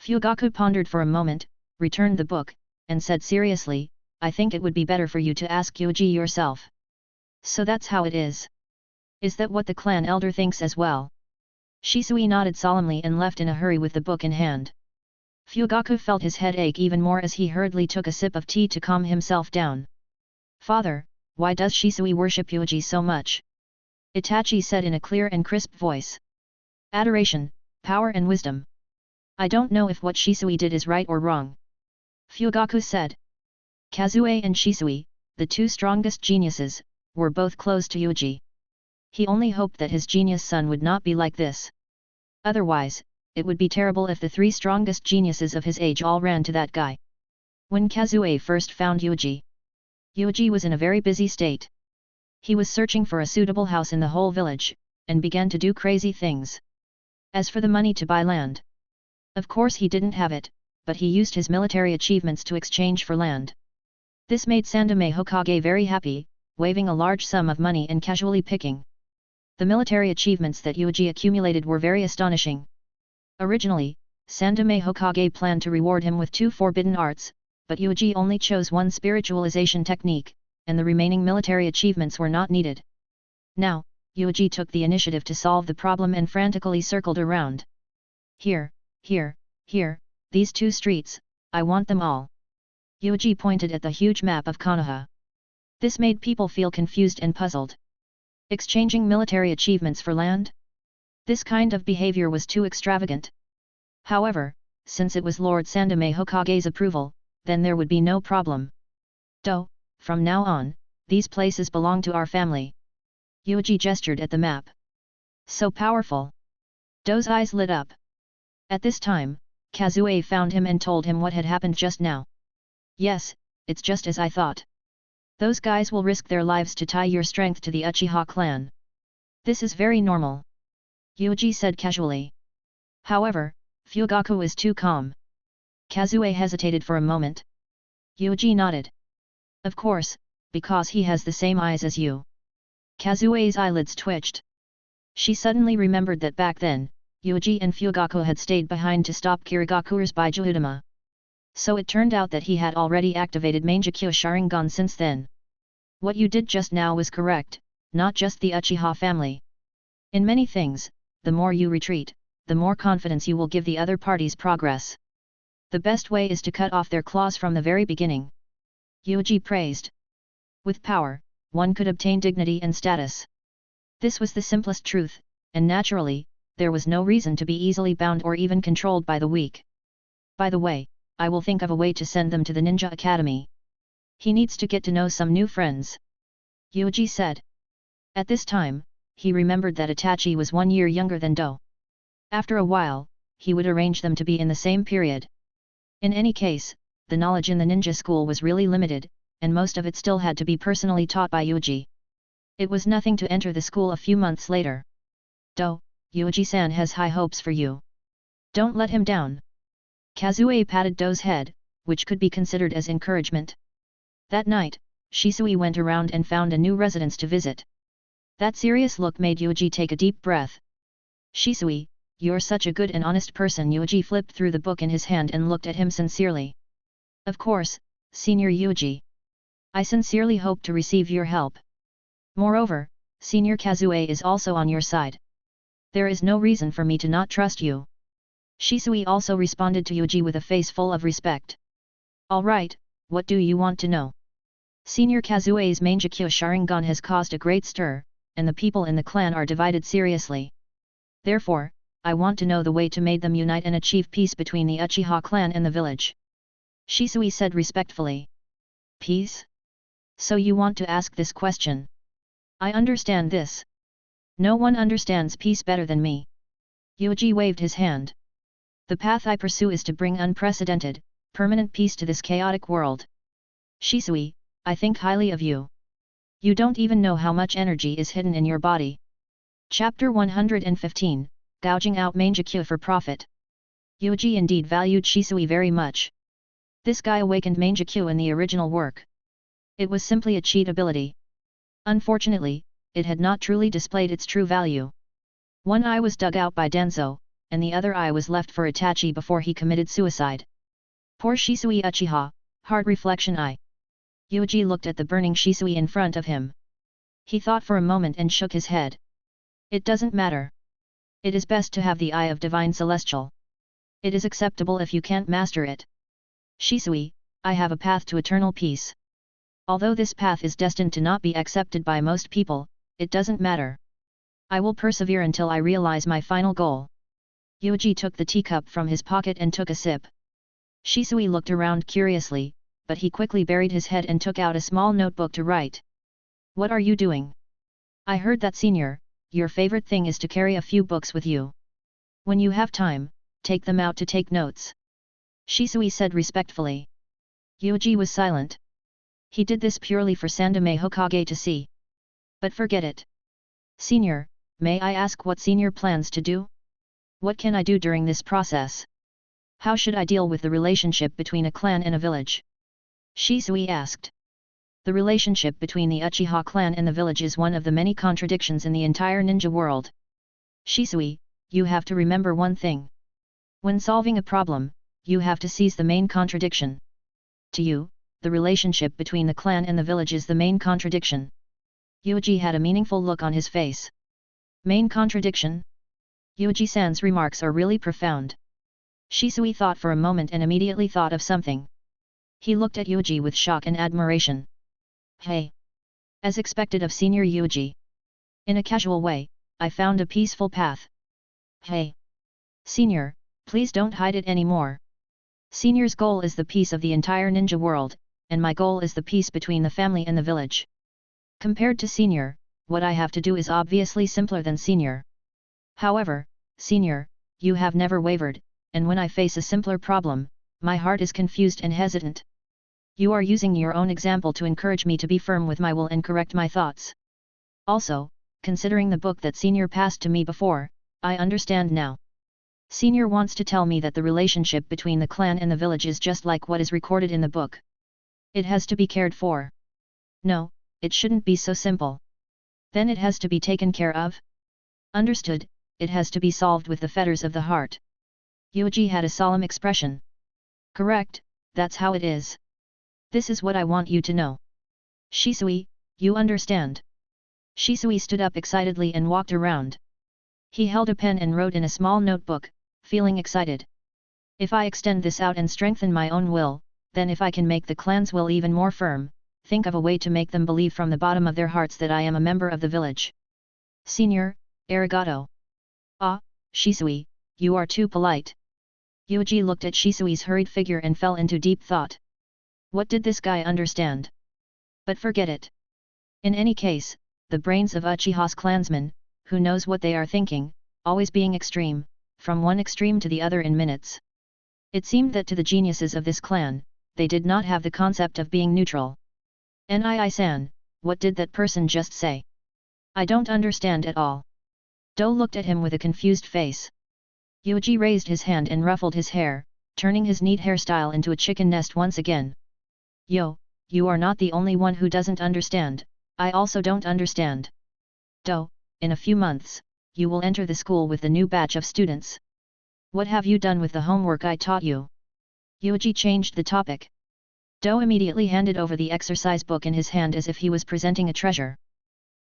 Fugaku pondered for a moment, returned the book, and said seriously, I think it would be better for you to ask Yuuji yourself. So that's how it is. Is that what the clan elder thinks as well? Shisui nodded solemnly and left in a hurry with the book in hand. Fugaku felt his head ache even more as he hurriedly took a sip of tea to calm himself down. Father, why does Shisui worship Yuuji so much? Itachi said in a clear and crisp voice. Adoration, power and wisdom. I don't know if what Shisui did is right or wrong. Fugaku said. Kazue and Shisui, the two strongest geniuses, were both close to Yuuji. He only hoped that his genius son would not be like this. Otherwise, it would be terrible if the three strongest geniuses of his age all ran to that guy. When Kazue first found Yuuji was in a very busy state. He was searching for a suitable house in the whole village, and began to do crazy things. As for the money to buy land, of course he didn't have it, but he used his military achievements to exchange for land. This made Sandaime Hokage very happy, waving a large sum of money and casually picking. The military achievements that Yuuji accumulated were very astonishing. Originally, Sandaime Hokage planned to reward him with 2 forbidden arts, but Yuuji only chose 1 spiritualization technique, and the remaining military achievements were not needed. Now, Yuuji took the initiative to solve the problem and frantically circled around. Here, these 2 streets, I want them all. Yuuji pointed at the huge map of Konoha. This made people feel confused and puzzled. Exchanging military achievements for land? This kind of behavior was too extravagant. However, since it was Lord Sandaime Hokage's approval, then there would be no problem. From now on, these places belong to our family. Yuuji gestured at the map. So powerful. Do's eyes lit up. At this time, Kazue found him and told him what had happened just now. Yes, it's just as I thought. Those guys will risk their lives to tie your strength to the Uchiha clan. This is very normal. Yuuji said casually. However, Fugaku is too calm. Kazue hesitated for a moment. Yuuji nodded. Of course, because he has the same eyes as you. Kazue's eyelids twitched. She suddenly remembered that back then, Yuuji and Fugaku had stayed behind to stop Kirigaku's Bijuudama. So it turned out that he had already activated Mangekyo Sharingan since then. What you did just now was correct, not just the Uchiha family. In many things, the more you retreat, the more confidence you will give the other party's progress. The best way is to cut off their claws from the very beginning. Yuuji praised. With power, one could obtain dignity and status. This was the simplest truth, and naturally, there was no reason to be easily bound or even controlled by the weak. By the way, I will think of a way to send them to the Ninja Academy. He needs to get to know some new friends. Yuuji said. At this time, he remembered that Itachi was 1 year younger than Do. After a while, he would arrange them to be in the same period. In any case, the knowledge in the ninja school was really limited, and most of it still had to be personally taught by Yuuji. It was nothing to enter the school a few months later. Yuuji-san has high hopes for you. Don't let him down. Kazue patted Do's head, which could be considered as encouragement. That night, Shisui went around and found a new residence to visit. That serious look made Yuuji take a deep breath. Shisui, you're such a good and honest person. Yuuji flipped through the book in his hand and looked at him sincerely. Of course, Senior Yuuji. I sincerely hope to receive your help. Moreover, Senior Kazue is also on your side. There is no reason for me to not trust you. Shisui also responded to Yuuji with a face full of respect. Alright, what do you want to know? Senior Kazue's Mangekyo Sharingan has caused a great stir, and the people in the clan are divided seriously. Therefore, I want to know the way to make them unite and achieve peace between the Uchiha clan and the village. Shisui said respectfully. Peace? So you want to ask this question? I understand this. No one understands peace better than me. Yuuji waved his hand. The path I pursue is to bring unprecedented, permanent peace to this chaotic world. Shisui, I think highly of you. You don't even know how much energy is hidden in your body. Chapter 115, Gouging out Mangekyo for Profit. Yuuji indeed valued Shisui very much. This guy awakened Mangekyo in the original work. It was simply a cheat ability. Unfortunately, it had not truly displayed its true value. One eye was dug out by Danzo, and the other eye was left for Itachi before he committed suicide. Poor Shisui Uchiha, hard reflection eye. Yuuji looked at the burning Shisui in front of him. He thought for a moment and shook his head. It doesn't matter. It is best to have the eye of divine celestial. It is acceptable if you can't master it. Shisui, I have a path to eternal peace. Although this path is destined to not be accepted by most people, it doesn't matter. I will persevere until I realize my final goal. Yuuji took the teacup from his pocket and took a sip. Shisui looked around curiously, but he quickly buried his head and took out a small notebook to write. What are you doing? I heard that senior, your favorite thing is to carry a few books with you. When you have time, take them out to take notes. Shisui said respectfully. Yuuji was silent. He did this purely for Sandaime Hokage to see. But forget it. Senior, may I ask what senior plans to do? What can I do during this process? How should I deal with the relationship between a clan and a village? Shisui asked. The relationship between the Uchiha clan and the village is one of the many contradictions in the entire ninja world. Shisui, you have to remember one thing. When solving a problem, you have to seize the main contradiction. To you, the relationship between the clan and the village is the main contradiction. Yuuji had a meaningful look on his face. Main contradiction? Yuuji-san's remarks are really profound. Shisui thought for a moment and immediately thought of something. He looked at Yuuji with shock and admiration. Hey! As expected of senior Yuuji. In a casual way, I found a peaceful path. Hey! Senior, please don't hide it anymore. Senior's goal is the peace of the entire ninja world, and my goal is the peace between the family and the village. Compared to senior, what I have to do is obviously simpler than senior. However, senior, you have never wavered, and when I face a simpler problem, my heart is confused and hesitant. You are using your own example to encourage me to be firm with my will and correct my thoughts. Also, considering the book that senior passed to me before, I understand now. Senior wants to tell me that the relationship between the clan and the village is just like what is recorded in the book. It has to be cared for. No, it shouldn't be so simple. Then it has to be taken care of? Understood, it has to be solved with the fetters of the heart. Yuuji had a solemn expression. Correct, that's how it is. This is what I want you to know. Shisui, you understand. Shisui stood up excitedly and walked around. He held a pen and wrote in a small notebook, feeling excited. If I extend this out and strengthen my own will, then if I can make the clan's will even more firm, think of a way to make them believe from the bottom of their hearts that I am a member of the village. Senior, arigato. Ah, Shisui, you are too polite. Yuuji looked at Shisui's hurried figure and fell into deep thought. What did this guy understand? But forget it. In any case, the brains of Uchiha's clansmen, who knows what they are thinking, always being extreme, from one extreme to the other in minutes. It seemed that to the geniuses of this clan, they did not have the concept of being neutral. Nii-san, what did that person just say? I don't understand at all. Do looked at him with a confused face. Yuuji raised his hand and ruffled his hair, turning his neat hairstyle into a chicken nest once again. Yo, you are not the only one who doesn't understand, I also don't understand. Do, in a few months, you will enter the school with the new batch of students. What have you done with the homework I taught you? Yuuji changed the topic. Do immediately handed over the exercise book in his hand as if he was presenting a treasure.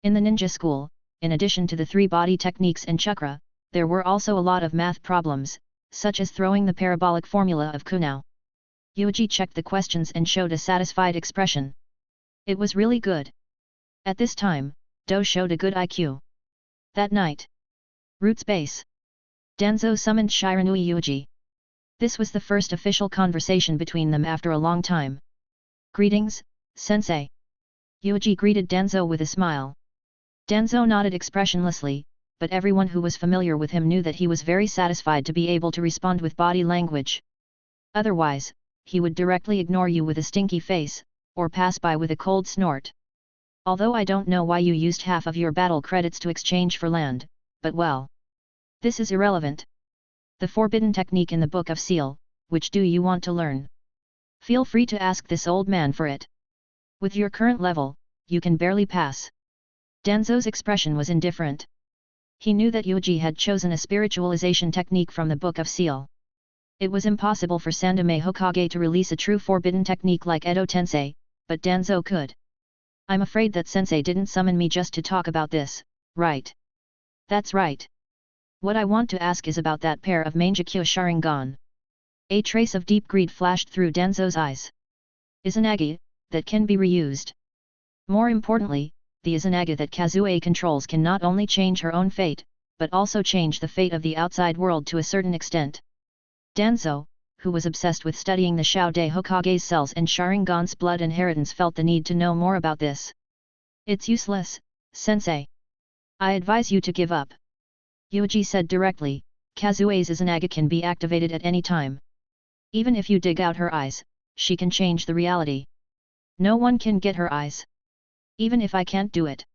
In the ninja school, in addition to the 3 body techniques and chakra, there were also a lot of math problems, such as throwing the parabolic formula of Kunao. Yuuji checked the questions and showed a satisfied expression. It was really good. At this time, Do showed a good IQ. That night. Root's base. Danzo summoned Shiranui Yuuji. This was the first official conversation between them after a long time. Greetings, sensei. Yuuji greeted Danzo with a smile. Danzo nodded expressionlessly, but everyone who was familiar with him knew that he was very satisfied to be able to respond with body language. Otherwise, he would directly ignore you with a stinky face, or pass by with a cold snort. Although I don't know why you used half of your battle credits to exchange for land, but well. This is irrelevant. The forbidden technique in the Book of Seal, which do you want to learn? Feel free to ask this old man for it. With your current level, you can barely pass. Danzo's expression was indifferent. He knew that Yuuji had chosen a spiritualization technique from the Book of Seal. It was impossible for Sandaime Hokage to release a true forbidden technique like Edo Tensei, but Danzo could. I'm afraid that sensei didn't summon me just to talk about this, right? That's right. What I want to ask is about that pair of Mangekyo Sharingan. A trace of deep greed flashed through Danzo's eyes. Izanagi, that can be reused. More importantly, the Izanagi that Kazue controls can not only change her own fate, but also change the fate of the outside world to a certain extent. Danzo, who was obsessed with studying the Shoude Hokage's cells and Sharingan's blood inheritance, felt the need to know more about this. It's useless, sensei. I advise you to give up. Yuuji said directly. Kazue's Izanagi can be activated at any time. Even if you dig out her eyes, she can change the reality. No one can get her eyes. Even if I can't do it.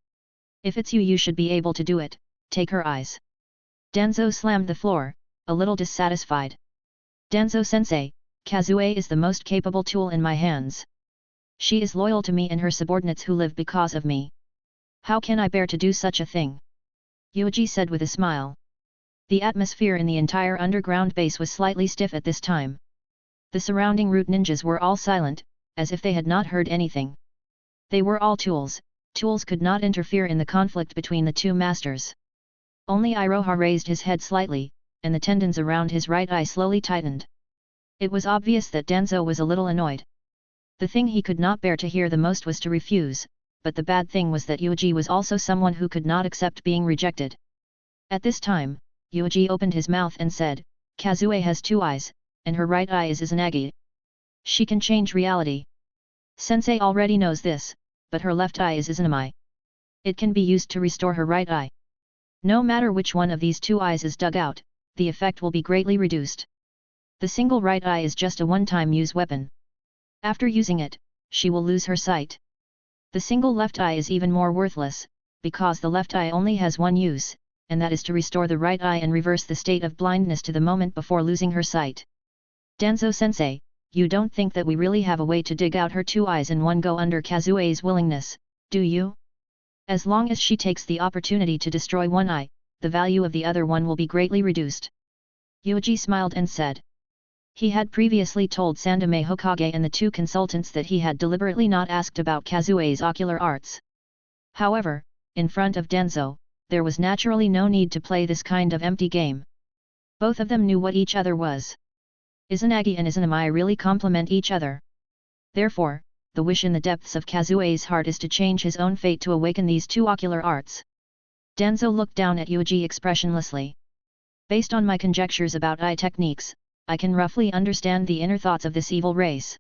If it's you, you should be able to do it. Take her eyes. Danzo slammed the floor, a little dissatisfied. Danzo-sensei, Kazue is the most capable tool in my hands. She is loyal to me and her subordinates who live because of me. How can I bear to do such a thing? Yuuji said with a smile. The atmosphere in the entire underground base was slightly stiff at this time. The surrounding root ninjas were all silent, as if they had not heard anything. They were all tools. Tools could not interfere in the conflict between the two masters. Only Iroha raised his head slightly, and the tendons around his right eye slowly tightened. It was obvious that Danzo was a little annoyed. The thing he could not bear to hear the most was to refuse, but the bad thing was that Yuuji was also someone who could not accept being rejected. At this time, Yuuji opened his mouth and said, Kazue has two eyes, and her right eye is Izanagi. She can change reality. Sensei already knows this, but her left eye is Izanami. It can be used to restore her right eye. No matter which one of these two eyes is dug out, the effect will be greatly reduced. The single right eye is just a one-time use weapon. After using it, she will lose her sight. The single left eye is even more worthless, because the left eye only has one use, and that is to restore the right eye and reverse the state of blindness to the moment before losing her sight. Danzo-sensei, you don't think that we really have a way to dig out her two eyes in one go under Kazue's willingness, do you? As long as she takes the opportunity to destroy one eye, the value of the other one will be greatly reduced. Yuuji smiled and said. He had previously told Sandaime Hokage and the two consultants that he had deliberately not asked about Kazue's ocular arts. However, in front of Danzo, there was naturally no need to play this kind of empty game. Both of them knew what each other was. Izanagi and Izanami really complement each other. Therefore, the wish in the depths of Kazue's heart is to change his own fate to awaken these two ocular arts. Danzo looked down at Yuuji expressionlessly. Based on my conjectures about eye techniques, I can roughly understand the inner thoughts of this evil race.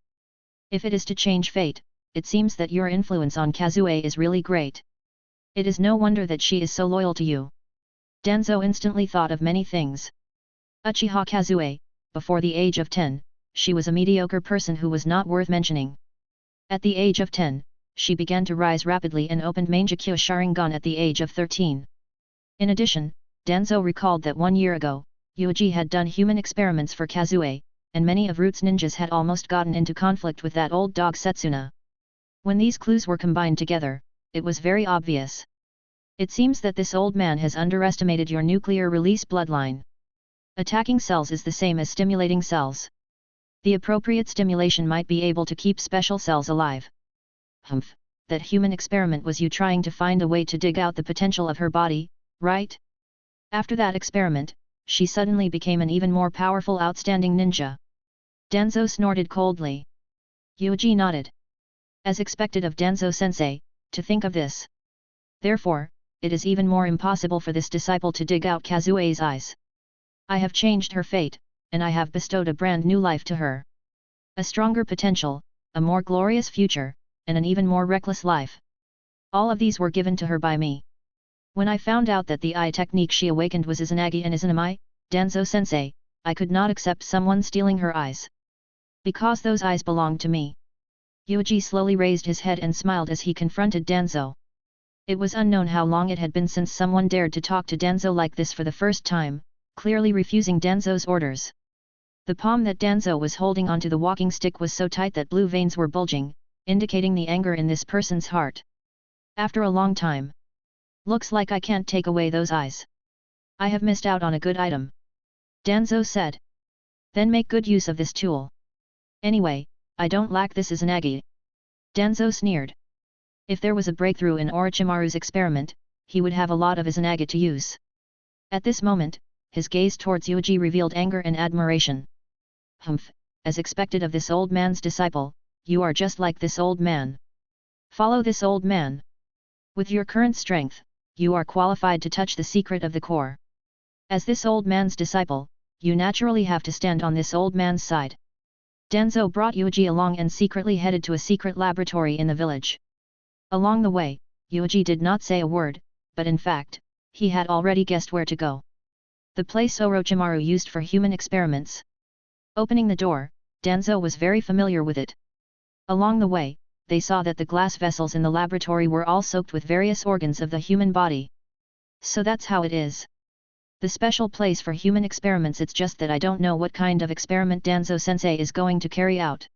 If it is to change fate, it seems that your influence on Kazue is really great. It is no wonder that she is so loyal to you. Danzo instantly thought of many things. Uchiha Kazue, before the age of 10, she was a mediocre person who was not worth mentioning. At the age of 10, she began to rise rapidly and opened Mangekyo Sharingan at the age of 13. In addition, Danzo recalled that 1 year ago, Yuuji had done human experiments for Kazue, and many of Root's ninjas had almost gotten into conflict with that old dog Setsuna. When these clues were combined together, it was very obvious. It seems that this old man has underestimated your nuclear release bloodline. Attacking cells is the same as stimulating cells. The appropriate stimulation might be able to keep special cells alive. Humph, that human experiment was you trying to find a way to dig out the potential of her body, right? After that experiment, she suddenly became an even more powerful outstanding ninja. Danzo snorted coldly. Yuuji nodded. As expected of Danzo-sensei, to think of this. Therefore, it is even more impossible for this disciple to dig out Kazue's eyes. I have changed her fate, and I have bestowed a brand new life to her. A stronger potential, a more glorious future, and an even more reckless life. All of these were given to her by me. When I found out that the eye technique she awakened was Izanagi and Izanami, Danzo-sensei, I could not accept someone stealing her eyes. Because those eyes belonged to me. Yuuji slowly raised his head and smiled as he confronted Danzo. It was unknown how long it had been since someone dared to talk to Danzo like this for the first time, clearly refusing Danzo's orders. The palm that Danzo was holding onto the walking stick was so tight that blue veins were bulging, indicating the anger in this person's heart. After a long time. Looks like I can't take away those eyes. I have missed out on a good item. Danzo said. Then make good use of this tool. Anyway, I don't lack this Izanagi. Danzo sneered. If there was a breakthrough in Orochimaru's experiment, he would have a lot of Izanagi to use. At this moment, his gaze towards Yuuji revealed anger and admiration. Humph, as expected of this old man's disciple, you are just like this old man. Follow this old man. With your current strength, you are qualified to touch the secret of the core. As this old man's disciple, you naturally have to stand on this old man's side. Danzo brought Yuuji along and secretly headed to a secret laboratory in the village. Along the way, Yuuji did not say a word, but in fact, he had already guessed where to go. The place Orochimaru used for human experiments. Opening the door, Danzo was very familiar with it. Along the way, they saw that the glass vessels in the laboratory were all soaked with various organs of the human body. So that's how it is. The special place for human experiments, it's just that I don't know what kind of experiment Danzo-sensei is going to carry out.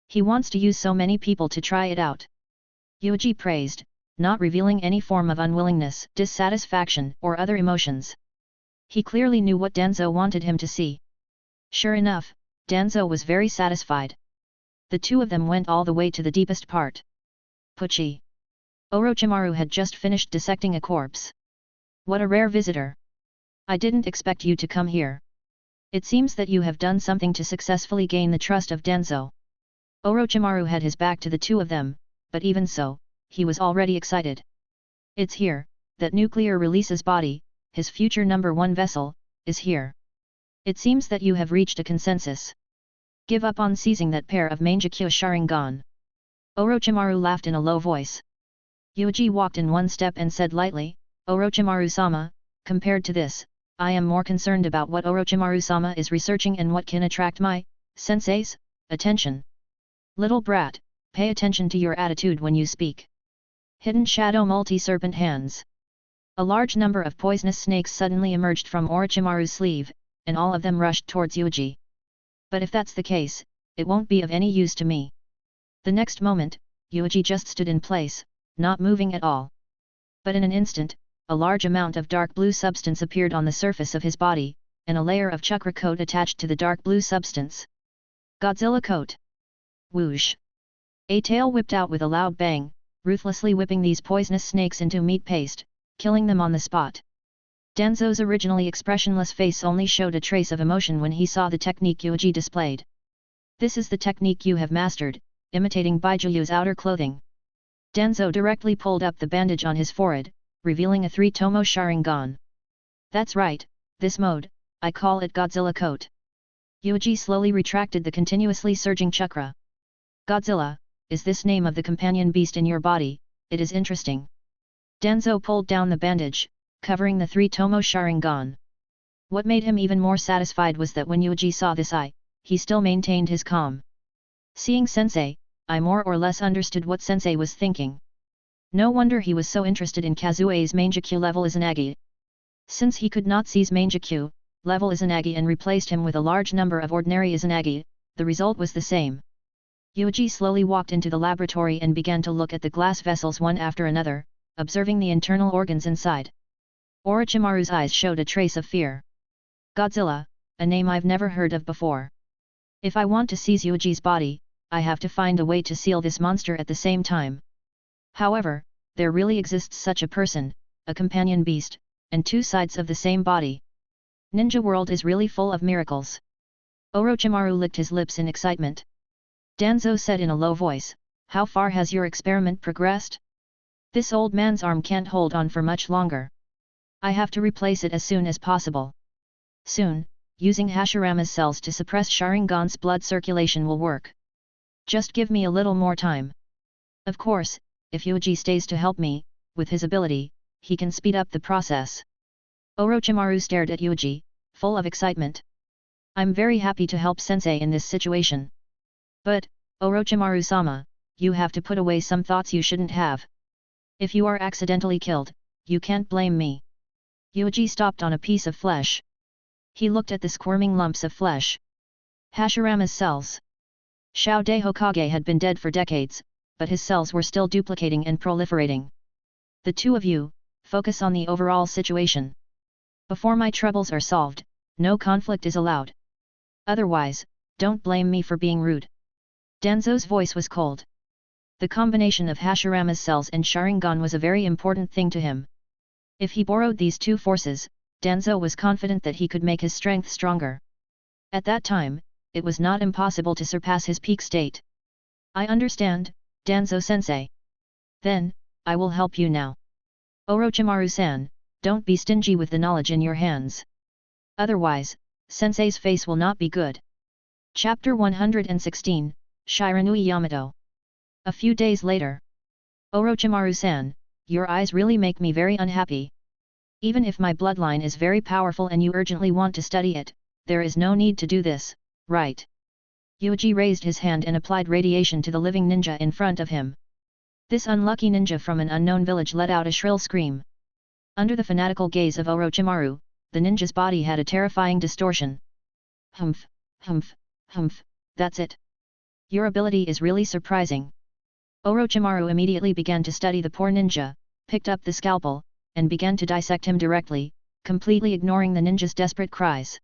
He wants to use so many people to try it out. Yuuji praised, not revealing any form of unwillingness, dissatisfaction, or other emotions. He clearly knew what Danzo wanted him to see. Sure enough, Danzo was very satisfied. The two of them went all the way to the deepest part. Puchi. Orochimaru had just finished dissecting a corpse. What a rare visitor. I didn't expect you to come here. It seems that you have done something to successfully gain the trust of Danzo. Orochimaru had his back to the two of them, but even so, he was already excited. It's here, that nuclear releases body, his future #1 vessel, is here. It seems that you have reached a consensus. Give up on seizing that pair of Mangekyo Sharingan. Orochimaru laughed in a low voice. Yuuji walked in one step and said lightly, Orochimaru-sama, compared to this, I am more concerned about what Orochimaru-sama is researching and what can attract my sensei's attention. Little brat, pay attention to your attitude when you speak. Hidden Shadow Multi-Serpent Hands. A large number of poisonous snakes suddenly emerged from Orochimaru's sleeve, and all of them rushed towards Yuuji. But if that's the case, it won't be of any use to me. The next moment, Yuuji just stood in place, not moving at all. But in an instant, a large amount of dark blue substance appeared on the surface of his body, and a layer of chakra coat attached to the dark blue substance. Godzilla Coat. Whoosh! A tail whipped out with a loud bang, ruthlessly whipping these poisonous snakes into meat paste, killing them on the spot. Danzo's originally expressionless face only showed a trace of emotion when he saw the technique Yuuji displayed. This is the technique you have mastered, imitating Bijuu's outer clothing. Danzo directly pulled up the bandage on his forehead, revealing a 3-tomo Sharingan. That's right, this mode, I call it Godzilla Coat. Yuuji slowly retracted the continuously surging chakra. Godzilla, is this name of the companion beast in your body? It is interesting. Danzo pulled down the bandage, covering the 3-tomo Sharingan. What made him even more satisfied was that when Yuuji saw this he still maintained his calm. Seeing Sensei, I more or less understood what Sensei was thinking. No wonder he was so interested in Kazue's Mangekyo level Izanagi. Since he could not seize Mangekyo level Izanagi and replaced him with a large number of ordinary Izanagi, the result was the same. Yuuji slowly walked into the laboratory and began to look at the glass vessels one after another, observing the internal organs inside. Orochimaru's eyes showed a trace of fear. Godzilla, a name I've never heard of before. If I want to seize Yuuji's body, I have to find a way to seal this monster at the same time. However, there really exists such a person, a companion beast, and two sides of the same body. Ninja World is really full of miracles. Orochimaru licked his lips in excitement. Danzo said in a low voice, how far has your experiment progressed? This old man's arm can't hold on for much longer. I have to replace it as soon as possible. Soon, using Hashirama's cells to suppress Sharingan's blood circulation will work. Just give me a little more time. Of course, if Yuuji stays to help me, with his ability, he can speed up the process. Orochimaru stared at Yuuji, full of excitement. I'm very happy to help Sensei in this situation. But, Orochimaru-sama, you have to put away some thoughts you shouldn't have. If you are accidentally killed, you can't blame me. Yuuji stopped on a piece of flesh. He looked at the squirming lumps of flesh. Hashirama's cells. Xiao Dai Hokage had been dead for decades, but his cells were still duplicating and proliferating. The two of you, focus on the overall situation. Before my troubles are solved, no conflict is allowed. Otherwise, don't blame me for being rude. Danzo's voice was cold. The combination of Hashirama's cells and Sharingan was a very important thing to him. If he borrowed these two forces, Danzo was confident that he could make his strength stronger. At that time, it was not impossible to surpass his peak state. I understand, Danzo-sensei. Then, I will help you now. Orochimaru-san, don't be stingy with the knowledge in your hands. Otherwise, sensei's face will not be good. Chapter 116, Shiranui Yamato. A few days later. Orochimaru-san, your eyes really make me very unhappy. Even if my bloodline is very powerful and you urgently want to study it, there is no need to do this, right? Yuuji raised his hand and applied radiation to the living ninja in front of him. This unlucky ninja from an unknown village let out a shrill scream. Under the fanatical gaze of Orochimaru, the ninja's body had a terrifying distortion. Humph, humph, humph, that's it. Your ability is really surprising. Orochimaru immediately began to study the poor ninja, picked up the scalpel, and began to dissect him directly, completely ignoring the ninja's desperate cries.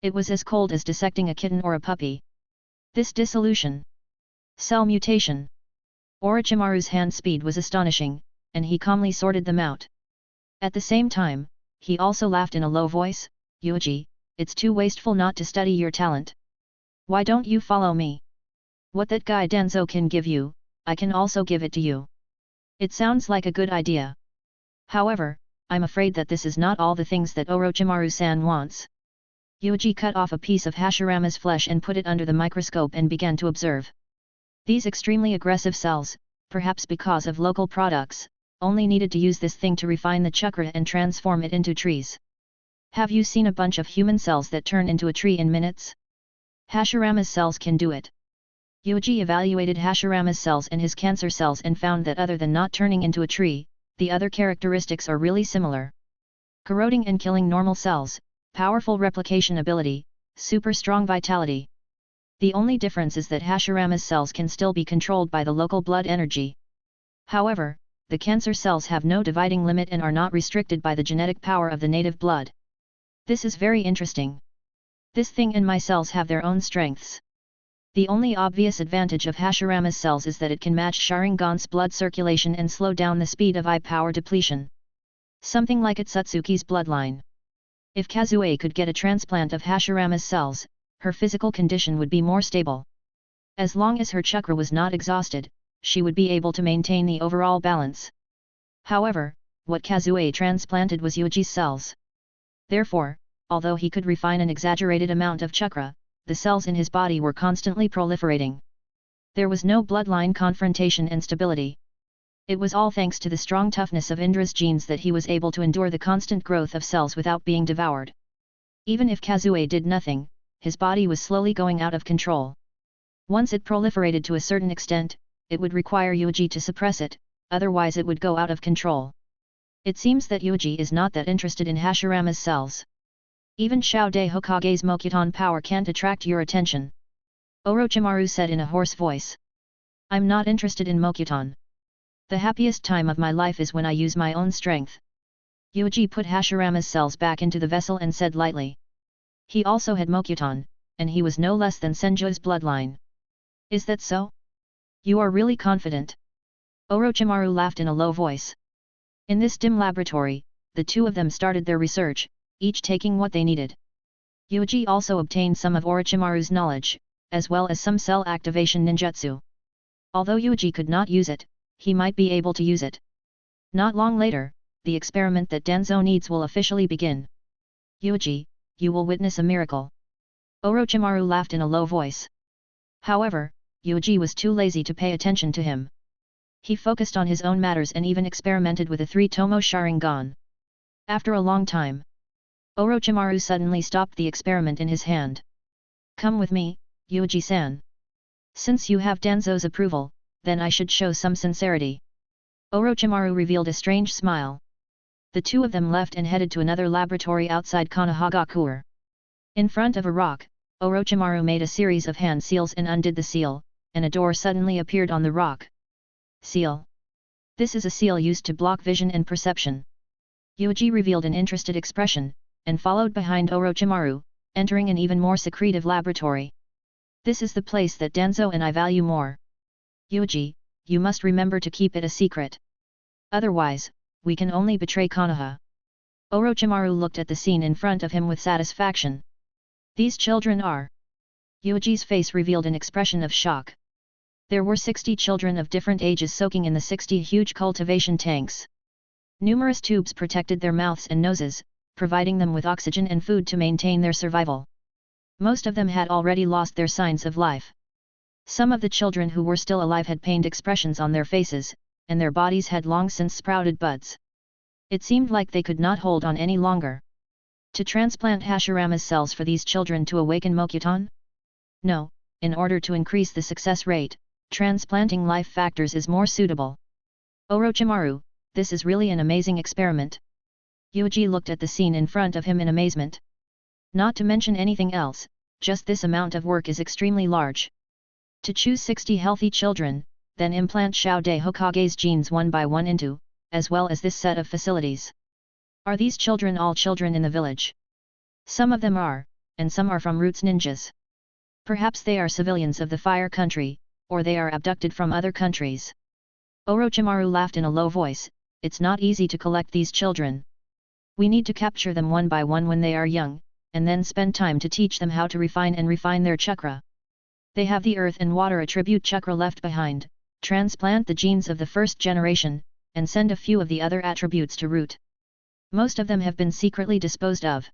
It was as cold as dissecting a kitten or a puppy. This dissolution. Cell mutation. Orochimaru's hand speed was astonishing, and he calmly sorted them out. At the same time, he also laughed in a low voice, Yuuji, it's too wasteful not to study your talent. Why don't you follow me? What that guy Danzo can give you, I can also give it to you. It sounds like a good idea. However, I'm afraid that this is not all the things that Orochimaru-san wants. Yuuji cut off a piece of Hashirama's flesh and put it under the microscope and began to observe. These extremely aggressive cells, perhaps because of local products, only needed to use this thing to refine the chakra and transform it into trees. Have you seen a bunch of human cells that turn into a tree in minutes? Hashirama's cells can do it. Yuuji evaluated Hashirama's cells and his cancer cells and found that other than not turning into a tree, the other characteristics are really similar. Corroding and killing normal cells, powerful replication ability, super strong vitality. The only difference is that Hashirama's cells can still be controlled by the local blood energy. However, the cancer cells have no dividing limit and are not restricted by the genetic power of the native blood. This is very interesting. This thing and my cells have their own strengths. The only obvious advantage of Hashirama's cells is that it can match Sharingan's blood circulation and slow down the speed of eye power depletion. Something like Otsutsuki's bloodline. If Kazue could get a transplant of Hashirama's cells, her physical condition would be more stable. As long as her chakra was not exhausted, she would be able to maintain the overall balance. However, what Kazue transplanted was Yuuji's cells. Therefore, although he could refine an exaggerated amount of chakra, the cells in his body were constantly proliferating. There was no bloodline confrontation and stability. It was all thanks to the strong toughness of Indra's genes that he was able to endure the constant growth of cells without being devoured. Even if Kazue did nothing, his body was slowly going out of control. Once it proliferated to a certain extent, it would require Yuuji to suppress it, otherwise it would go out of control. It seems that Yuuji is not that interested in Hashirama's cells. Even Shao-de Hokage's Mokuton power can't attract your attention. Orochimaru said in a hoarse voice. I'm not interested in Mokuton. The happiest time of my life is when I use my own strength. Yuuji put Hashirama's cells back into the vessel and said lightly. He also had Mokuton, and he was no less than Senju's bloodline. Is that so? You are really confident? Orochimaru laughed in a low voice. In this dim laboratory, the two of them started their research, each taking what they needed. Yuuji also obtained some of Orochimaru's knowledge, as well as some cell activation ninjutsu. Although Yuuji could not use it, he might be able to use it. Not long later, the experiment that Danzo needs will officially begin. Yuuji, you will witness a miracle. Orochimaru laughed in a low voice. However, Yuuji was too lazy to pay attention to him. He focused on his own matters and even experimented with a 3-tomo Sharingan. After a long time, Orochimaru suddenly stopped the experiment in his hand. Come with me, Yuuji-san. Since you have Danzo's approval, then I should show some sincerity. Orochimaru revealed a strange smile. The two of them left and headed to another laboratory outside Konoha. In front of a rock, Orochimaru made a series of hand seals and undid the seal, and a door suddenly appeared on the rock. Seal. This is a seal used to block vision and perception. Yuuji revealed an interested expression, and followed behind Orochimaru, entering an even more secretive laboratory. This is the place that Danzo and I value more. Yuuji, you must remember to keep it a secret. Otherwise, we can only betray Konoha. Orochimaru looked at the scene in front of him with satisfaction. These children are... Yuuji's face revealed an expression of shock. There were 60 children of different ages soaking in the 60 huge cultivation tanks. Numerous tubes protected their mouths and noses, providing them with oxygen and food to maintain their survival. Most of them had already lost their signs of life. Some of the children who were still alive had pained expressions on their faces, and their bodies had long since sprouted buds. It seemed like they could not hold on any longer. To transplant Hashirama's cells for these children to awaken Mokuton? No, in order to increase the success rate, transplanting life factors is more suitable. Orochimaru, this is really an amazing experiment. Yuuji looked at the scene in front of him in amazement. Not to mention anything else, just this amount of work is extremely large. To choose 60 healthy children, then implant Xiao Hokage's genes one by one into, as well as this set of facilities. Are these children all children in the village? Some of them are, and some are from Roots ninjas. Perhaps they are civilians of the Fire Country, or they are abducted from other countries. Orochimaru laughed in a low voice, it's not easy to collect these children. We need to capture them one by one when they are young, and then spend time to teach them how to refine their chakra. They have the earth and water attribute chakra left behind, transplant the genes of the first generation, and send a few of the other attributes to root. Most of them have been secretly disposed of.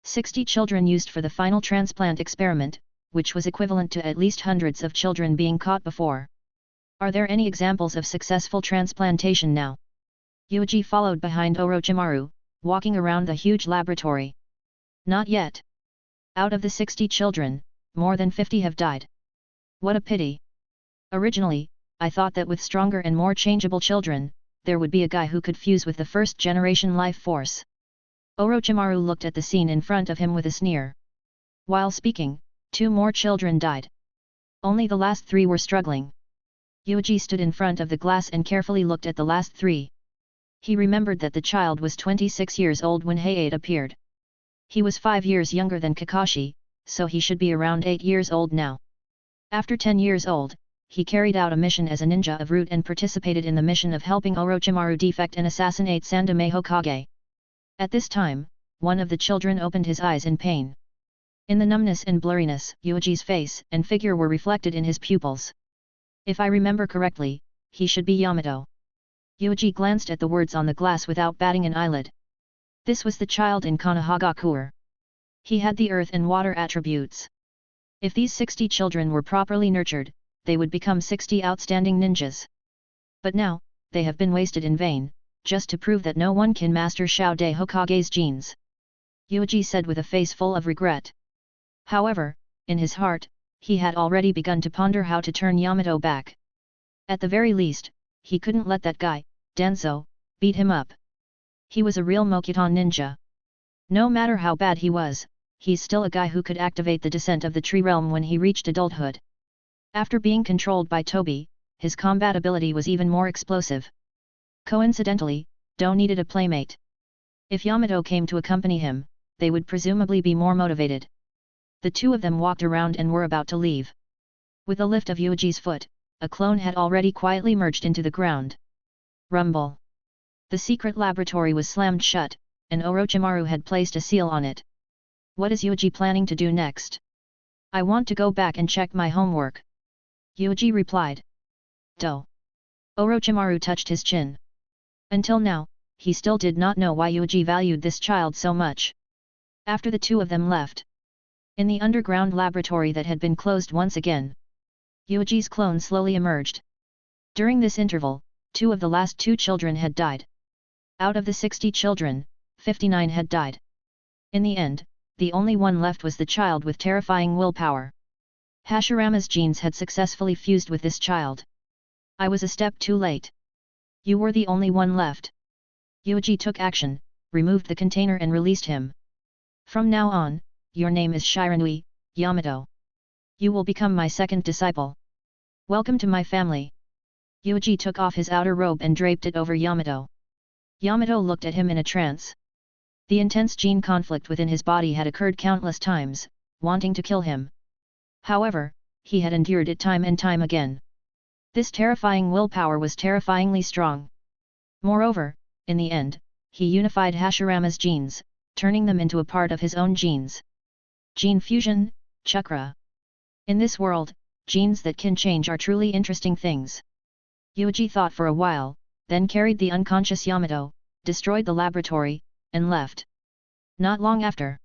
60 children used for the final transplant experiment, which was equivalent to at least hundreds of children being caught before. Are there any examples of successful transplantation now? Yuuji followed behind Orochimaru, walking around the huge laboratory. Not yet. Out of the 60 children, more than 50 have died. What a pity. Originally, I thought that with stronger and more changeable children, there would be a guy who could fuse with the first generation life force. Orochimaru looked at the scene in front of him with a sneer. While speaking, 2 more children died. Only the last 3 were struggling. Yuuji stood in front of the glass and carefully looked at the last 3. He remembered that the child was 26 years old when Hayate appeared. He was 5 years younger than Kakashi, so he should be around 8 years old now. After 10 years old, he carried out a mission as a ninja of Root and participated in the mission of helping Orochimaru defect and assassinate Sandaime Hokage. At this time, one of the children opened his eyes in pain. In the numbness and blurriness, Yuuji's face and figure were reflected in his pupils. If I remember correctly, he should be Yamato. Yuuji glanced at the words on the glass without batting an eyelid. This was the child in Konoha. He had the earth and water attributes. If these 60 children were properly nurtured, they would become 60 outstanding ninjas. But now, they have been wasted in vain, just to prove that no one can master Xiao Hokage's genes. Yuuji said with a face full of regret. However, in his heart, he had already begun to ponder how to turn Yamato back. At the very least, he couldn't let that guy, Danzo, beat him up. He was a real Mokuton ninja. No matter how bad he was, he's still a guy who could activate the descent of the tree realm when he reached adulthood. After being controlled by Toby, his combat ability was even more explosive. Coincidentally, Do needed a playmate. If Yamato came to accompany him, they would presumably be more motivated. The 2 of them walked around and were about to leave. With a lift of Yuuji's foot, a clone had already quietly merged into the ground. Rumble. The secret laboratory was slammed shut, and Orochimaru had placed a seal on it. What is Yuuji planning to do next? I want to go back and check my homework. Yuuji replied. Do. Orochimaru touched his chin. Until now, he still did not know why Yuuji valued this child so much. After the 2 of them left. In the underground laboratory that had been closed once again, Yuuji's clone slowly emerged. During this interval, 2 of the last 2 children had died. Out of the 60 children, 59 had died. In the end, the only one left was the child with terrifying willpower. Hashirama's genes had successfully fused with this child. I was a step too late. You were the only one left. Yuuji took action, removed the container and released him. From now on, your name is Shiranui, Yamato. You will become my second disciple. Welcome to my family. Yuuji took off his outer robe and draped it over Yamato. Yamato looked at him in a trance. The intense gene conflict within his body had occurred countless times, wanting to kill him. However, he had endured it time and time again. This terrifying willpower was terrifyingly strong. Moreover, in the end, he unified Hashirama's genes, turning them into a part of his own genes. Gene fusion, chakra. In this world, genes that can change are truly interesting things. Yuuji thought for a while, then carried the unconscious Yamato, destroyed the laboratory, and left. Not long after,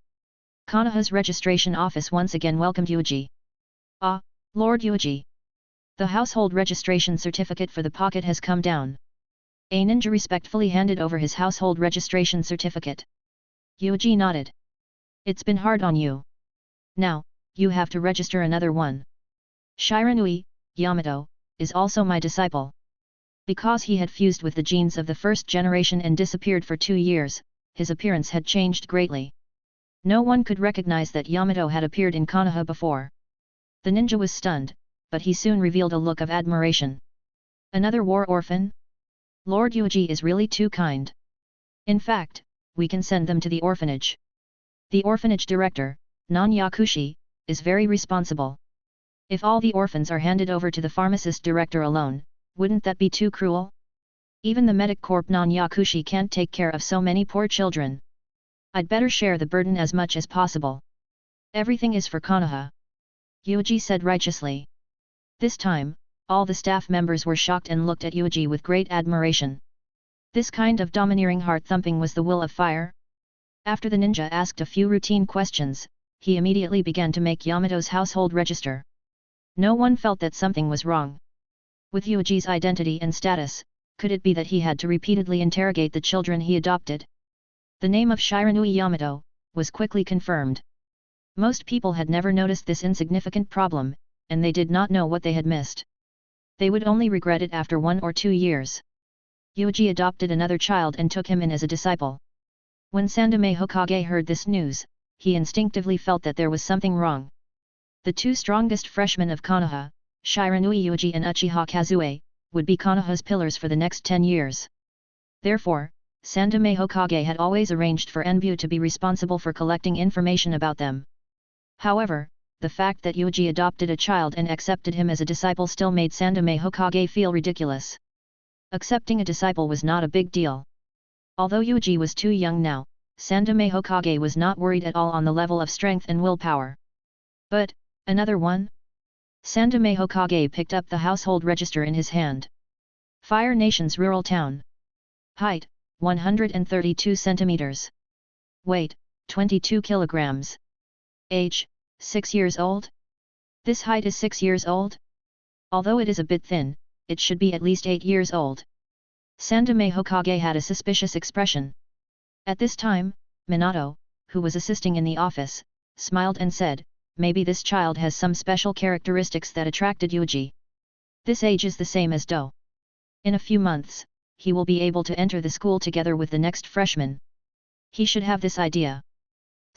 Konoha's registration office once again welcomed Yuuji. Ah, Lord Yuuji. The household registration certificate for the pocket has come down. A ninja respectfully handed over his household registration certificate. Yuuji nodded. It's been hard on you. Now, you have to register another one. Shiranui, Yamato, is also my disciple. Because he had fused with the genes of the first generation and disappeared for 2 years, his appearance had changed greatly. No one could recognize that Yamato had appeared in Konoha before. The ninja was stunned, but he soon revealed a look of admiration. Another war orphan? Lord Yuuji is really too kind. In fact, we can send them to the orphanage. The orphanage director, Non-Yakushi, is very responsible. If all the orphans are handed over to the pharmacist director alone, wouldn't that be too cruel? Even the medic corp Non-Yakushi can't take care of so many poor children. I'd better share the burden as much as possible. Everything is for Konoha. Yuuji said righteously. This time, all the staff members were shocked and looked at Yuuji with great admiration. This kind of domineering heart-thumping was the will of fire? After the ninja asked a few routine questions, he immediately began to make Yamato's household register. No one felt that something was wrong. With Yuuji's identity and status, could it be that he had to repeatedly interrogate the children he adopted? The name of Shiranui Yamato was quickly confirmed. Most people had never noticed this insignificant problem, and they did not know what they had missed. They would only regret it after 1 or 2 years. Yuuji adopted another child and took him in as a disciple. When Sandaime Hokage heard this news, he instinctively felt that there was something wrong. The 2 strongest freshmen of Konoha, Shiranui Yuuji and Uchiha Kazue, would be Konoha's pillars for the next 10 years. Therefore, Sandaime Hokage had always arranged for Enbu to be responsible for collecting information about them. However, the fact that Yuuji adopted a child and accepted him as a disciple still made Sandaime Hokage feel ridiculous. Accepting a disciple was not a big deal. Although Yuuji was too young now, Sandaime Hokage was not worried at all on the level of strength and willpower. But, another one? Sandaime Hokage picked up the household register in his hand. Fire Nation's rural town. Height, 132 centimeters. Weight, 22 kilograms. Age, 6 years old? This height is 6 years old? Although it is a bit thin, it should be at least 8 years old. Sandaime Hokage had a suspicious expression. At this time, Minato, who was assisting in the office, smiled and said, maybe this child has some special characteristics that attracted Yuuji. This age is the same as Do. In a few months, he will be able to enter the school together with the next freshman. He should have this idea.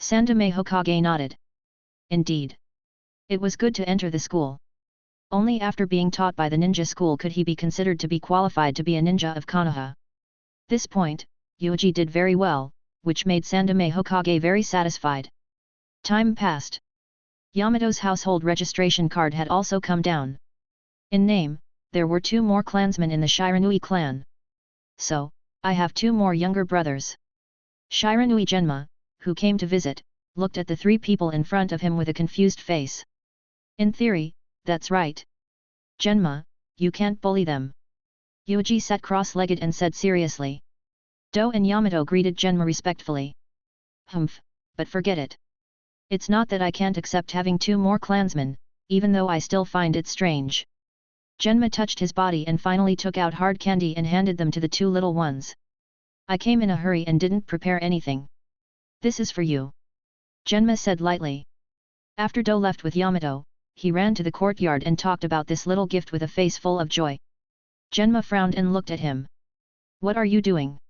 Sandaime Hokage nodded. Indeed. It was good to enter the school. Only after being taught by the ninja school could he be considered to be qualified to be a ninja of Konoha. This point, Yuuji did very well, which made Sandaime Hokage very satisfied. Time passed. Yamato's household registration card had also come down. In name, there were 2 more clansmen in the Shiranui clan. So, I have 2 more younger brothers. Shiranui Genma, who came to visit, looked at the 3 people in front of him with a confused face. In theory, that's right. Genma, you can't bully them. Yuuji sat cross-legged and said seriously. Do and Yamato greeted Genma respectfully. Humph, but forget it. It's not that I can't accept having 2 more clansmen, even though I still find it strange. Genma touched his body and finally took out hard candy and handed them to the 2 little ones. I came in a hurry and didn't prepare anything. This is for you. Genma said lightly. After Do left with Yamato, he ran to the courtyard and talked about this little gift with a face full of joy. Genma frowned and looked at him. What are you doing?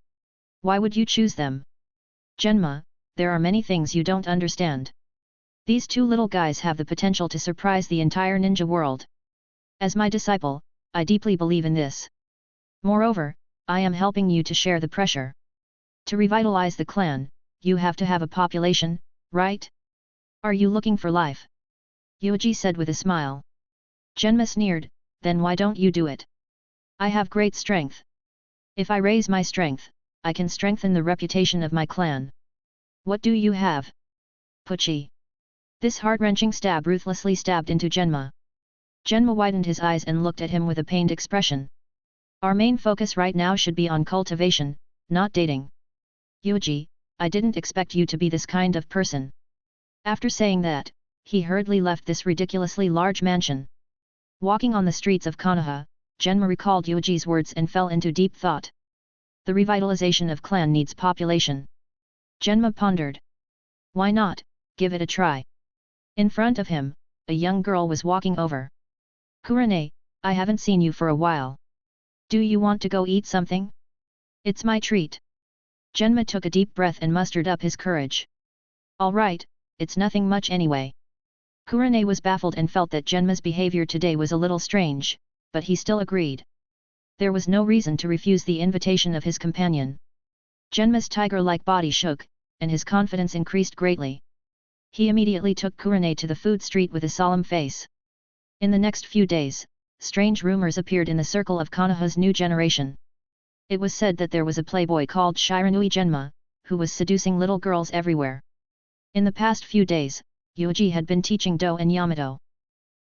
Why would you choose them? Genma, there are many things you don't understand. These 2 little guys have the potential to surprise the entire ninja world. As my disciple, I deeply believe in this. Moreover, I am helping you to share the pressure. To revitalize the clan, you have to have a population, right? Are you looking for life? Yuuji said with a smile. Genma sneered, then why don't you do it? I have great strength. If I raise my strength, I can strengthen the reputation of my clan. What do you have? Pucci. This heart-wrenching stab ruthlessly stabbed into Genma. Genma widened his eyes and looked at him with a pained expression. Our main focus right now should be on cultivation, not dating. Yuuji, I didn't expect you to be this kind of person. After saying that, he hurriedly left this ridiculously large mansion. Walking on the streets of Konoha, Genma recalled Yuuji's words and fell into deep thought. The revitalization of clan needs population. Genma pondered. Why not, give it a try. In front of him, a young girl was walking over. Kurane, I haven't seen you for a while. Do you want to go eat something? It's my treat. Genma took a deep breath and mustered up his courage. All right, it's nothing much anyway. Kurane was baffled and felt that Genma's behavior today was a little strange, but he still agreed. There was no reason to refuse the invitation of his companion. Genma's tiger-like body shook, and his confidence increased greatly. He immediately took Kurane to the food street with a solemn face. In the next few days, strange rumors appeared in the circle of Konoha's new generation. It was said that there was a playboy called Shiranui Genma, who was seducing little girls everywhere. In the past few days, Yuuji had been teaching Do and Yamato.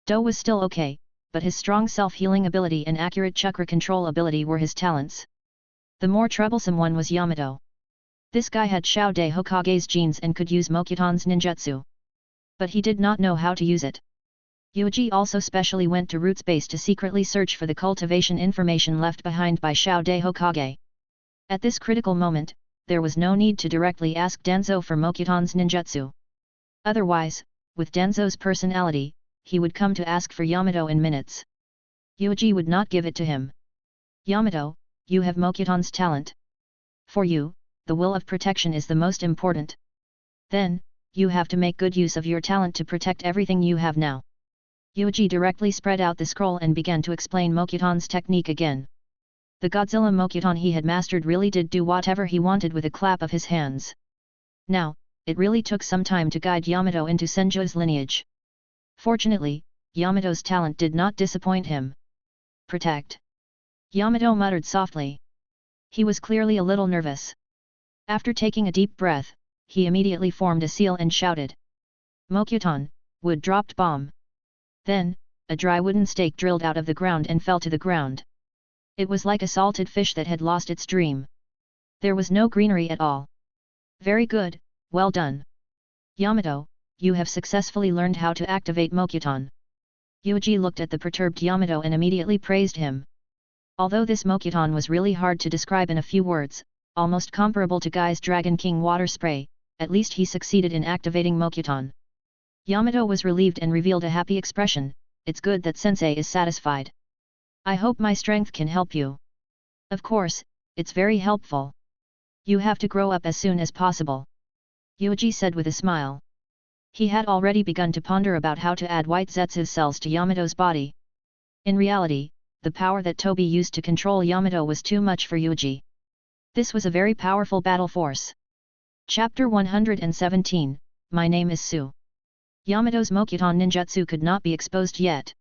Do was still okay, but his strong self-healing ability and accurate chakra control ability were his talents. The more troublesome one was Yamato. This guy had Xiao-Dai Hokage's genes and could use Mokuton's ninjutsu. But he did not know how to use it. Yuuji also specially went to Roots Base to secretly search for the cultivation information left behind by Xiao-Dai Hokage. At this critical moment, there was no need to directly ask Danzo for Mokuton's ninjutsu. Otherwise, with Danzo's personality, he would come to ask for Yamato in minutes. Yuuji would not give it to him. Yamato, you have Mokuton's talent. For you, the will of protection is the most important. Then, you have to make good use of your talent to protect everything you have now. Yuuji directly spread out the scroll and began to explain Mokuton's technique again. The Godzilla Mokuton he had mastered really did do whatever he wanted with a clap of his hands. Now, it really took some time to guide Yamato into Senju's lineage. Fortunately, Yamato's talent did not disappoint him. Protect. Yamato muttered softly. He was clearly a little nervous. After taking a deep breath, he immediately formed a seal and shouted. Mokuton, wood dropped bomb. Then, a dry wooden stake drilled out of the ground and fell to the ground. It was like a salted fish that had lost its dream. There was no greenery at all. Very good, well done. Yamato, you have successfully learned how to activate Mokuton. Yuuji looked at the perturbed Yamato and immediately praised him. Although this Mokuton was really hard to describe in a few words, almost comparable to Guy's Dragon King water spray, at least he succeeded in activating Mokuton. Yamato was relieved and revealed a happy expression. It's good that sensei is satisfied. I hope my strength can help you. Of course, it's very helpful. You have to grow up as soon as possible. Yuuji said with a smile. He had already begun to ponder about how to add white Zetsu cells to Yamato's body. In reality, the power that Toby used to control Yamato was too much for Yuuji. This was a very powerful battle force. Chapter 117, My name is Su. Yamato's Mokuton ninjutsu could not be exposed yet.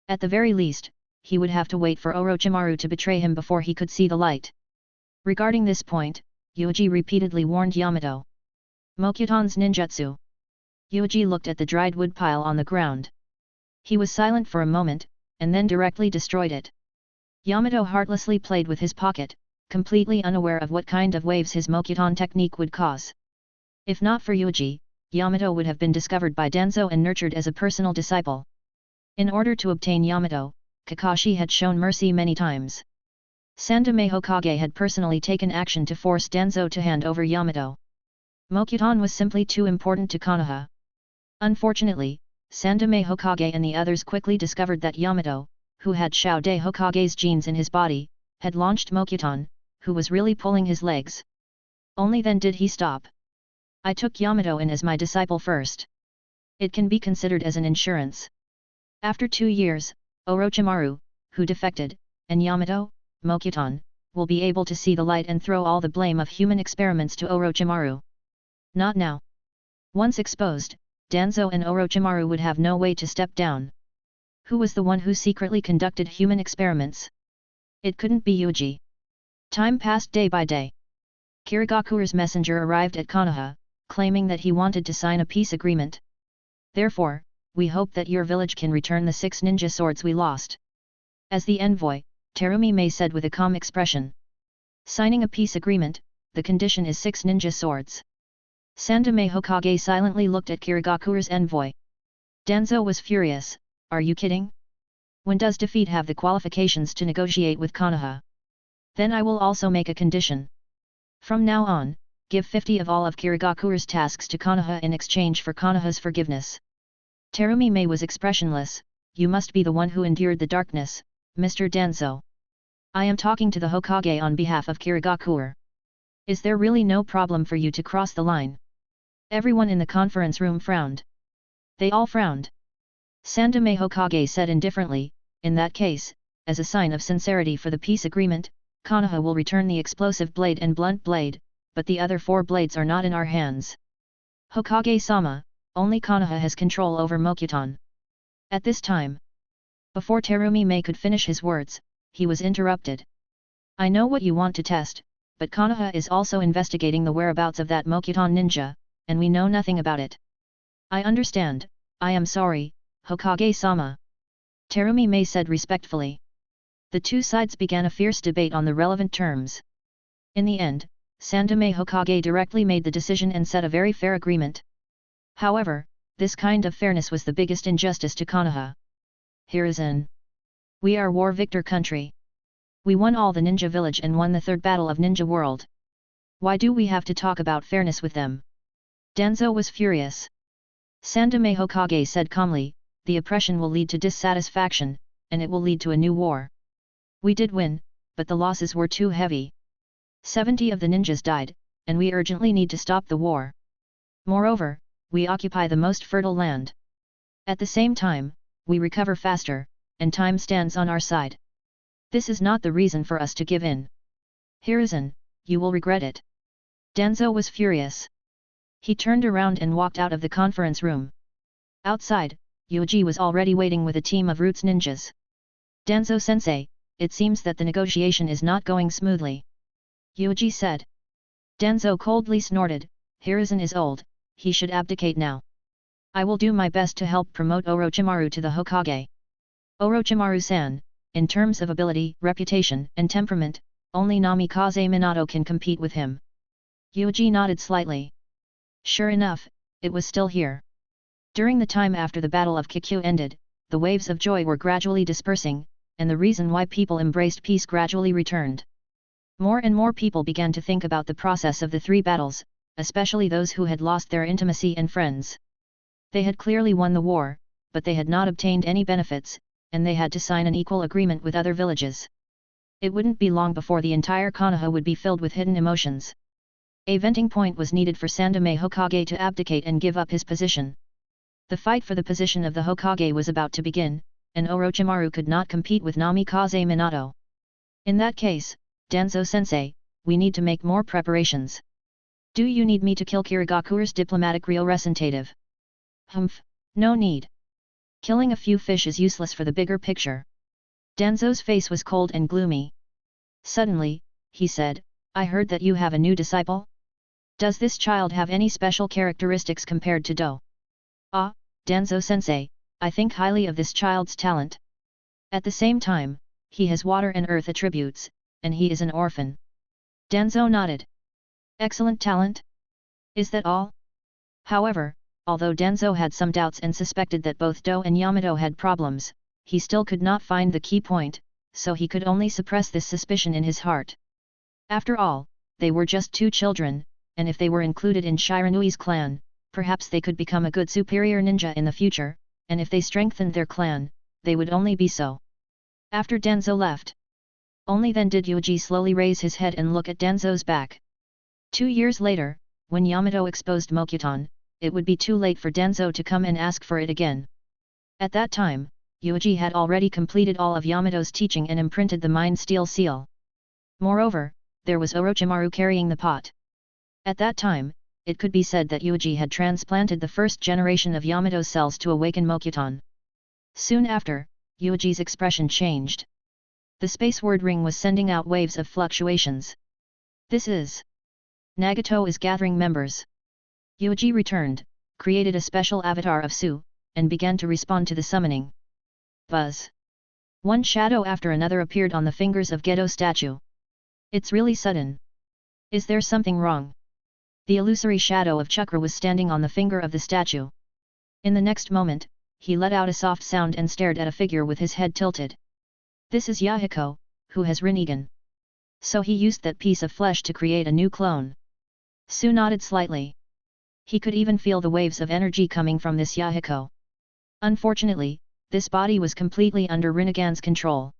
At the very least, he would have to wait for Orochimaru to betray him before he could see the light. Regarding this point, Yuuji repeatedly warned Yamato. Mokuton's ninjutsu. Yuuji looked at the dried wood pile on the ground. He was silent for a moment, and then directly destroyed it. Yamato heartlessly played with his pocket, completely unaware of what kind of waves his Mokuton technique would cause. If not for Yuuji, Yamato would have been discovered by Danzo and nurtured as a personal disciple. In order to obtain Yamato, Kakashi had shown mercy many times. Sandaime Hokage had personally taken action to force Danzo to hand over Yamato. Mokuton was simply too important to Konoha. Unfortunately, Sandaime Hokage and the others quickly discovered that Yamato, who had Xiao-Dai Hokage's genes in his body, had launched Mokuton, who was really pulling his legs. Only then did he stop. I took Yamato in as my disciple first. It can be considered as an insurance. After 2 years, Orochimaru, who defected, and Yamato, Mokuton, will be able to see the light and throw all the blame of human experiments to Orochimaru. Not now. Once exposed, Danzo and Orochimaru would have no way to step down. Who was the one who secretly conducted human experiments? It couldn't be Yuuji. Time passed day by day. Kirigakuru's messenger arrived at Konoha, claiming that he wanted to sign a peace agreement. Therefore, we hope that your village can return the 6 ninja swords we lost. As the envoy, Terumi Mei said with a calm expression. Signing a peace agreement, the condition is 6 ninja swords. Sandaime Hokage silently looked at Kirigakuru's envoy. Danzo was furious. Are you kidding? When does defeat have the qualifications to negotiate with Konoha? Then I will also make a condition. From now on, give 50 of all of Kirigakuru's tasks to Konoha in exchange for Konoha's forgiveness. Terumi Mei was expressionless. You must be the one who endured the darkness, Mr. Danzo. I am talking to the Hokage on behalf of Kirigakuru. Is there really no problem for you to cross the line? Everyone in the conference room frowned. They all frowned. Sandaime Hokage said indifferently, in that case, as a sign of sincerity for the peace agreement, Konoha will return the explosive blade and blunt blade, but the other 4 blades are not in our hands. Hokage-sama, only Konoha has control over Mokuton. At this time, before Terumi Mei could finish his words, he was interrupted. I know what you want to test, but Konoha is also investigating the whereabouts of that Mokuton ninja, and we know nothing about it. I understand, I am sorry, Hokage-sama. Terumi Mei said respectfully. The two sides began a fierce debate on the relevant terms. In the end, Sandaime Hokage directly made the decision and set a very fair agreement. However, this kind of fairness was the biggest injustice to Konoha. Hiruzen. We are war victor country. We won all the ninja village and won the 3rd battle of Ninja World. Why do we have to talk about fairness with them? Danzo was furious. Sandaime Hokage said calmly, the oppression will lead to dissatisfaction, and it will lead to a new war. We did win, but the losses were too heavy. 70 of the ninjas died, and we urgently need to stop the war. Moreover, we occupy the most fertile land. At the same time, we recover faster, and time stands on our side. This is not the reason for us to give in. Hiruzen, you will regret it. Danzo was furious. He turned around and walked out of the conference room. Outside, Yuuji was already waiting with a team of Roots ninjas. Danzo-sensei, it seems that the negotiation is not going smoothly. Yuuji said. Danzo coldly snorted, Hiruzen is old, he should abdicate now. I will do my best to help promote Orochimaru to the Hokage. Orochimaru-san, in terms of ability, reputation, and temperament, only Namikaze Minato can compete with him. Yuuji nodded slightly. Sure enough, it was still here. During the time after the Battle of Kikyu ended, the waves of joy were gradually dispersing, and the reason why people embraced peace gradually returned. More and more people began to think about the process of the 3 battles, especially those who had lost their intimacy and friends. They had clearly won the war, but they had not obtained any benefits, and they had to sign an equal agreement with other villages. It wouldn't be long before the entire Konoha would be filled with hidden emotions. A venting point was needed for Sandaime Hokage to abdicate and give up his position. The fight for the position of the Hokage was about to begin, and Orochimaru could not compete with Namikaze Minato. In that case, Danzo-sensei, we need to make more preparations. Do you need me to kill Kirigakuru's diplomatic representative? Humph, no need. Killing a few fish is useless for the bigger picture. Danzo's face was cold and gloomy. Suddenly, he said, I heard that you have a new disciple? Does this child have any special characteristics compared to Do? Ah, Danzo-sensei, I think highly of this child's talent. At the same time, he has water and earth attributes, and he is an orphan. Danzo nodded. Excellent talent? Is that all? However, although Danzo had some doubts and suspected that both Do and Yamato had problems, he still could not find the key point, so he could only suppress this suspicion in his heart. After all, they were just 2 children, and if they were included in Shiranui's clan, perhaps they could become a good superior ninja in the future, and if they strengthened their clan, they would only be so. After Danzo left, only then did Yuuji slowly raise his head and look at Danzo's back. 2 years later, when Yamato exposed Mokuton, it would be too late for Danzo to come and ask for it again. At that time, Yuuji had already completed all of Yamato's teaching and imprinted the Mind Steel seal. Moreover, there was Orochimaru carrying the pot. At that time, it could be said that Yuuji had transplanted the first generation of Yamato's cells to awaken Mokuton. Soon after, Yuuji's expression changed. The space word ring was sending out waves of fluctuations. This is... Nagato is gathering members. Yuuji returned, created a special avatar of Su, and began to respond to the summoning. Buzz. One shadow after another appeared on the fingers of Gedo statue. It's really sudden. Is there something wrong? The illusory shadow of chakra was standing on the finger of the statue. In the next moment, he let out a soft sound and stared at a figure with his head tilted. This is Yahiko, who has Rinnegan. So he used that piece of flesh to create a new clone. Su nodded slightly. He could even feel the waves of energy coming from this Yahiko. Unfortunately, this body was completely under Rinnegan's control.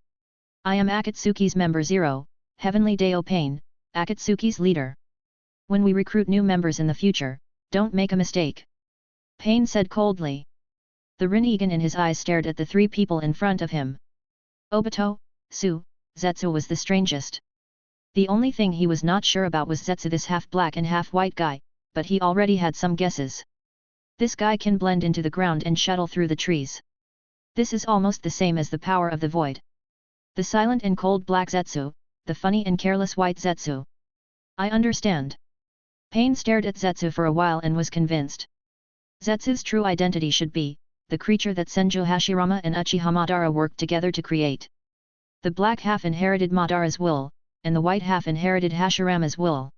I am Akatsuki's member 0, Heavenly Deo Pain, Akatsuki's leader. When we recruit new members in the future, don't make a mistake. Pain said coldly. The Rinnegan in his eyes stared at the three people in front of him. Obito, Su, Zetsu was the strangest. The only thing he was not sure about was Zetsu, this half-black and half-white guy, but he already had some guesses. This guy can blend into the ground and shuttle through the trees. This is almost the same as the power of the void. The silent and cold black Zetsu, the funny and careless white Zetsu. I understand. Pain stared at Zetsu for a while and was convinced. Zetsu's true identity should be the creature that Senju Hashirama and Uchiha Madara worked together to create. The black half inherited Madara's will, and the white half inherited Hashirama's will.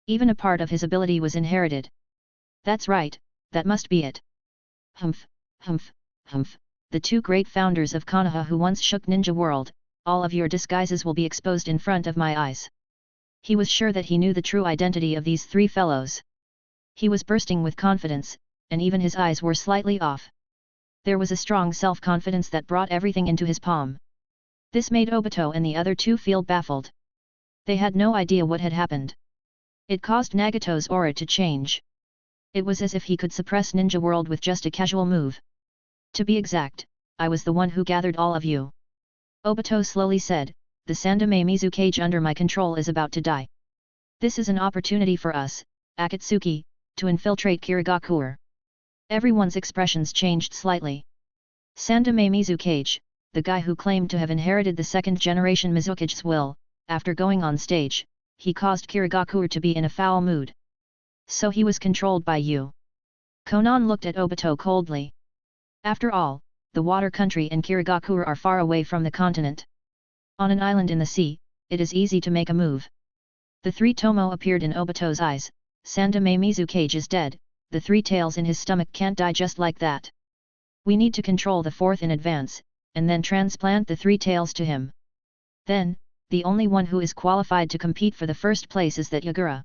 Even a part of his ability was inherited. That's right, that must be it. Humph, humph, humph, the two great founders of Konoha who once shook Ninja World, all of your disguises will be exposed in front of my eyes. He was sure that he knew the true identity of these three fellows. He was bursting with confidence, and even his eyes were slightly off. There was a strong self-confidence that brought everything into his palm. This made Obito and the other two feel baffled. They had no idea what had happened. It caused Nagato's aura to change. It was as if he could suppress Ninja World with just a casual move. To be exact, I was the one who gathered all of you. Obito slowly said, the Sandaime Mizu cage under my control is about to die. This is an opportunity for us, Akatsuki, to infiltrate Kirigakure. Everyone's expressions changed slightly. Sandaime Mizu cage, the guy who claimed to have inherited the second-generation Mizukage's will, after going on stage, he caused Kirigakure to be in a foul mood. So he was controlled by you. Konan looked at Obito coldly. After all, the water country and Kirigakure are far away from the continent. On an island in the sea, it is easy to make a move. The three Tomo appeared in Obito's eyes. Sandaime Mizu cage is dead, the three tails in his stomach can't die just like that. We need to control the fourth in advance, and then transplant the three tails to him. Then, the only one who is qualified to compete for the first place is that Yagura.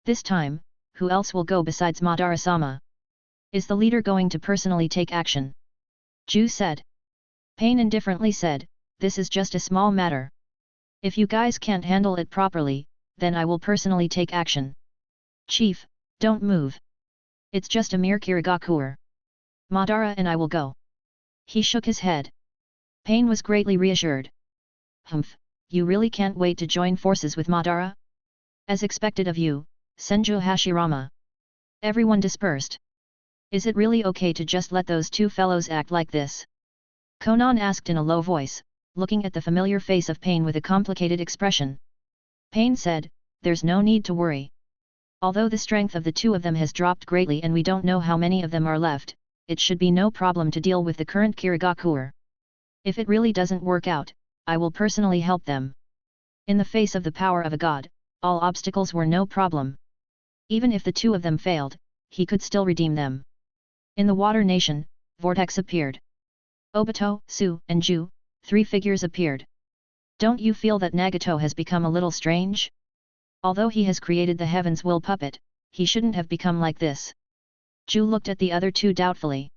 This time, who else will go besides Madara-sama? Is the leader going to personally take action? Ju said. Pain indifferently said, this is just a small matter. If you guys can't handle it properly, then I will personally take action. Chief, don't move. It's just a mere Kirigakure. Madara and I will go. He shook his head. Pain was greatly reassured. Humph, you really can't wait to join forces with Madara? As expected of you, Senju Hashirama. Everyone dispersed. Is it really okay to just let those two fellows act like this? Konan asked in a low voice, looking at the familiar face of Pain with a complicated expression. Pain said, there's no need to worry. Although the strength of the two of them has dropped greatly and we don't know how many of them are left, it should be no problem to deal with the current Kirigakure. If it really doesn't work out, I will personally help them. In the face of the power of a god, all obstacles were no problem. Even if the two of them failed, he could still redeem them. In the Water Nation, Vortex appeared. Obito, Su, and Ju, three figures appeared. Don't you feel that Nagato has become a little strange? Although he has created the Heaven's Will puppet, he shouldn't have become like this. Ju looked at the other two doubtfully.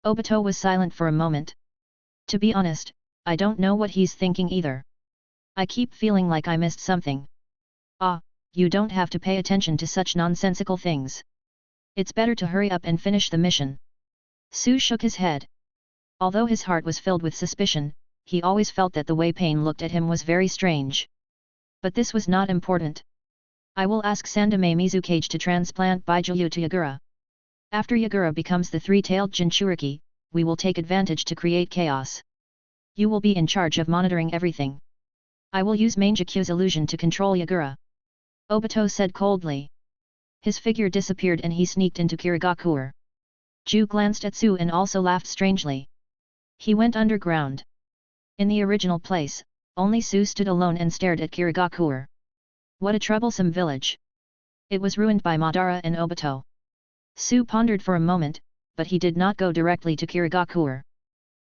Obito was silent for a moment. To be honest, I don't know what he's thinking either. I keep feeling like I missed something. Ah, you don't have to pay attention to such nonsensical things. It's better to hurry up and finish the mission. Su shook his head. Although his heart was filled with suspicion, he always felt that the way Pain looked at him was very strange. But this was not important. I will ask Sandame Mizukage to transplant Bijuu to Yagura. After Yagura becomes the three-tailed Jinchuriki, we will take advantage to create chaos. You will be in charge of monitoring everything. I will use Manjaku's illusion to control Yagura. Obito said coldly. His figure disappeared and he sneaked into Kirigakure. Ju glanced at Su and also laughed strangely. He went underground. In the original place, only Su stood alone and stared at Kirigakure. What a troublesome village. It was ruined by Madara and Obito. Su pondered for a moment, but he did not go directly to Kirigakure.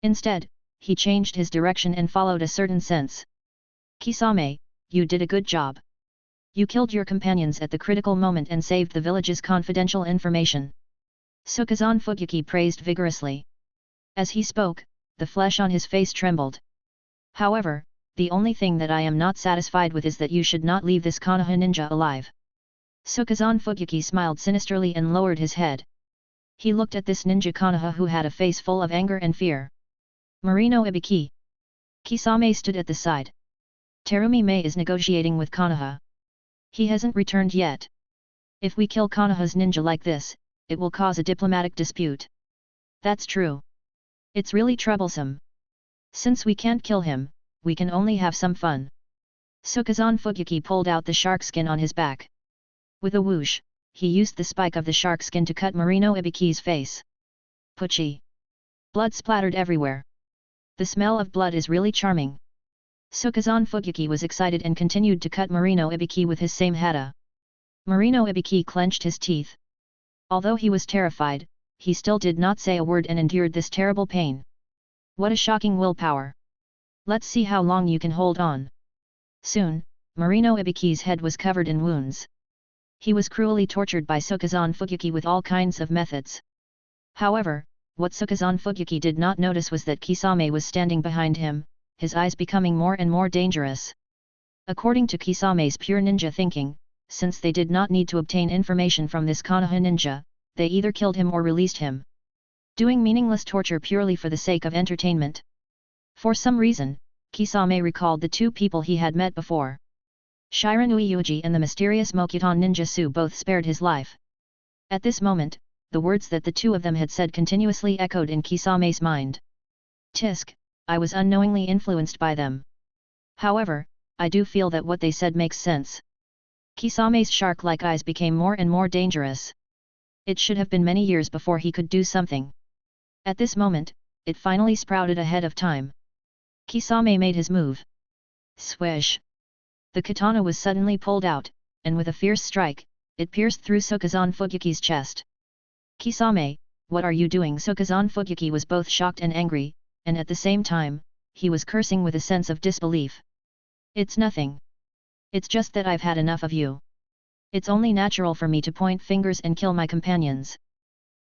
Instead, he changed his direction and followed a certain sense. Kisame, you did a good job. You killed your companions at the critical moment and saved the village's confidential information. Sukazan Fugyuki praised vigorously. As he spoke, the flesh on his face trembled. However, the only thing that I am not satisfied with is that you should not leave this Konoha ninja alive. Sukazan Fugyuki smiled sinisterly and lowered his head. He looked at this ninja Konoha who had a face full of anger and fear. Marino Ibiki. Kisame stood at the side. Terumi Mei is negotiating with Konoha. He hasn't returned yet. If we kill Konoha's ninja like this, it will cause a diplomatic dispute. That's true. It's really troublesome. Since we can't kill him, we can only have some fun. Sukazan Fugyuki pulled out the shark skin on his back. With a whoosh, he used the spike of the shark skin to cut Marino Ibiki's face. Pucci. Blood splattered everywhere. The smell of blood is really charming. Sukazan Fugyuki was excited and continued to cut Marino Ibiki with his same hata. Marino Ibiki clenched his teeth. Although he was terrified, he still did not say a word and endured this terrible pain. What a shocking willpower. Let's see how long you can hold on. Soon, Marino Ibiki's head was covered in wounds. He was cruelly tortured by Sukazan Fugyuki with all kinds of methods. However, what Sukazan Fugyuki did not notice was that Kisame was standing behind him, his eyes becoming more and more dangerous. According to Kisame's pure ninja thinking, since they did not need to obtain information from this Konoha ninja, they either killed him or released him. Doing meaningless torture purely for the sake of entertainment. For some reason, Kisame recalled the two people he had met before. Shiranui Yuuji and the mysterious Mokuton ninja Su both spared his life. At this moment, the words that the two of them had said continuously echoed in Kisame's mind. Tisk, I was unknowingly influenced by them. However, I do feel that what they said makes sense. Kisame's shark-like eyes became more and more dangerous. It should have been many years before he could do something. At this moment, it finally sprouted ahead of time. Kisame made his move. Swish! The katana was suddenly pulled out, and with a fierce strike, it pierced through Sukazan Fugyuki's chest. Kisame, what are you doing? Sukazan Fugyuki was both shocked and angry, and at the same time, he was cursing with a sense of disbelief. It's nothing. It's just that I've had enough of you. It's only natural for me to point fingers and kill my companions.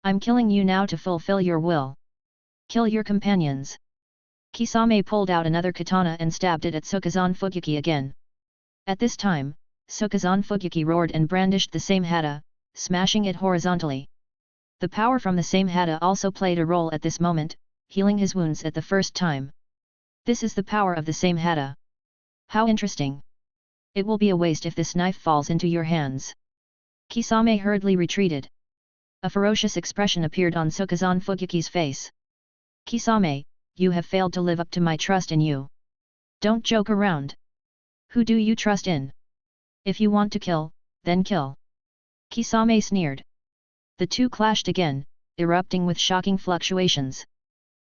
I'm killing you now to fulfill your will. Kill your companions. Kisame pulled out another katana and stabbed it at Sukazan Fugyuki again. At this time, Sukazan Fugyuki roared and brandished the same hata, smashing it horizontally. The power from the same hata also played a role at this moment, healing his wounds at the first time. This is the power of the same hata. How interesting. It will be a waste if this knife falls into your hands. Kisame hurriedly retreated. A ferocious expression appeared on Sukazan Fugyuki's face. Kisame, you have failed to live up to my trust in you. Don't joke around. Who do you trust in? If you want to kill, then kill. Kisame sneered. The two clashed again, erupting with shocking fluctuations.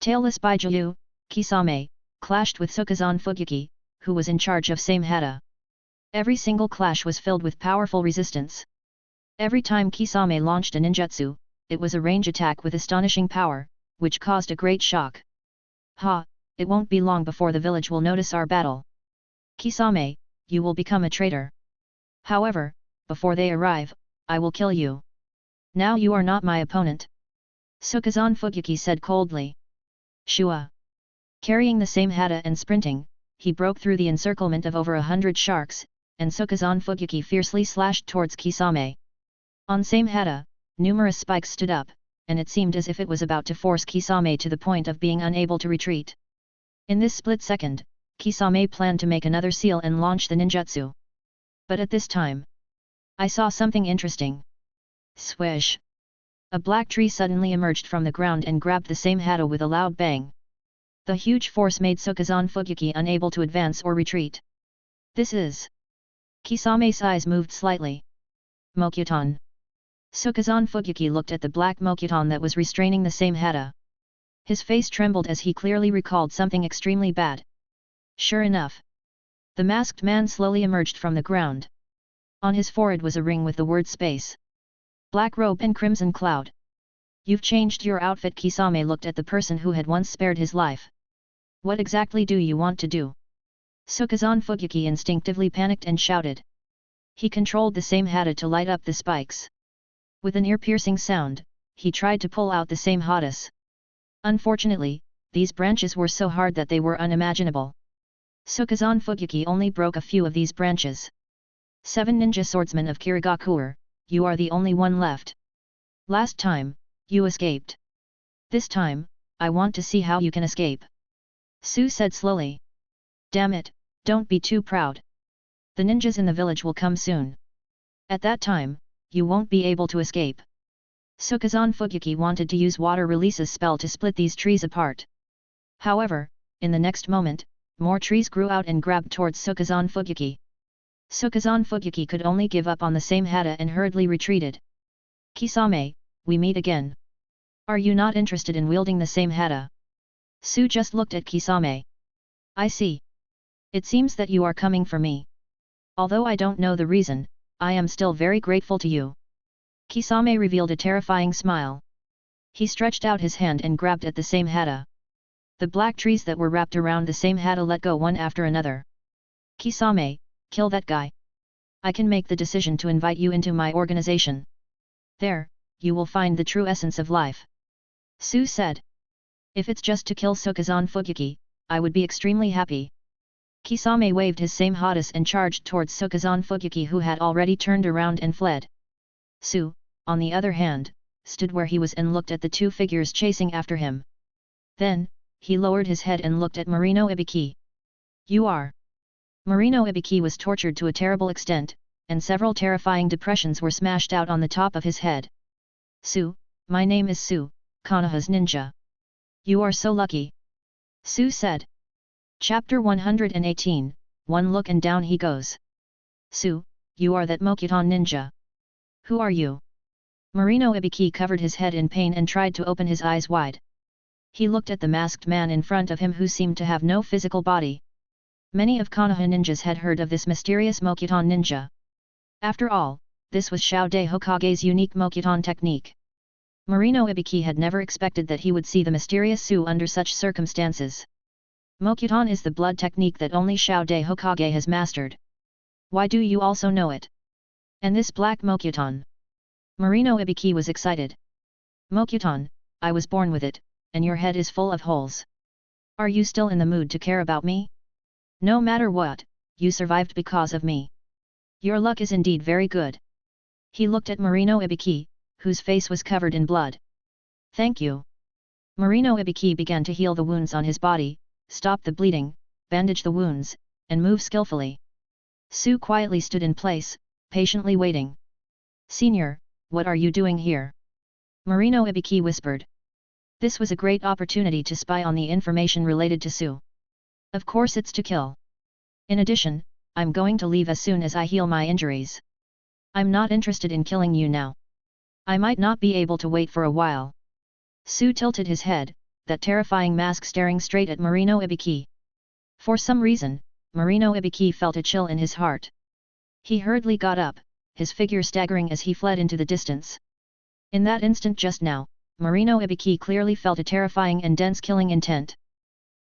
Tailless Bijuu, Kisame, clashed with Sukazan Fugyuki, who was in charge of same hata. Every single clash was filled with powerful resistance. Every time Kisame launched a ninjutsu, it was a range attack with astonishing power, which caused a great shock. Ha, it won't be long before the village will notice our battle. Kisame, you will become a traitor. However, before they arrive, I will kill you. Now you are not my opponent. Sukazan Fugyuki said coldly. Shua. Carrying the same hata and sprinting, he broke through the encirclement of over 100 sharks, and Sukazan Fugyuki fiercely slashed towards Kisame. On same hata, numerous spikes stood up, and it seemed as if it was about to force Kisame to the point of being unable to retreat. In this split second, Kisame planned to make another seal and launch the ninjutsu. But at this time, I saw something interesting. Swish! A black tree suddenly emerged from the ground and grabbed the same hata with a loud bang. The huge force made Sukazan Fugyuki unable to advance or retreat. This is... Kisame's eyes moved slightly. Mokyuton. Sukazan Fugyuki looked at the black Mokyuton that was restraining the same hata. His face trembled as he clearly recalled something extremely bad. Sure enough. The masked man slowly emerged from the ground. On his forehead was a ring with the word space. Black robe and crimson cloud. You've changed your outfit. Kisame looked at the person who had once spared his life. What exactly do you want to do? Sukazan Fugyuki instinctively panicked and shouted. He controlled the same hata to light up the spikes. With an ear-piercing sound, he tried to pull out the same hatas. Unfortunately, these branches were so hard that they were unimaginable. Sukazan Fugyuki only broke a few of these branches. 7 ninja swordsmen of Kirigakuer, you are the only one left. Last time, you escaped. This time, I want to see how you can escape. Su said slowly. Damn it, don't be too proud. The ninjas in the village will come soon. At that time, you won't be able to escape. Sukazan Fugyuki wanted to use water releases spell to split these trees apart. However, in the next moment, more trees grew out and grabbed towards Sukazan Fugyuki. Sukazan Fugyuki could only give up on the same hata and hurriedly retreated. Kisame, we meet again. Are you not interested in wielding the same hata? Su just looked at Kisame. I see. It seems that you are coming for me. Although I don't know the reason, I am still very grateful to you. Kisame revealed a terrifying smile. He stretched out his hand and grabbed at the same hata. The black trees that were wrapped around the same hata let go one after another. Kisame, kill that guy. I can make the decision to invite you into my organization. There, you will find the true essence of life. Su said. If it's just to kill Sukazan Fugyuki, I would be extremely happy. Kisame waved his same hatas and charged towards Sukazan Fugyuki, who had already turned around and fled. Su, on the other hand, stood where he was and looked at the two figures chasing after him. Then, he lowered his head and looked at Marino Ibiki. You are... Marino Ibiki was tortured to a terrible extent, and several terrifying depressions were smashed out on the top of his head. Su, my name is Su, Konoha's ninja. You are so lucky. Su said. Chapter 118, One look and down he goes. Su, you are that Mokyuton ninja. Who are you? Marino Ibiki covered his head in pain and tried to open his eyes wide. He looked at the masked man in front of him who seemed to have no physical body. Many of Konoha ninjas had heard of this mysterious Mokyuton ninja. After all, this was Xiaode Hokage's unique Mokyuton technique. Marino Ibiki had never expected that he would see the mysterious Su under such circumstances. Mokyuton is the blood technique that only Xiaode Hokage has mastered. Why do you also know it? And this black Mokyuton? Marino Ibiki was excited. Mokyuton, I was born with it, and your head is full of holes. Are you still in the mood to care about me? No matter what, you survived because of me. Your luck is indeed very good. He looked at Marino Ibiki, whose face was covered in blood. Thank you. Marino Ibiki began to heal the wounds on his body, stop the bleeding, bandage the wounds, and move skillfully. Su quietly stood in place, patiently waiting. Senior, what are you doing here? Marino Ibiki whispered. This was a great opportunity to spy on the information related to Su. Of course it's to kill. In addition, I'm going to leave as soon as I heal my injuries. I'm not interested in killing you now. I might not be able to wait for a while. Su tilted his head, that terrifying mask staring straight at Marino Ibiki. For some reason, Marino Ibiki felt a chill in his heart. He hurriedly got up, his figure staggering as he fled into the distance. In that instant just now, Marino Ibiki clearly felt a terrifying and dense killing intent.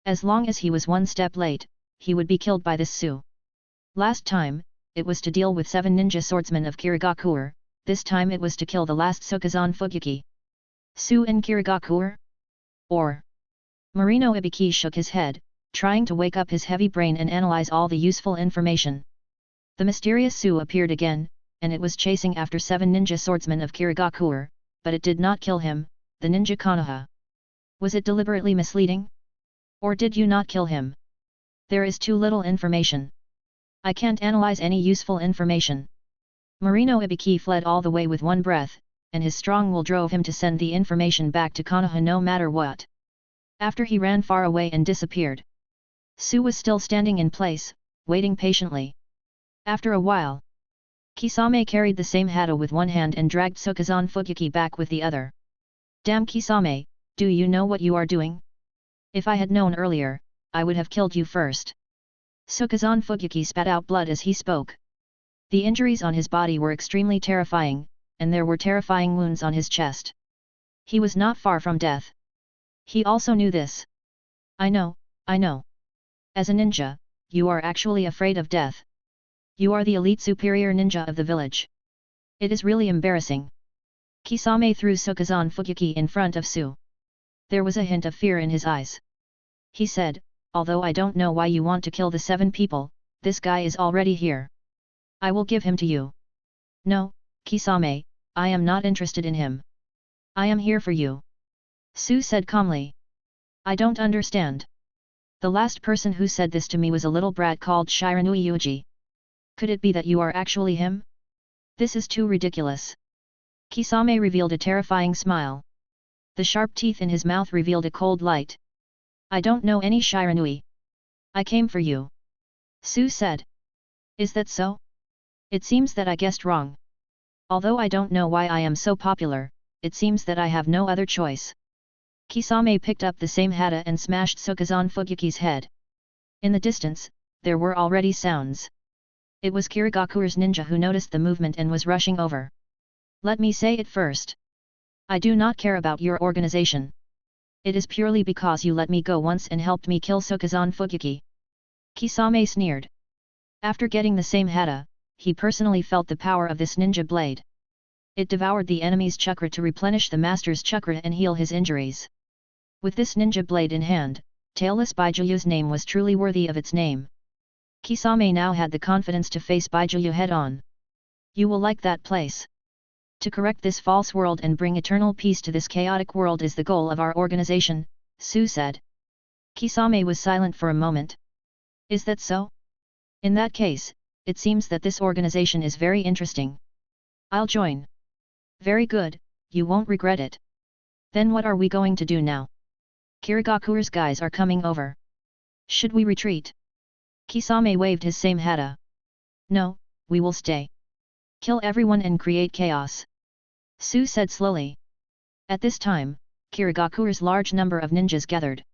As long as he was one step late, he would be killed by this Su. Last time, it was to deal with 7 ninja swordsmen of Kirigakuer, this time it was to kill the last Sukazan Fugyuki. Su in Kirigakuer? Or? Marino Ibiki shook his head, trying to wake up his heavy brain and analyze all the useful information. The mysterious Su appeared again, and it was chasing after 7 ninja swordsmen of Kirigakuer, but it did not kill him, the ninja Konoha. Was it deliberately misleading? Or did you not kill him? There is too little information. I can't analyze any useful information. Marino Ibiki fled all the way with one breath, and his strong will drove him to send the information back to Konoha no matter what. After he ran far away and disappeared, Su was still standing in place, waiting patiently. After a while, Kisame carried the same hata with one hand and dragged Sukazan Fugyuki back with the other. Damn Kisame, do you know what you are doing? If I had known earlier, I would have killed you first. Sukazan Fugyuki spat out blood as he spoke. The injuries on his body were extremely terrifying, and there were terrifying wounds on his chest. He was not far from death. He also knew this. I know. As a ninja, you are actually afraid of death. You are the elite superior ninja of the village. It is really embarrassing. Kisame threw Sukazan Fugyuki in front of Su. There was a hint of fear in his eyes. He said, although I don't know why you want to kill the 7 people, this guy is already here. I will give him to you. No, Kisame, I am not interested in him. I am here for you. Su said calmly. I don't understand. The last person who said this to me was a little brat called Shiranui Yuuji. Could it be that you are actually him? This is too ridiculous. Kisame revealed a terrifying smile. The sharp teeth in his mouth revealed a cold light. I don't know any Shiranui. I came for you. Su said. Is that so? It seems that I guessed wrong. Although I don't know why I am so popular, it seems that I have no other choice. Kisame picked up the same hata and smashed Sukazan Fugyuki's head. In the distance, there were already sounds. It was Kirigakuru's ninja who noticed the movement and was rushing over. Let me say it first. I do not care about your organization. It is purely because you let me go once and helped me kill Sukazan Fugyuki. Kisame sneered. After getting the same hata, he personally felt the power of this ninja blade. It devoured the enemy's chakra to replenish the master's chakra and heal his injuries. With this ninja blade in hand, Tailless Bijuu's name was truly worthy of its name. Kisame now had the confidence to face Bijuu head-on. You will like that place. To correct this false world and bring eternal peace to this chaotic world is the goal of our organization, Su said. Kisame was silent for a moment. Is that so? In that case, it seems that this organization is very interesting. I'll join. Very good, you won't regret it. Then what are we going to do now? Kirigakuru's guys are coming over. Should we retreat? Kisame waved his same hata. No, we will stay. Kill everyone and create chaos. Su said slowly. At this time, Kirigakuru's large number of ninjas gathered.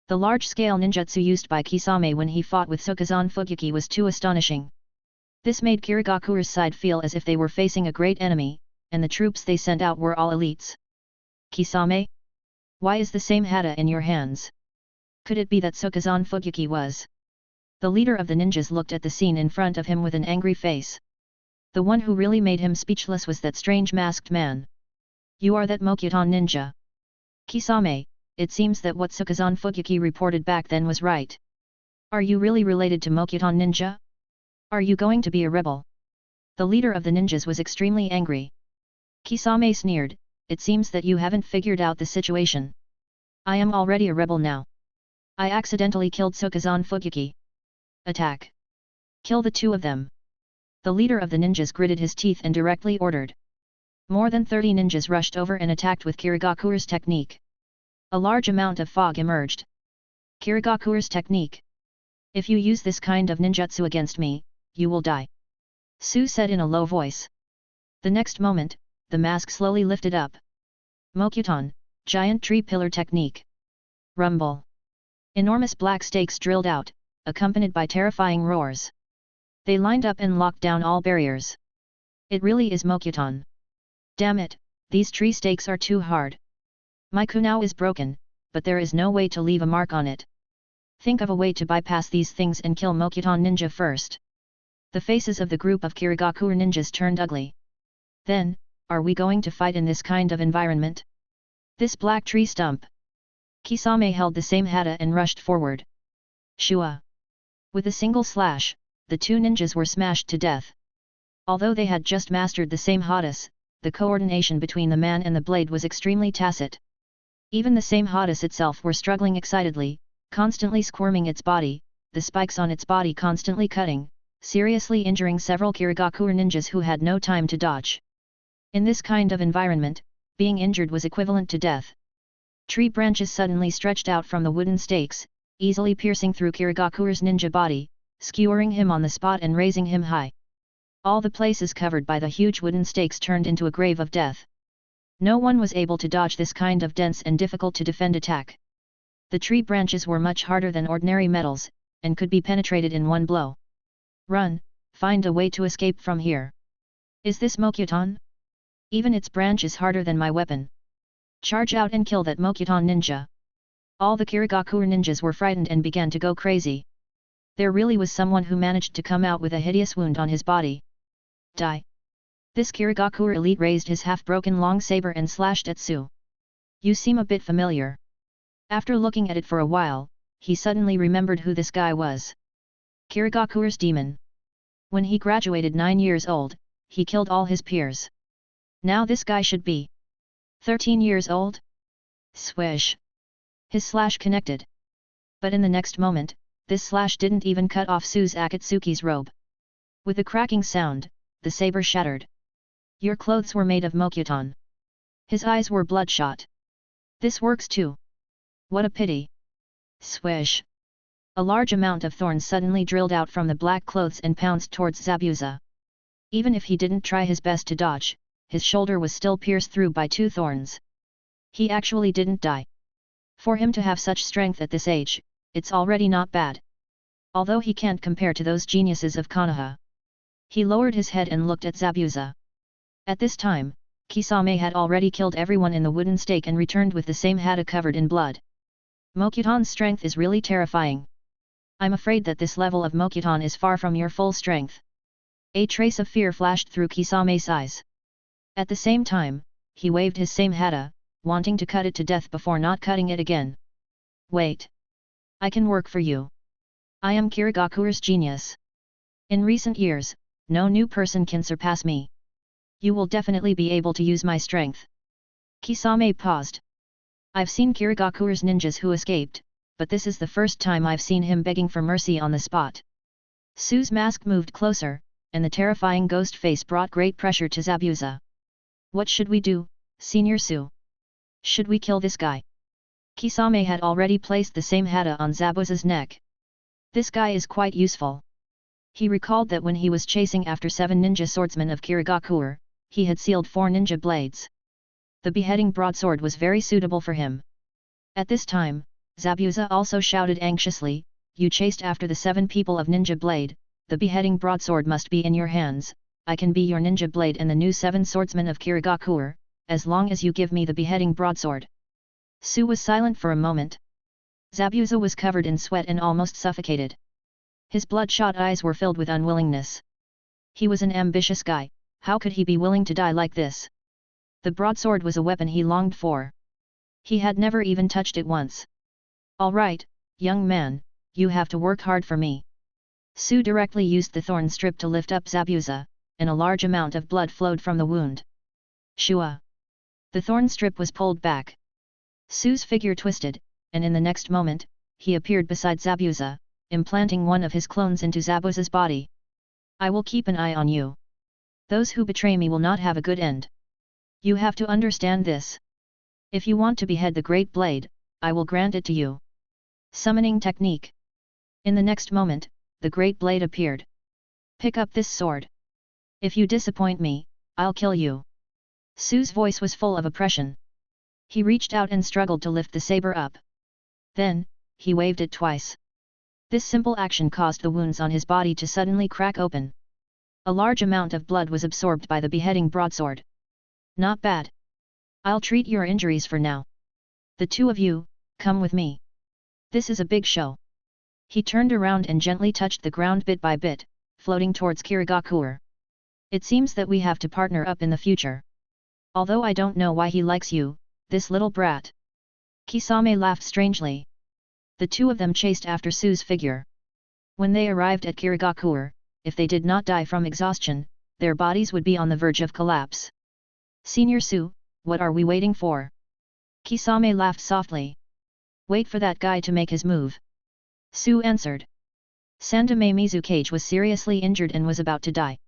The large-scale ninjutsu used by Kisame when he fought with Sukazan Fugyuki was too astonishing. This made Kirigakuru's side feel as if they were facing a great enemy, and the troops they sent out were all elites. Kisame? Why is the same hata in your hands? Could it be that Sukazan Fugyuki was? The leader of the ninjas looked at the scene in front of him with an angry face. The one who really made him speechless was that strange masked man. You are that Mokyutan ninja. Kisame, it seems that what Sukazan Fugyuki reported back then was right. Are you really related to Mokyutan ninja? Are you going to be a rebel? The leader of the ninjas was extremely angry. Kisame sneered, it seems that you haven't figured out the situation. I am already a rebel now. I accidentally killed Sukazan Fugyuki. Attack. Kill the 2 of them. The leader of the ninjas gritted his teeth and directly ordered. More than 30 ninjas rushed over and attacked with Kirigakuru's technique. A large amount of fog emerged. Kirigakuru's technique. If you use this kind of ninjutsu against me, you will die. Su said in a low voice. The next moment, the mask slowly lifted up. Mokyutan, giant tree pillar technique. Rumble. Enormous black stakes drilled out, accompanied by terrifying roars. They lined up and locked down all barriers. It really is Mokyutan. Damn it, these tree stakes are too hard. My kunao is broken, but there is no way to leave a mark on it. Think of a way to bypass these things and kill Mokyutan ninja first. The faces of the group of Kirigakure ninjas turned ugly. Then, are we going to fight in this kind of environment? This black tree stump. Kisame held the same hata and rushed forward. Shua. With a single slash, the 2 ninjas were smashed to death. Although they had just mastered the same hatas, the coordination between the man and the blade was extremely tacit. Even the same hatas itself were struggling excitedly, constantly squirming its body, the spikes on its body constantly cutting, seriously injuring several Kirigakure ninjas who had no time to dodge. In this kind of environment, being injured was equivalent to death. Tree branches suddenly stretched out from the wooden stakes, easily piercing through Kirigakure's ninja body, skewering him on the spot and raising him high. All the places covered by the huge wooden stakes turned into a grave of death. No one was able to dodge this kind of dense and difficult to defend attack. The tree branches were much harder than ordinary metals, and could be penetrated in one blow. Run, find a way to escape from here. Is this Mokyutan? Even its branch is harder than my weapon. Charge out and kill that Mokyutan ninja. All the Kirigakure ninjas were frightened and began to go crazy. There really was someone who managed to come out with a hideous wound on his body. Die! This Kirigakure elite raised his half-broken long saber and slashed at Su. You seem a bit familiar. After looking at it for a while, he suddenly remembered who this guy was. Kirigakure's demon. When he graduated 9 years old, he killed all his peers. Now this guy should be 13 years old? Swish! His slash connected. But in the next moment, this slash didn't even cut off Su's Akatsuki's robe. With a cracking sound, the saber shattered. Your clothes were made of Mokyutan. His eyes were bloodshot. This works too. What a pity. Swish! A large amount of thorns suddenly drilled out from the black clothes and pounced towards Zabuza. Even if he didn't try his best to dodge, his shoulder was still pierced through by 2 thorns. He actually didn't die. For him to have such strength at this age, it's already not bad. Although he can't compare to those geniuses of Konoha. He lowered his head and looked at Zabuza. At this time, Kisame had already killed everyone in the wooden stake and returned with the same hata covered in blood. Mokyutan's strength is really terrifying. I'm afraid that this level of Mokyutan is far from your full strength. A trace of fear flashed through Kisame's eyes. At the same time, he waved his same hata, wanting to cut it to death before not cutting it again. Wait! I can work for you. I am Kirigakure's genius. In recent years, no new person can surpass me. You will definitely be able to use my strength. Kisame paused. I've seen Kirigakure's ninjas who escaped, but this is the first time I've seen him begging for mercy on the spot. Su's mask moved closer, and the terrifying ghost face brought great pressure to Zabuza. What should we do, Senior Su? Should we kill this guy? Kisame had already placed the same hata on Zabuza's neck. This guy is quite useful. He recalled that when he was chasing after 7 ninja swordsmen of Kirigakure, he had sealed 4 ninja blades. The beheading broadsword was very suitable for him. At this time, Zabuza also shouted anxiously, you chased after the 7 people of Ninja Blade, the beheading broadsword must be in your hands, I can be your ninja blade and the new 7 swordsmen of Kirigakure, as long as you give me the beheading broadsword. Su was silent for a moment. Zabuza was covered in sweat and almost suffocated. His bloodshot eyes were filled with unwillingness. He was an ambitious guy, how could he be willing to die like this? The broadsword was a weapon he longed for. He had never even touched it once. All right, young man, you have to work hard for me. Su directly used the thorn strip to lift up Zabuza, and a large amount of blood flowed from the wound. Shua! The thorn strip was pulled back. Su's figure twisted, and in the next moment, he appeared beside Zabuza, implanting one of his clones into Zabuza's body. I will keep an eye on you. Those who betray me will not have a good end. You have to understand this. If you want to behead the Great Blade, I will grant it to you. Summoning technique. In the next moment, the Great Blade appeared. Pick up this sword. If you disappoint me, I'll kill you. Su's voice was full of oppression. He reached out and struggled to lift the saber up. Then, he waved it twice. This simple action caused the wounds on his body to suddenly crack open. A large amount of blood was absorbed by the beheading broadsword. Not bad. I'll treat your injuries for now. The 2 of you, come with me. This is a big show. He turned around and gently touched the ground bit by bit, floating towards Kirigakure. It seems that we have to partner up in the future. Although I don't know why he likes you, this little brat. Kisame laughed strangely. The 2 of them chased after Su's figure. When they arrived at Kirigakure, if they did not die from exhaustion, their bodies would be on the verge of collapse. Senior Su, what are we waiting for? Kisame laughed softly. Wait for that guy to make his move. Su answered. Sandomie Mizukage was seriously injured and was about to die.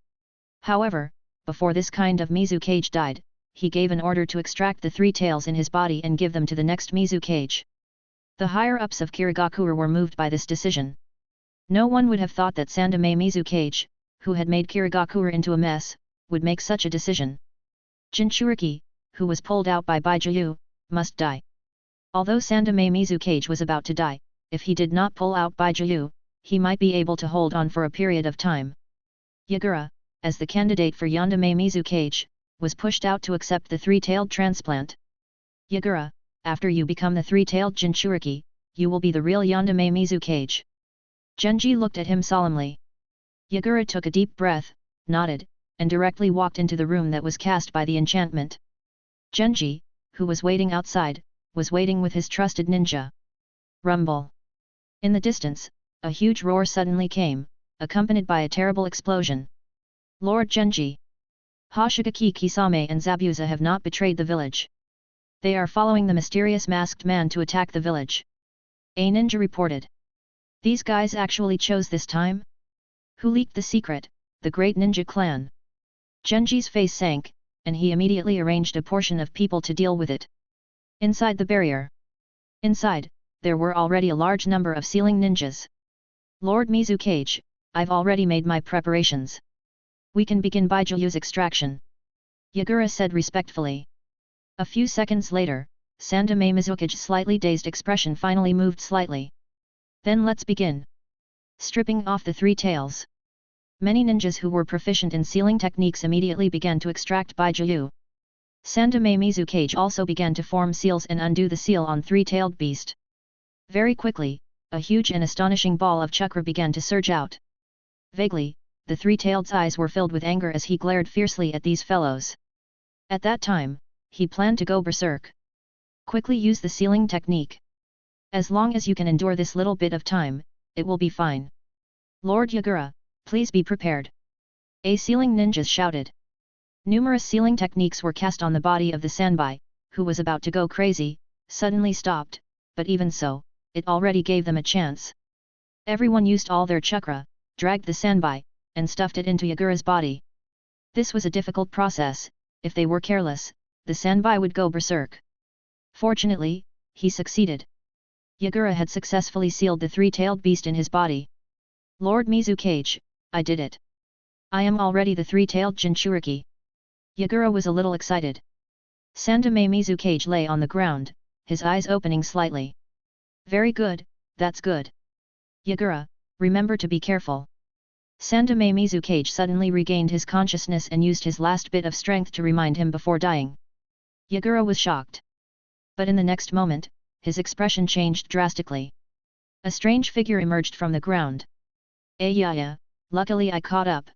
However, before this kind of Mizukage died, he gave an order to extract the 3 tails in his body and give them to the next Mizukage. The higher-ups of Kirigakure were moved by this decision. No one would have thought that Sandomie Mizukage, who had made Kirigakure into a mess, would make such a decision. Jinchuriki, who was pulled out by Bijuu, must die. Although Sandomie Mizukage was about to die, if he did not pull out Bijuu, he might be able to hold on for a period of time. Yagura, as the candidate for Yandame Mizukage, was pushed out to accept the 3-tailed transplant. Yagura, after you become the 3-tailed Jinchuriki, you will be the real Yandame Mizukage. Genji looked at him solemnly. Yagura took a deep breath, nodded, and directly walked into the room that was cast by the enchantment. Genji, who was waiting outside, was waiting with his trusted ninja. Rumble. In the distance, a huge roar suddenly came, accompanied by a terrible explosion. Lord Genji. Hoshigaki Kisame and Zabuza have not betrayed the village. They are following the mysterious masked man to attack the village. A ninja reported. These guys actually chose this time? Who leaked the secret? The great ninja clan. Genji's face sank, and he immediately arranged a portion of people to deal with it. Inside the barrier. Inside, there were already a large number of ceiling ninjas. Lord Mizukage, I've already made my preparations. We can begin Bijuu's extraction. Yagura said respectfully. A few seconds later, Sandomie Mizukage's slightly dazed expression finally moved slightly. Then let's begin. Stripping off the 3 tails. Many ninjas who were proficient in sealing techniques immediately began to extract Bijuu. Sandomie Mizukage also began to form seals and undo the seal on 3-tailed beast. Very quickly, a huge and astonishing ball of chakra began to surge out. Vaguely, the 3-tailed's eyes were filled with anger as he glared fiercely at these fellows. At that time, he planned to go berserk. Quickly use the sealing technique. As long as you can endure this little bit of time, it will be fine. Lord Yagura, please be prepared. A sealing ninjas shouted. Numerous sealing techniques were cast on the body of the Sanbai, who was about to go crazy, suddenly stopped, but even so, it already gave them a chance. Everyone used all their chakra, dragged the Sanbai, and stuffed it into Yagura's body. This was a difficult process. If they were careless, the Sanbai would go berserk. Fortunately, he succeeded. Yagura had successfully sealed the 3-tailed beast in his body. Lord Mizukage, I did it. I am already the 3-tailed Jinchuriki. Yagura was a little excited. Sandomie Mizukage lay on the ground, his eyes opening slightly. Very good, that's good. Yagura, remember to be careful. Sandomie Mizukage suddenly regained his consciousness and used his last bit of strength to remind him before dying. Yagura was shocked. But in the next moment, his expression changed drastically. A strange figure emerged from the ground. Ayaya, luckily I caught up.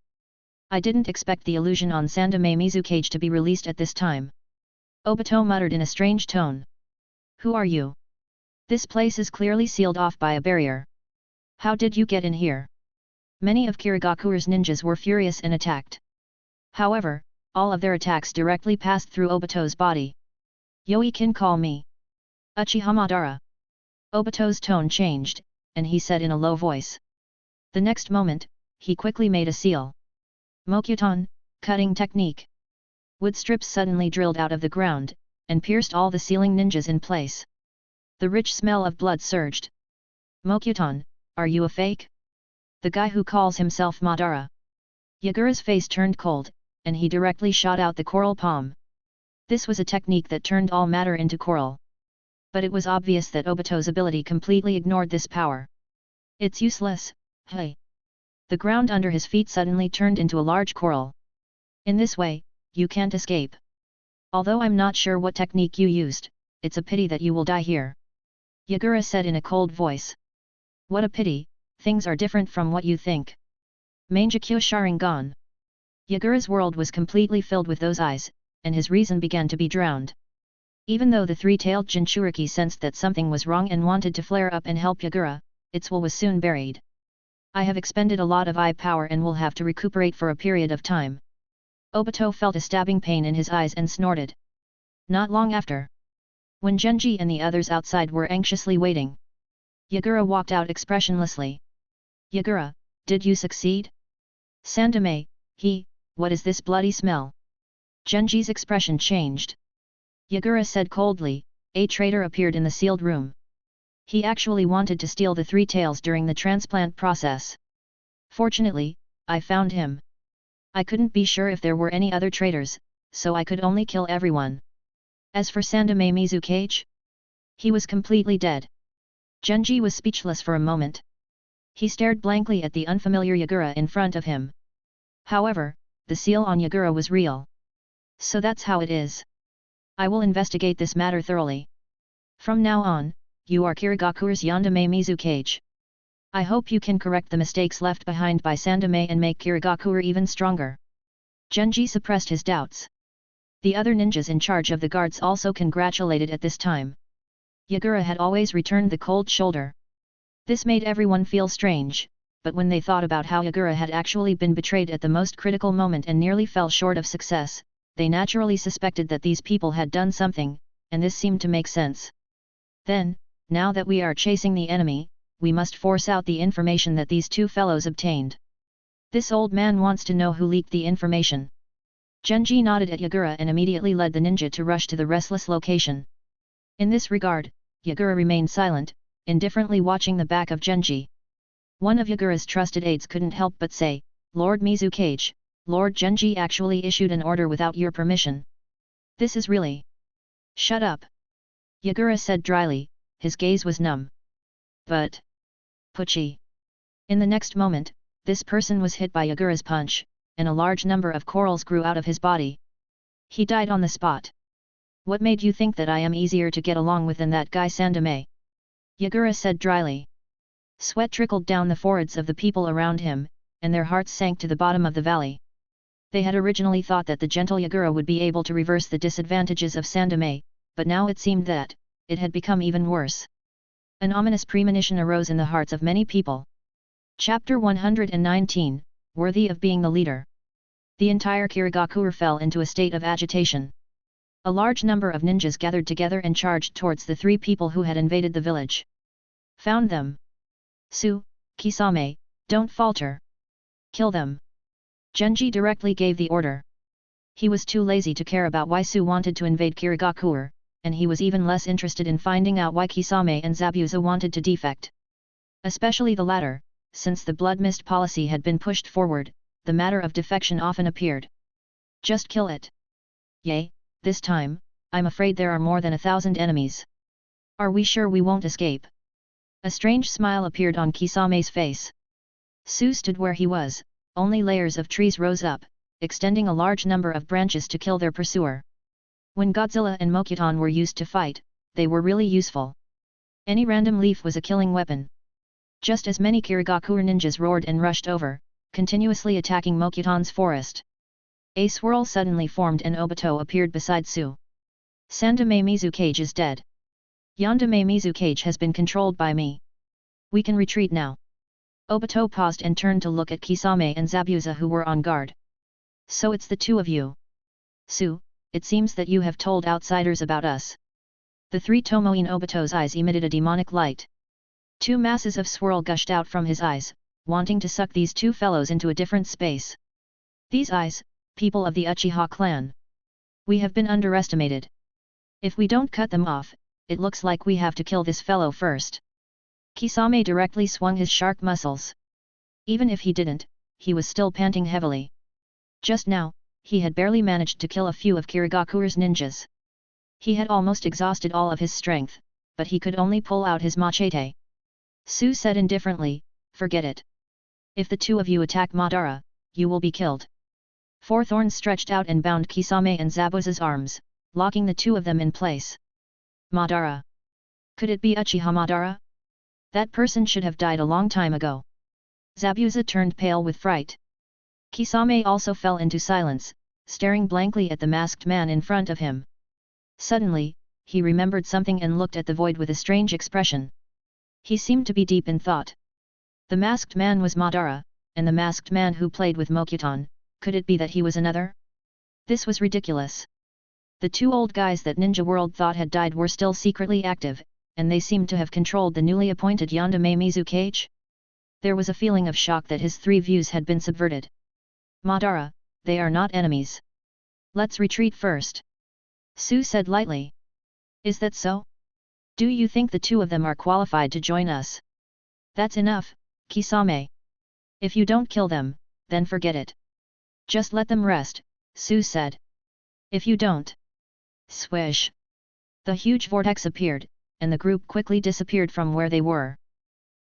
I didn't expect the illusion on Sandomie Mizukage to be released at this time. Obito muttered in a strange tone. Who are you? This place is clearly sealed off by a barrier. How did you get in here? Many of Kirigakure's ninjas were furious and attacked. However, all of their attacks directly passed through Obito's body. Yoi can call me Uchiha Madara. Obito's tone changed, and he said in a low voice. The next moment, he quickly made a seal. Mokuton, cutting technique. Wood strips suddenly drilled out of the ground, and pierced all the sealing ninjas in place. The rich smell of blood surged. Mokuton, are you a fake? The guy who calls himself Madara. Yagura's face turned cold, and he directly shot out the coral palm. This was a technique that turned all matter into coral. But it was obvious that Obito's ability completely ignored this power. It's useless, hey. The ground under his feet suddenly turned into a large coral. In this way, you can't escape. Although I'm not sure what technique you used, it's a pity that you will die here. Yagura said in a cold voice. What a pity, things are different from what you think. Mangekyo Sharingan. Yagura's world was completely filled with those eyes, and his reason began to be drowned. Even though the 3-tailed Jinchuriki sensed that something was wrong and wanted to flare up and help Yagura, its will was soon buried. I have expended a lot of eye power and will have to recuperate for a period of time. Obito felt a stabbing pain in his eyes and snorted. Not long after, when Genji and the others outside were anxiously waiting, Yagura walked out expressionlessly. Yagura, did you succeed? Sandame, what is this bloody smell? Genji's expression changed. Yagura said coldly, a traitor appeared in the sealed room. He actually wanted to steal the 3 tails during the transplant process. Fortunately, I found him. I couldn't be sure if there were any other traitors, so I could only kill everyone. As for Sandame Mizukage, he was completely dead. Genji was speechless for a moment. He stared blankly at the unfamiliar Yagura in front of him. However, the seal on Yagura was real. So that's how it is. I will investigate this matter thoroughly. From now on, you are Kirigakure's Yandame Mizukage. I hope you can correct the mistakes left behind by Sandame and make Kirigakure even stronger. Genji suppressed his doubts. The other ninjas in charge of the guards also congratulated at this time. Yagura had always returned the cold shoulder. This made everyone feel strange, but when they thought about how Yagura had actually been betrayed at the most critical moment and nearly fell short of success, they naturally suspected that these people had done something, and this seemed to make sense. Then, now that we are chasing the enemy, we must force out the information that these 2 fellows obtained. This old man wants to know who leaked the information. Genji nodded at Yagura and immediately led the ninja to rush to the restless location. In this regard, Yagura remained silent, indifferently watching the back of Genji. One of Yagura's trusted aides couldn't help but say, Lord Mizukage, Lord Genji actually issued an order without your permission. This is really... Shut up! Yagura said dryly, his gaze was numb. But... Pucci! In the next moment, this person was hit by Yagura's punch, and a large number of corals grew out of his body. He died on the spot. What made you think that I am easier to get along with than that guy Sandame? Yagura said dryly. Sweat trickled down the foreheads of the people around him, and their hearts sank to the bottom of the valley. They had originally thought that the gentle Yagura would be able to reverse the disadvantages of Sandame, but now it seemed that it had become even worse. An ominous premonition arose in the hearts of many people. Chapter 119, Worthy of Being the Leader. The entire Kirigakure fell into a state of agitation. A large number of ninjas gathered together and charged towards the 3 people who had invaded the village. Found them. Su, Kisame, don't falter. Kill them. Genji directly gave the order. He was too lazy to care about why Su wanted to invade Kirigakure, and he was even less interested in finding out why Kisame and Zabuza wanted to defect. Especially the latter, since the blood mist policy had been pushed forward, the matter of defection often appeared. Just kill it. Yay, this time, I'm afraid there are more than 1,000 enemies. Are we sure we won't escape? A strange smile appeared on Kisame's face. Su stood where he was, only layers of trees rose up, extending a large number of branches to kill their pursuer. When Godzilla and Mokuton were used to fight, they were really useful. Any random leaf was a killing weapon. Just as many Kirigakure ninjas roared and rushed over, continuously attacking Mokuton's forest. A swirl suddenly formed and Obito appeared beside Su. Sandame Mizukage is dead. Yandame Mizukage has been controlled by me. We can retreat now. Obito paused and turned to look at Kisame and Zabuza who were on guard. So it's the 2 of you. Su, it seems that you have told outsiders about us. The 3 Tomoe Obito's eyes emitted a demonic light. 2 masses of swirl gushed out from his eyes, wanting to suck these 2 fellows into a different space. These eyes, people of the Uchiha clan. We have been underestimated. If we don't cut them off, it looks like we have to kill this fellow first. Kisame directly swung his shark muscles. Even if he didn't, he was still panting heavily. Just now, he had barely managed to kill a few of Kirigakure's ninjas. He had almost exhausted all of his strength, but he could only pull out his machete. Su said indifferently, forget it. If the 2 of you attack Madara, you will be killed. 4 thorns stretched out and bound Kisame and Zabuza's arms, locking the 2 of them in place. Madara. Could it be Uchiha Madara? That person should have died a long time ago. Zabuza turned pale with fright. Kisame also fell into silence, staring blankly at the masked man in front of him. Suddenly, he remembered something and looked at the void with a strange expression. He seemed to be deep in thought. The masked man was Madara, and the masked man who played with Mokuton, could it be that he was another? This was ridiculous. The 2 old guys that Ninja World thought had died were still secretly active, and they seemed to have controlled the newly appointed Yandame Mizukage. There was a feeling of shock that his three views had been subverted. Madara, they are not enemies. Let's retreat first. Su said lightly. Is that so? Do you think the two of them are qualified to join us? That's enough, Kisame. If you don't kill them, then forget it. Just let them rest, Su said. If you don't. Swish. The huge vortex appeared, and the group quickly disappeared from where they were.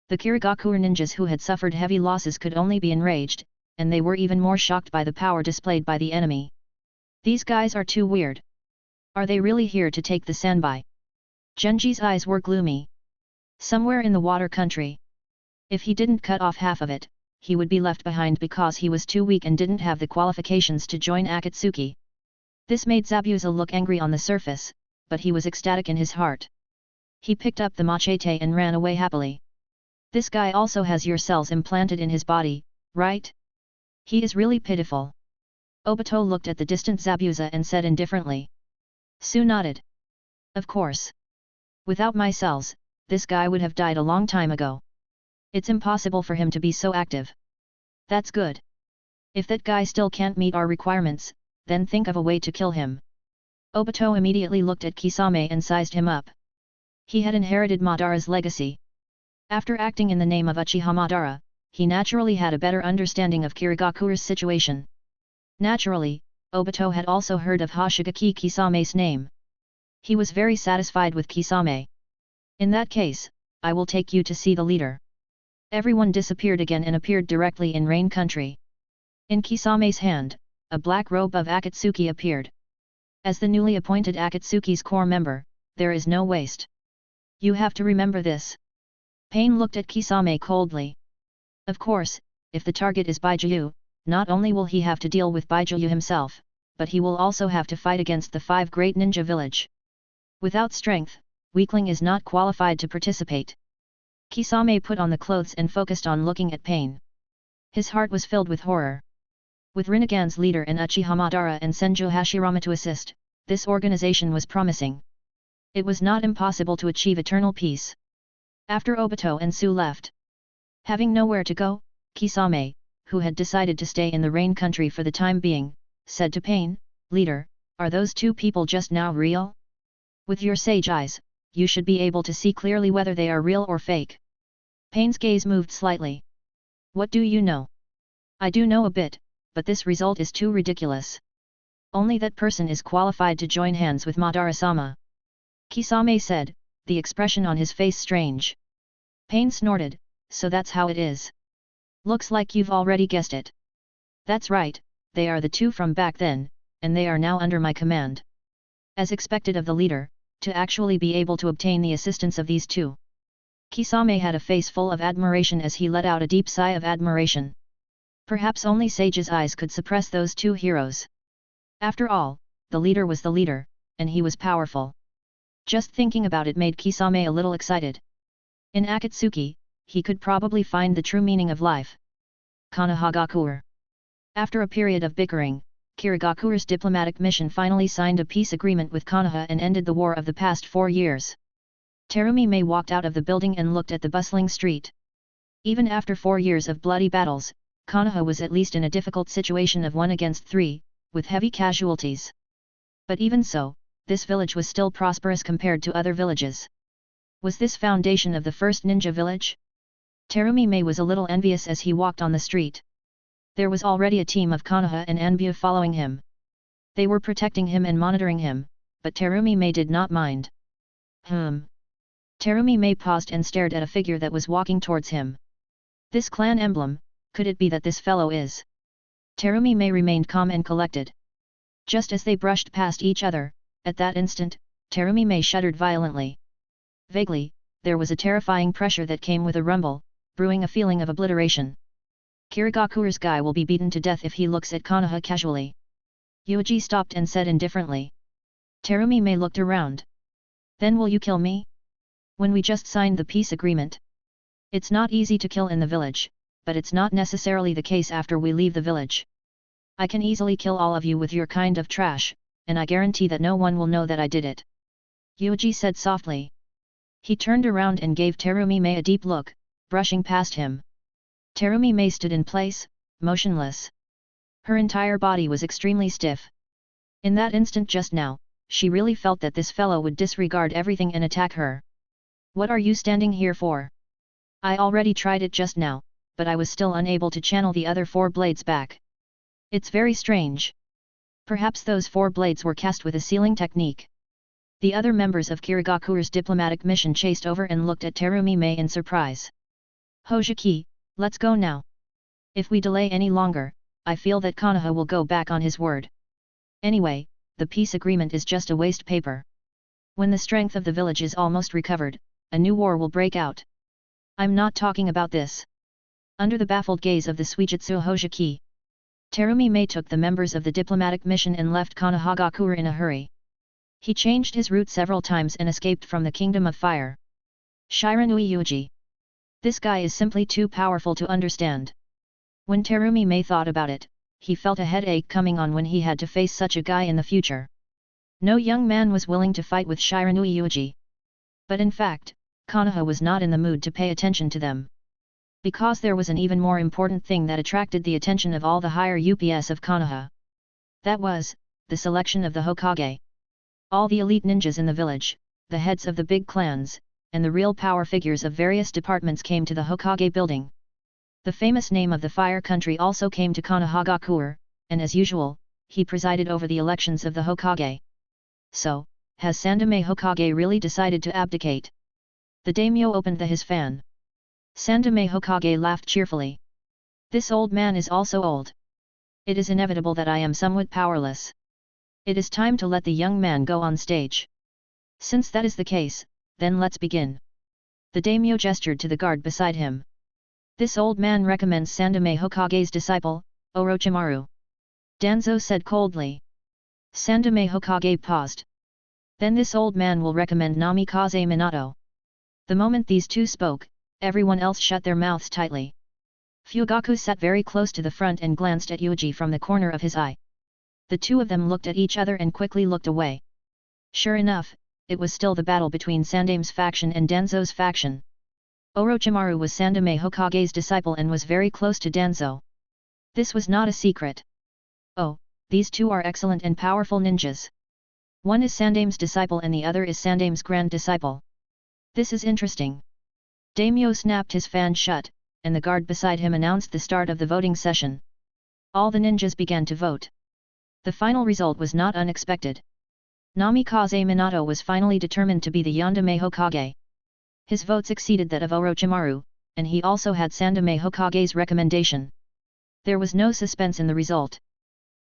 The Kirigakure ninjas who had suffered heavy losses could only be enraged, and they were even more shocked by the power displayed by the enemy. These guys are too weird. Are they really here to take the Sanbai? Genji's eyes were gloomy. Somewhere in the water country. If he didn't cut off half of it, he would be left behind because he was too weak and didn't have the qualifications to join Akatsuki. This made Zabuza look angry on the surface, but he was ecstatic in his heart. He picked up the machete and ran away happily. This guy also has your cells implanted in his body, right? He is really pitiful. Obito looked at the distant Zabuza and said indifferently. Su nodded. Of course. Without my cells, this guy would have died a long time ago. It's impossible for him to be so active. That's good. If that guy still can't meet our requirements, then think of a way to kill him. Obito immediately looked at Kisame and sized him up. He had inherited Madara's legacy. After acting in the name of Uchiha Madara, he naturally had a better understanding of Kirigakure's situation. Naturally, Obito had also heard of Hoshigaki Kisame's name. He was very satisfied with Kisame. In that case, I will take you to see the leader. Everyone disappeared again and appeared directly in Rain Country. In Kisame's hand, a black robe of Akatsuki appeared. As the newly appointed Akatsuki's core member, there is no waste. You have to remember this. Pain looked at Kisame coldly. Of course, if the target is Bijuu, not only will he have to deal with Bijuu himself, but he will also have to fight against the 5 great ninja village. Without strength, weakling is not qualified to participate. Kisame put on the clothes and focused on looking at Pain. His heart was filled with horror. With Rinnegan's leader and Uchiha Madara and Senju Hashirama to assist, this organization was promising. It was not impossible to achieve eternal peace. After Obito and Su left, having nowhere to go, Kisame, who had decided to stay in the Rain Country for the time being, said to Pain, Leader, are those 2 people just now real? With your sage eyes, you should be able to see clearly whether they are real or fake. Pain's gaze moved slightly. What do you know? I do know a bit, but this result is too ridiculous. Only that person is qualified to join hands with Madara-sama. Kisame said, the expression on his face strange. Pain snorted, so that's how it is. Looks like you've already guessed it. That's right, they are the 2 from back then, and they are now under my command. As expected of the leader, to actually be able to obtain the assistance of these 2. Kisame had a face full of admiration as he let out a deep sigh of admiration. Perhaps only Sage's eyes could suppress those 2 heroes. After all, the leader was the leader, and he was powerful. Just thinking about it made Kisame a little excited. In Akatsuki, he could probably find the true meaning of life. Konoha. After a period of bickering, Kirigakure's diplomatic mission finally signed a peace agreement with Konoha and ended the war of the past 4 years. Terumi May walked out of the building and looked at the bustling street. Even after 4 years of bloody battles, Konoha was at least in a difficult situation of 1 against 3, with heavy casualties. But even so, this village was still prosperous compared to other villages. Was this foundation of the first ninja village? Terumi May was a little envious as he walked on the street. There was already a team of Konoha and Anbu following him. They were protecting him and monitoring him, but Terumi May did not mind. Terumi May paused and stared at a figure that was walking towards him. This clan emblem, could it be that this fellow is? Terumi May remained calm and collected. Just as they brushed past each other, at that instant, Terumi May shuddered violently. Vaguely, there was a terrifying pressure that came with a rumble, brewing a feeling of obliteration. Kirigakure's guy will be beaten to death if he looks at Konoha casually. Yuuji stopped and said indifferently. Terumi May looked around. Then will you kill me? When we just signed the peace agreement? It's not easy to kill in the village, but it's not necessarily the case after we leave the village. I can easily kill all of you with your kind of trash, and I guarantee that no one will know that I did it. Yuuji said softly. He turned around and gave Terumi May a deep look, brushing past him. Terumi Mei stood in place, motionless. Her entire body was extremely stiff. In that instant just now, she really felt that this fellow would disregard everything and attack her. What are you standing here for? I already tried it just now, but I was still unable to channel the other 4 blades back. It's very strange. Perhaps those 4 blades were cast with a sealing technique. The other members of Kirigakuru's diplomatic mission chased over and looked at Terumi Mei in surprise. Hojiki, let's go now. If we delay any longer, I feel that Konoha will go back on his word. Anyway, the peace agreement is just a waste paper. When the strength of the village is almost recovered, a new war will break out. I'm not talking about this. Under the baffled gaze of the Suijutsu Hojiki, Terumi Mei took the members of the diplomatic mission and left Konohagakure in a hurry. He changed his route several times and escaped from the Kingdom of Fire. Shiranui Yuuji. This guy is simply too powerful to understand. When Terumi Mei thought about it, he felt a headache coming on when he had to face such a guy in the future. No young man was willing to fight with Shiranui Yuuji. But in fact, Konoha was not in the mood to pay attention to them. Because there was an even more important thing that attracted the attention of all the higher UPS of Konoha. That was, the selection of the Hokage. All the elite ninjas in the village, the heads of the big clans, and the real power figures of various departments came to the Hokage building. The famous name of the Fire Country also came to Konohagakure, and as usual, he presided over the elections of the Hokage. So, has Sandaime Hokage really decided to abdicate? The daimyo opened his fan. Sandaime Hokage laughed cheerfully. This old man is also old. It is inevitable that I am somewhat powerless. It is time to let the young man go on stage. Since that is the case, then let's begin. The daimyo gestured to the guard beside him. This old man recommends Sandaime Hokage's disciple, Orochimaru. Danzo said coldly. Sandaime Hokage paused. Then this old man will recommend Namikaze Minato. The moment these two spoke, everyone else shut their mouths tightly. Fugaku sat very close to the front and glanced at Yuuji from the corner of his eye. The two of them looked at each other and quickly looked away. Sure enough, it was still the battle between Sandaime's faction and Danzo's faction. Orochimaru was Sandaime Hokage's disciple and was very close to Danzo. This was not a secret. Oh, these two are excellent and powerful ninjas. One is Sandaime's disciple and the other is Sandaime's grand disciple. This is interesting. Daimyo snapped his fan shut, and the guard beside him announced the start of the voting session. All the ninjas began to vote. The final result was not unexpected. Namikaze Minato was finally determined to be the Yondaime Hokage. His votes exceeded that of Orochimaru, and he also had Sandaime Hokage's recommendation. There was no suspense in the result.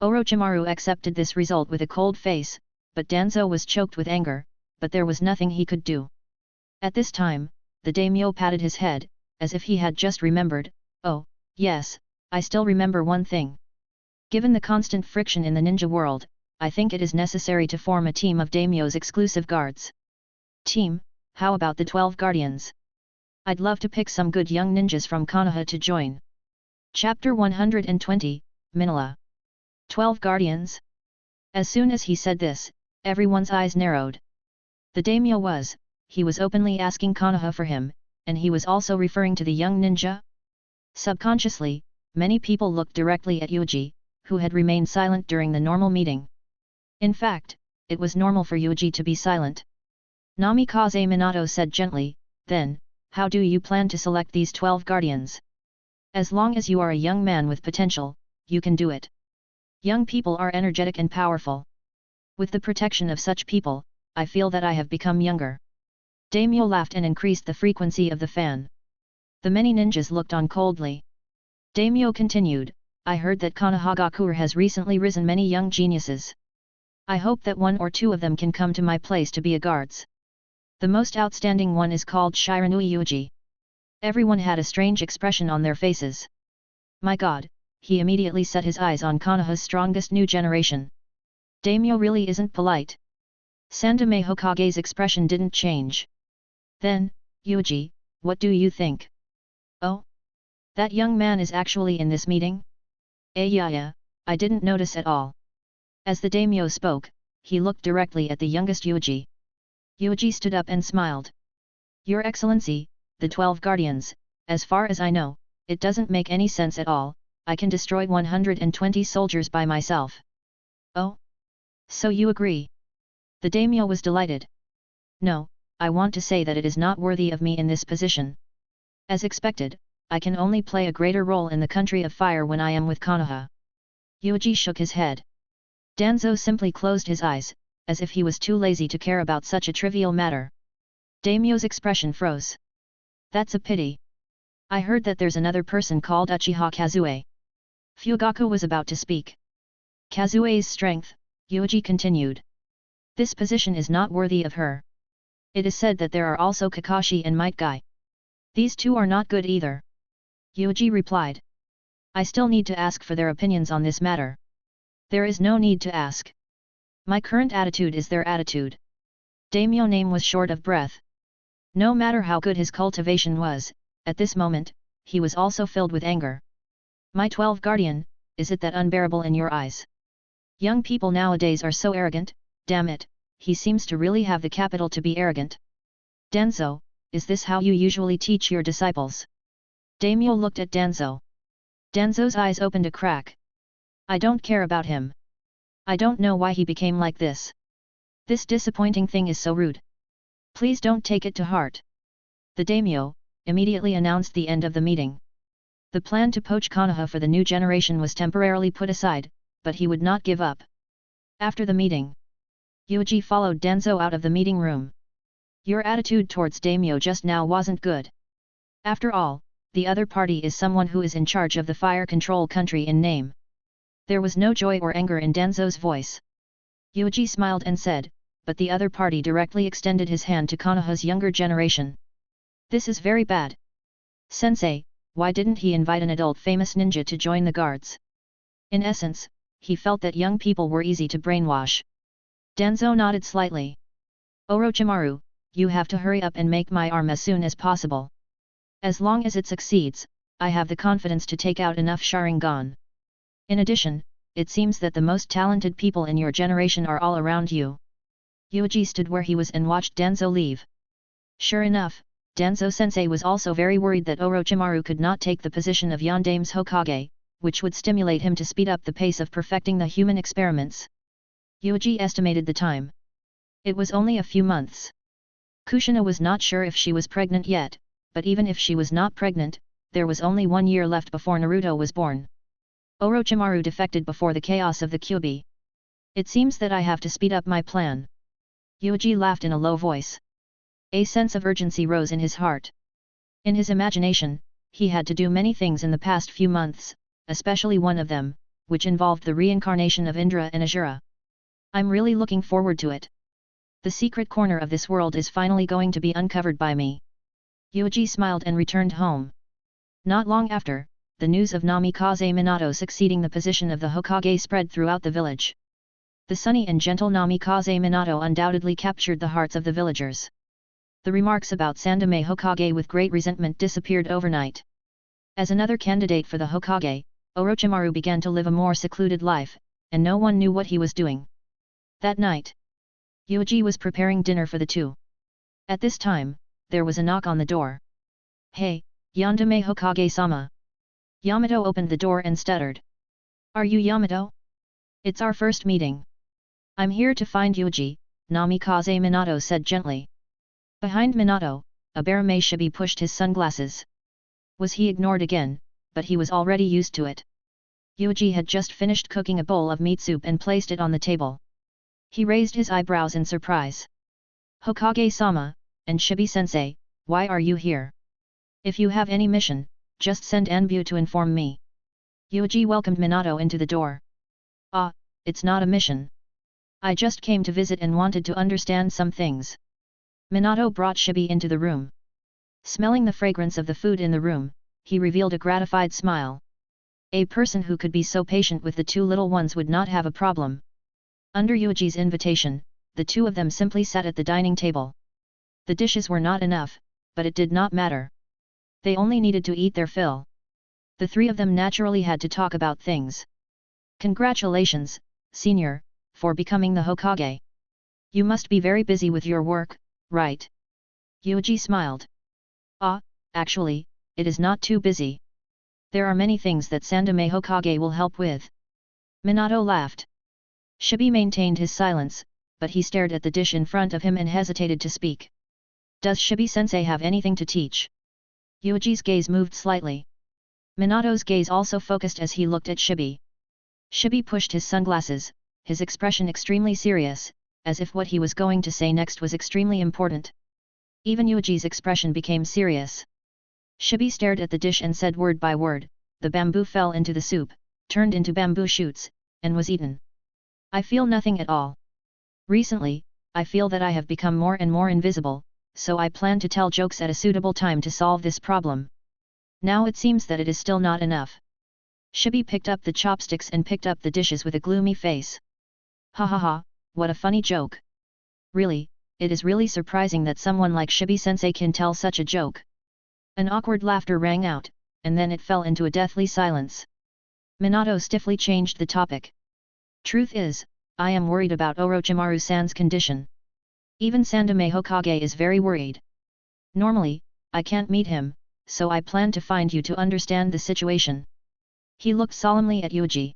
Orochimaru accepted this result with a cold face, but Danzo was choked with anger, but there was nothing he could do. At this time, the daimyo patted his head, as if he had just remembered, oh, yes, I still remember one thing. Given the constant friction in the ninja world, I think it is necessary to form a team of daimyo's exclusive guards. Team, how about the 12 guardians? I'd love to pick some good young ninjas from Konoha to join. Chapter 120, Minala. 12 guardians? As soon as he said this, everyone's eyes narrowed. The daimyo he was openly asking Konoha for him, and he was also referring to the young ninja? Subconsciously, many people looked directly at Yuuji, who had remained silent during the normal meeting. In fact, it was normal for Yuuji to be silent. Namikaze Minato said gently, then, how do you plan to select these 12 guardians? As long as you are a young man with potential, you can do it. Young people are energetic and powerful. With the protection of such people, I feel that I have become younger. Daimyo laughed and increased the frequency of the fan. The many ninjas looked on coldly. Daimyo continued, I heard that Konohagakure has recently risen many young geniuses. I hope that one or two of them can come to my place to be a guards. The most outstanding one is called Shiranui Yuuji. Everyone had a strange expression on their faces. My god, he immediately set his eyes on Konoha's strongest new generation. Daimyo really isn't polite. Sandaime Hokage's expression didn't change. Then, Yuuji, what do you think? Oh? That young man is actually in this meeting? Yeah, I didn't notice at all. As the daimyo spoke, he looked directly at the youngest Yuuji. Yuuji stood up and smiled. Your Excellency, the 12 guardians, as far as I know, it doesn't make any sense at all, I can destroy 120 soldiers by myself. Oh? So you agree? The daimyo was delighted. No, I want to say that it is not worthy of me in this position. As expected, I can only play a greater role in the country of fire when I am with Konoha. Yuuji shook his head. Danzo simply closed his eyes, as if he was too lazy to care about such a trivial matter. Daimyo's expression froze. That's a pity. I heard that there's another person called Uchiha Kazue. Fugaku was about to speak. Kazue's strength, Yuuji continued. This position is not worthy of her. It is said that there are also Kakashi and Might Guy. These two are not good either. Yuuji replied. I still need to ask for their opinions on this matter. There is no need to ask. My current attitude is their attitude. Daimyo name was short of breath. No matter how good his cultivation was, at this moment, he was also filled with anger. My 12 guardian, is it that unbearable in your eyes? Young people nowadays are so arrogant, damn it, he seems to really have the capital to be arrogant. Danzo, is this how you usually teach your disciples? Daimyo looked at Danzo. Danzo's eyes opened a crack. I don't care about him. I don't know why he became like this. This disappointing thing is so rude. Please don't take it to heart. The daimyo immediately announced the end of the meeting. The plan to poach Konoha for the new generation was temporarily put aside, but he would not give up. After the meeting, Yuuji followed Danzo out of the meeting room. Your attitude towards daimyo just now wasn't good. After all, the other party is someone who is in charge of the fire control country in name. There was no joy or anger in Danzo's voice. Yuuji smiled and said, but the other party directly extended his hand to Konoha's younger generation. This is very bad. Sensei, why didn't he invite an adult famous ninja to join the guards? In essence, he felt that young people were easy to brainwash. Danzo nodded slightly. Orochimaru, you have to hurry up and make my arm as soon as possible. As long as it succeeds, I have the confidence to take out enough Sharingan. In addition, it seems that the most talented people in your generation are all around you. Yuuji stood where he was and watched Danzo leave. Sure enough, Danzo-sensei was also very worried that Orochimaru could not take the position of Yandame's Hokage, which would stimulate him to speed up the pace of perfecting the human experiments. Yuuji estimated the time. It was only a few months. Kushina was not sure if she was pregnant yet, but even if she was not pregnant, there was only 1 year left before Naruto was born. Orochimaru defected before the chaos of the Kyuubi. It seems that I have to speed up my plan. Yuuji laughed in a low voice. A sense of urgency rose in his heart. In his imagination, he had to do many things in the past few months, especially one of them, which involved the reincarnation of Indra and Asura. I'm really looking forward to it. The secret corner of this world is finally going to be uncovered by me. Yuuji smiled and returned home. Not long after, the news of Namikaze Minato succeeding the position of the Hokage spread throughout the village. The sunny and gentle Namikaze Minato undoubtedly captured the hearts of the villagers. The remarks about Sandaime Hokage with great resentment disappeared overnight. As another candidate for the Hokage, Orochimaru began to live a more secluded life, and no one knew what he was doing. That night, Yuuji was preparing dinner for the two. At this time, there was a knock on the door. Hey, Yandame Hokage-sama. Yamato opened the door and stuttered. Are you Yamato? It's our first meeting. I'm here to find Yuuji, Namikaze Minato said gently. Behind Minato, a Barame Shibi pushed his sunglasses. Was he ignored again, but he was already used to it. Yuuji had just finished cooking a bowl of meat soup and placed it on the table. He raised his eyebrows in surprise. Hokage-sama, and Shibi-sensei, why are you here? If you have any mission, just send Anbu to inform me. Yuuji welcomed Minato into the door. Ah, it's not a mission. I just came to visit and wanted to understand some things. Minato brought Shibi into the room. Smelling the fragrance of the food in the room, he revealed a gratified smile. A person who could be so patient with the two little ones would not have a problem. Under Yuuji's invitation, the two of them simply sat at the dining table. The dishes were not enough, but it did not matter. They only needed to eat their fill. The three of them naturally had to talk about things. Congratulations, senior, for becoming the Hokage. You must be very busy with your work, right? Yuuji smiled. Ah, actually, it is not too busy. There are many things that Sandaime Hokage will help with. Minato laughed. Shibi maintained his silence, but he stared at the dish in front of him and hesitated to speak. Does Shibi-sensei have anything to teach? Yuuji's gaze moved slightly. Minato's gaze also focused as he looked at Shibi. Shibi pushed his sunglasses, his expression extremely serious, as if what he was going to say next was extremely important. Even Yuuji's expression became serious. Shibi stared at the dish and said word by word, the bamboo fell into the soup, turned into bamboo shoots, and was eaten. I feel nothing at all. Recently, I feel that I have become more and more invisible, so I plan to tell jokes at a suitable time to solve this problem. Now it seems that it is still not enough. Shibi picked up the chopsticks and picked up the dishes with a gloomy face. Ha ha ha, what a funny joke. Really, it is really surprising that someone like Shibi-sensei can tell such a joke. An awkward laughter rang out, and then it fell into a deathly silence. Minato stiffly changed the topic. Truth is, I am worried about Orochimaru-san's condition. Even Sandaime Hokage is very worried. Normally, I can't meet him, so I plan to find you to understand the situation. He looked solemnly at Yuuji.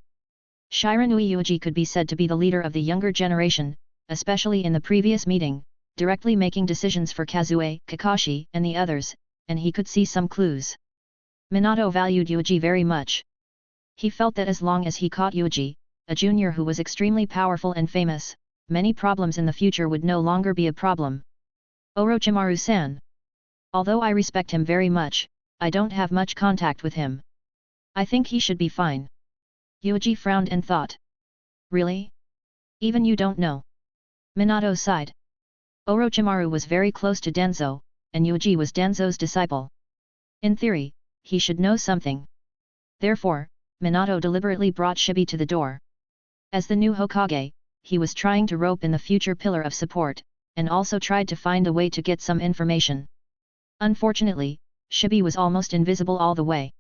Shiranui Yuuji could be said to be the leader of the younger generation, especially in the previous meeting, directly making decisions for Kazue, Kakashi, and the others, and he could see some clues. Minato valued Yuuji very much. He felt that as long as he caught Yuuji, a junior who was extremely powerful and famous, many problems in the future would no longer be a problem. Orochimaru-san. Although I respect him very much, I don't have much contact with him. I think he should be fine. Yuuji frowned and thought. Really? Even you don't know? Minato sighed. Orochimaru was very close to Danzo, and Yuuji was Danzo's disciple. In theory, he should know something. Therefore, Minato deliberately brought Shibi to the door. As the new Hokage, he was trying to rope in the future pillar of support, and also tried to find a way to get some information. Unfortunately, Shibi was almost invisible all the way.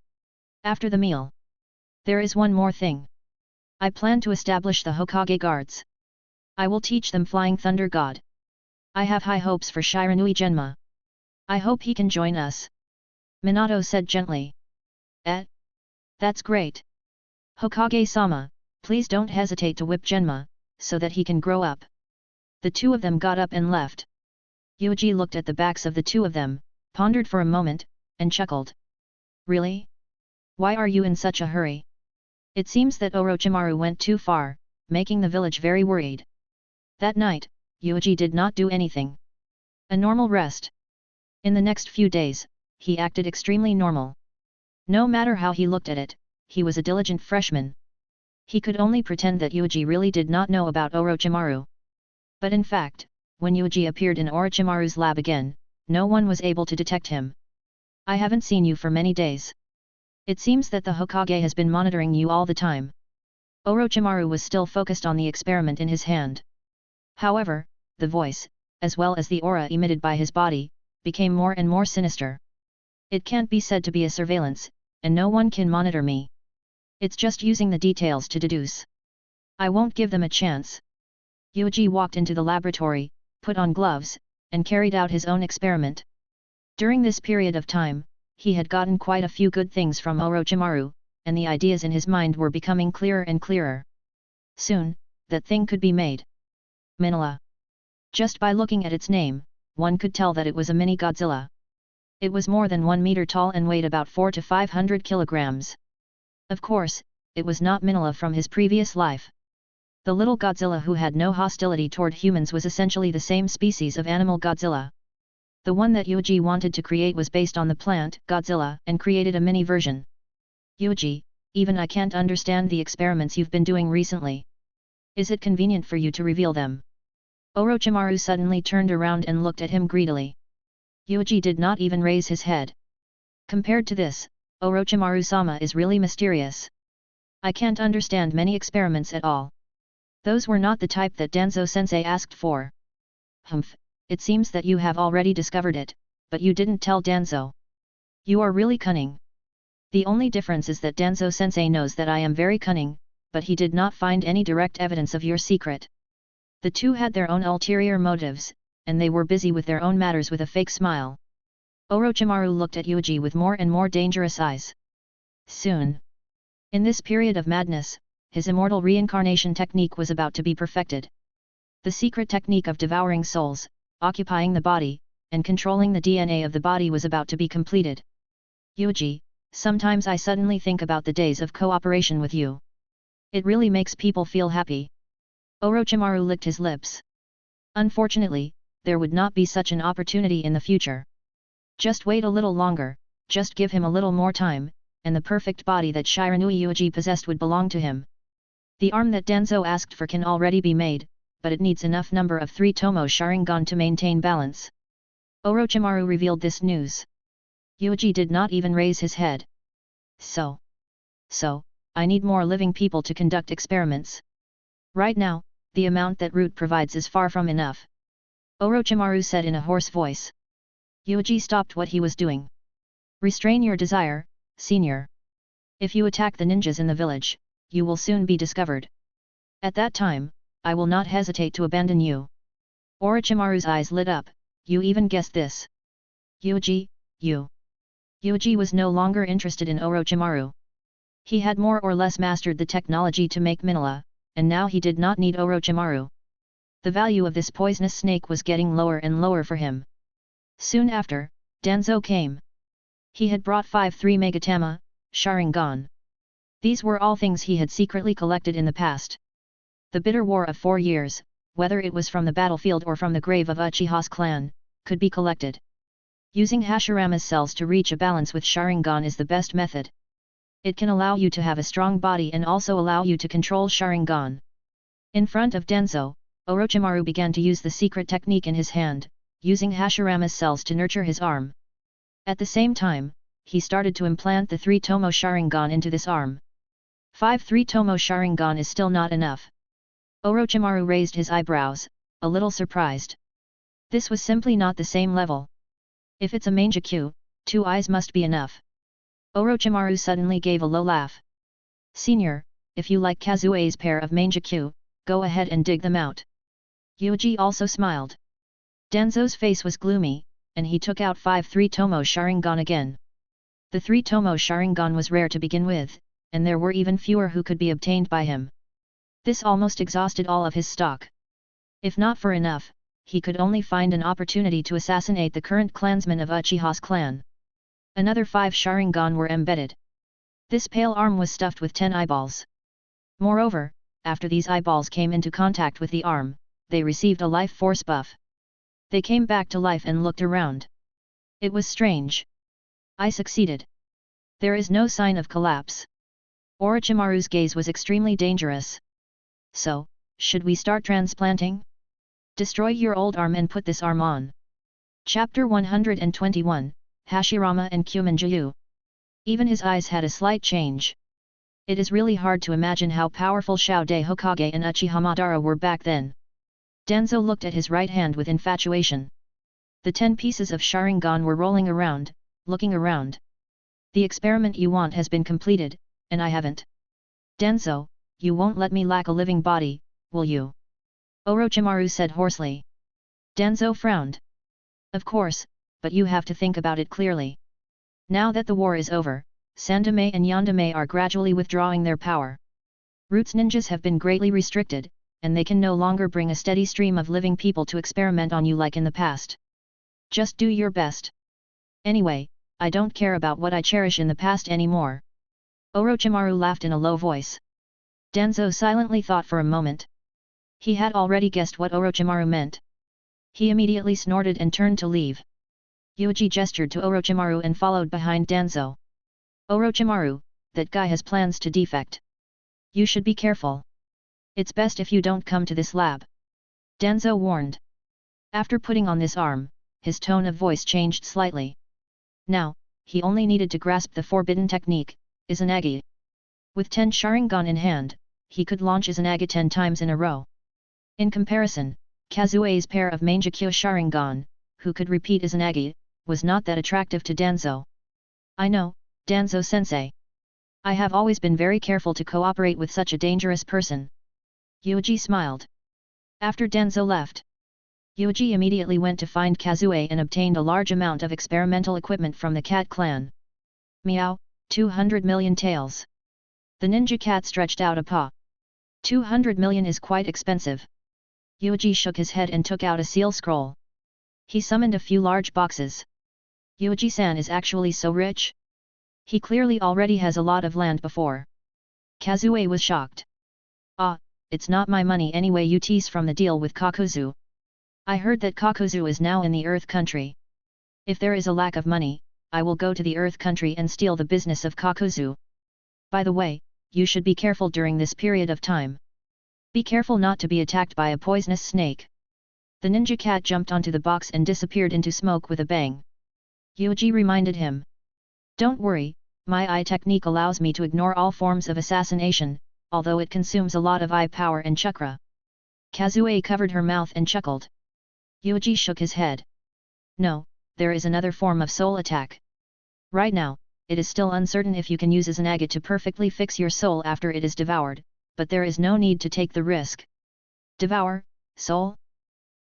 After the meal. There is one more thing. I plan to establish the Hokage guards. I will teach them Flying Thunder God. I have high hopes for Shiranui Genma. I hope he can join us. Minato said gently. That's great. Hokage-sama, please don't hesitate to whip Genma, so that he can grow up. The two of them got up and left. Yuuji looked at the backs of the two of them, pondered for a moment, and chuckled. Really? Why are you in such a hurry? It seems that Orochimaru went too far, making the village very worried. That night, Yuuji did not do anything. A normal rest. In the next few days, he acted extremely normal. No matter how he looked at it, he was a diligent freshman. He could only pretend that Yuuji really did not know about Orochimaru. But in fact, when Yuuji appeared in Orochimaru's lab again, no one was able to detect him. I haven't seen you for many days. It seems that the Hokage has been monitoring you all the time. Orochimaru was still focused on the experiment in his hand. However, the voice, as well as the aura emitted by his body, became more and more sinister. It can't be said to be a surveillance, and no one can monitor me. It's just using the details to deduce. I won't give them a chance. Yuuji walked into the laboratory, put on gloves, and carried out his own experiment. During this period of time, he had gotten quite a few good things from Orochimaru, and the ideas in his mind were becoming clearer and clearer. Soon, that thing could be made. Minilla. Just by looking at its name, one could tell that it was a mini Godzilla. It was more than 1 meter tall and weighed about 400 to 500 kilograms. Of course, it was not Minilla from his previous life. The little Godzilla who had no hostility toward humans was essentially the same species of animal Godzilla. The one that Yuuji wanted to create was based on the plant Godzilla and created a mini version. Yuuji, even I can't understand the experiments you've been doing recently. Is it convenient for you to reveal them? Orochimaru suddenly turned around and looked at him greedily. Yuuji did not even raise his head. Compared to this, Orochimaru-sama is really mysterious. I can't understand many experiments at all. Those were not the type that Danzo-sensei asked for. Humph, it seems that you have already discovered it, but you didn't tell Danzo. You are really cunning. The only difference is that Danzo-sensei knows that I am very cunning, but he did not find any direct evidence of your secret. The two had their own ulterior motives, and they were busy with their own matters with a fake smile. Orochimaru looked at Yuuji with more and more dangerous eyes. Soon. In this period of madness, his immortal reincarnation technique was about to be perfected. The secret technique of devouring souls, occupying the body, and controlling the DNA of the body was about to be completed. Yuuji, sometimes I suddenly think about the days of cooperation with you. It really makes people feel happy. Orochimaru licked his lips. Unfortunately, there would not be such an opportunity in the future. Just wait a little longer, just give him a little more time, and the perfect body that Shiranui Yuuji possessed would belong to him. The arm that Danzo asked for can already be made, but it needs enough number of 3 Tomo Sharingan to maintain balance. Orochimaru revealed this news. Yuuji did not even raise his head. So, I need more living people to conduct experiments. Right now, the amount that Root provides is far from enough. Orochimaru said in a hoarse voice. Yuuji stopped what he was doing. Restrain your desire, senior. If you attack the ninjas in the village, you will soon be discovered. At that time, I will not hesitate to abandon you. Orochimaru's eyes lit up. You even guessed this. Yuuji, you. Yuuji was no longer interested in Orochimaru. He had more or less mastered the technology to make Minilla, and now he did not need Orochimaru. The value of this poisonous snake was getting lower and lower for him. Soon after, Danzo came. He had brought 5-3 Megatama, Sharingan. These were all things he had secretly collected in the past. The bitter war of 4 years, whether it was from the battlefield or from the grave of Uchiha's clan, could be collected. Using Hashirama's cells to reach a balance with Sharingan is the best method. It can allow you to have a strong body and also allow you to control Sharingan. In front of Danzo, Orochimaru began to use the secret technique in his hand, using Hashirama's cells to nurture his arm. At the same time, he started to implant the 3 Tomo Sharingan into this arm. 5-3 Tomo Sharingan is still not enough. Orochimaru raised his eyebrows, a little surprised. This was simply not the same level. If it's a Mangekyou, 2 eyes must be enough. Orochimaru suddenly gave a low laugh. Senior, if you like Kazue's pair of Mangekyou, go ahead and dig them out. Yuuji also smiled. Danzo's face was gloomy, and he took out 5-3 Tomo Sharingan again. The 3 Tomo Sharingan was rare to begin with, and there were even fewer who could be obtained by him. This almost exhausted all of his stock. If not for enough, he could only find an opportunity to assassinate the current clansman of Uchiha's clan. Another 5 Sharingan were embedded. This pale arm was stuffed with 10 eyeballs. Moreover, after these eyeballs came into contact with the arm, they received a life force buff. They came back to life and looked around. It was strange. I succeeded. There is no sign of collapse. Orochimaru's gaze was extremely dangerous. So, should we start transplanting? Destroy your old arm and put this arm on. Chapter 121, Hashirama and Kumonjiu. Even his eyes had a slight change. It is really hard to imagine how powerful Shao-de Hokage and Uchiha Madara were back then. Danzo looked at his right hand with infatuation. The 10 pieces of Sharingan were rolling around, looking around. The experiment you want has been completed, and I haven't. Danzo, you won't let me lack a living body, will you? Orochimaru said hoarsely. Danzo frowned. Of course, but you have to think about it clearly. Now that the war is over, Sandame and Yandame are gradually withdrawing their power. Root's ninjas have been greatly restricted, and they can no longer bring a steady stream of living people to experiment on you like in the past. Just do your best. Anyway, I don't care about what I cherish in the past anymore. Orochimaru laughed in a low voice. Danzo silently thought for a moment. He had already guessed what Orochimaru meant. He immediately snorted and turned to leave. Yuuji gestured to Orochimaru and followed behind Danzo. Orochimaru, that guy has plans to defect. You should be careful. It's best if you don't come to this lab. Danzo warned. After putting on this arm, his tone of voice changed slightly. Now, he only needed to grasp the forbidden technique, Izanagi. With 10 Sharingan in hand, he could launch Izanagi 10 times in a row. In comparison, Kazue's pair of Mangekyou Sharingan, who could repeat Izanagi, was not that attractive to Danzo. I know, Danzo-sensei. I have always been very careful to cooperate with such a dangerous person. Yuuji smiled. After Danzo left, Yuuji immediately went to find Kazue and obtained a large amount of experimental equipment from the cat clan. Meow, 200 million taels. The ninja cat stretched out a paw. 200 million is quite expensive. Yuuji shook his head and took out a seal scroll. He summoned a few large boxes. Yuuji-san is actually so rich? He clearly already has a lot of land before. Kazue was shocked. Ah, it's not my money anyway. You tease from the deal with Kakuzu. I heard that Kakuzu is now in the Earth Country. If there is a lack of money, I will go to the Earth Country and steal the business of Kakuzu. By the way, you should be careful during this period of time. Be careful not to be attacked by a poisonous snake. The ninja cat jumped onto the box and disappeared into smoke with a bang. Yuuji reminded him. Don't worry, my eye technique allows me to ignore all forms of assassination, although it consumes a lot of eye power and chakra. Kazue covered her mouth and chuckled. Yuuji shook his head. No, there is another form of soul attack. Right now, it is still uncertain if you can use Izanagi to perfectly fix your soul after it is devoured, but there is no need to take the risk. Devour, soul?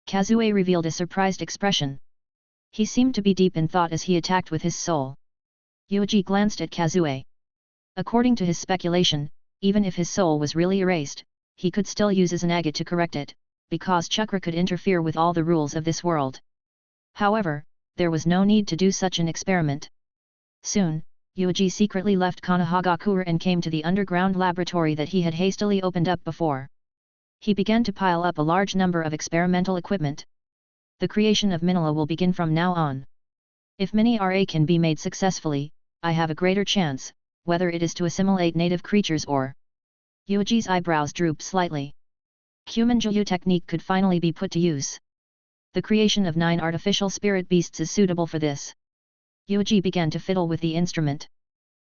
Kazue revealed a surprised expression. He seemed to be deep in thought as he attacked with his soul. Yuuji glanced at Kazue. According to his speculation, even if his soul was really erased, he could still use Izanagi to correct it, because chakra could interfere with all the rules of this world. However, there was no need to do such an experiment. Soon, Yuuji secretly left Konoha and came to the underground laboratory that he had hastily opened up before. He began to pile up a large number of experimental equipment. The creation of Minala will begin from now on. If Mini-Ra can be made successfully, I have a greater chance, whether it is to assimilate native creatures or... Yuuji's eyebrows drooped slightly. Kuminjuyu technique could finally be put to use. The creation of 9 artificial spirit beasts is suitable for this. Yuuji began to fiddle with the instrument.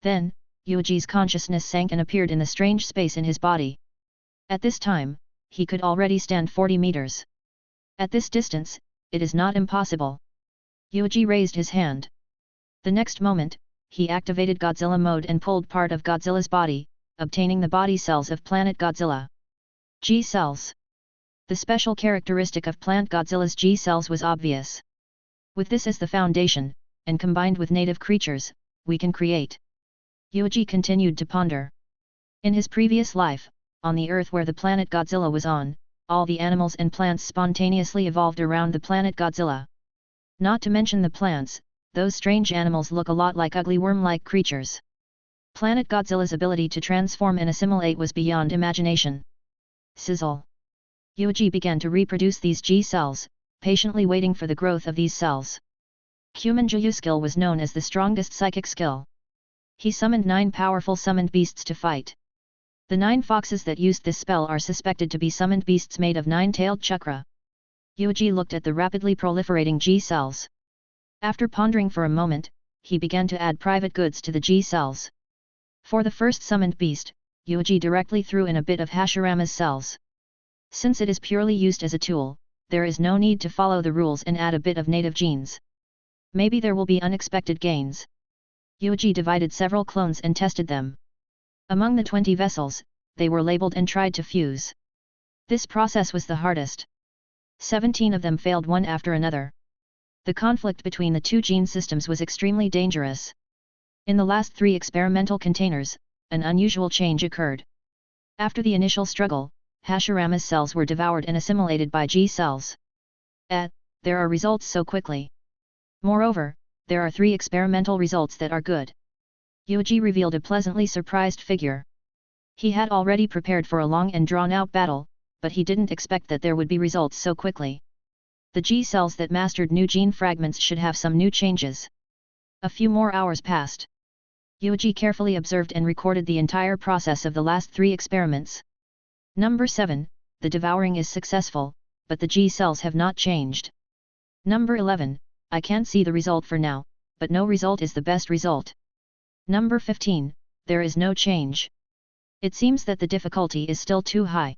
Then, Yuuji's consciousness sank and appeared in the strange space in his body. At this time, he could already stand 40 meters. At this distance, it is not impossible. Yuuji raised his hand. The next moment, he activated Godzilla mode and pulled part of Godzilla's body, obtaining the body cells of planet Godzilla. G cells. The special characteristic of plant Godzilla's G cells was obvious. With this as the foundation, and combined with native creatures, we can create. Yuuji continued to ponder. In his previous life, on the Earth where the planet Godzilla was on, all the animals and plants spontaneously evolved around the planet Godzilla. Not to mention the plants, those strange animals look a lot like ugly worm-like creatures. Planet Godzilla's ability to transform and assimilate was beyond imagination. Sizzle. Yuuji began to reproduce these G cells, patiently waiting for the growth of these cells. Kuminjuyu skill was known as the strongest psychic skill. He summoned 9 powerful summoned beasts to fight. The 9 foxes that used this spell are suspected to be summoned beasts made of 9-tailed chakra. Yuuji looked at the rapidly proliferating G cells. After pondering for a moment, he began to add private goods to the G cells. For the first summoned beast, Yuuji directly threw in a bit of Hashirama's cells. Since it is purely used as a tool, there is no need to follow the rules and add a bit of native genes. Maybe there will be unexpected gains. Yuuji divided several clones and tested them. Among the 20 vessels, they were labeled and tried to fuse. This process was the hardest. 17 of them failed one after another. The conflict between the 2 gene systems was extremely dangerous. In the last 3 experimental containers, an unusual change occurred. After the initial struggle, Hashirama's cells were devoured and assimilated by G cells. There are results so quickly. Moreover, there are 3 experimental results that are good. Yuuji revealed a pleasantly surprised figure. He had already prepared for a long and drawn-out battle, but he didn't expect that there would be results so quickly. The G cells that mastered new gene fragments should have some new changes. A few more hours passed. Yuuji carefully observed and recorded the entire process of the last 3 experiments. Number 7, the devouring is successful, but the G cells have not changed. Number 11, I can't see the result for now, but no result is the best result. Number 15, there is no change. It seems that the difficulty is still too high.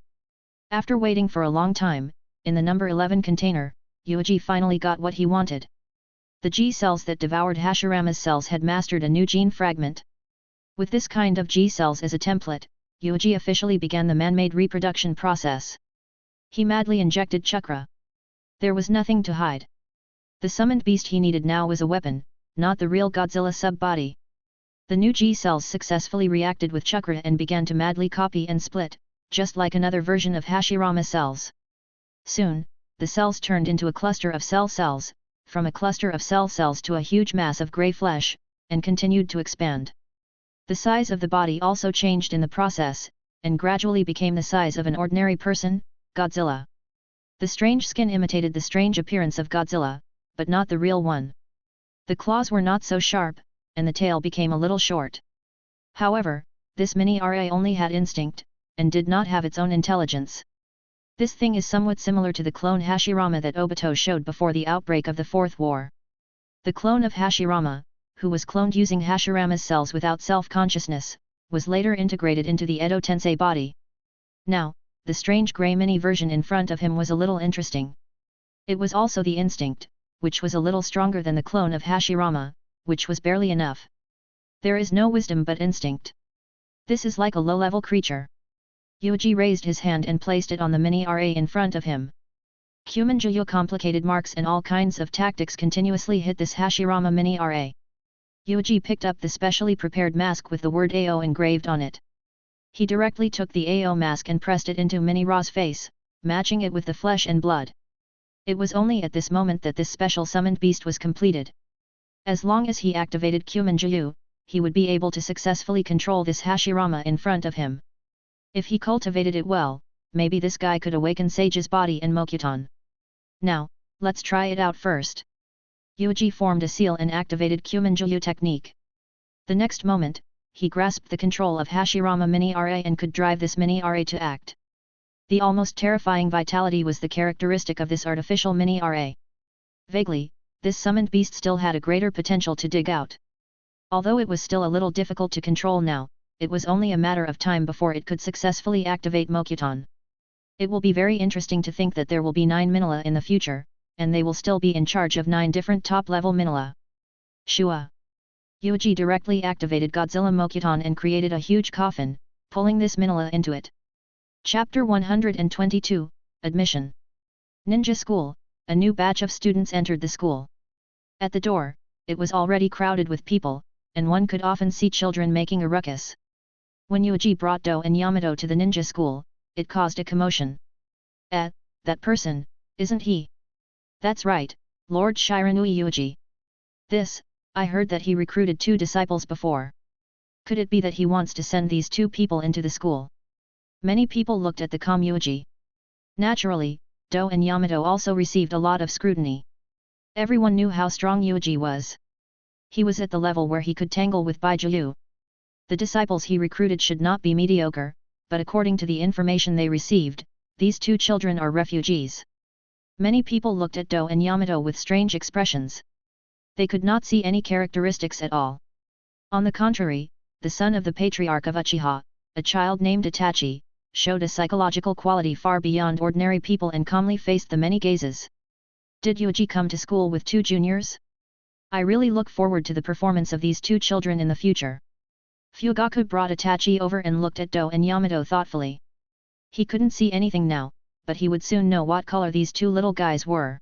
After waiting for a long time, in the number 11 container, Yuuji finally got what he wanted. The G cells that devoured Hashirama's cells had mastered a new gene fragment. With this kind of G cells as a template, Yuuji officially began the man-made reproduction process. He madly injected chakra. There was nothing to hide. The summoned beast he needed now was a weapon, not the real Godzilla sub-body. The new G cells successfully reacted with chakra and began to madly copy and split, just like another version of Hashirama cells. Soon, the cells turned into a cluster of cells, from a cluster of cells to a huge mass of grey flesh, and continued to expand. The size of the body also changed in the process, and gradually became the size of an ordinary person, Godzilla. The strange skin imitated the strange appearance of Godzilla, but not the real one. The claws were not so sharp, and the tail became a little short. However, this mini RA only had instinct, and did not have its own intelligence. This thing is somewhat similar to the clone Hashirama that Obito showed before the outbreak of the Fourth War. The clone of Hashirama, who was cloned using Hashirama's cells without self-consciousness, was later integrated into the Edo Tensei body. Now, the strange grey mini version in front of him was a little interesting. It was also the instinct, which was a little stronger than the clone of Hashirama, which was barely enough. There is no wisdom but instinct. This is like a low-level creature. Yuuji raised his hand and placed it on the mini RA in front of him. Kumonjuyo complicated marks and all kinds of tactics continuously hit this Hashirama mini RA. Yuuji picked up the specially prepared mask with the word AO engraved on it. He directly took the AO mask and pressed it into Mini Ra's face, matching it with the flesh and blood. It was only at this moment that this special summoned beast was completed. As long as he activated Kumonjuyo, he would be able to successfully control this Hashirama in front of him. If he cultivated it well, maybe this guy could awaken Sage's body and Mokuton. Now, let's try it out first. Yuuji formed a seal and activated Kumonjuyo technique. The next moment, he grasped the control of Hashirama Mini RA and could drive this Mini RA to act. The almost terrifying vitality was the characteristic of this artificial Mini RA. Vaguely, this summoned beast still had a greater potential to dig out. Although it was still a little difficult to control now, it was only a matter of time before it could successfully activate Mokuton. It will be very interesting to think that there will be 9 Minilla in the future, and they will still be in charge of 9 different top-level Minilla. Shua. Yuuji directly activated Godzilla Mokuton and created a huge coffin, pulling this Minilla into it. Chapter 122, Admission. Ninja School, a new batch of students entered the school. At the door, it was already crowded with people, and one could often see children making a ruckus. When Yuuji brought Do and Yamato to the ninja school, it caused a commotion. That person, isn't he? That's right, Lord Shiranui Yuuji. I heard that he recruited 2 disciples before. Could it be that he wants to send these 2 people into the school? Many people looked at the calm Yuuji. Naturally, Do and Yamato also received a lot of scrutiny. Everyone knew how strong Yuuji was. He was at the level where he could tangle with Bijuu. The disciples he recruited should not be mediocre, but according to the information they received, these 2 children are refugees. Many people looked at Do and Yamato with strange expressions. They could not see any characteristics at all. On the contrary, the son of the patriarch of Uchiha, a child named Itachi, showed a psychological quality far beyond ordinary people and calmly faced the many gazes. Did Yuuji come to school with 2 juniors? I really look forward to the performance of these 2 children in the future. Fugaku brought Itachi over and looked at Do and Yamato thoughtfully. He couldn't see anything now, but he would soon know what color these 2 little guys were.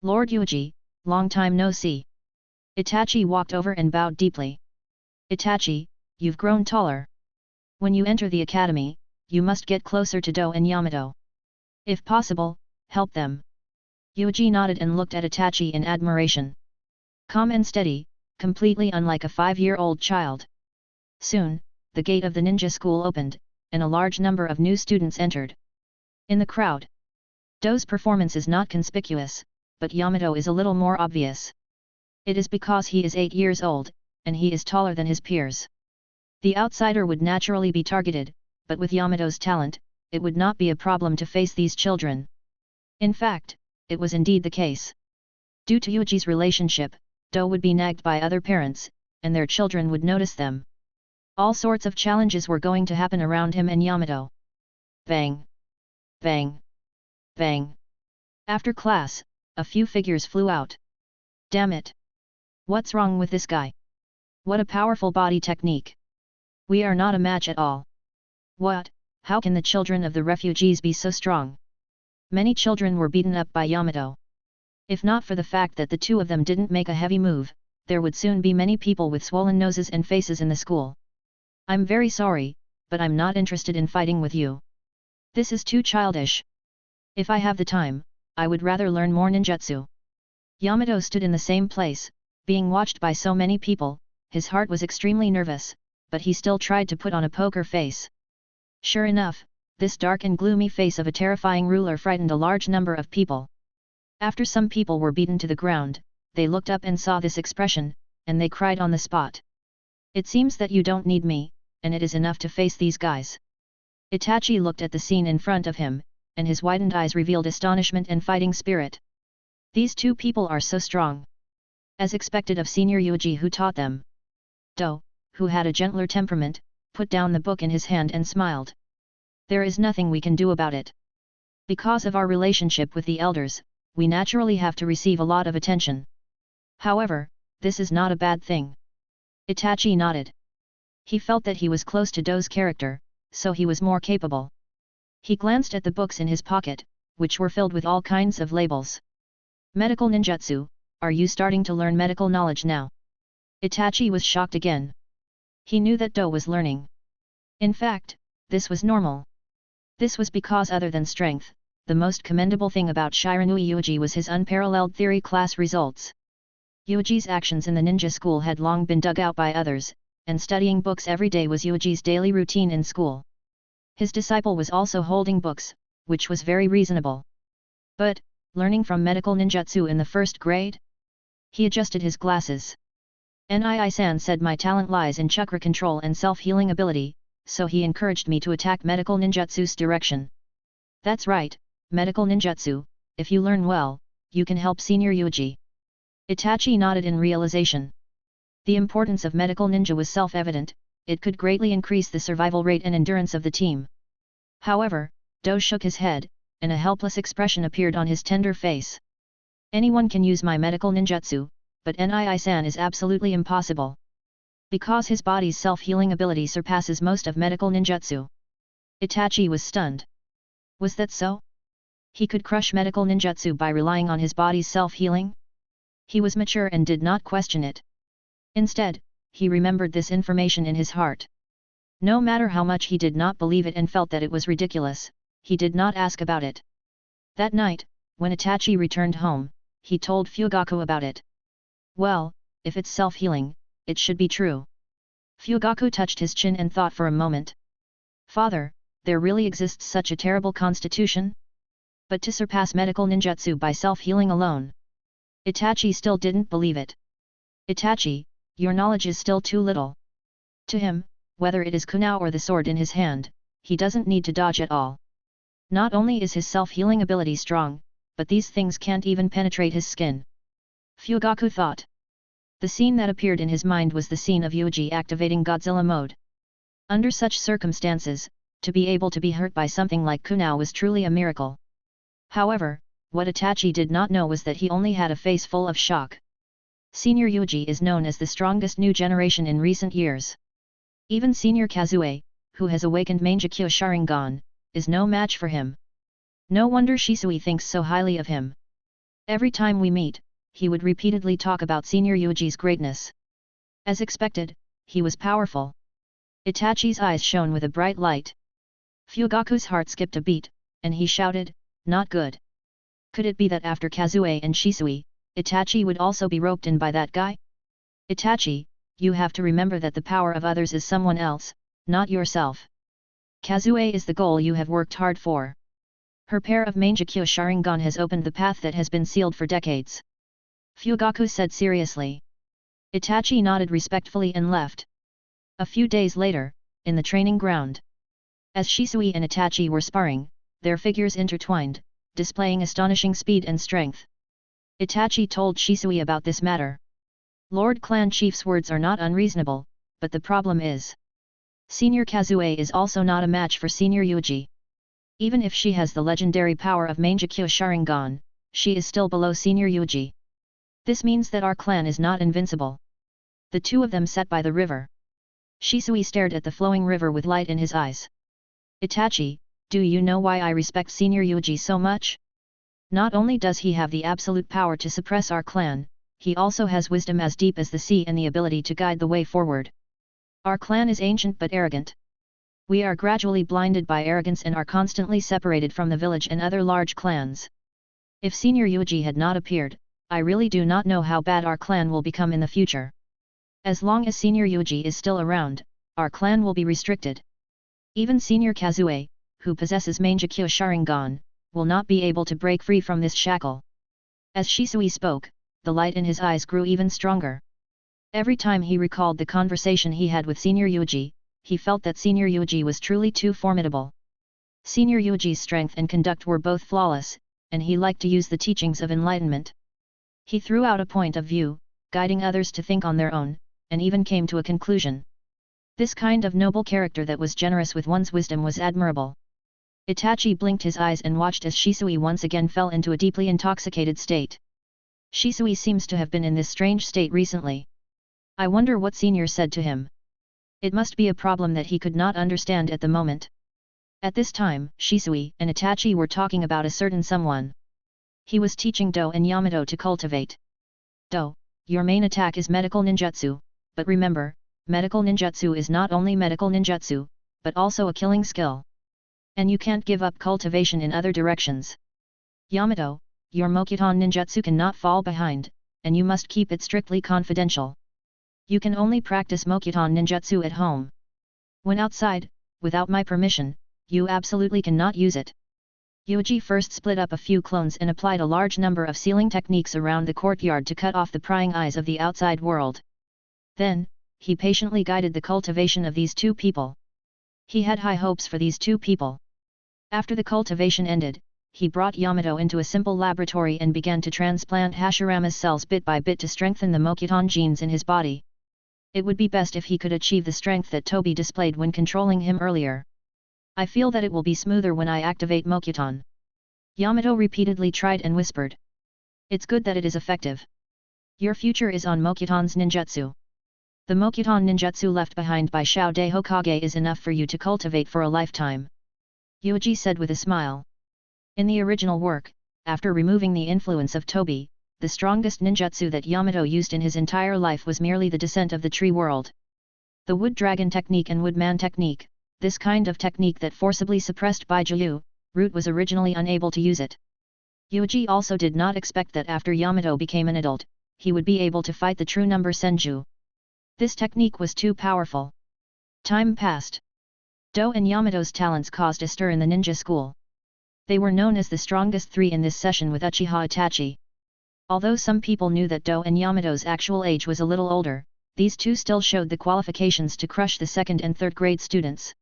Lord Yuuji, long time no see. Itachi walked over and bowed deeply. Itachi, you've grown taller. When you enter the academy, you must get closer to Do and Yamato. If possible, help them. Yuuji nodded and looked at Itachi in admiration. Calm and steady, completely unlike a 5-year-old child. Soon, the gate of the ninja school opened, and a large number of new students entered. In the crowd, Do's performance is not conspicuous, but Yamato is a little more obvious. It is because he is 8 years old, and he is taller than his peers. The outsider would naturally be targeted, but with Yamato's talent, it would not be a problem to face these children. In fact, it was indeed the case. Due to Yuuji's relationship, Do would be nagged by other parents, and their children would notice them. All sorts of challenges were going to happen around him and Yamato. Bang! Bang! Bang! After class, a few figures flew out. Damn it! What's wrong with this guy? What a powerful body technique! We are not a match at all. What? How can the children of the refugees be so strong? Many children were beaten up by Yamato. If not for the fact that the 2 of them didn't make a heavy move, there would soon be many people with swollen noses and faces in the school. I'm very sorry, but I'm not interested in fighting with you. This is too childish. If I have the time, I would rather learn more ninjutsu. Yamato stood in the same place, being watched by so many people. His heart was extremely nervous, but he still tried to put on a poker face. Sure enough, this dark and gloomy face of a terrifying ruler frightened a large number of people. After some people were beaten to the ground, they looked up and saw this expression, and they cried on the spot. It seems that you don't need me, and it is enough to face these guys. Itachi looked at the scene in front of him, and his widened eyes revealed astonishment and fighting spirit. These two people are so strong. As expected of Senior Yuuji who taught them. Do, who had a gentler temperament, put down the book in his hand and smiled. There is nothing we can do about it. Because of our relationship with the elders, we naturally have to receive a lot of attention. However, this is not a bad thing. Itachi nodded. He felt that he was close to Do's character, so he was more capable. He glanced at the books in his pocket, which were filled with all kinds of labels. Medical ninjutsu, are you starting to learn medical knowledge now? Itachi was shocked again. He knew that Do was learning. In fact, this was normal. This was because other than strength, the most commendable thing about Shiranui Yuuji was his unparalleled theory class results. Yuuji's actions in the ninja school had long been dug out by others, and studying books every day was Yuuji's daily routine in school. His disciple was also holding books, which was very reasonable. But, learning from medical ninjutsu in the first grade? He adjusted his glasses. Nii-san said my talent lies in chakra control and self-healing ability, so he encouraged me to attack medical ninjutsu's direction. That's right, medical ninjutsu, if you learn well, you can help Senior Yuuji. Itachi nodded in realization. The importance of medical ninja was self-evident, it could greatly increase the survival rate and endurance of the team. However, Do shook his head, and a helpless expression appeared on his tender face. Anyone can use my medical ninjutsu, but Nii-san is absolutely impossible. Because his body's self-healing ability surpasses most of medical ninjutsu. Itachi was stunned. Was that so? He could crush medical ninjutsu by relying on his body's self-healing? He was mature and did not question it. Instead, he remembered this information in his heart. No matter how much he did not believe it and felt that it was ridiculous, he did not ask about it. That night, when Itachi returned home, he told Fugaku about it. Well, if it's self-healing, it should be true. Fugaku touched his chin and thought for a moment. Father, there really exists such a terrible constitution? But to surpass medical ninjutsu by self-healing alone? Itachi still didn't believe it. Itachi, your knowledge is still too little. To him, whether it is kunai or the sword in his hand, he doesn't need to dodge at all. Not only is his self-healing ability strong, but these things can't even penetrate his skin. Fugaku thought. The scene that appeared in his mind was the scene of Yuuji activating Godzilla mode. Under such circumstances, to be able to be hurt by something like kunai was truly a miracle. However, what Itachi did not know was that he only had a face full of shock. Senior Yuuji is known as the strongest new generation in recent years. Even Senior Kazue, who has awakened Mangekyo Sharingan, is no match for him. No wonder Shisui thinks so highly of him. Every time we meet, he would repeatedly talk about Senior Yuuji's greatness. As expected, he was powerful. Itachi's eyes shone with a bright light. Fugaku's heart skipped a beat, and he shouted, "Not good." Could it be that after Kazue and Shisui, Itachi would also be roped in by that guy? Itachi, you have to remember that the power of others is someone else, not yourself. Kazue is the goal you have worked hard for. Her pair of Mangekyo Sharingan has opened the path that has been sealed for decades. Fugaku said seriously. Itachi nodded respectfully and left. A few days later, in the training ground. As Shisui and Itachi were sparring, their figures intertwined, displaying astonishing speed and strength. Itachi told Shisui about this matter. Lord Clan Chief's words are not unreasonable, but the problem is. Senior Kazue is also not a match for Senior Yuuji. Even if she has the legendary power of Mangekyo Sharingan, she is still below Senior Yuuji. This means that our clan is not invincible. The two of them sat by the river. Shisui stared at the flowing river with light in his eyes. Itachi, do you know why I respect Senior Yuuji so much? Not only does he have the absolute power to suppress our clan, he also has wisdom as deep as the sea and the ability to guide the way forward. Our clan is ancient but arrogant. We are gradually blinded by arrogance and are constantly separated from the village and other large clans. If Senior Yuuji had not appeared, I really do not know how bad our clan will become in the future. As long as Senior Yuuji is still around, our clan will be restricted. Even Senior Kazue, who possesses Mangekyo Sharingan, will not be able to break free from this shackle. As Shisui spoke, the light in his eyes grew even stronger. Every time he recalled the conversation he had with Senior Yuuji, he felt that Senior Yuuji was truly too formidable. Senior Yuuji's strength and conduct were both flawless, and he liked to use the teachings of enlightenment. He threw out a point of view, guiding others to think on their own, and even came to a conclusion. This kind of noble character that was generous with one's wisdom was admirable. Itachi blinked his eyes and watched as Shisui once again fell into a deeply intoxicated state. Shisui seems to have been in this strange state recently. I wonder what Senior said to him. It must be a problem that he could not understand at the moment. At this time, Shisui and Itachi were talking about a certain someone. He was teaching Do and Yamato to cultivate. Do, your main attack is medical ninjutsu, but remember, medical ninjutsu is not only medical ninjutsu, but also a killing skill. And you can't give up cultivation in other directions. Yamato, your Mokuton ninjutsu cannot fall behind, and you must keep it strictly confidential. You can only practice Mokuton ninjutsu at home. When outside, without my permission, you absolutely cannot use it. Yuuji first split up a few clones and applied a large number of sealing techniques around the courtyard to cut off the prying eyes of the outside world. Then, he patiently guided the cultivation of these two people. He had high hopes for these two people. After the cultivation ended, he brought Yamato into a simple laboratory and began to transplant Hashirama's cells bit by bit to strengthen the Mokuton genes in his body. It would be best if he could achieve the strength that Toby displayed when controlling him earlier. I feel that it will be smoother when I activate Mokuton. Yamato repeatedly tried and whispered. It's good that it is effective. Your future is on Mokuton's ninjutsu. The Mokuton ninjutsu left behind by Shao De Hokage is enough for you to cultivate for a lifetime. Yuuji said with a smile. In the original work, after removing the influence of Toby, the strongest ninjutsu that Yamato used in his entire life was merely the descent of the tree world. The wood dragon technique and woodman technique, this kind of technique that forcibly suppressed Bijuu, Root was originally unable to use it. Yuuji also did not expect that after Yamato became an adult, he would be able to fight the true number Senju. This technique was too powerful. Time passed. Do and Yamato's talents caused a stir in the ninja school. They were known as the strongest three in this session with Uchiha Itachi. Although some people knew that Do and Yamato's actual age was a little older, these two still showed the qualifications to crush the second and third grade students.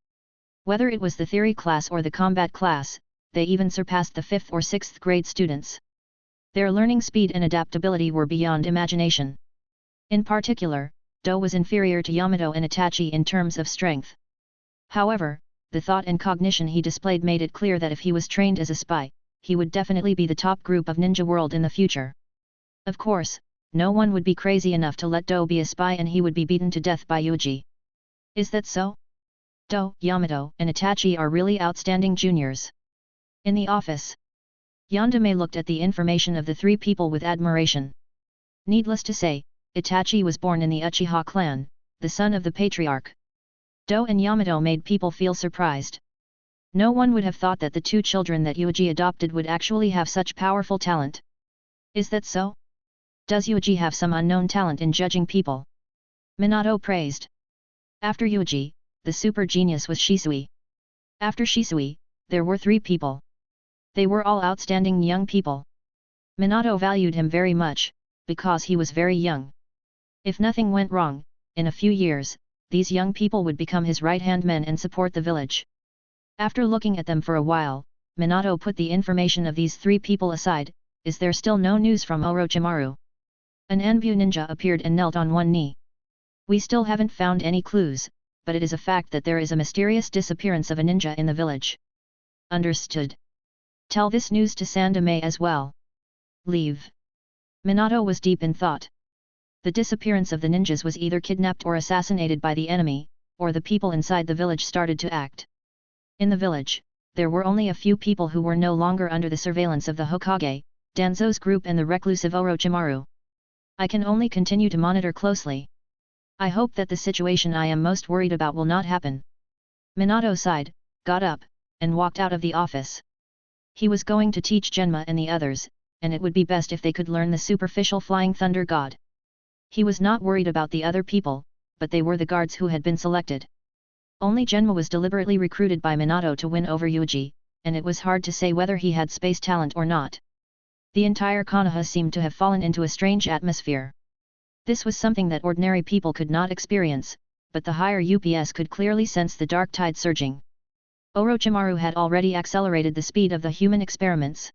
Whether it was the theory class or the combat class, they even surpassed the 5th or 6th grade students. Their learning speed and adaptability were beyond imagination. In particular, Do was inferior to Yamato and Itachi in terms of strength. However, the thought and cognition he displayed made it clear that if he was trained as a spy, he would definitely be the top group of Ninja World in the future. Of course, no one would be crazy enough to let Do be a spy and he would be beaten to death by Yuuji. Is that so? Do, Yamato, and Itachi are really outstanding juniors. In the office, Yandame looked at the information of the three people with admiration. Needless to say, Itachi was born in the Uchiha clan, the son of the patriarch. Do and Yamato made people feel surprised. No one would have thought that the two children that Yuuji adopted would actually have such powerful talent. Is that so? Does Yuuji have some unknown talent in judging people? Minato praised. After Yuuji, the super genius was Shisui. After Shisui, there were three people. They were all outstanding young people. Minato valued him very much, because he was very young. If nothing went wrong, in a few years, these young people would become his right-hand men and support the village. After looking at them for a while, Minato put the information of these three people aside. Is there still no news from Orochimaru? An Anbu ninja appeared and knelt on one knee. We still haven't found any clues, but it is a fact that there is a mysterious disappearance of a ninja in the village. Understood. Tell this news to Sandame as well. Leave. Minato was deep in thought. The disappearance of the ninjas was either kidnapped or assassinated by the enemy, or the people inside the village started to act. In the village, there were only a few people who were no longer under the surveillance of the Hokage, Danzo's group and the reclusive Orochimaru. I can only continue to monitor closely. I hope that the situation I am most worried about will not happen. Minato sighed, got up, and walked out of the office. He was going to teach Genma and the others, and it would be best if they could learn the superficial Flying Thunder God. He was not worried about the other people, but they were the guards who had been selected. Only Genma was deliberately recruited by Minato to win over Yuuji, and it was hard to say whether he had space talent or not. The entire Konoha seemed to have fallen into a strange atmosphere. This was something that ordinary people could not experience, but the higher UPS could clearly sense the dark tide surging. Orochimaru had already accelerated the speed of the human experiments.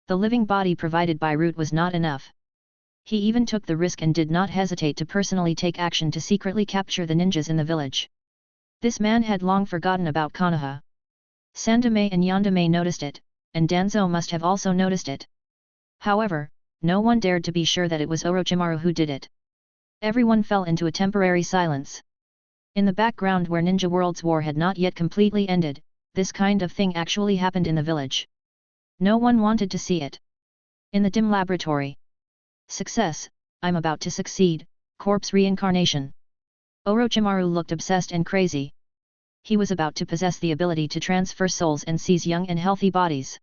The living body provided by Root was not enough. He even took the risk and did not hesitate to personally take action to secretly capture the ninjas in the village. This man had long forgotten about Konoha. Sandame and Yandame noticed it, and Danzo must have also noticed it. However, no one dared to be sure that it was Orochimaru who did it. Everyone fell into a temporary silence. In the background where Ninja World's war had not yet completely ended, this kind of thing actually happened in the village. No one wanted to see it. In the dim laboratory. Success, I'm about to succeed, corpse reincarnation. Orochimaru looked obsessed and crazy. He was about to possess the ability to transfer souls and seize young and healthy bodies.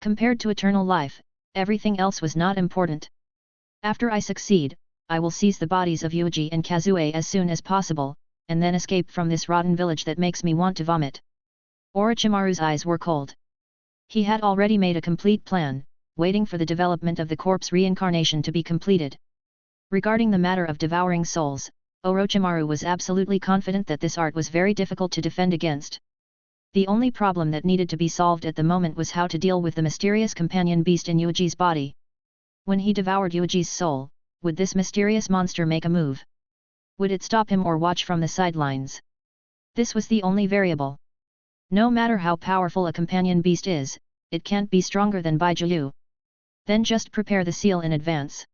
Compared to eternal life, everything else was not important. After I succeed, I will seize the bodies of Yuuji and Kazue as soon as possible, and then escape from this rotten village that makes me want to vomit. Orochimaru's eyes were cold. He had already made a complete plan, waiting for the development of the corpse reincarnation to be completed. Regarding the matter of devouring souls, Orochimaru was absolutely confident that this art was very difficult to defend against. The only problem that needed to be solved at the moment was how to deal with the mysterious companion beast in Yuuji's body. When he devoured Yuuji's soul, would this mysterious monster make a move? Would it stop him or watch from the sidelines? This was the only variable. No matter how powerful a companion beast is, it can't be stronger than Bijuu. Then just prepare the seal in advance.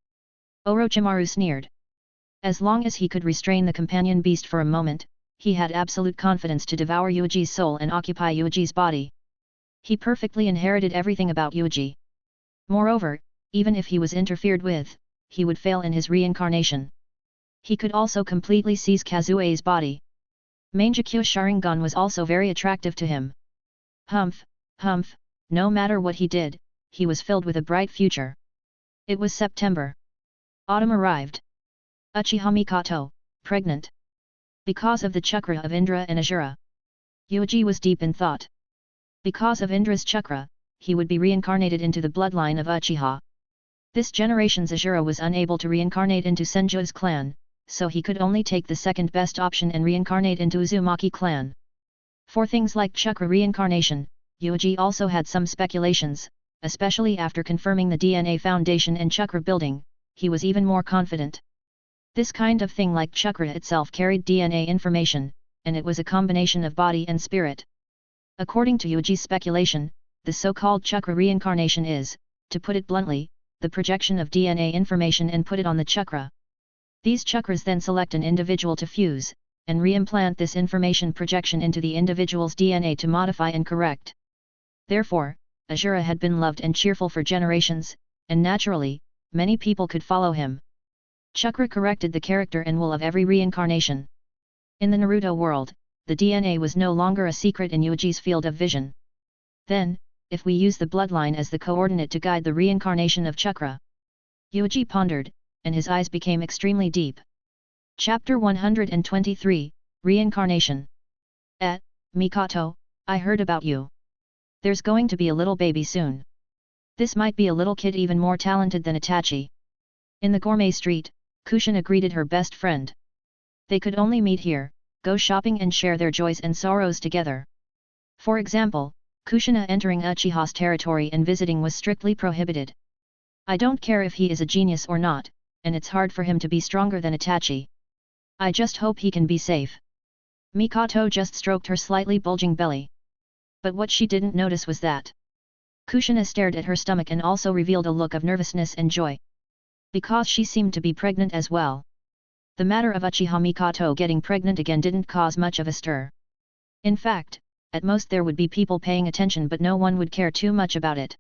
Orochimaru sneered. As long as he could restrain the companion beast for a moment, he had absolute confidence to devour Yuuji's soul and occupy Yuuji's body. He perfectly inherited everything about Yuuji. Moreover, even if he was interfered with, he would fail in his reincarnation. He could also completely seize Kazue's body. Mangekyo Sharingan was also very attractive to him. Humph, no matter what he did, he was filled with a bright future. It was September. Autumn arrived. Uchiha Mikoto, pregnant. Because of the chakra of Indra and Asura. Yuuji was deep in thought. Because of Indra's chakra, he would be reincarnated into the bloodline of Uchiha. This generation's Asura was unable to reincarnate into Senju's clan, so he could only take the second best option and reincarnate into Uzumaki clan. For things like chakra reincarnation, Yuuji also had some speculations, especially after confirming the DNA foundation and chakra building, he was even more confident. This kind of thing like chakra itself carried DNA information, and it was a combination of body and spirit. According to Yuuji's speculation, the so-called chakra reincarnation is, to put it bluntly, the projection of DNA information and put it on the chakra. These chakras then select an individual to fuse, and reimplant this information projection into the individual's DNA to modify and correct. Therefore, Asura had been loved and cheerful for generations, and naturally, many people could follow him. Chakra corrected the character and will of every reincarnation. In the Naruto world, the DNA was no longer a secret in Yuuji's field of vision. Then, if we use the bloodline as the coordinate to guide the reincarnation of chakra? Yuuji pondered, and his eyes became extremely deep. Chapter 123, Reincarnation. Mikoto, I heard about you. There's going to be a little baby soon. This might be a little kid even more talented than Itachi. In the gourmet street, Kushina greeted her best friend. They could only meet here, go shopping and share their joys and sorrows together. For example, Kushina entering Uchiha's territory and visiting was strictly prohibited. I don't care if he is a genius or not, and it's hard for him to be stronger than Itachi. I just hope he can be safe. Mikoto just stroked her slightly bulging belly. But what she didn't notice was that Kushina stared at her stomach and also revealed a look of nervousness and joy. Because she seemed to be pregnant as well. The matter of Uchiha Mikoto getting pregnant again didn't cause much of a stir. In fact, at most there would be people paying attention but no one would care too much about it.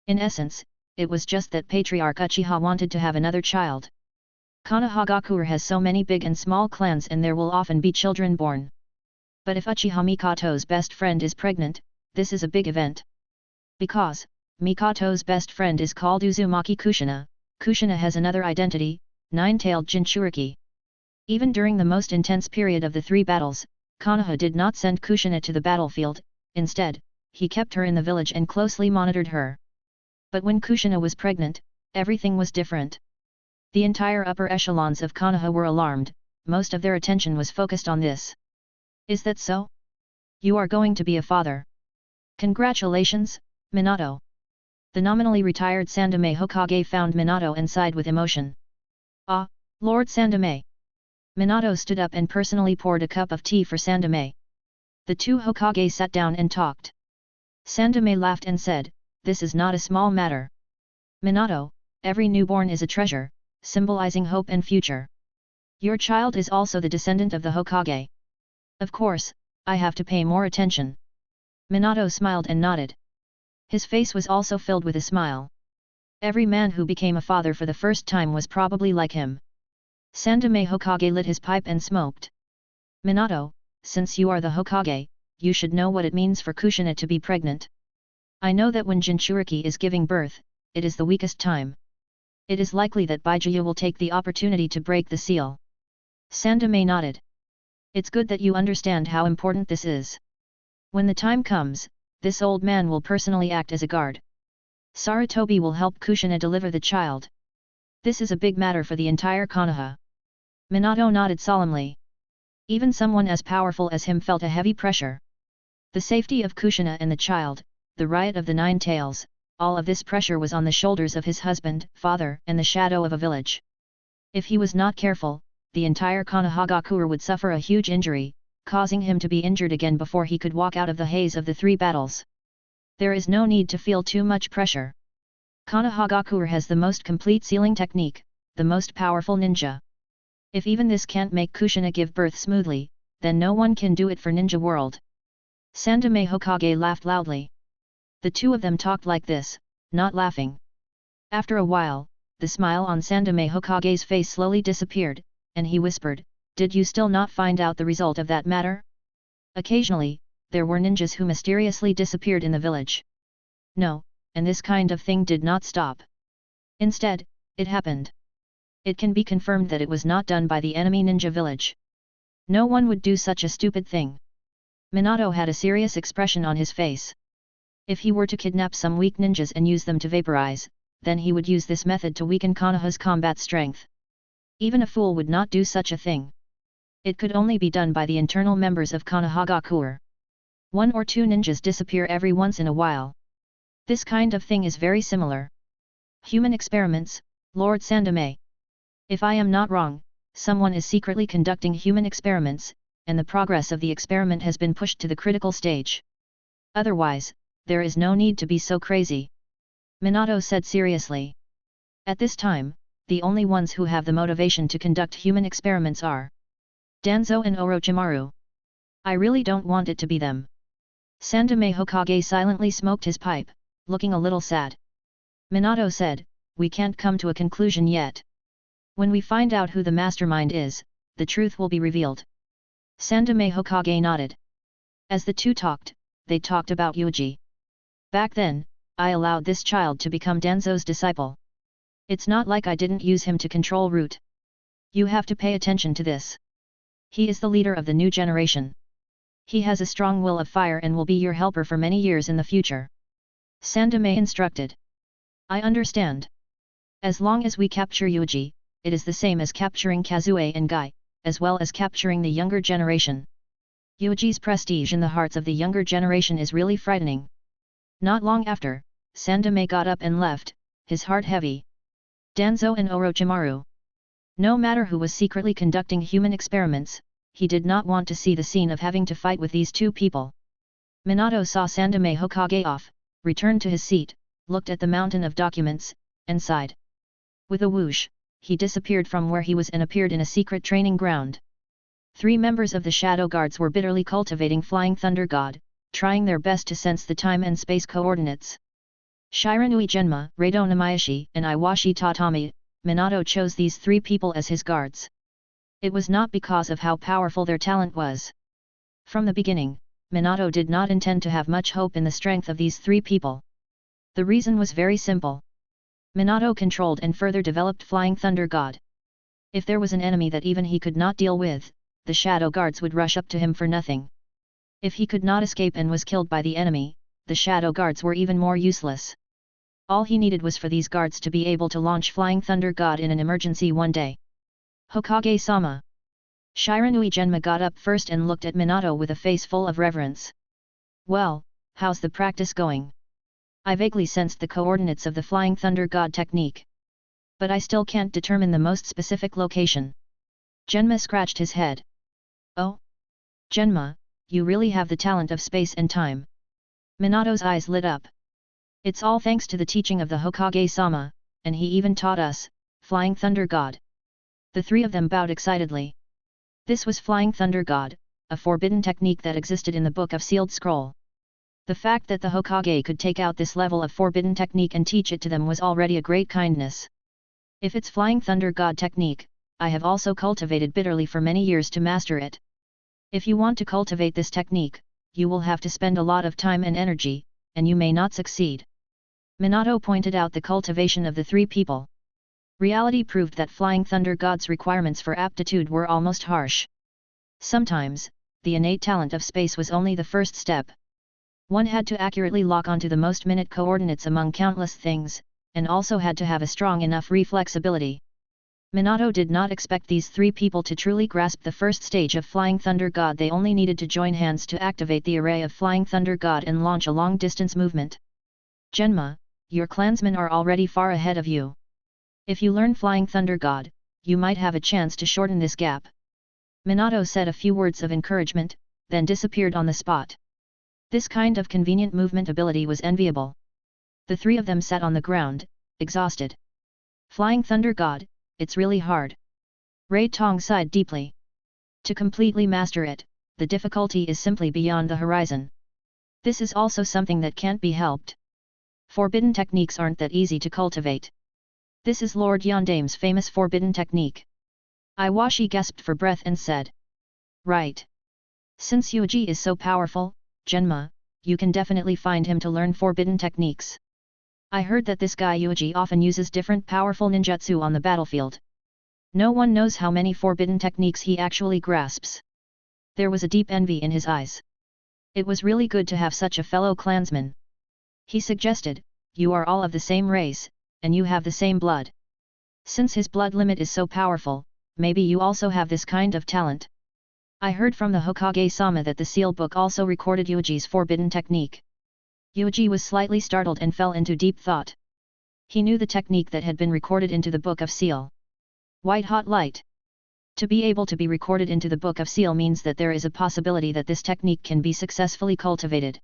In essence, it was just that Patriarch Uchiha wanted to have another child. Konoha has so many big and small clans and there will often be children born. But if Uchiha Mikato's best friend is pregnant, this is a big event. Because Mikato's best friend is called Uzumaki Kushina, Kushina has another identity, nine-tailed Jinchuriki. Even during the most intense period of the 3 battles, Konoha did not send Kushina to the battlefield, instead, he kept her in the village and closely monitored her. But when Kushina was pregnant, everything was different. The entire upper echelons of Konoha were alarmed, most of their attention was focused on this. Is that so? You are going to be a father. Congratulations, Minato. The nominally retired Sandaime Hokage found Minato and sighed with emotion. Ah, Lord Sandaime. Minato stood up and personally poured a cup of tea for Sandaime. The 2 Hokage sat down and talked. Sandaime laughed and said, "This is not a small matter. Minato, every newborn is a treasure, symbolizing hope and future. Your child is also the descendant of the Hokage. Of course, I have to pay more attention." Minato smiled and nodded. His face was also filled with a smile. Every man who became a father for the first time was probably like him. Sandaime Hokage lit his pipe and smoked. Minato, since you are the Hokage, you should know what it means for Kushina to be pregnant. I know that when Jinchuriki is giving birth, it is the weakest time. It is likely that Bijuu will take the opportunity to break the seal. Sandaime nodded. It's good that you understand how important this is. When the time comes, this old man will personally act as a guard. Sarutobi will help Kushina deliver the child. This is a big matter for the entire Konoha. Minato nodded solemnly. Even someone as powerful as him felt a heavy pressure. The safety of Kushina and the child, the riot of the 9 tails, all of this pressure was on the shoulders of his husband, father, and the shadow of a village. If he was not careful, the entire Konohagakure would suffer a huge injury, causing him to be injured again before he could walk out of the haze of the 3 battles. There is no need to feel too much pressure. Konohagakure has the most complete sealing technique, the most powerful ninja. If even this can't make Kushina give birth smoothly, then no one can do it for Ninja World. Sandaime Hokage laughed loudly. The 2 of them talked like this, not laughing. After a while, the smile on Sandaime Hokage's face slowly disappeared, and he whispered, "Did you still not find out the result of that matter?" Occasionally, there were ninjas who mysteriously disappeared in the village. No, and this kind of thing did not stop. Instead, it happened. It can be confirmed that it was not done by the enemy ninja village. No one would do such a stupid thing. Minato had a serious expression on his face. If he were to kidnap some weak ninjas and use them to vaporize, then he would use this method to weaken Konoha's combat strength. Even a fool would not do such a thing. It could only be done by the internal members of Konohagakure. 1 or 2 ninjas disappear every once in a while. This kind of thing is very similar. Human experiments, Lord Sandaime. If I am not wrong, someone is secretly conducting human experiments, and the progress of the experiment has been pushed to the critical stage. Otherwise, there is no need to be so crazy. Minato said seriously. At this time, the only ones who have the motivation to conduct human experiments are Danzo and Orochimaru. I really don't want it to be them. Sandaime Hokage silently smoked his pipe, looking a little sad. Minato said, "We can't come to a conclusion yet. When we find out who the mastermind is, the truth will be revealed." Sandaime Hokage nodded. As the 2 talked, they talked about Yuuji. "Back then, I allowed this child to become Danzo's disciple. It's not like I didn't use him to control Root. You have to pay attention to this. He is the leader of the new generation. He has a strong will of fire and will be your helper for many years in the future." Sandaime instructed. "I understand. As long as we capture Yuuji, it is the same as capturing Kazue and Guy, as well as capturing the younger generation. Yuuji's prestige in the hearts of the younger generation is really frightening." Not long after, Sandaime got up and left, his heart heavy. Danzo and Orochimaru. No matter who was secretly conducting human experiments, he did not want to see the scene of having to fight with these 2 people. Minato saw Sandaime Hokage off, returned to his seat, looked at the mountain of documents, and sighed. With a whoosh, he disappeared from where he was and appeared in a secret training ground. 3 members of the Shadow Guards were bitterly cultivating Flying Thunder God, trying their best to sense the time and space coordinates. Shiranui Genma, Rado Namayashi, and Iwashi Tatami, Minato chose these 3 people as his guards. It was not because of how powerful their talent was. From the beginning, Minato did not intend to have much hope in the strength of these 3 people. The reason was very simple. Minato controlled and further developed Flying Thunder God. If there was an enemy that even he could not deal with, the shadow guards would rush up to him for nothing. If he could not escape and was killed by the enemy, the shadow guards were even more useless. All he needed was for these guards to be able to launch Flying Thunder God in an emergency one day. Hokage-sama. Shiranui Genma got up first and looked at Minato with a face full of reverence. Well, how's the practice going? I vaguely sensed the coordinates of the Flying Thunder God technique. But I still can't determine the most specific location. Genma scratched his head. Oh? Genma, you really have the talent of space and time. Minato's eyes lit up. It's all thanks to the teaching of the Hokage-sama, and he even taught us, Flying Thunder God. The 3 of them bowed excitedly. This was Flying Thunder God, a forbidden technique that existed in the Book of Sealed Scroll. The fact that the Hokage could take out this level of forbidden technique and teach it to them was already a great kindness. If it's Flying Thunder God technique, I have also cultivated bitterly for many years to master it. If you want to cultivate this technique, you will have to spend a lot of time and energy, and you may not succeed. Minato pointed out the cultivation of the 3 people. Reality proved that Flying Thunder God's requirements for aptitude were almost harsh. Sometimes, the innate talent of space was only the first step. One had to accurately lock onto the most minute coordinates among countless things, and also had to have a strong enough reflexability. Minato did not expect these 3 people to truly grasp the first stage of Flying Thunder God. They only needed to join hands to activate the array of Flying Thunder God and launch a long-distance movement. Genma, your clansmen are already far ahead of you. If you learn Flying Thunder God, you might have a chance to shorten this gap. Minato said a few words of encouragement, then disappeared on the spot. This kind of convenient movement ability was enviable. The 3 of them sat on the ground, exhausted. Flying Thunder God, it's really hard. Ray Tong sighed deeply. To completely master it, the difficulty is simply beyond the horizon. This is also something that can't be helped. Forbidden techniques aren't that easy to cultivate. This is Lord Yandame's famous forbidden technique. Iwashi gasped for breath and said. Right. Since Yuuji is so powerful, Genma, you can definitely find him to learn forbidden techniques. I heard that this guy Yuuji often uses different powerful ninjutsu on the battlefield. No one knows how many forbidden techniques he actually grasps. There was a deep envy in his eyes. It was really good to have such a fellow clansman. He suggested, you are all of the same race, and you have the same blood. Since his blood limit is so powerful, maybe you also have this kind of talent. I heard from the Hokage-sama that the seal book also recorded Yuuji's forbidden technique. Yuuji was slightly startled and fell into deep thought. He knew the technique that had been recorded into the Book of Seal. White hot light. To be able to be recorded into the Book of Seal means that there is a possibility that this technique can be successfully cultivated.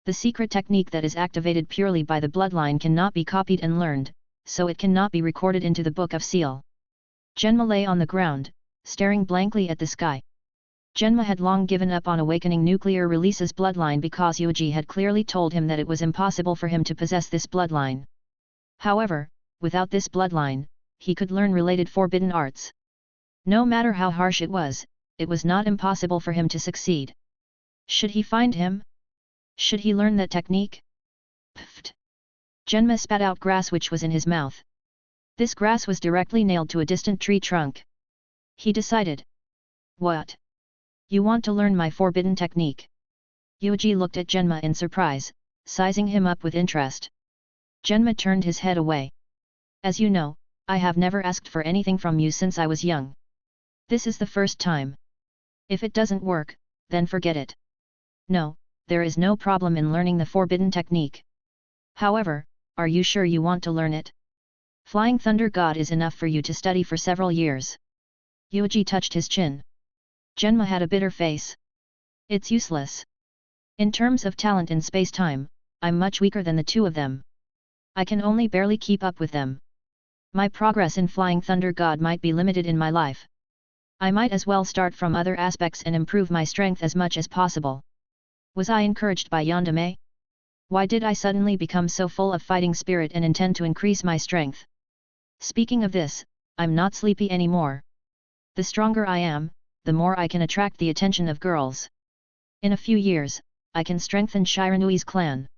The secret technique that is activated purely by the bloodline cannot be copied and learned, so it cannot be recorded into the Book of Seal. Genma lay on the ground, staring blankly at the sky. Genma had long given up on awakening nuclear releases bloodline because Yuuji had clearly told him that it was impossible for him to possess this bloodline. However, without this bloodline, he could learn related forbidden arts. No matter how harsh it was not impossible for him to succeed. Should he find him? Should he learn that technique? Pfft! Genma spat out grass which was in his mouth. This grass was directly nailed to a distant tree trunk. He decided. What? You want to learn my forbidden technique? Yuuji looked at Genma in surprise, sizing him up with interest. Genma turned his head away. As you know, I have never asked for anything from you since I was young. This is the first time. If it doesn't work, then forget it. No, there is no problem in learning the forbidden technique. However, are you sure you want to learn it? Flying Thunder God is enough for you to study for several years. Yuuji touched his chin. Genma had a bitter face. It's useless. In terms of talent in space-time, I'm much weaker than the 2 of them. I can only barely keep up with them. My progress in Flying Thunder God might be limited in my life. I might as well start from other aspects and improve my strength as much as possible. Was I encouraged by Yandame? Why did I suddenly become so full of fighting spirit and intend to increase my strength? Speaking of this, I'm not sleepy anymore. The stronger I am, the more I can attract the attention of girls. In a few years, I can strengthen Shiranui's clan.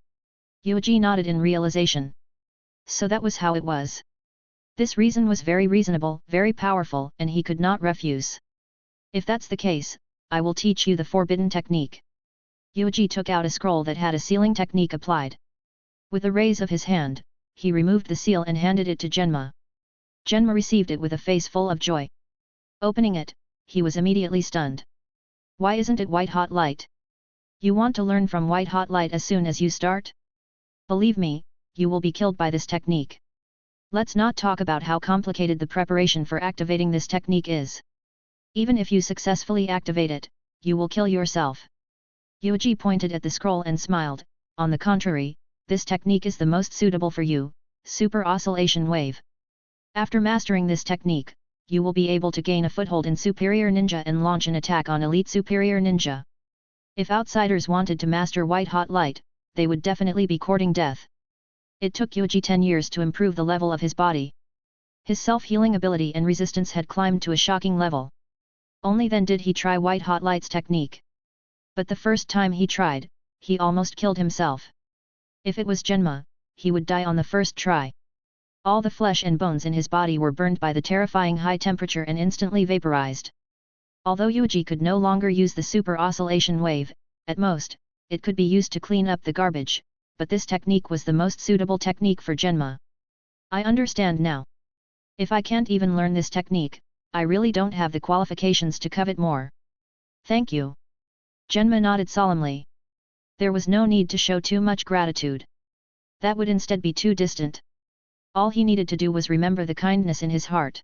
Yuuji nodded in realization. So that was how it was. This reason was very reasonable, very powerful, and he could not refuse. If that's the case, I will teach you the forbidden technique. Yuuji took out a scroll that had a sealing technique applied. With a raise of his hand, he removed the seal and handed it to Genma. Genma received it with a face full of joy. Opening it, he was immediately stunned. Why isn't it white-hot light? You want to learn from white-hot light as soon as you start? Believe me, you will be killed by this technique. Let's not talk about how complicated the preparation for activating this technique is. Even if you successfully activate it, you will kill yourself. Yuuji pointed at the scroll and smiled. On the contrary, this technique is the most suitable for you, Super Oscillation Wave. After mastering this technique, you will be able to gain a foothold in Superior Ninja and launch an attack on Elite Superior Ninja. If outsiders wanted to master white-hot light, they would definitely be courting death. It took Yuuji 10 years to improve the level of his body. His self-healing ability and resistance had climbed to a shocking level. Only then did he try white-hot light's technique. But the first time he tried, he almost killed himself. If it was Genma, he would die on the first try. All the flesh and bones in his body were burned by the terrifying high temperature and instantly vaporized. Although Yuuji could no longer use the super oscillation wave, at most, it could be used to clean up the garbage, but this technique was the most suitable technique for Genma. I understand now. If I can't even learn this technique, I really don't have the qualifications to covet more. Thank you. Genma nodded solemnly. There was no need to show too much gratitude. That would instead be too distant. All he needed to do was remember the kindness in his heart.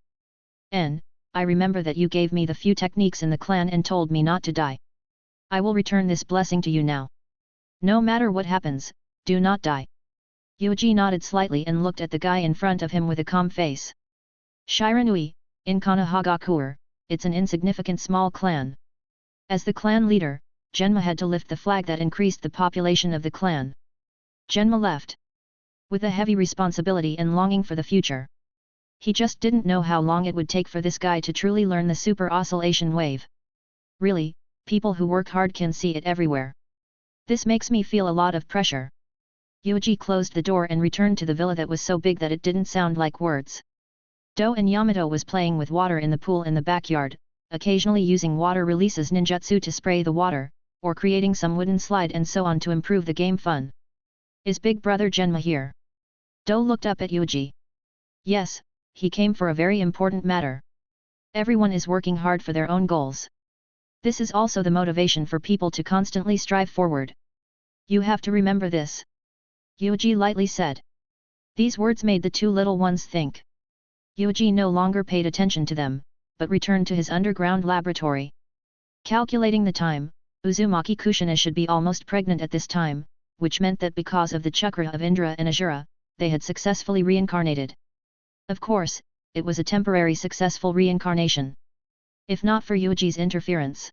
I remember that you gave me the few techniques in the clan and told me not to die. I will return this blessing to you now. No matter what happens, do not die. Yuuji nodded slightly and looked at the guy in front of him with a calm face. Shiranui, in Konoha, it's an insignificant small clan. As the clan leader, Genma had to lift the flag that increased the population of the clan. Genma left. With a heavy responsibility and longing for the future. He just didn't know how long it would take for this guy to truly learn the super oscillation wave. Really, people who work hard can see it everywhere. This makes me feel a lot of pressure. Yuuji closed the door and returned to the villa that was so big that it didn't sound like words. Do and Yamato was playing with water in the pool in the backyard, occasionally using water releases ninjutsu to spray the water, or creating some wooden slide and so on to improve the game fun. Is big brother Genma here? Do looked up at Yuuji. Yes, he came for a very important matter. Everyone is working hard for their own goals. This is also the motivation for people to constantly strive forward. You have to remember this. Yuuji lightly said. These words made the two little ones think. Yuuji no longer paid attention to them, but returned to his underground laboratory. Calculating the time, Uzumaki Kushina should be almost pregnant at this time, which meant that because of the chakra of Indra and Asura, they had successfully reincarnated. Of course, it was a temporary successful reincarnation. If not for Yuuji's interference.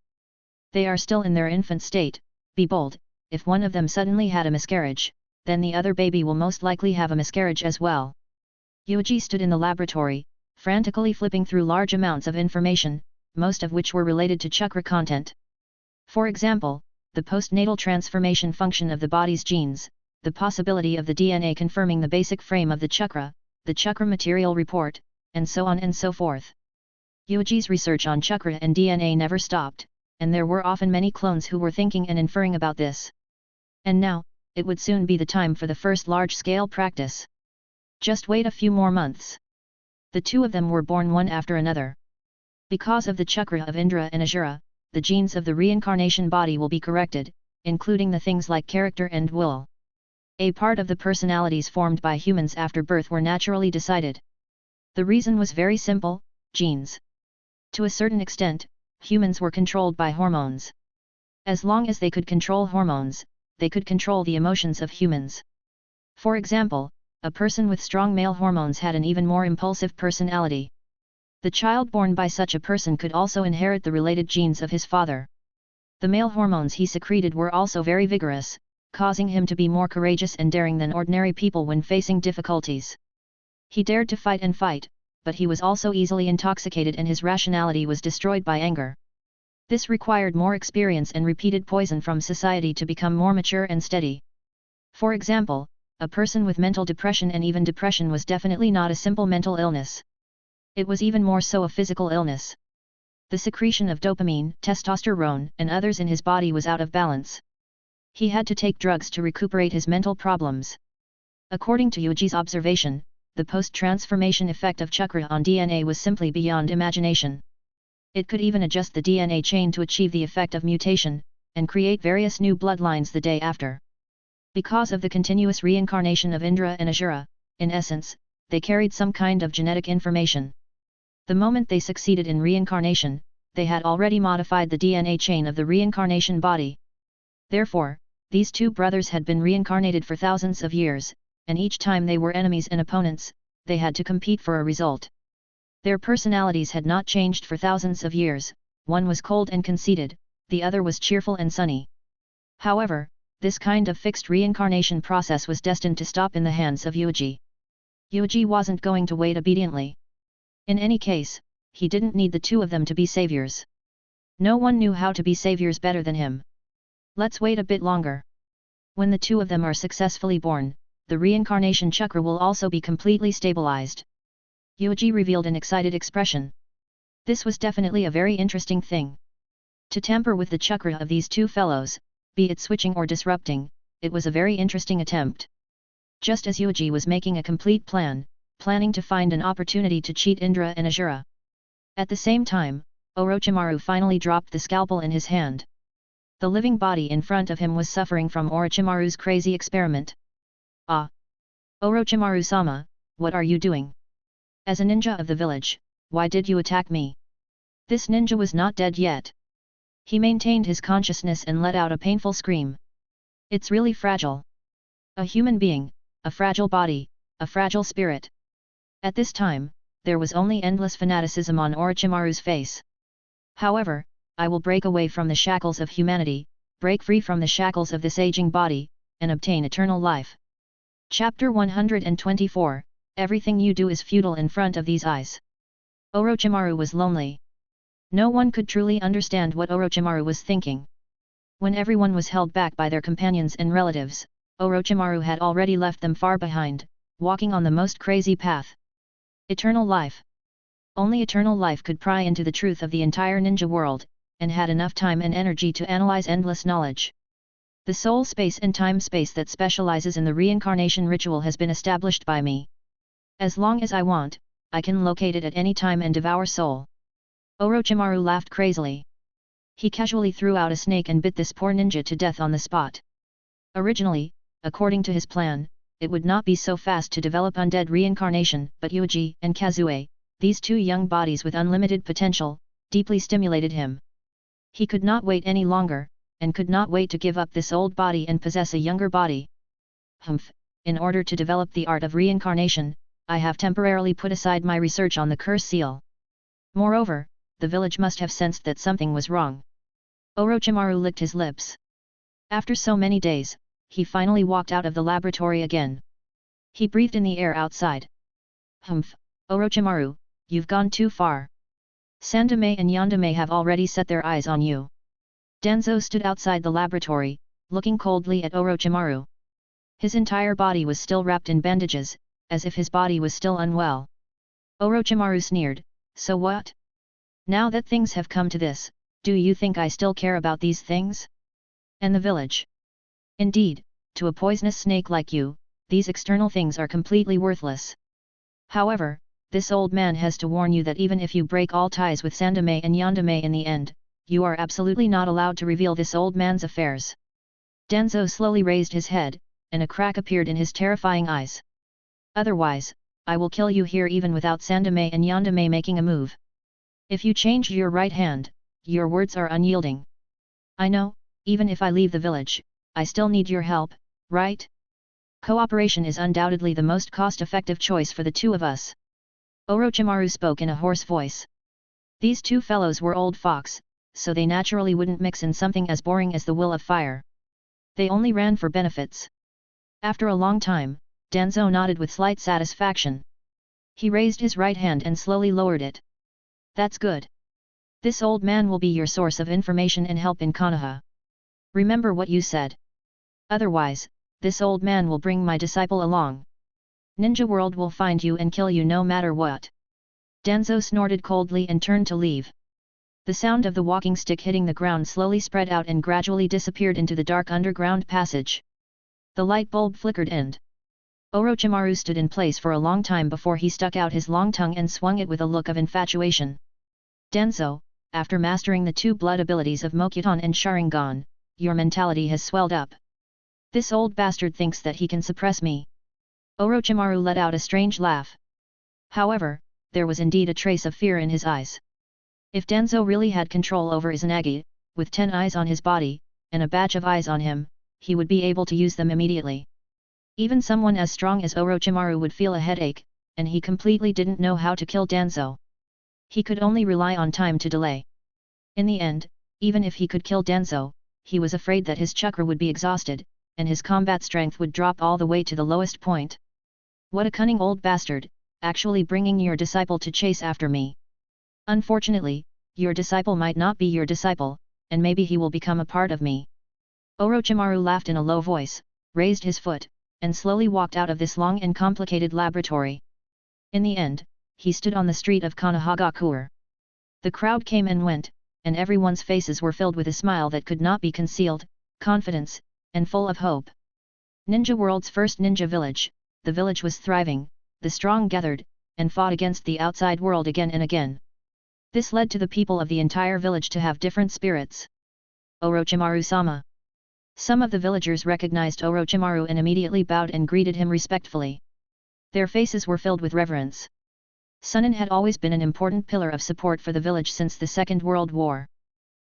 They are still in their infant state. Be bold, if one of them suddenly had a miscarriage, then the other baby will most likely have a miscarriage as well. Yuuji stood in the laboratory, frantically flipping through large amounts of information, most of which were related to chakra content. For example, the postnatal transformation function of the body's genes, the possibility of the DNA confirming the basic frame of the chakra material report, and so on and so forth. Yuuji's research on chakra and DNA never stopped, and there were often many clones who were thinking and inferring about this. And now, it would soon be the time for the first large-scale practice. Just wait a few more months. The two of them were born one after another. Because of the chakra of Indra and Asura, the genes of the reincarnation body will be corrected, including the things like character and will. A part of the personalities formed by humans after birth were naturally decided. The reason was very simple: genes. To a certain extent, humans were controlled by hormones. As long as they could control hormones, they could control the emotions of humans. For example, a person with strong male hormones had an even more impulsive personality. The child born by such a person could also inherit the related genes of his father. The male hormones he secreted were also very vigorous, causing him to be more courageous and daring than ordinary people when facing difficulties. He dared to fight and fight, but he was also easily intoxicated and his rationality was destroyed by anger. This required more experience and repeated poison from society to become more mature and steady. For example, a person with mental depression and even depression was definitely not a simple mental illness. It was even more so a physical illness. The secretion of dopamine, testosterone, and others in his body was out of balance. He had to take drugs to recuperate his mental problems. According to Yuuji's observation, the post-transformation effect of chakra on DNA was simply beyond imagination. It could even adjust the DNA chain to achieve the effect of mutation, and create various new bloodlines the day after. Because of the continuous reincarnation of Indra and Asura, in essence, they carried some kind of genetic information. The moment they succeeded in reincarnation, they had already modified the DNA chain of the reincarnation body. Therefore, these two brothers had been reincarnated for thousands of years, and each time they were enemies and opponents, they had to compete for a result. Their personalities had not changed for thousands of years, one was cold and conceited, the other was cheerful and sunny. However, this kind of fixed reincarnation process was destined to stop in the hands of Yuuji. Yuuji wasn't going to wait obediently. In any case, he didn't need the two of them to be saviors. No one knew how to be saviors better than him. Let's wait a bit longer. When the two of them are successfully born, the reincarnation chakra will also be completely stabilized. Yuuji revealed an excited expression. This was definitely a very interesting thing. To tamper with the chakra of these two fellows, be it switching or disrupting, it was a very interesting attempt. Just as Yuuji was making a complete plan, planning to find an opportunity to cheat Indra and Asura. At the same time, Orochimaru finally dropped the scalpel in his hand. The living body in front of him was suffering from Orochimaru's crazy experiment. Ah! Orochimaru-sama, what are you doing? As a ninja of the village, why did you attack me? This ninja was not dead yet. He maintained his consciousness and let out a painful scream. It's really fragile. A human being, a fragile body, a fragile spirit. At this time, there was only endless fanaticism on Orochimaru's face. However, I will break away from the shackles of humanity, break free from the shackles of this aging body, and obtain eternal life. Chapter 124, Everything you do is futile in front of these eyes. Orochimaru was lonely. No one could truly understand what Orochimaru was thinking. When everyone was held back by their companions and relatives, Orochimaru had already left them far behind, walking on the most crazy path. Eternal life. Only eternal life could pry into the truth of the entire ninja world, and had enough time and energy to analyze endless knowledge. The soul space and time space that specializes in the reincarnation ritual has been established by me. As long as I want, I can locate it at any time and devour soul. Orochimaru laughed crazily. He casually threw out a snake and bit this poor ninja to death on the spot. Originally, according to his plan, it would not be so fast to develop undead reincarnation, but Yuuji and Kazue, these two young bodies with unlimited potential, deeply stimulated him. He could not wait any longer, and could not wait to give up this old body and possess a younger body. Humph, in order to develop the art of reincarnation, I have temporarily put aside my research on the curse seal. Moreover, the village must have sensed that something was wrong. Orochimaru licked his lips. After so many days, he finally walked out of the laboratory again. He breathed in the air outside. Humph, Orochimaru, you've gone too far. Sandame and Yandame have already set their eyes on you. Danzo stood outside the laboratory, looking coldly at Orochimaru. His entire body was still wrapped in bandages, as if his body was still unwell. Orochimaru sneered, so what? Now that things have come to this, do you think I still care about these things? And the village? Indeed, to a poisonous snake like you, these external things are completely worthless. However, this old man has to warn you that even if you break all ties with Sandame and Yandame in the end, you are absolutely not allowed to reveal this old man's affairs. Danzo slowly raised his head, and a crack appeared in his terrifying eyes. Otherwise, I will kill you here even without Sandame and Yandame making a move. If you change your right hand, your words are unyielding. I know, even if I leave the village, I still need your help, right? Cooperation is undoubtedly the most cost-effective choice for the two of us. Orochimaru spoke in a hoarse voice. These two fellows were old fox, so they naturally wouldn't mix in something as boring as the will of fire. They only ran for benefits. After a long time, Danzo nodded with slight satisfaction. He raised his right hand and slowly lowered it. That's good. This old man will be your source of information and help in Konoha. Remember what you said. Otherwise, this old man will bring my disciple along. Ninja World will find you and kill you no matter what. Danzo snorted coldly and turned to leave. The sound of the walking stick hitting the ground slowly spread out and gradually disappeared into the dark underground passage. The light bulb flickered and Orochimaru stood in place for a long time before he stuck out his long tongue and swung it with a look of infatuation. Danzo, after mastering the two blood abilities of Mokuton and Sharingan, your mentality has swelled up. This old bastard thinks that he can suppress me. Orochimaru let out a strange laugh. However, there was indeed a trace of fear in his eyes. If Danzo really had control over Izanagi, with 10 eyes on his body, and a batch of eyes on him, he would be able to use them immediately. Even someone as strong as Orochimaru would feel a headache, and he completely didn't know how to kill Danzo. He could only rely on time to delay. In the end, even if he could kill Danzo, he was afraid that his chakra would be exhausted, and his combat strength would drop all the way to the lowest point. What a cunning old bastard, actually bringing your disciple to chase after me. Unfortunately, your disciple might not be your disciple, and maybe he will become a part of me. Orochimaru laughed in a low voice, raised his foot, and slowly walked out of this long and complicated laboratory. In the end, he stood on the street of Konohagakure. The crowd came and went, and everyone's faces were filled with a smile that could not be concealed, confidence, and full of hope. Ninja World's first ninja village, the village was thriving, the strong gathered, and fought against the outside world again and again. This led to the people of the entire village to have different spirits. Orochimaru-sama. Some of the villagers recognized Orochimaru and immediately bowed and greeted him respectfully. Their faces were filled with reverence. Sunin had always been an important pillar of support for the village since the Second World War.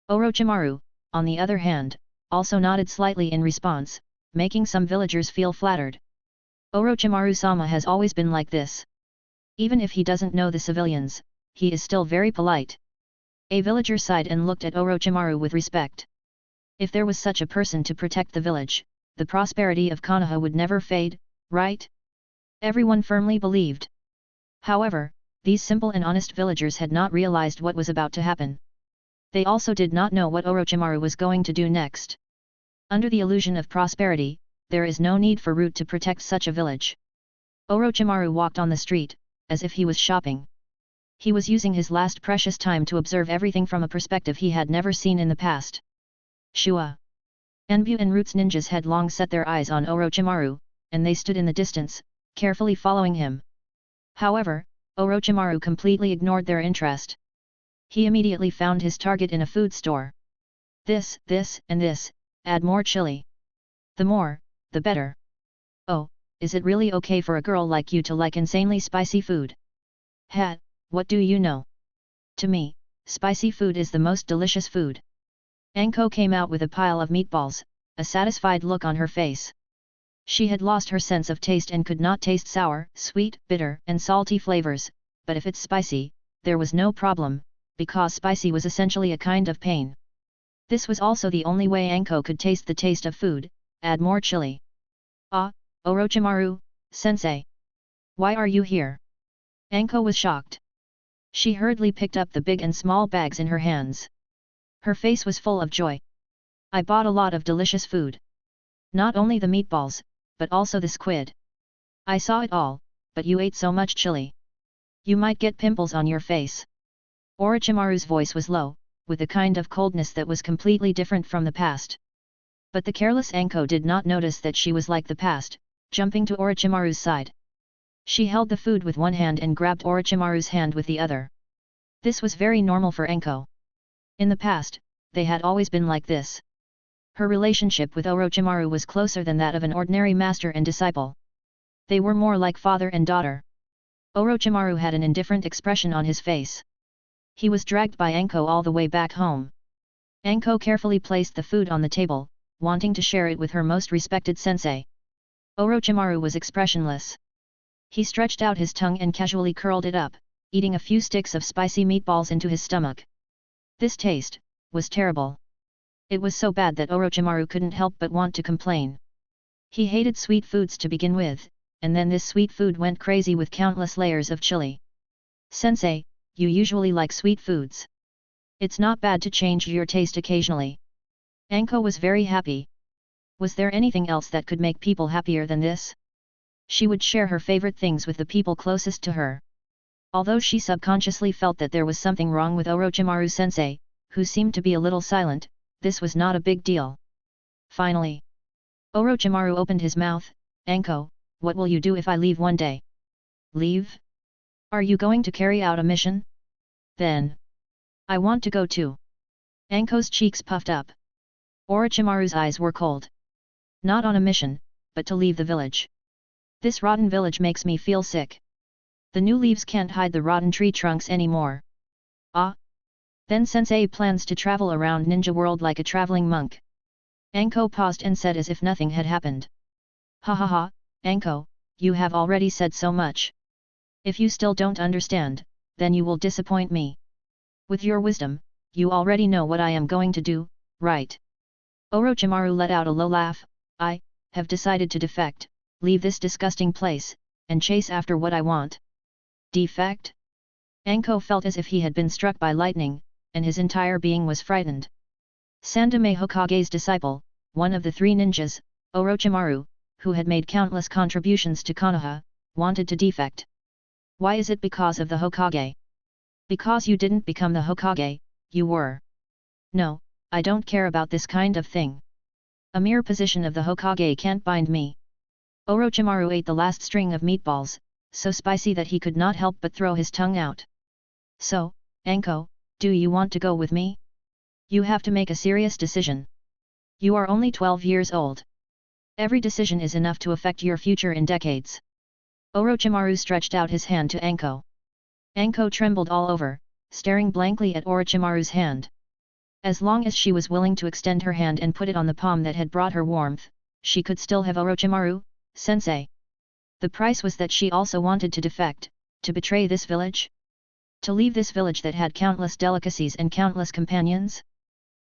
Orochimaru, on the other hand, also nodded slightly in response, making some villagers feel flattered. Orochimaru-sama has always been like this. Even if he doesn't know the civilians, he is still very polite. A villager sighed and looked at Orochimaru with respect. If there was such a person to protect the village, the prosperity of Konoha would never fade, right? Everyone firmly believed. However, these simple and honest villagers had not realized what was about to happen. They also did not know what Orochimaru was going to do next. Under the illusion of prosperity, there is no need for root to protect such a village. Orochimaru walked on the street, as if he was shopping. He was using his last precious time to observe everything from a perspective he had never seen in the past. Shua. Enbu and Roots ninjas had long set their eyes on Orochimaru, and they stood in the distance, carefully following him. However, Orochimaru completely ignored their interest. He immediately found his target in a food store. This, and this, add more chili. The more, the better. Oh, is it really okay for a girl like you to like insanely spicy food? Hat, what do you know? To me, spicy food is the most delicious food. Anko came out with a pile of meatballs, a satisfied look on her face. She had lost her sense of taste and could not taste sour, sweet, bitter, and salty flavors, but if it's spicy, there was no problem, because spicy was essentially a kind of pain. This was also the only way Anko could taste the taste of food, add more chili. Ah, Orochimaru, sensei. Why are you here? Anko was shocked. She hurriedly picked up the big and small bags in her hands. Her face was full of joy. I bought a lot of delicious food. Not only the meatballs, but also the squid. I saw it all, but you ate so much chili. You might get pimples on your face. Orochimaru's voice was low, with a kind of coldness that was completely different from the past. But the careless Anko did not notice that she was like the past, jumping to Orochimaru's side. She held the food with one hand and grabbed Orochimaru's hand with the other. This was very normal for Anko. In the past, they had always been like this. Her relationship with Orochimaru was closer than that of an ordinary master and disciple. They were more like father and daughter. Orochimaru had an indifferent expression on his face. He was dragged by Anko all the way back home. Anko carefully placed the food on the table, wanting to share it with her most respected sensei. Orochimaru was expressionless. He stretched out his tongue and casually curled it up, eating a few sticks of spicy meatballs into his stomach. This taste was terrible. It was so bad that Orochimaru couldn't help but want to complain. He hated sweet foods to begin with, and then this sweet food went crazy with countless layers of chili. Sensei, you usually like sweet foods. It's not bad to change your taste occasionally. Anko was very happy. Was there anything else that could make people happier than this? She would share her favorite things with the people closest to her. Although she subconsciously felt that there was something wrong with Orochimaru-sensei, who seemed to be a little silent, this was not a big deal. Finally, Orochimaru opened his mouth. Anko, what will you do if I leave one day? Leave? Are you going to carry out a mission? Then, I want to go too. Anko's cheeks puffed up. Orochimaru's eyes were cold. Not on a mission, but to leave the village. This rotten village makes me feel sick. The new leaves can't hide the rotten tree trunks anymore. Ah? Then Sensei plans to travel around Ninja World like a traveling monk. Anko paused and said as if nothing had happened. Ha ha ha, Anko, you have already said so much. If you still don't understand, then you will disappoint me. With your wisdom, you already know what I am going to do, right? Orochimaru let out a low laugh. I have decided to defect, leave this disgusting place, and chase after what I want. Defect? Anko felt as if he had been struck by lightning, and his entire being was frightened. Sandaime Hokage's disciple, one of the three ninjas, Orochimaru, who had made countless contributions to Konoha, wanted to defect. Why is it because of the Hokage? Because you didn't become the Hokage, you were. No, I don't care about this kind of thing. A mere position of the Hokage can't bind me. Orochimaru ate the last string of meatballs, so spicy that he could not help but throw his tongue out. So, Anko, do you want to go with me? You have to make a serious decision. You are only 12 years old. Every decision is enough to affect your future in decades. Orochimaru stretched out his hand to Anko. Anko trembled all over, staring blankly at Orochimaru's hand. As long as she was willing to extend her hand and put it on the palm that had brought her warmth, she could still have Orochimaru, sensei. The price was that she also wanted to defect, to betray this village? To leave this village that had countless delicacies and countless companions?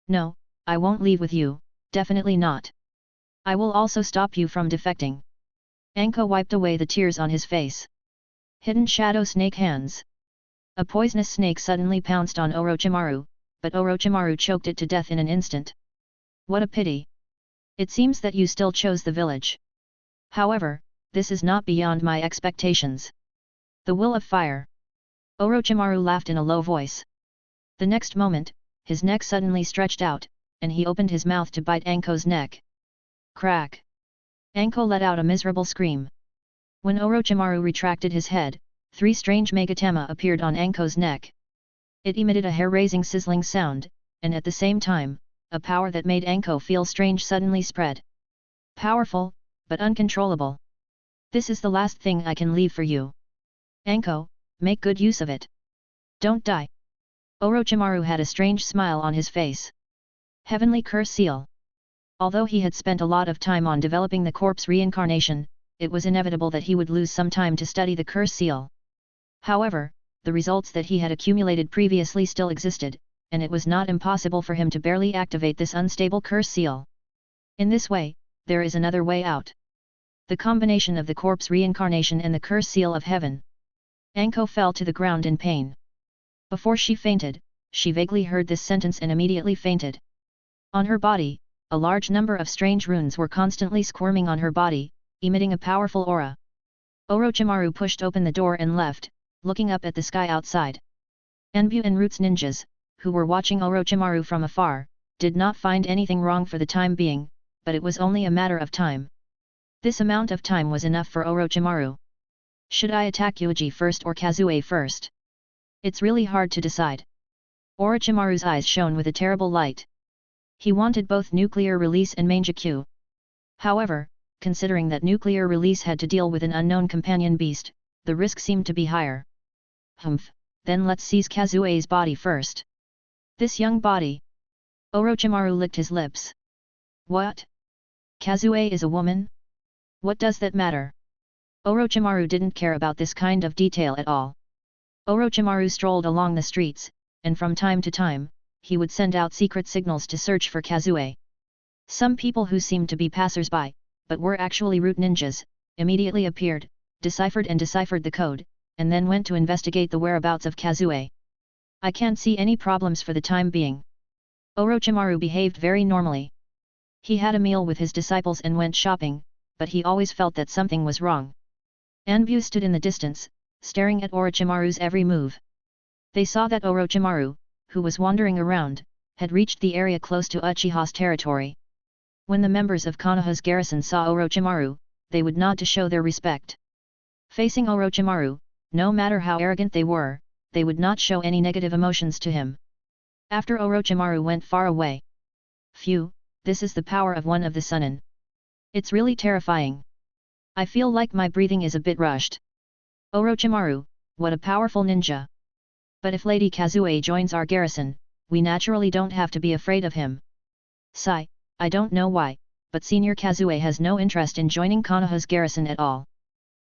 No, I won't leave with you, definitely not. I will also stop you from defecting. Anko wiped away the tears on his face. Hidden shadow snake hands. A poisonous snake suddenly pounced on Orochimaru, but Orochimaru choked it to death in an instant. What a pity. It seems that you still chose the village. However, this is not beyond my expectations. The will of fire. Orochimaru laughed in a low voice. The next moment, his neck suddenly stretched out, and he opened his mouth to bite Anko's neck. Crack! Anko let out a miserable scream. When Orochimaru retracted his head, 3 strange megatama appeared on Anko's neck. It emitted a hair-raising sizzling sound, and at the same time, a power that made Anko feel strange suddenly spread. Powerful, but uncontrollable. This is the last thing I can leave for you. Anko, make good use of it. Don't die. Orochimaru had a strange smile on his face. Heavenly Curse Seal. Although he had spent a lot of time on developing the corpse reincarnation, it was inevitable that he would lose some time to study the Curse Seal. However, the results that he had accumulated previously still existed, and it was not impossible for him to barely activate this unstable Curse Seal. In this way, there is another way out. The combination of the corpse reincarnation and the Curse Seal of Heaven. Anko fell to the ground in pain. Before she fainted, she vaguely heard this sentence and immediately fainted. On her body, a large number of strange runes were constantly squirming on her body, emitting a powerful aura. Orochimaru pushed open the door and left, looking up at the sky outside. Enbu and Roots ninjas, who were watching Orochimaru from afar, did not find anything wrong for the time being, but it was only a matter of time. This amount of time was enough for Orochimaru. Should I attack Yuuji first or Kazue first? It's really hard to decide. Orochimaru's eyes shone with a terrible light. He wanted both nuclear release and Mangekyou. However, considering that nuclear release had to deal with an unknown companion beast, the risk seemed to be higher. Humph, then let's seize Kazue's body first. This young body. Orochimaru licked his lips. What? Kazue is a woman? What does that matter? Orochimaru didn't care about this kind of detail at all. Orochimaru strolled along the streets, and from time to time, he would send out secret signals to search for Kazue. Some people who seemed to be passers-by, but were actually root ninjas, immediately appeared, deciphered the code, and then went to investigate the whereabouts of Kazue. I can't see any problems for the time being. Orochimaru behaved very normally. He had a meal with his disciples and went shopping, but he always felt that something was wrong. Anbu stood in the distance, staring at Orochimaru's every move. They saw that Orochimaru, who was wandering around, had reached the area close to Uchiha's territory. When the members of Konoha's garrison saw Orochimaru, they would nod to show their respect. Facing Orochimaru, no matter how arrogant they were, they would not show any negative emotions to him. After Orochimaru went far away. Phew, this is the power of one of the Sunin. It's really terrifying. I feel like my breathing is a bit rushed. Orochimaru, what a powerful ninja. But if Lady Kazue joins our garrison, we naturally don't have to be afraid of him. Sigh, I don't know why, but Senior Kazue has no interest in joining Konoha's garrison at all.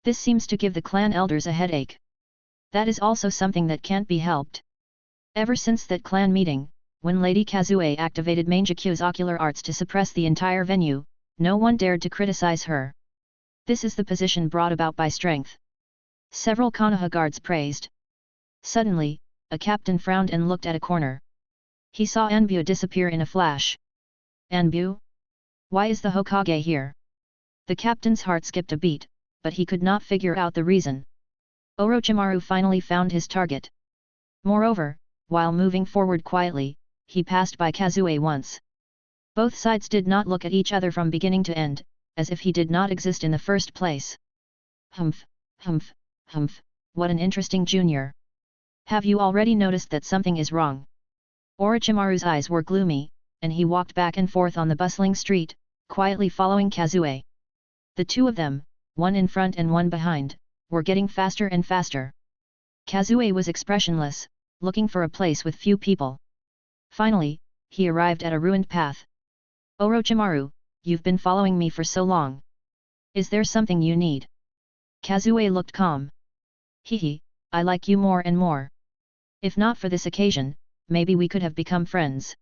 This seems to give the clan elders a headache. That is also something that can't be helped. Ever since that clan meeting, when Lady Kazue activated Mangekyou's ocular arts to suppress the entire venue, no one dared to criticize her. This is the position brought about by strength. Several Konoha guards praised. Suddenly, a captain frowned and looked at a corner. He saw Anbu disappear in a flash. Anbu? Why is the Hokage here? The captain's heart skipped a beat, but he could not figure out the reason. Orochimaru finally found his target. Moreover, while moving forward quietly, he passed by Kazue once. Both sides did not look at each other from beginning to end, as if he did not exist in the first place. Humph, humph, humph, what an interesting junior. Have you already noticed that something is wrong? Orochimaru's eyes were gloomy, and he walked back and forth on the bustling street, quietly following Kazue. The two of them, one in front and one behind, were getting faster and faster. Kazue was expressionless, looking for a place with few people. Finally, he arrived at a ruined path. Orochimaru, you've been following me for so long. Is there something you need? Kazue looked calm. Hehe, I like you more and more. If not for this occasion, maybe we could have become friends.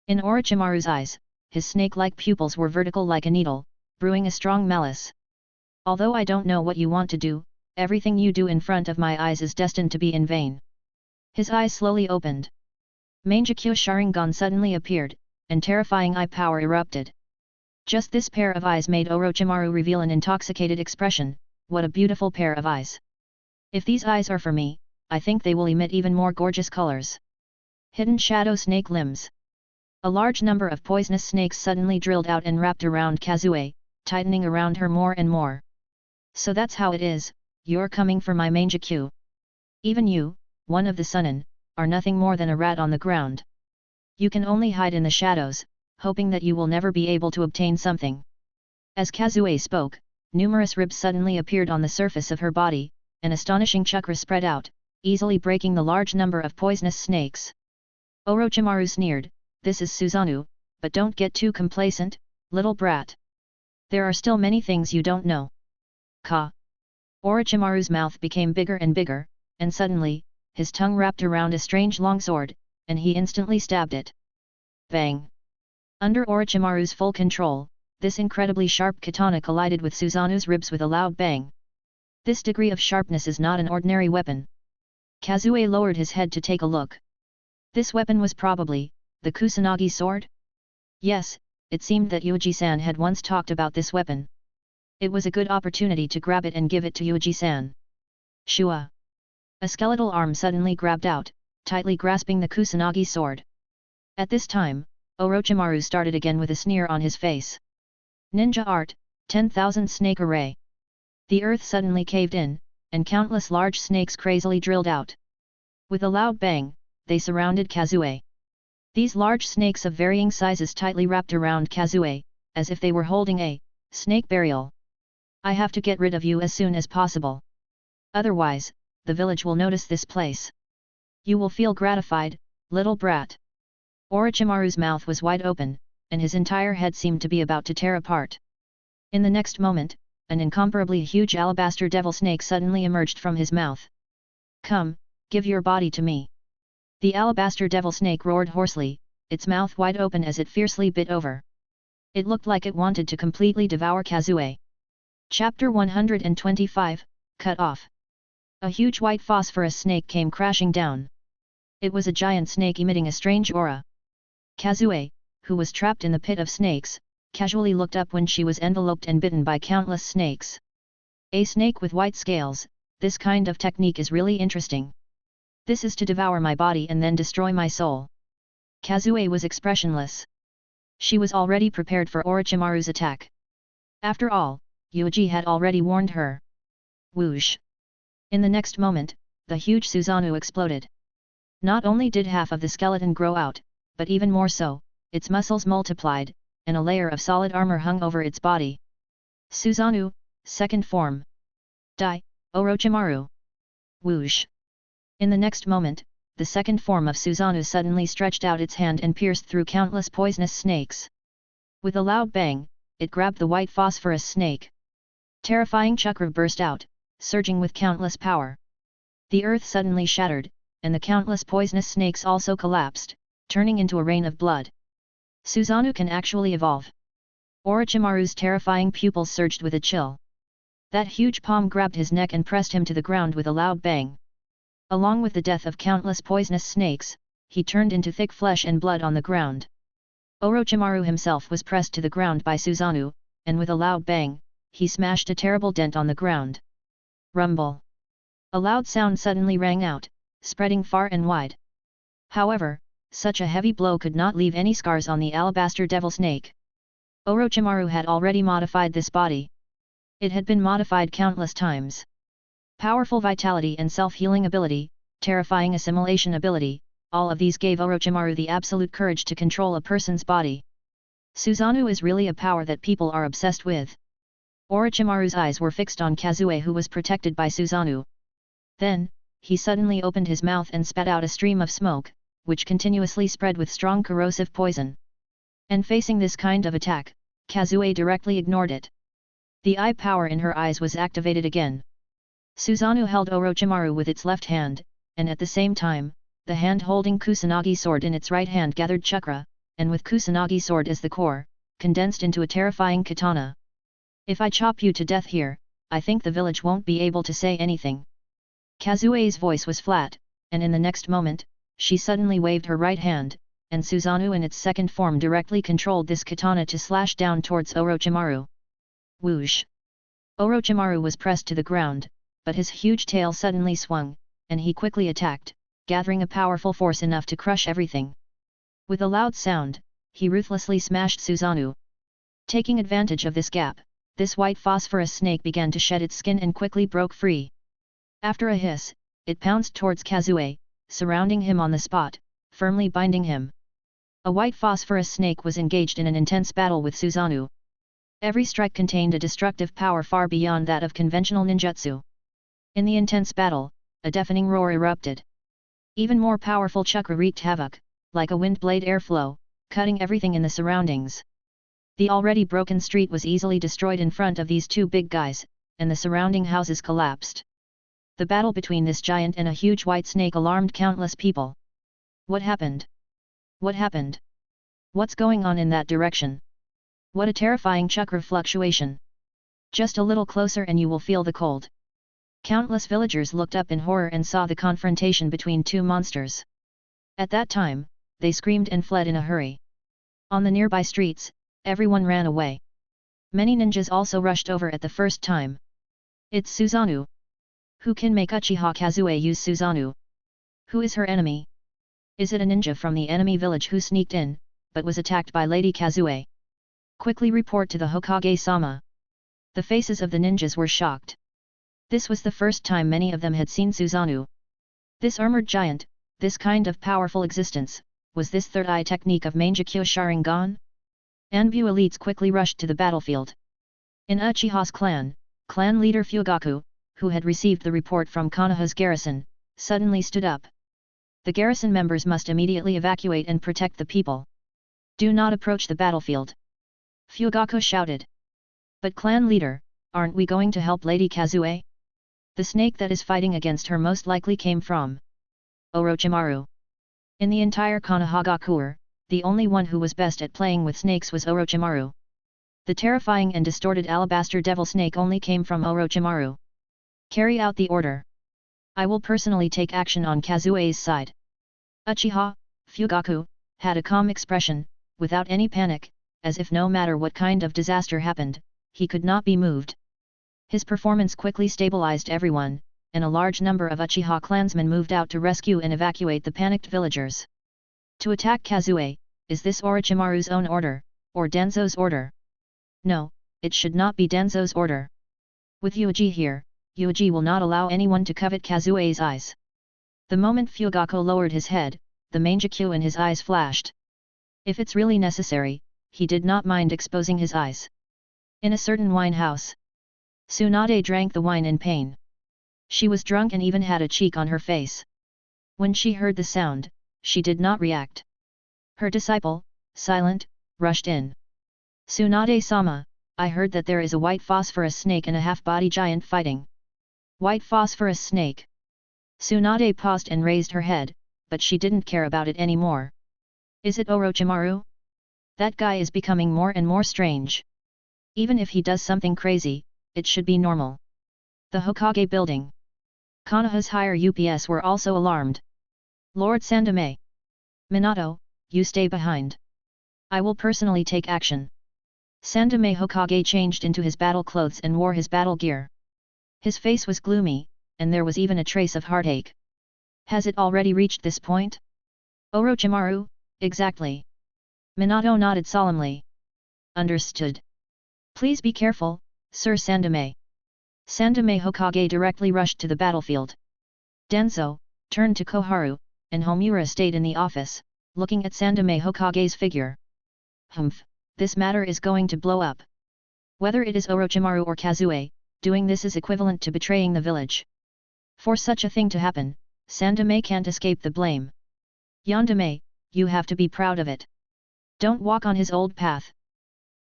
In Orochimaru's eyes, his snake-like pupils were vertical like a needle, brewing a strong malice. Although I don't know what you want to do, everything you do in front of my eyes is destined to be in vain. His eyes slowly opened. Mangekyou Sharingan suddenly appeared, and terrifying eye power erupted. Just this pair of eyes made Orochimaru reveal an intoxicated expression. What a beautiful pair of eyes. If these eyes are for me, I think they will emit even more gorgeous colors. Hidden shadow snake limbs. A large number of poisonous snakes suddenly drilled out and wrapped around Kazue, tightening around her more and more. So that's how it is, you're coming for my Mangekyou. Even you, one of the Sunin, are nothing more than a rat on the ground. You can only hide in the shadows, hoping that you will never be able to obtain something. As Kazue spoke, numerous ribs suddenly appeared on the surface of her body, an astonishing chakra spread out, easily breaking the large number of poisonous snakes. Orochimaru sneered, this is Susanoo, but don't get too complacent, little brat. There are still many things you don't know. Ka. Orochimaru's mouth became bigger and bigger, and suddenly, his tongue wrapped around a strange longsword, and he instantly stabbed it. Bang! Under Orochimaru's full control, this incredibly sharp katana collided with Susanoo's ribs with a loud bang. This degree of sharpness is not an ordinary weapon. Kazue lowered his head to take a look. This weapon was probably the Kusanagi sword? Yes, it seemed that Yuuji-san had once talked about this weapon. It was a good opportunity to grab it and give it to Yuuji-san. Shua! A skeletal arm suddenly grabbed out, tightly grasping the Kusanagi sword. At this time, Orochimaru started again with a sneer on his face. Ninja art, 10,000 snake array. The earth suddenly caved in, and countless large snakes crazily drilled out. With a loud bang, they surrounded Kazue. These large snakes of varying sizes tightly wrapped around Kazue, as if they were holding a snake burial. I have to get rid of you as soon as possible. Otherwise, the village will notice this place. You will feel gratified, little brat. Orochimaru's mouth was wide open, and his entire head seemed to be about to tear apart. In the next moment, an incomparably huge alabaster devil snake suddenly emerged from his mouth. Come, give your body to me. The alabaster devil snake roared hoarsely, its mouth wide open as it fiercely bit over. It looked like it wanted to completely devour Kazue. Chapter 125, Cut Off. A huge white phosphorus snake came crashing down. It was a giant snake emitting a strange aura. Kazue, who was trapped in the pit of snakes, casually looked up when she was enveloped and bitten by countless snakes. A snake with white scales, this kind of technique is really interesting. This is to devour my body and then destroy my soul. Kazue was expressionless. She was already prepared for Orochimaru's attack. After all, Yuuji had already warned her. Whoosh! In the next moment, the huge Susanoo exploded. Not only did half of the skeleton grow out, but even more so, its muscles multiplied, and a layer of solid armor hung over its body. Susanoo, second form. Die, Orochimaru! Whoosh! In the next moment, the second form of Susanoo suddenly stretched out its hand and pierced through countless poisonous snakes. With a loud bang, it grabbed the white phosphorus snake. Terrifying chakra burst out, surging with countless power. The earth suddenly shattered, and the countless poisonous snakes also collapsed, turning into a rain of blood. Susanoo can actually evolve. Orochimaru's terrifying pupils surged with a chill. That huge palm grabbed his neck and pressed him to the ground with a loud bang. Along with the death of countless poisonous snakes, he turned into thick flesh and blood on the ground. Orochimaru himself was pressed to the ground by Susanoo, and with a loud bang, he smashed a terrible dent on the ground. Rumble! A loud sound suddenly rang out, spreading far and wide. However, such a heavy blow could not leave any scars on the alabaster devil snake. Orochimaru had already modified this body. It had been modified countless times. Powerful vitality and self-healing ability, terrifying assimilation ability, all of these gave Orochimaru the absolute courage to control a person's body. Susanoo is really a power that people are obsessed with. Orochimaru's eyes were fixed on Kazue, who was protected by Susanoo. Then, he suddenly opened his mouth and spat out a stream of smoke, which continuously spread with strong corrosive poison. And facing this kind of attack, Kazue directly ignored it. The eye power in her eyes was activated again. Susanoo held Orochimaru with its left hand, and at the same time, the hand holding Kusanagi sword in its right hand gathered chakra, and with Kusanagi sword as the core, condensed into a terrifying katana. If I chop you to death here, I think the village won't be able to say anything. Kazue's voice was flat, and in the next moment, she suddenly waved her right hand, and Susanoo in its second form directly controlled this katana to slash down towards Orochimaru. Whoosh! Orochimaru was pressed to the ground, but his huge tail suddenly swung, and he quickly attacked, gathering a powerful force enough to crush everything. With a loud sound, he ruthlessly smashed Susanoo. Taking advantage of this gap, this white phosphorus snake began to shed its skin and quickly broke free. After a hiss, it pounced towards Kazue, surrounding him on the spot, firmly binding him. A white phosphorus snake was engaged in an intense battle with Susanoo. Every strike contained a destructive power far beyond that of conventional ninjutsu. In the intense battle, a deafening roar erupted. Even more powerful chakra wreaked havoc, like a wind blade airflow, cutting everything in the surroundings. The already broken street was easily destroyed in front of these two big guys, and the surrounding houses collapsed. The battle between this giant and a huge white snake alarmed countless people. What happened? What happened? What's going on in that direction? What a terrifying chakra fluctuation! Just a little closer and you will feel the cold. Countless villagers looked up in horror and saw the confrontation between two monsters. At that time, they screamed and fled in a hurry. On the nearby streets, everyone ran away. Many ninjas also rushed over at the first time. It's Susanoo. Who can make Uchiha Kazue use Susanoo? Who is her enemy? Is it a ninja from the enemy village who sneaked in, but was attacked by Lady Kazue? Quickly report to the Hokage-sama. The faces of the ninjas were shocked. This was the first time many of them had seen Susanoo. This armored giant, this kind of powerful existence, was this third eye technique of Mangekyo Sharingan? Anbu elites quickly rushed to the battlefield. In Uchiha's clan leader Fugaku, who had received the report from Konoha's garrison, suddenly stood up. The garrison members must immediately evacuate and protect the people. Do not approach the battlefield. Fugaku shouted. But clan leader, aren't we going to help Lady Kazue? The snake that is fighting against her most likely came from Orochimaru. In the entire Konohagakure, the only one who was best at playing with snakes was Orochimaru. The terrifying and distorted alabaster devil snake only came from Orochimaru. Carry out the order. I will personally take action on Kazue's side. Uchiha Fugaku had a calm expression, without any panic, as if no matter what kind of disaster happened, he could not be moved. His performance quickly stabilized everyone, and a large number of Uchiha clansmen moved out to rescue and evacuate the panicked villagers. To attack Kazue, is this Orochimaru's own order, or Danzo's order? No, it should not be Danzo's order. With Yuuji here, Yuuji will not allow anyone to covet Kazue's eyes. The moment Fugaku lowered his head, the mangekyou in his eyes flashed. If it's really necessary, he did not mind exposing his eyes. In a certain wine house, Tsunade drank the wine in pain. She was drunk and even had a cheek on her face. When she heard the sound, she did not react. Her disciple, silent, rushed in. Tsunade-sama, I heard that there is a white phosphorus snake and a half-body giant fighting. White phosphorus snake. Tsunade paused and raised her head, but she didn't care about it anymore. Is it Orochimaru? That guy is becoming more and more strange. Even if he does something crazy, it should be normal. The Hokage building. Konoha's higher UPS were also alarmed. Lord Sandame. Minato, you stay behind. I will personally take action. Sandame Hokage changed into his battle clothes and wore his battle gear. His face was gloomy, and there was even a trace of heartache. Has it already reached this point? Orochimaru, exactly. Minato nodded solemnly. Understood. Please be careful, Sir Sandame. Sandame Hokage directly rushed to the battlefield. Danzo turned to Koharu, and Homura stayed in the office, looking at Sandame Hokage's figure. Humph, this matter is going to blow up. Whether it is Orochimaru or Kazue, doing this is equivalent to betraying the village. For such a thing to happen, Sandame can't escape the blame. Yandame, you have to be proud of it. Don't walk on his old path.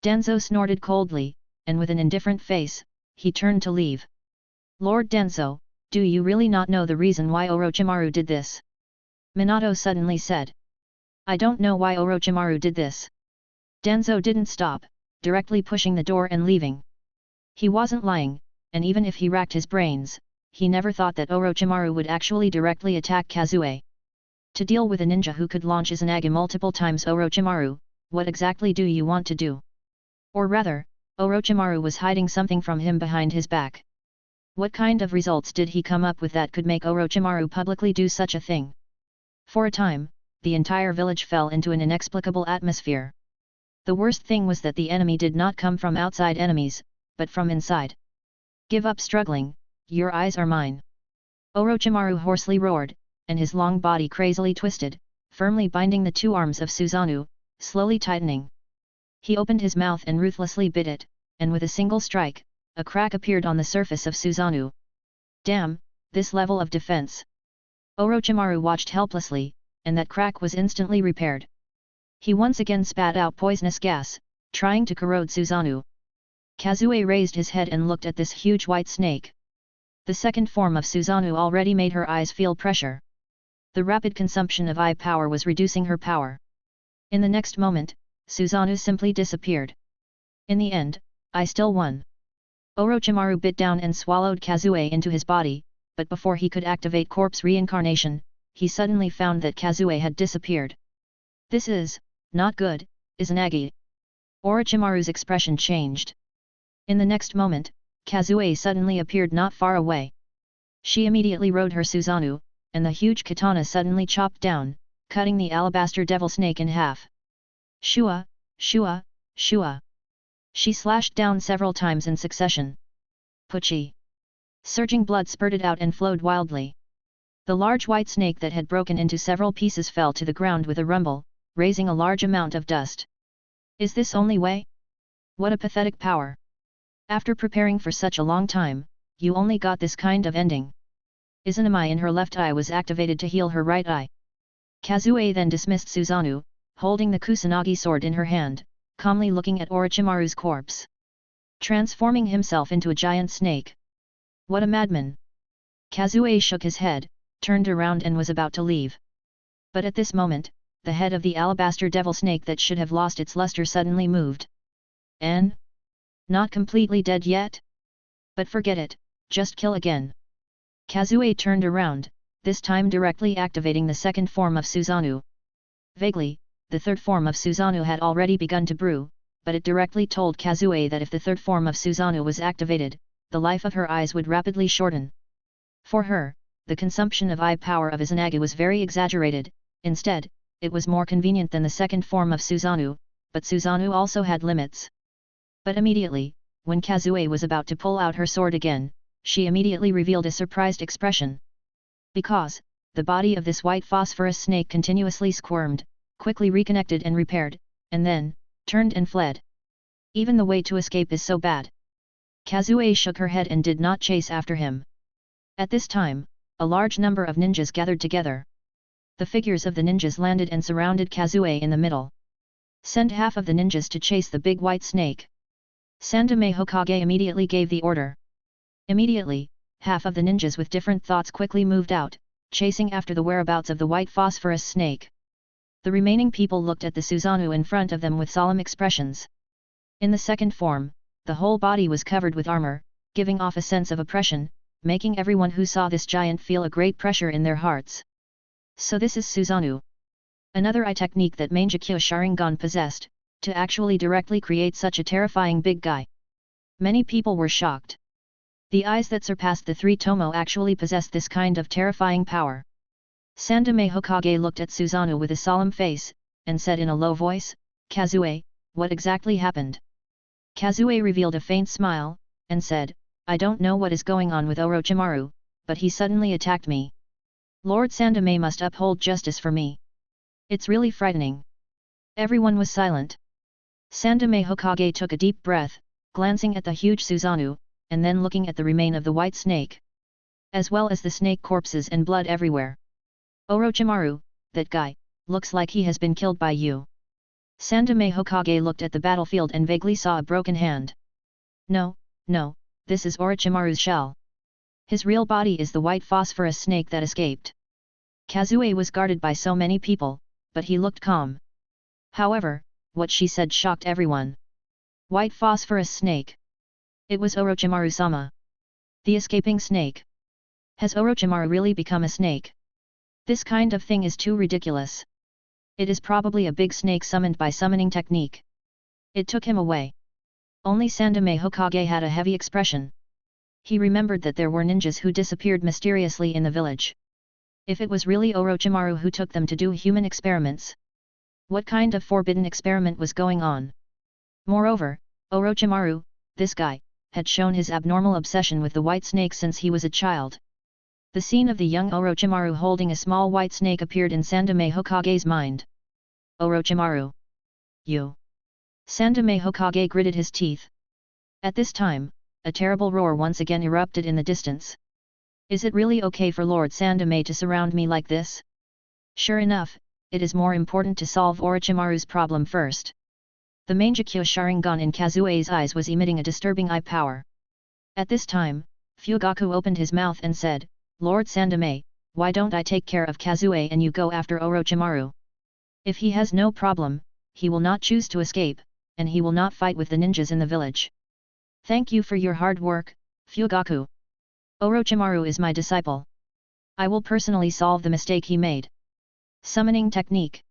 Danzo snorted coldly, and with an indifferent face, he turned to leave. Lord Danzo, do you really not know the reason why Orochimaru did this? Minato suddenly said. I don't know why Orochimaru did this. Danzo didn't stop, directly pushing the door and leaving. He wasn't lying, and even if he racked his brains, he never thought that Orochimaru would actually directly attack Kazue. To deal with a ninja who could launch Izanagi multiple times Orochimaru, what exactly do you want to do? Or rather, Orochimaru was hiding something from him behind his back. What kind of results did he come up with that could make Orochimaru publicly do such a thing? For a time, the entire village fell into an inexplicable atmosphere. The worst thing was that the enemy did not come from outside enemies, but from inside. Give up struggling, your eyes are mine. Orochimaru hoarsely roared, and his long body crazily twisted, firmly binding the two arms of Susanoo, slowly tightening. He opened his mouth and ruthlessly bit it, and with a single strike, a crack appeared on the surface of Susanoo. Damn, this level of defense. Orochimaru watched helplessly, and that crack was instantly repaired. He once again spat out poisonous gas, trying to corrode Susanoo. Kazue raised his head and looked at this huge white snake. The second form of Susanoo already made her eyes feel pressure. The rapid consumption of eye power was reducing her power. In the next moment, Susanoo simply disappeared. In the end, I still won. Orochimaru bit down and swallowed Kazue into his body, but before he could activate corpse reincarnation, he suddenly found that Kazue had disappeared. This is not good, Izanagi. Orochimaru's expression changed. In the next moment, Kazue suddenly appeared not far away. She immediately rode her Susanoo, and the huge katana suddenly chopped down, cutting the alabaster devil snake in half. Shua, shua, shua. She slashed down several times in succession. Puchi. Surging blood spurted out and flowed wildly. The large white snake that had broken into several pieces fell to the ground with a rumble, raising a large amount of dust. Is this only way? What a pathetic power. After preparing for such a long time, you only got this kind of ending. Izanami in her left eye was activated to heal her right eye. Kazue then dismissed Susanoo, holding the Kusanagi sword in her hand, calmly looking at Orochimaru's corpse. Transforming himself into a giant snake. What a madman! Kazue shook his head, turned around and was about to leave. But at this moment, the head of the alabaster devil snake that should have lost its luster suddenly moved. Not completely dead yet? But forget it, just kill again. Kazue turned around, this time directly activating the second form of Susanoo. Vaguely, the third form of Susanoo had already begun to brew, but it directly told Kazue that if the third form of Susanoo was activated, the life of her eyes would rapidly shorten. For her, the consumption of eye power of Izanagi was very exaggerated. Instead, it was more convenient than the second form of Susanoo, but Susanoo also had limits. But immediately, when Kazue was about to pull out her sword again, she immediately revealed a surprised expression. Because, the body of this white phosphorus snake continuously squirmed, quickly reconnected and repaired, and then, turned and fled. Even the way to escape is so bad. Kazue shook her head and did not chase after him. At this time, a large number of ninjas gathered together. The figures of the ninjas landed and surrounded Kazue in the middle. Send half of the ninjas to chase the big white snake. Sandaime Hokage immediately gave the order. Immediately, half of the ninjas with different thoughts quickly moved out, chasing after the whereabouts of the white phosphorus snake. The remaining people looked at the Susanoo in front of them with solemn expressions. In the second form, the whole body was covered with armor, giving off a sense of oppression, making everyone who saw this giant feel a great pressure in their hearts. So this is Susanoo. Another eye technique that Mangekyo Sharingan possessed, to actually directly create such a terrifying big guy. Many people were shocked. The eyes that surpassed the three Tomo actually possessed this kind of terrifying power. Sandaime Hokage looked at Susanoo with a solemn face, and said in a low voice, "Kazue, what exactly happened?" Kazue revealed a faint smile, and said, "I don't know what is going on with Orochimaru, but he suddenly attacked me. Lord Sandaime must uphold justice for me. It's really frightening." Everyone was silent. Sandaime Hokage took a deep breath, glancing at the huge Susanoo, and then looking at the remain of the white snake. As well as the snake corpses and blood everywhere. "Orochimaru, that guy, looks like he has been killed by you." Sandaime Hokage looked at the battlefield and vaguely saw a broken hand. No, this is Orochimaru's shell. His real body is the white phosphorus snake that escaped." Kazue was guarded by so many people, but he looked calm. However, what she said shocked everyone. White phosphorus snake. It was Orochimaru-sama. The escaping snake. Has Orochimaru really become a snake? This kind of thing is too ridiculous. It is probably a big snake summoned by summoning technique. It took him away. Only Sandaime Hokage had a heavy expression. He remembered that there were ninjas who disappeared mysteriously in the village. If it was really Orochimaru who took them to do human experiments. What kind of forbidden experiment was going on? Moreover, Orochimaru, this guy, had shown his abnormal obsession with the white snake since he was a child. The scene of the young Orochimaru holding a small white snake appeared in Sandaime Hokage's mind. "Orochimaru! You!" Sandaime Hokage gritted his teeth. At this time, a terrible roar once again erupted in the distance. "Is it really okay for Lord Sandaime to surround me like this? Sure enough, it is more important to solve Orochimaru's problem first." The Mangekyo Sharingan in Kazue's eyes was emitting a disturbing eye power. At this time, Fugaku opened his mouth and said, "Lord Sandaime, why don't I take care of Kazue and you go after Orochimaru? If he has no problem, he will not choose to escape, and he will not fight with the ninjas in the village. Thank you for your hard work, Fugaku. Orochimaru is my disciple. I will personally solve the mistake he made." Summoning technique.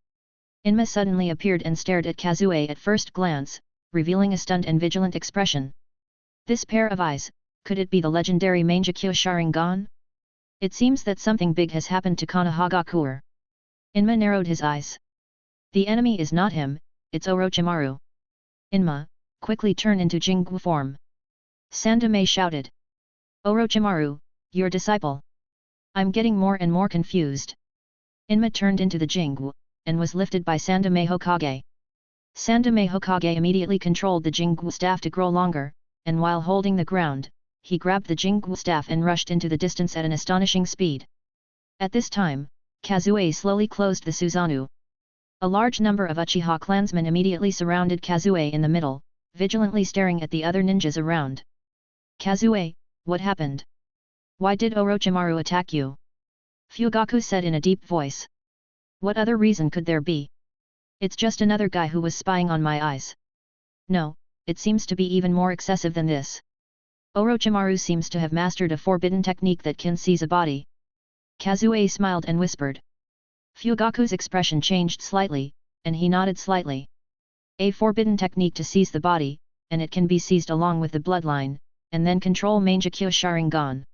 Inma suddenly appeared and stared at Kazue at first glance, revealing a stunned and vigilant expression. This pair of eyes, could it be the legendary Mangekyo Sharingan? It seems that something big has happened to Konoha. Inma narrowed his eyes. The enemy is not him, it's Orochimaru. Inma, quickly turn into Jingu form. Sandaime shouted. "Orochimaru, your disciple. I'm getting more and more confused." Inma turned into the Jingu, and was lifted by Sandaime Hokage. Sandaime Hokage immediately controlled the Jingu staff to grow longer, and while holding the ground, he grabbed the Jingu staff and rushed into the distance at an astonishing speed. At this time, Kazue slowly closed the Susanoo. A large number of Uchiha clansmen immediately surrounded Kazue in the middle, vigilantly staring at the other ninjas around. "Kazue, what happened? Why did Orochimaru attack you?" Fugaku said in a deep voice. "What other reason could there be? It's just another guy who was spying on my eyes." "No, it seems to be even more excessive than this. Orochimaru seems to have mastered a forbidden technique that can seize a body. Kazuei smiled and whispered. Fugaku's expression changed slightly, and he nodded slightly. A forbidden technique to seize the body, and it can be seized along with the bloodline, and then control Mangekyo Sharingan.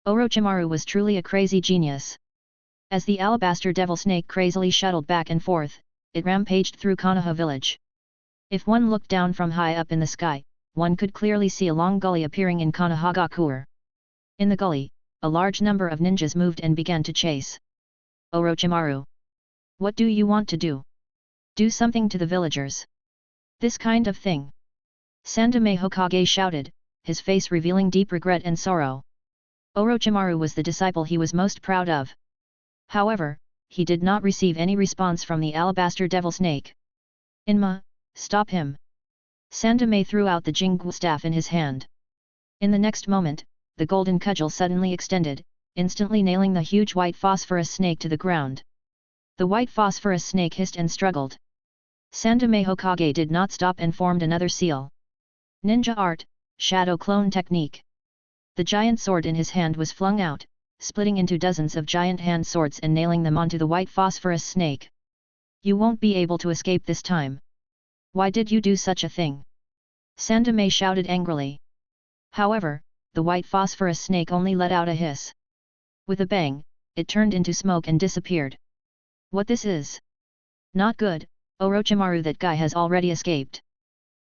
Orochimaru was truly a crazy genius. As the alabaster devil snake crazily shuttled back and forth, it rampaged through Konoha village. If one looked down from high up in the sky, one could clearly see a long gully appearing in Konohagakure. In the gully, a large number of ninjas moved and began to chase. Orochimaru. What do you want to do? Do something to the villagers. This kind of thing. Sandaime Hokage shouted, his face revealing deep regret and sorrow. Orochimaru was the disciple he was most proud of. However, he did not receive any response from the alabaster devil snake. Inma, stop him. Sandaime threw out the Jinggu staff in his hand. In the next moment, the golden cudgel suddenly extended, instantly nailing the huge white phosphorus snake to the ground. The white phosphorus snake hissed and struggled. Sandaime Hokage did not stop and formed another seal. Ninja art, shadow clone technique. The giant sword in his hand was flung out, splitting into dozens of giant hand swords and nailing them onto the white phosphorus snake. You won't be able to escape this time. Why did you do such a thing? Sandaime shouted angrily. However, the white phosphorus snake only let out a hiss. With a bang, it turned into smoke and disappeared. What this is? Not good, Orochimaru, that guy has already escaped.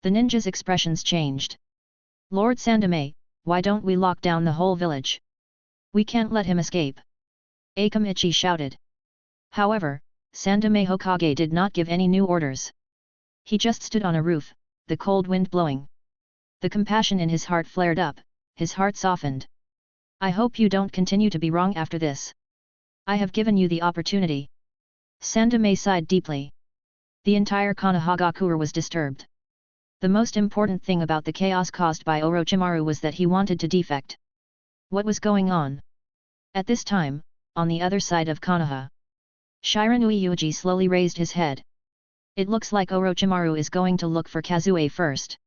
The ninjas' expressions changed. Lord Sandaime, why don't we lock down the whole village? We can't let him escape. Akamichi shouted. However, Sandaime Hokage did not give any new orders. He just stood on a roof, the cold wind blowing. The compassion in his heart flared up, his heart softened. I hope you don't continue to be wrong after this. I have given you the opportunity. Sandaime sighed deeply. The entire Konohagakure was disturbed. The most important thing about the chaos caused by Orochimaru was that he wanted to defect. What was going on? At this time, on the other side of Konoha, Shiranui Yuuji slowly raised his head. It looks like Orochimaru is going to look for Kazuei first.